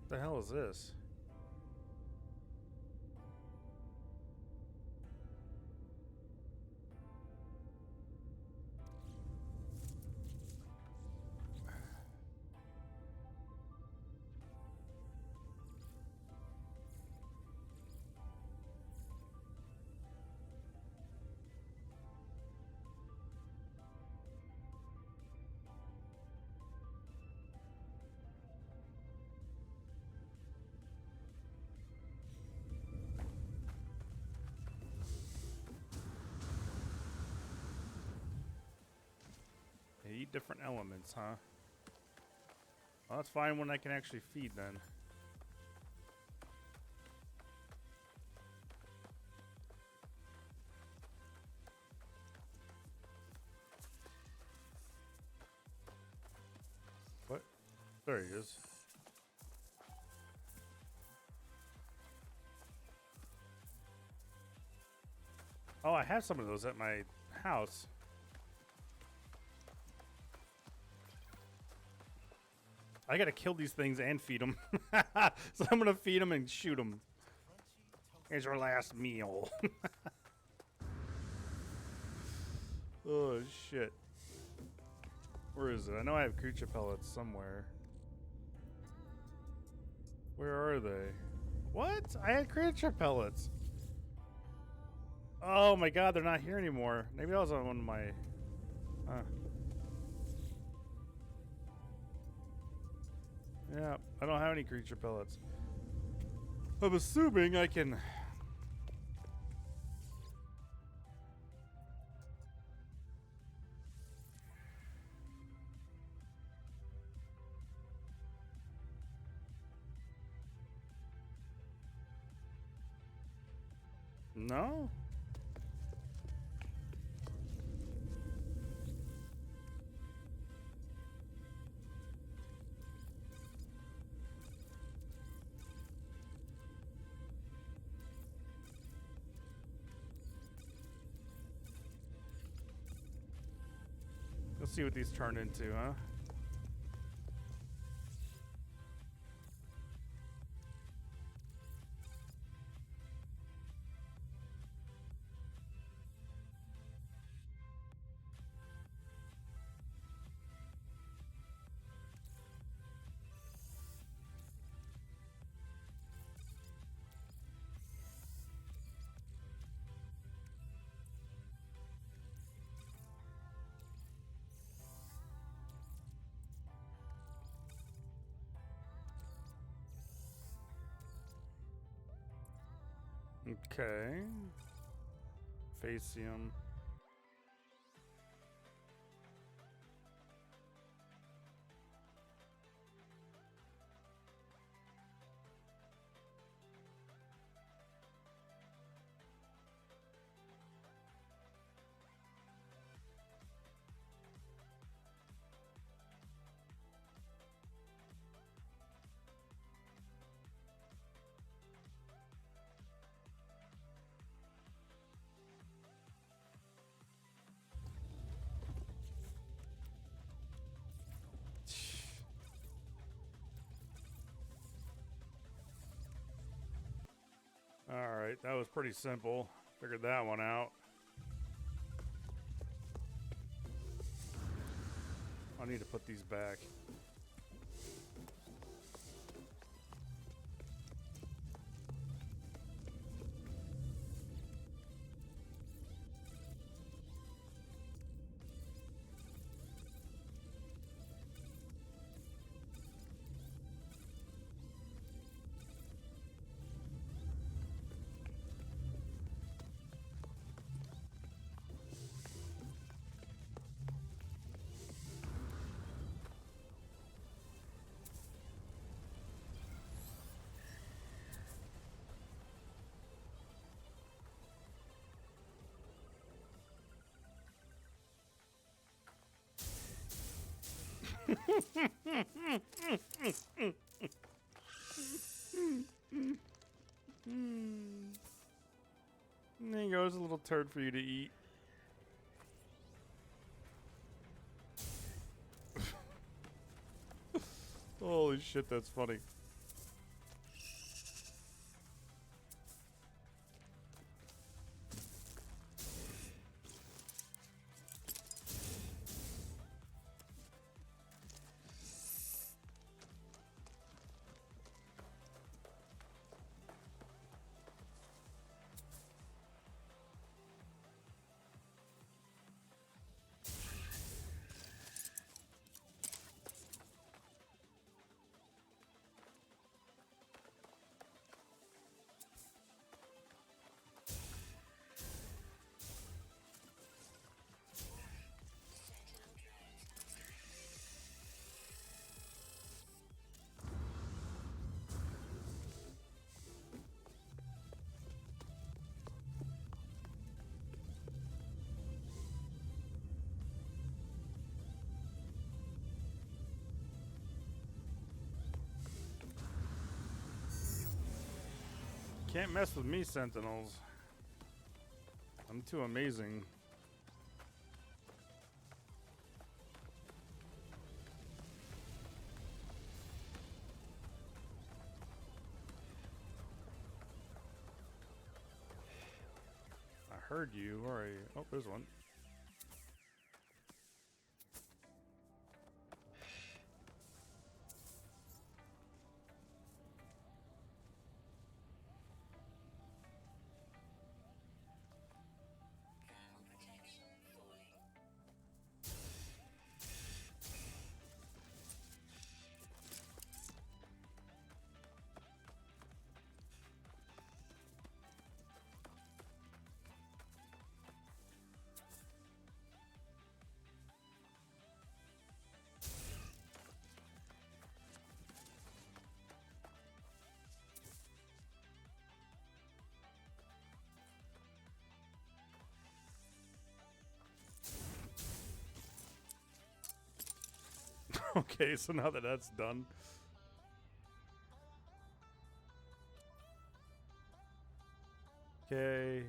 The hell is this? They eat different elements, huh? Well, that's fine when I can actually feed then. What? There he is. Oh, I have some of those at my house. I gotta kill these things and feed them. So I'm gonna feed them and shoot them. Here's your last meal. Oh, shit. Where is it? I know I have creature pellets somewhere. Where are they? What? I had creature pellets. Oh my god, they're not here anymore. Maybe I was on one of my... Huh. Yeah, I don't have any creature pellets. I'm assuming I can... No? Let's see what these turn into, huh? Okay. Facium. Alright, that was pretty simple. Figured that one out. I need to put these back. There you go, there's a little turd for you to eat. Holy shit, that's funny. Can't mess with me, Sentinels. I'm too amazing. I heard you. Where are you? Oh, there's one. Okay, so now that that's done. Okay.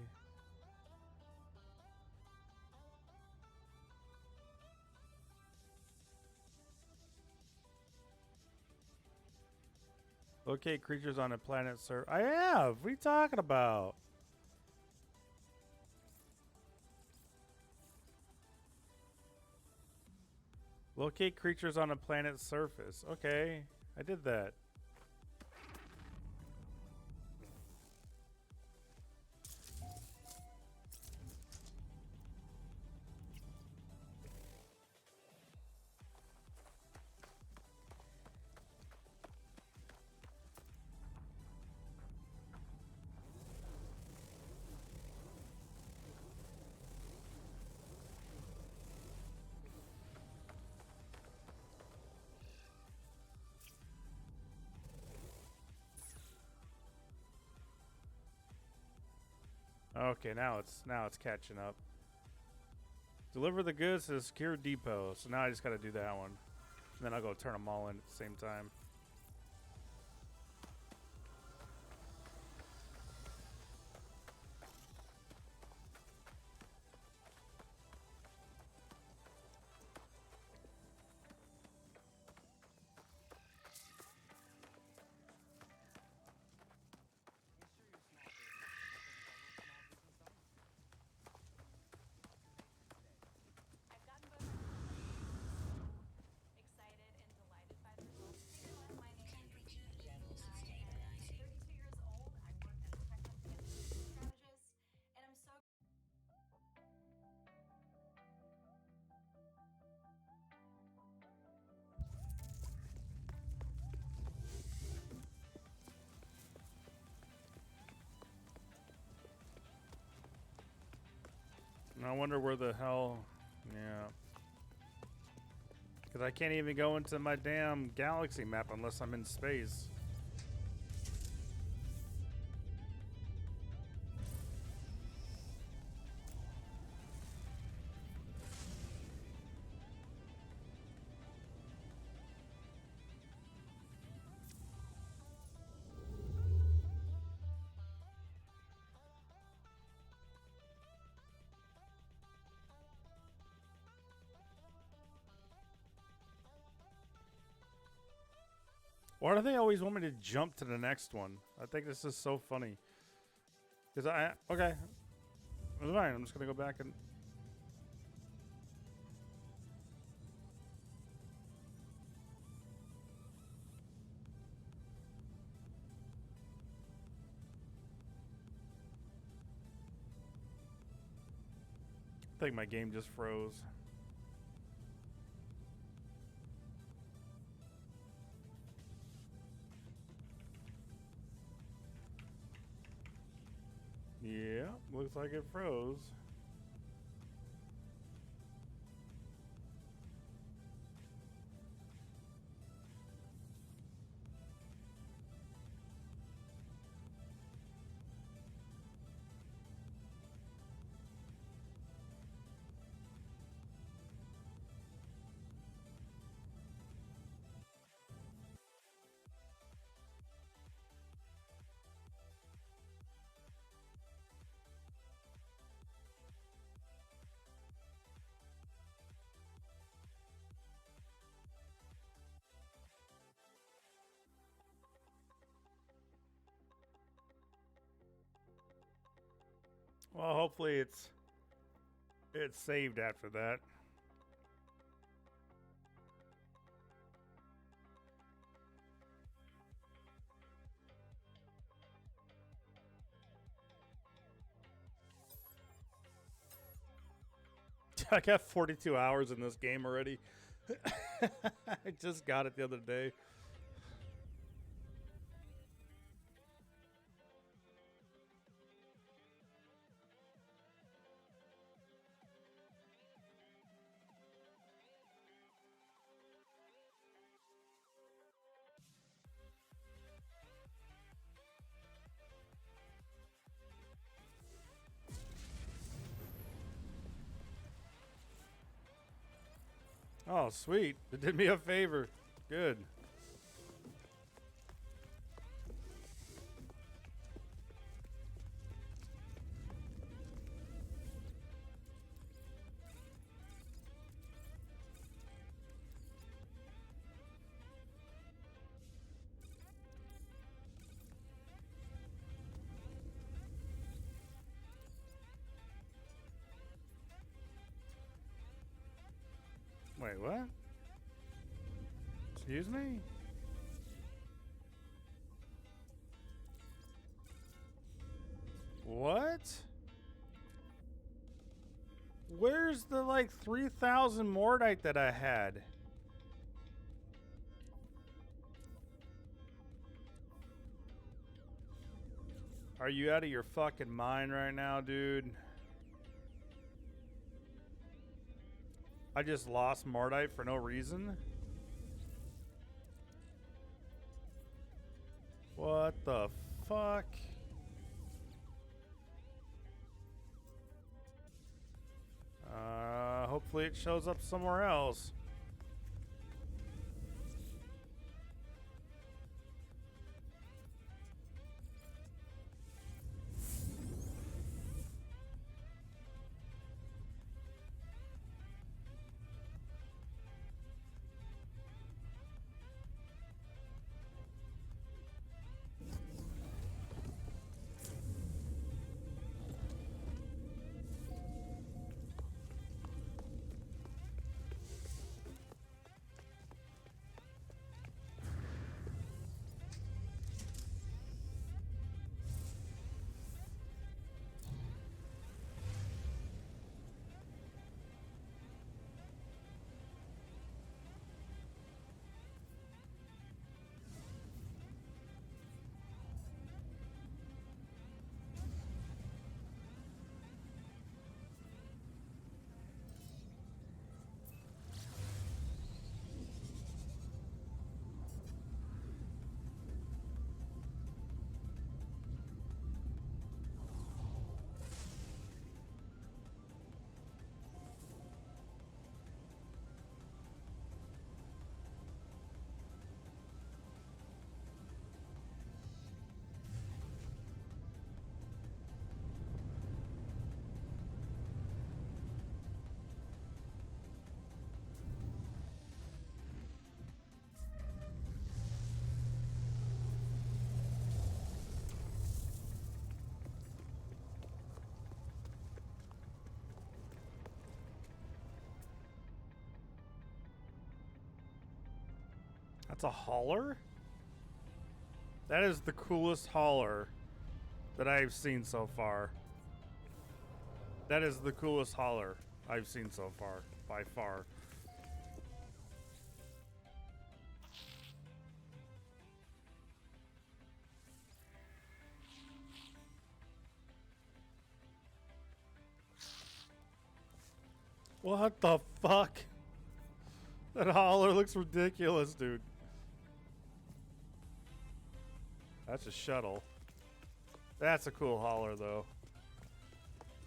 Locate creatures on a planet, sir. I have. What are you talking about? Locate creatures on a planet's surface. Okay, I did that. Okay, now it's catching up. Deliver the goods to the secure depot. So now I just got to do that one. And then I'll go turn them all in at the same time. I've gotten both excited and delighted by the results. My name is I am 32 years old. I work as a technical execution strategist, and I'm so And I wonder where the hell. Yeah. Because I can't even go into my damn galaxy map unless I'm in space. Why do they always want me to jump to the next one? I think this is so funny. Because okay. It's fine. I'm just going to go back and. I think my game just froze. Yeah, looks like it froze. Well, hopefully it's saved after that. I got 42 hours in this game already. I just got it the other day. Oh, sweet. It did me a favor. Good. Wait, what? Excuse me? What? Where's the like 3,000 Mordite that I had? Are you out of your fucking mind right now, dude? I just lost Mordite for no reason? What the fuck? Hopefully it shows up somewhere else. That's a hauler? That is the coolest hauler that I've seen so far. That is the coolest hauler I've seen so far, by far. What the fuck? That hauler looks ridiculous, dude. That's a shuttle. That's a cool hauler, though.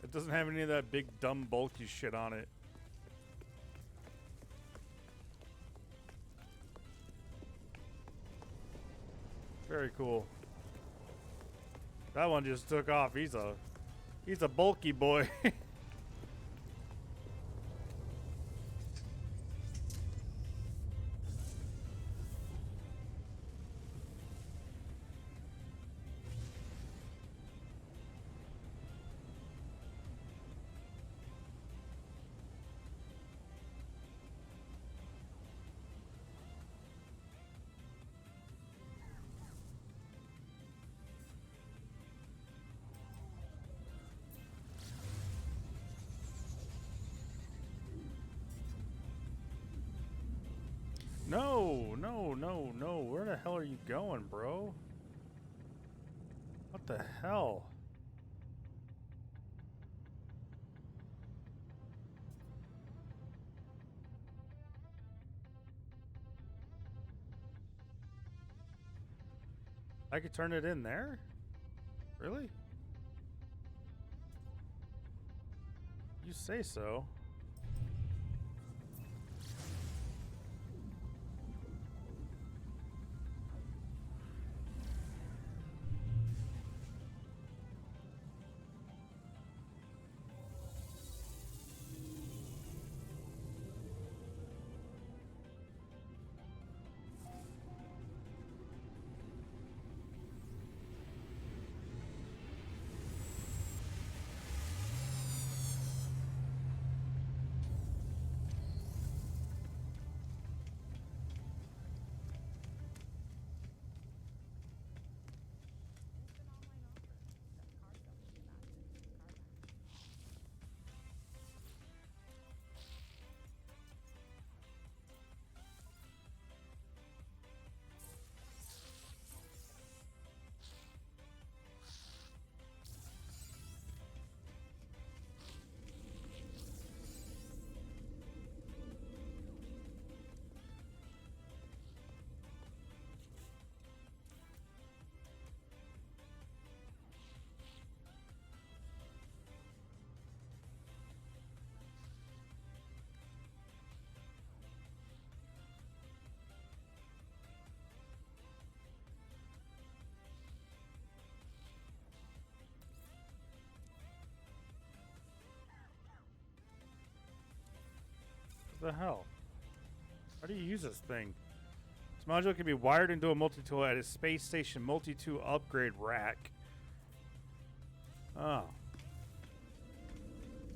It doesn't have any of that big, dumb, bulky shit on it. Very cool. That one just took off. He's a bulky boy. No, no, no, no. Where the hell are you going, bro? What the hell? I could turn it in there? Really? You say so. The hell? How do you use this thing? This module can be wired into a multi-tool at a space station multi-tool upgrade rack. Oh.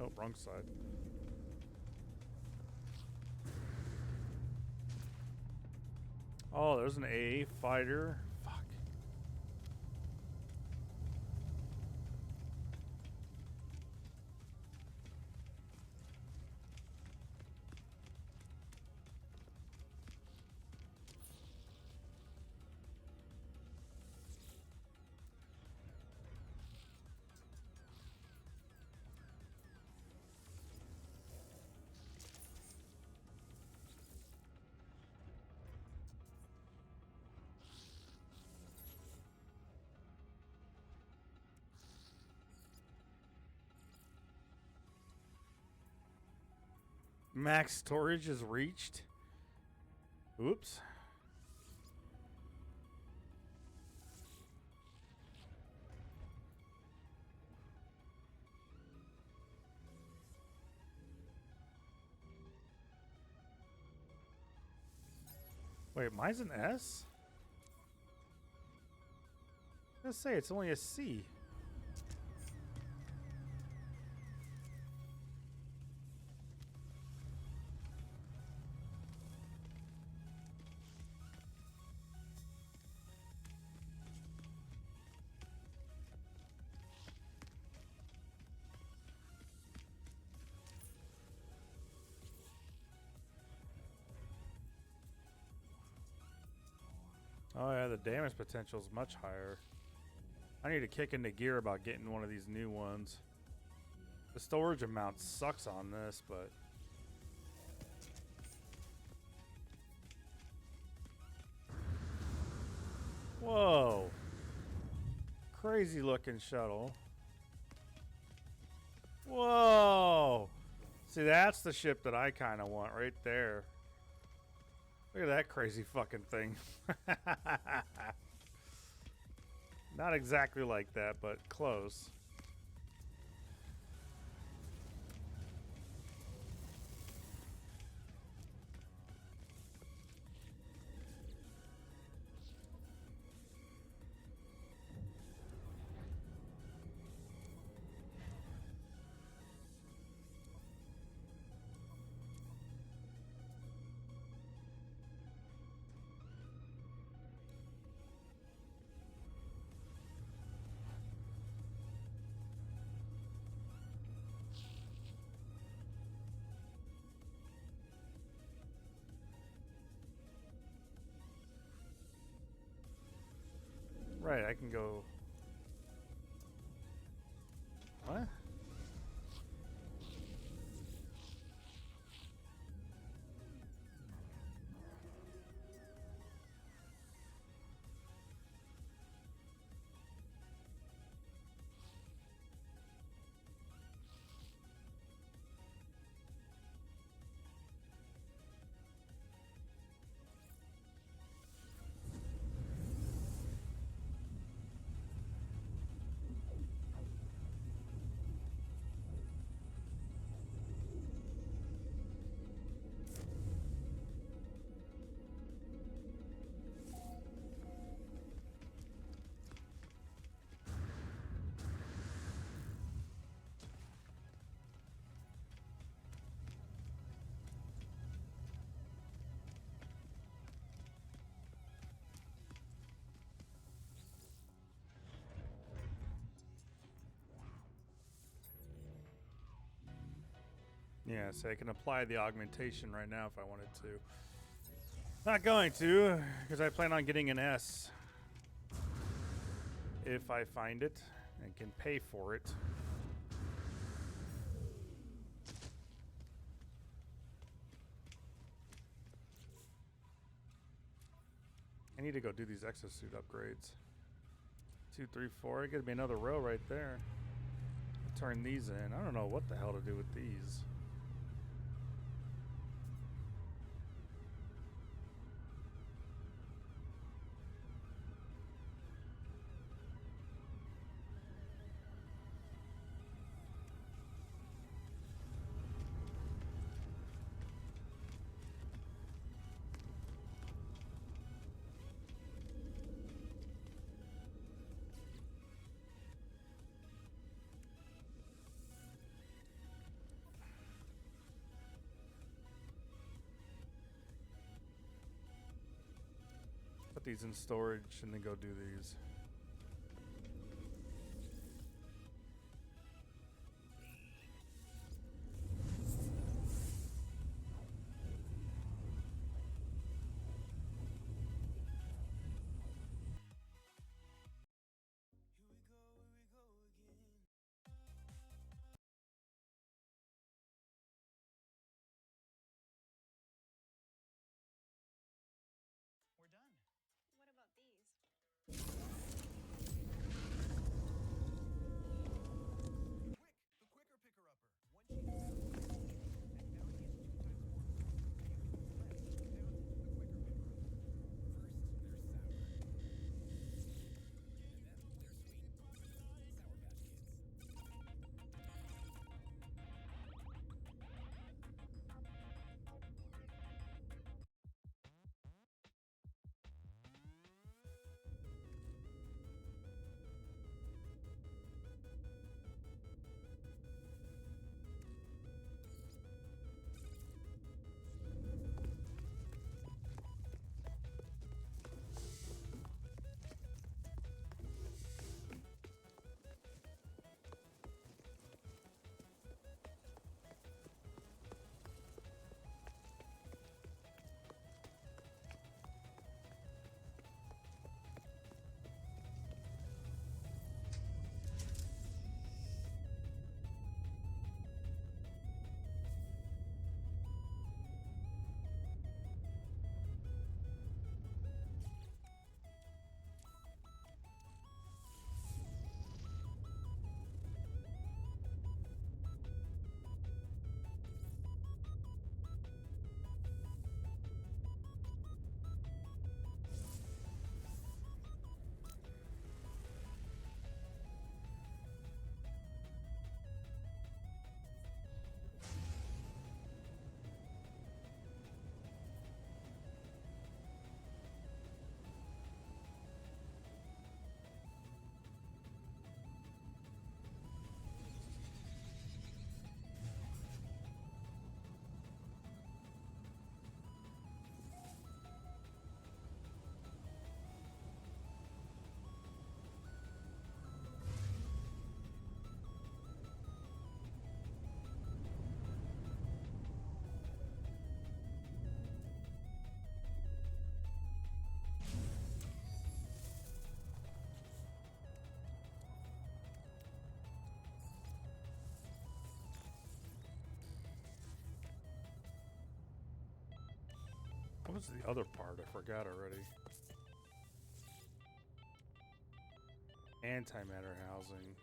Oh, wrong side. Oh, there's an AA fighter. Fuck. Max storage is reached. Oops. Wait, mine's an S? Let's say it's only a C. Oh yeah, the damage potential is much higher. I need to kick into gear about getting one of these new ones. The storage amount sucks on this, but... Whoa! Crazy looking shuttle. Whoa! See, that's the ship that I kind of want right there. Look at that crazy fucking thing. Not exactly like that, but close. Right, I can go... What? Yeah, so I can apply the augmentation right now if I wanted to. Not going to, because I plan on getting an S. If I find it and can pay for it. I need to go do these exosuit upgrades. 2, 3, 4. I gotta be another row right there. Turn these in. I don't know what the hell to do with these. put these in storage and then go do these. We're done. What about these? Quick! The quicker picker-upper. One sheet of bounty is and bounty is 2 times more important. You can use less bounty. The quicker picker-upper. First, they're sour. And then they're sweet. Sour Patch Kids. What was the other part? I forgot already. Antimatter housing.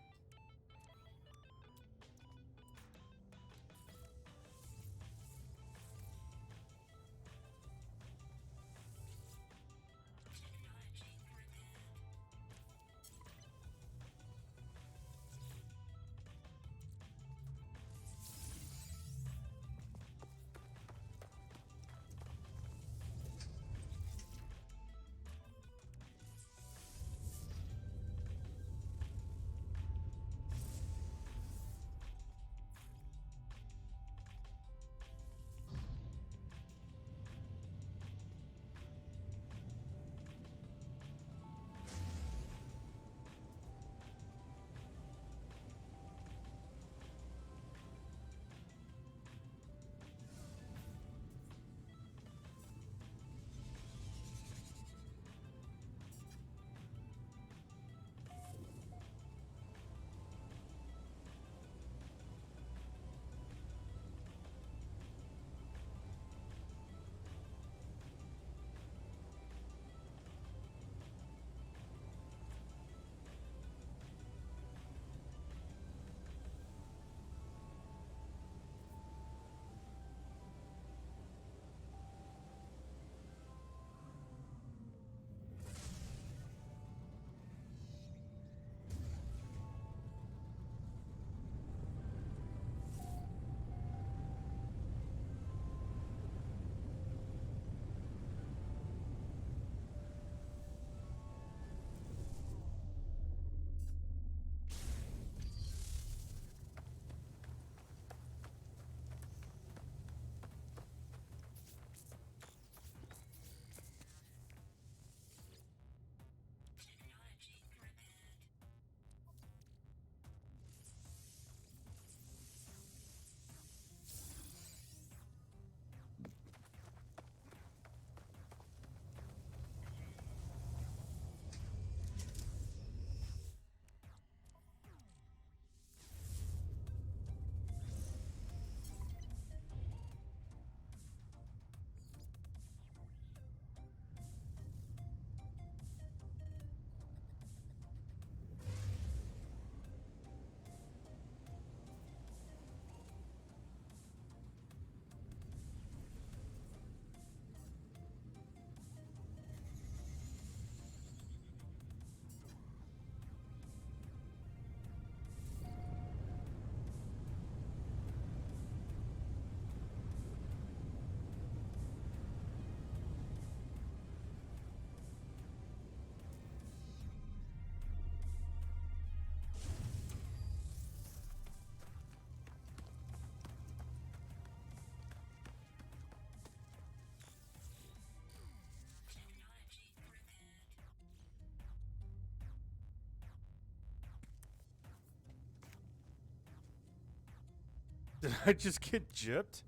Did I just get gypped?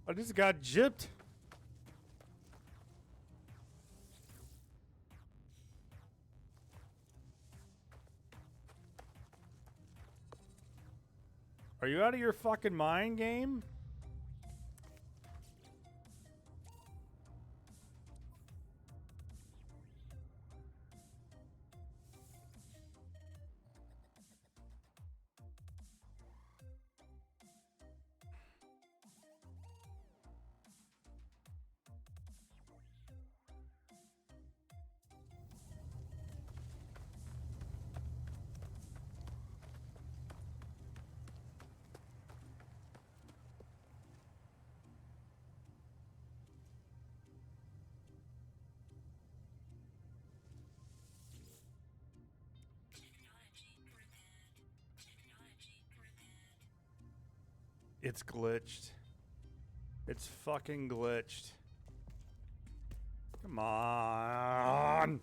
I just got gypped. Are you out of your fucking mind, game? It's glitched. It's fucking glitched. Come on.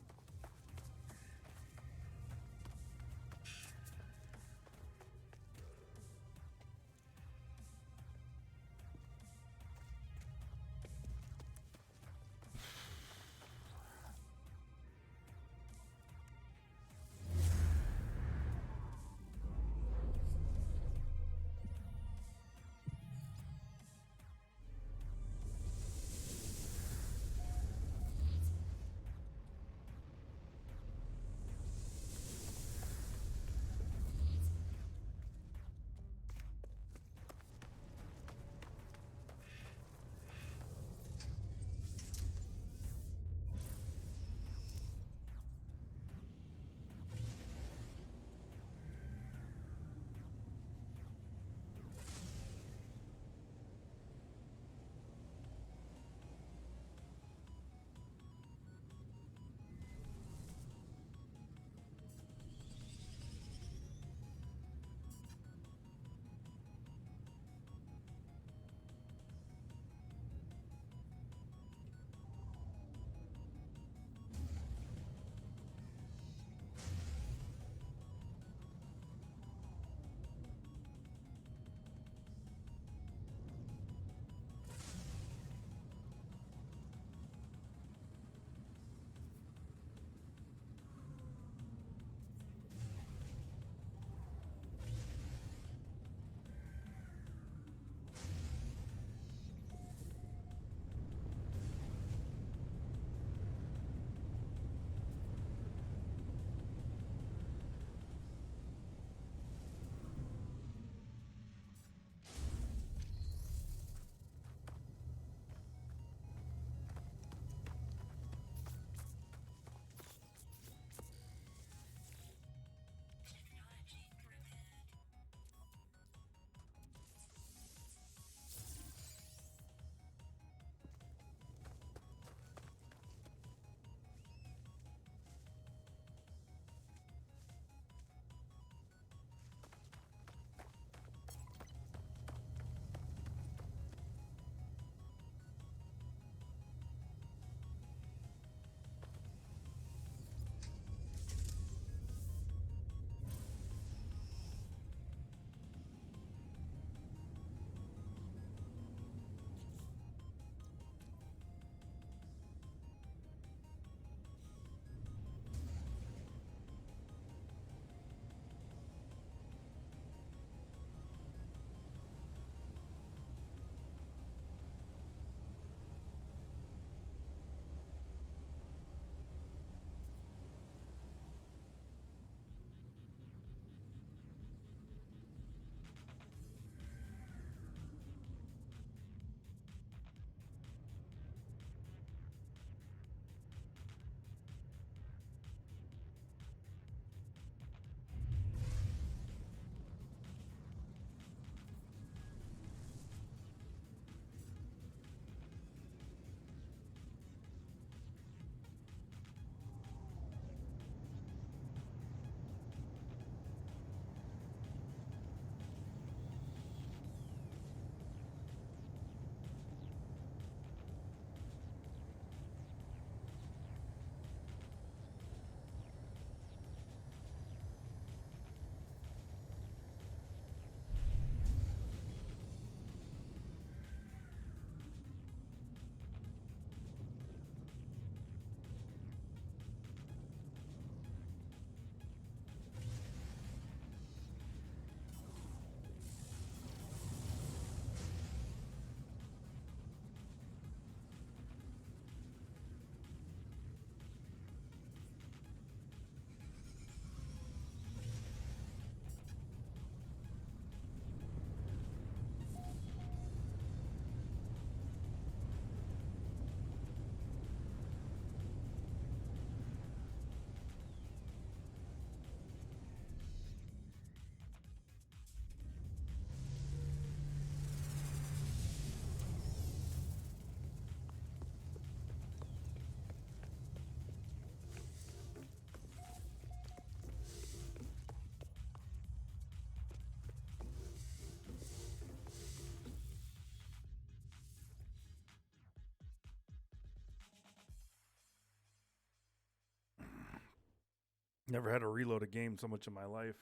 Never had to reload a game so much in my life.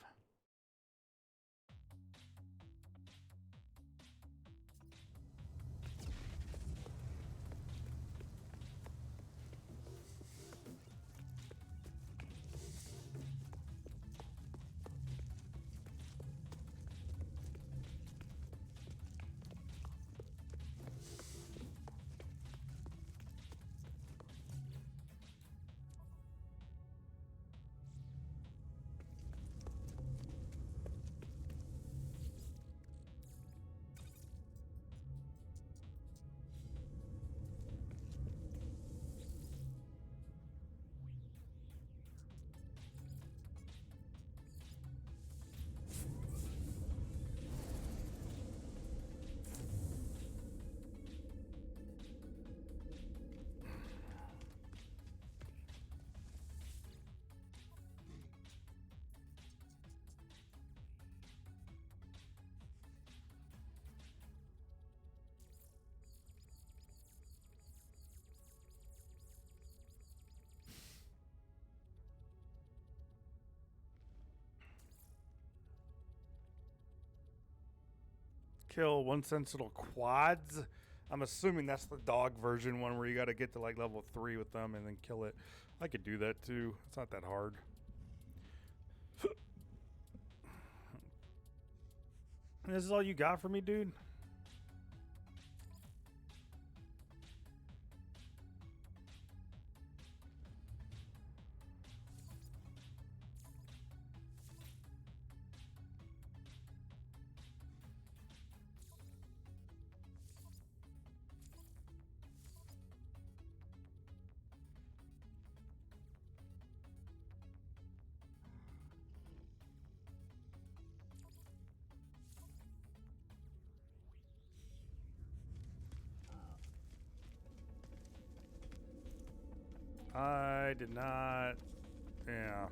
Kill one sentinel quads. I'm assuming that's the dog version one where you got to get to like level 3 with them and then kill it. I could do that too. It's not that hard. And this is all you got for me, dude? I did not. Yeah.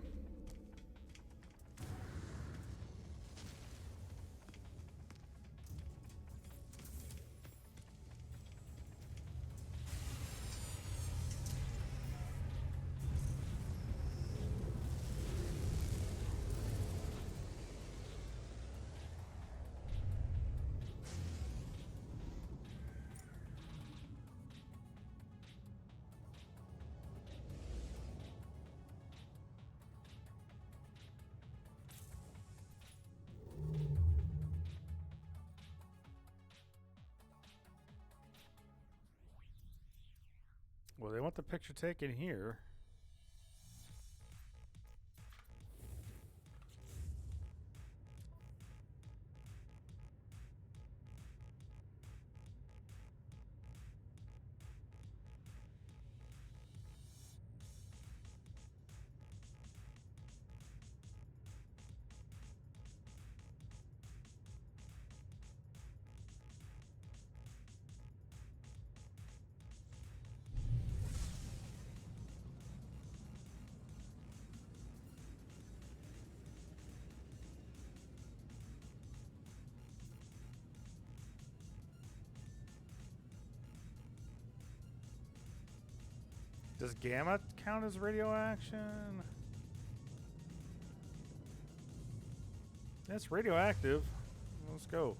Well, they want the picture taken here. Does gamma count as radioaction? That's radioactive. Let's go.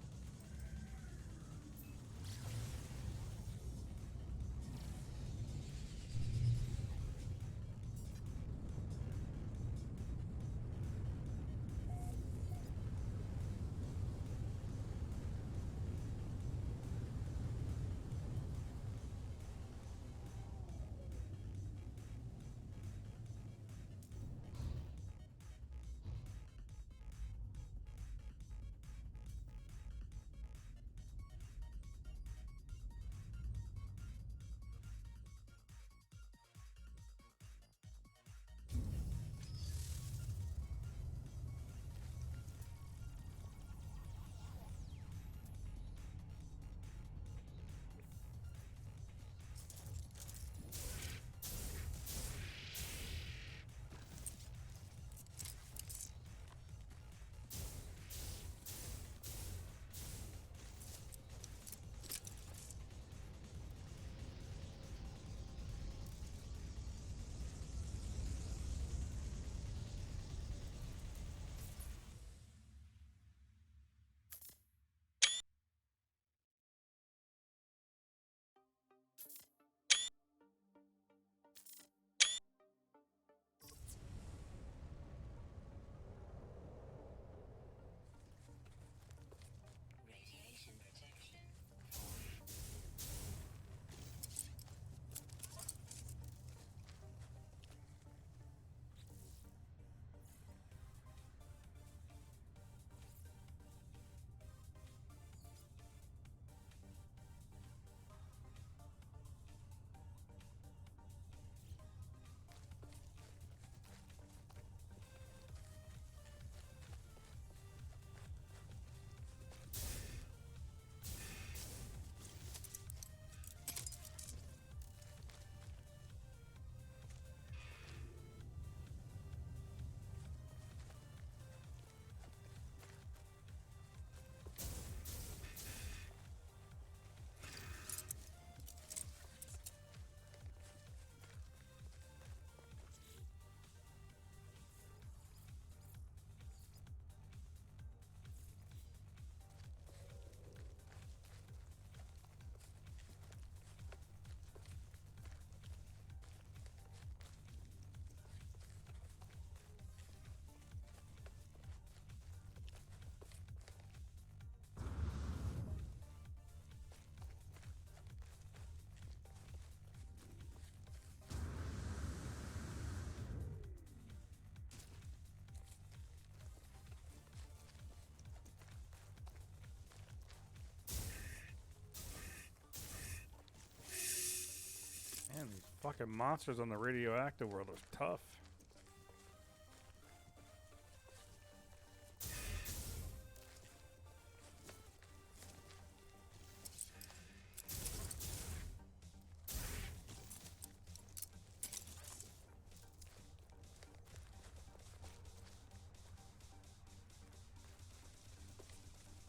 Fucking monsters on the radioactive world are tough.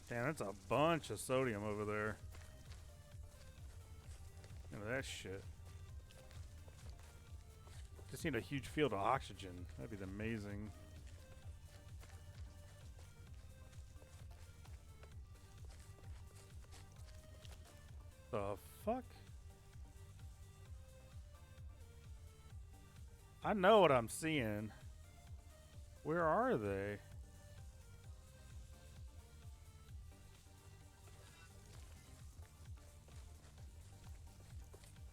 Damn, that's a bunch of sodium over there. Look at that shit. Just need a huge field of oxygen. That'd be amazing. The fuck? I know what I'm seeing. Where are they?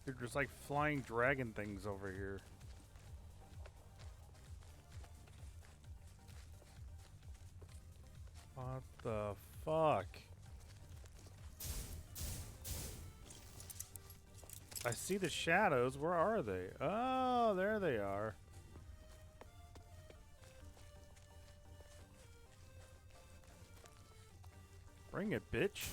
They're just like flying dragon things over here. What the fuck? I see the shadows. Where are they? Oh, there they are. Bring it, bitch.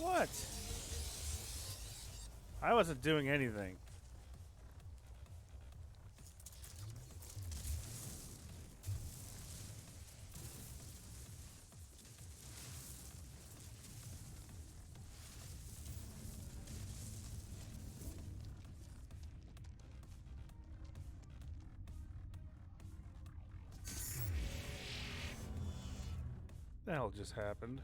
What? I wasn't doing anything. The hell just happened?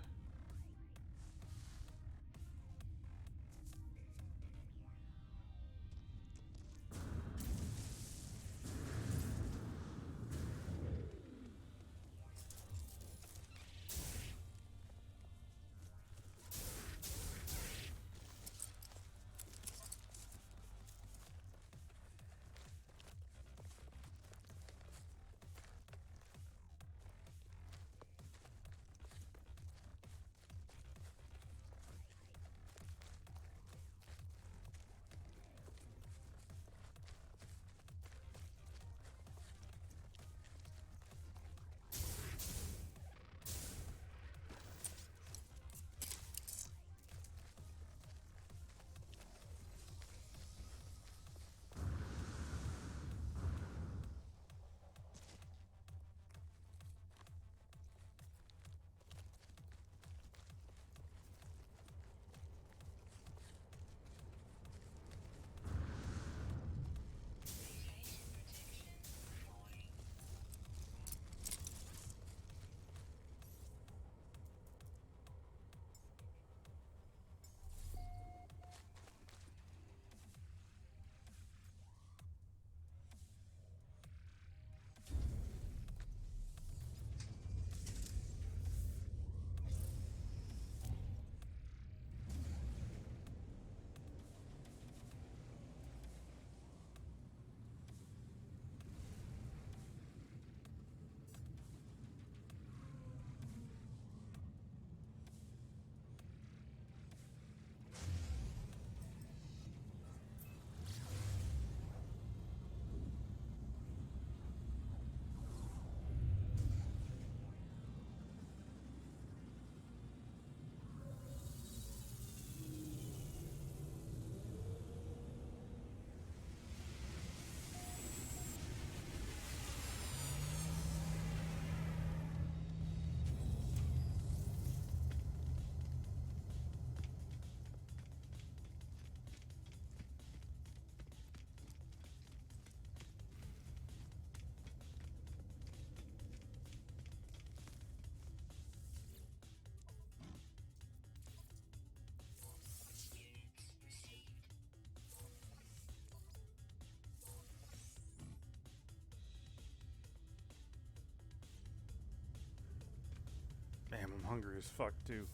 hungry as fuck too.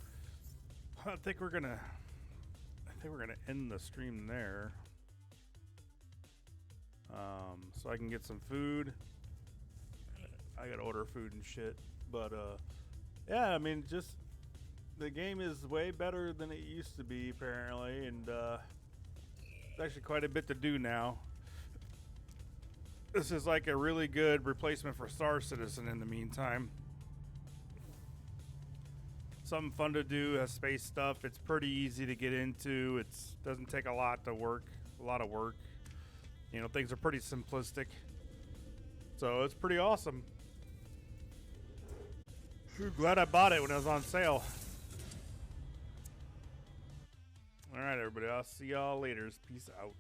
I think we're gonna end the stream there. So I can get some food. I gotta order food and shit. But yeah, I mean, just the game is way better than it used to be apparently, and there's actually quite a bit to do now. This is like a really good replacement for Star Citizen in the meantime. Something fun to do, has space stuff. It's pretty easy to get into. It doesn't take a lot of work. You know, things are pretty simplistic. So it's pretty awesome. Glad I bought it when it was on sale. Alright, everybody. I'll see y'all later. Peace out.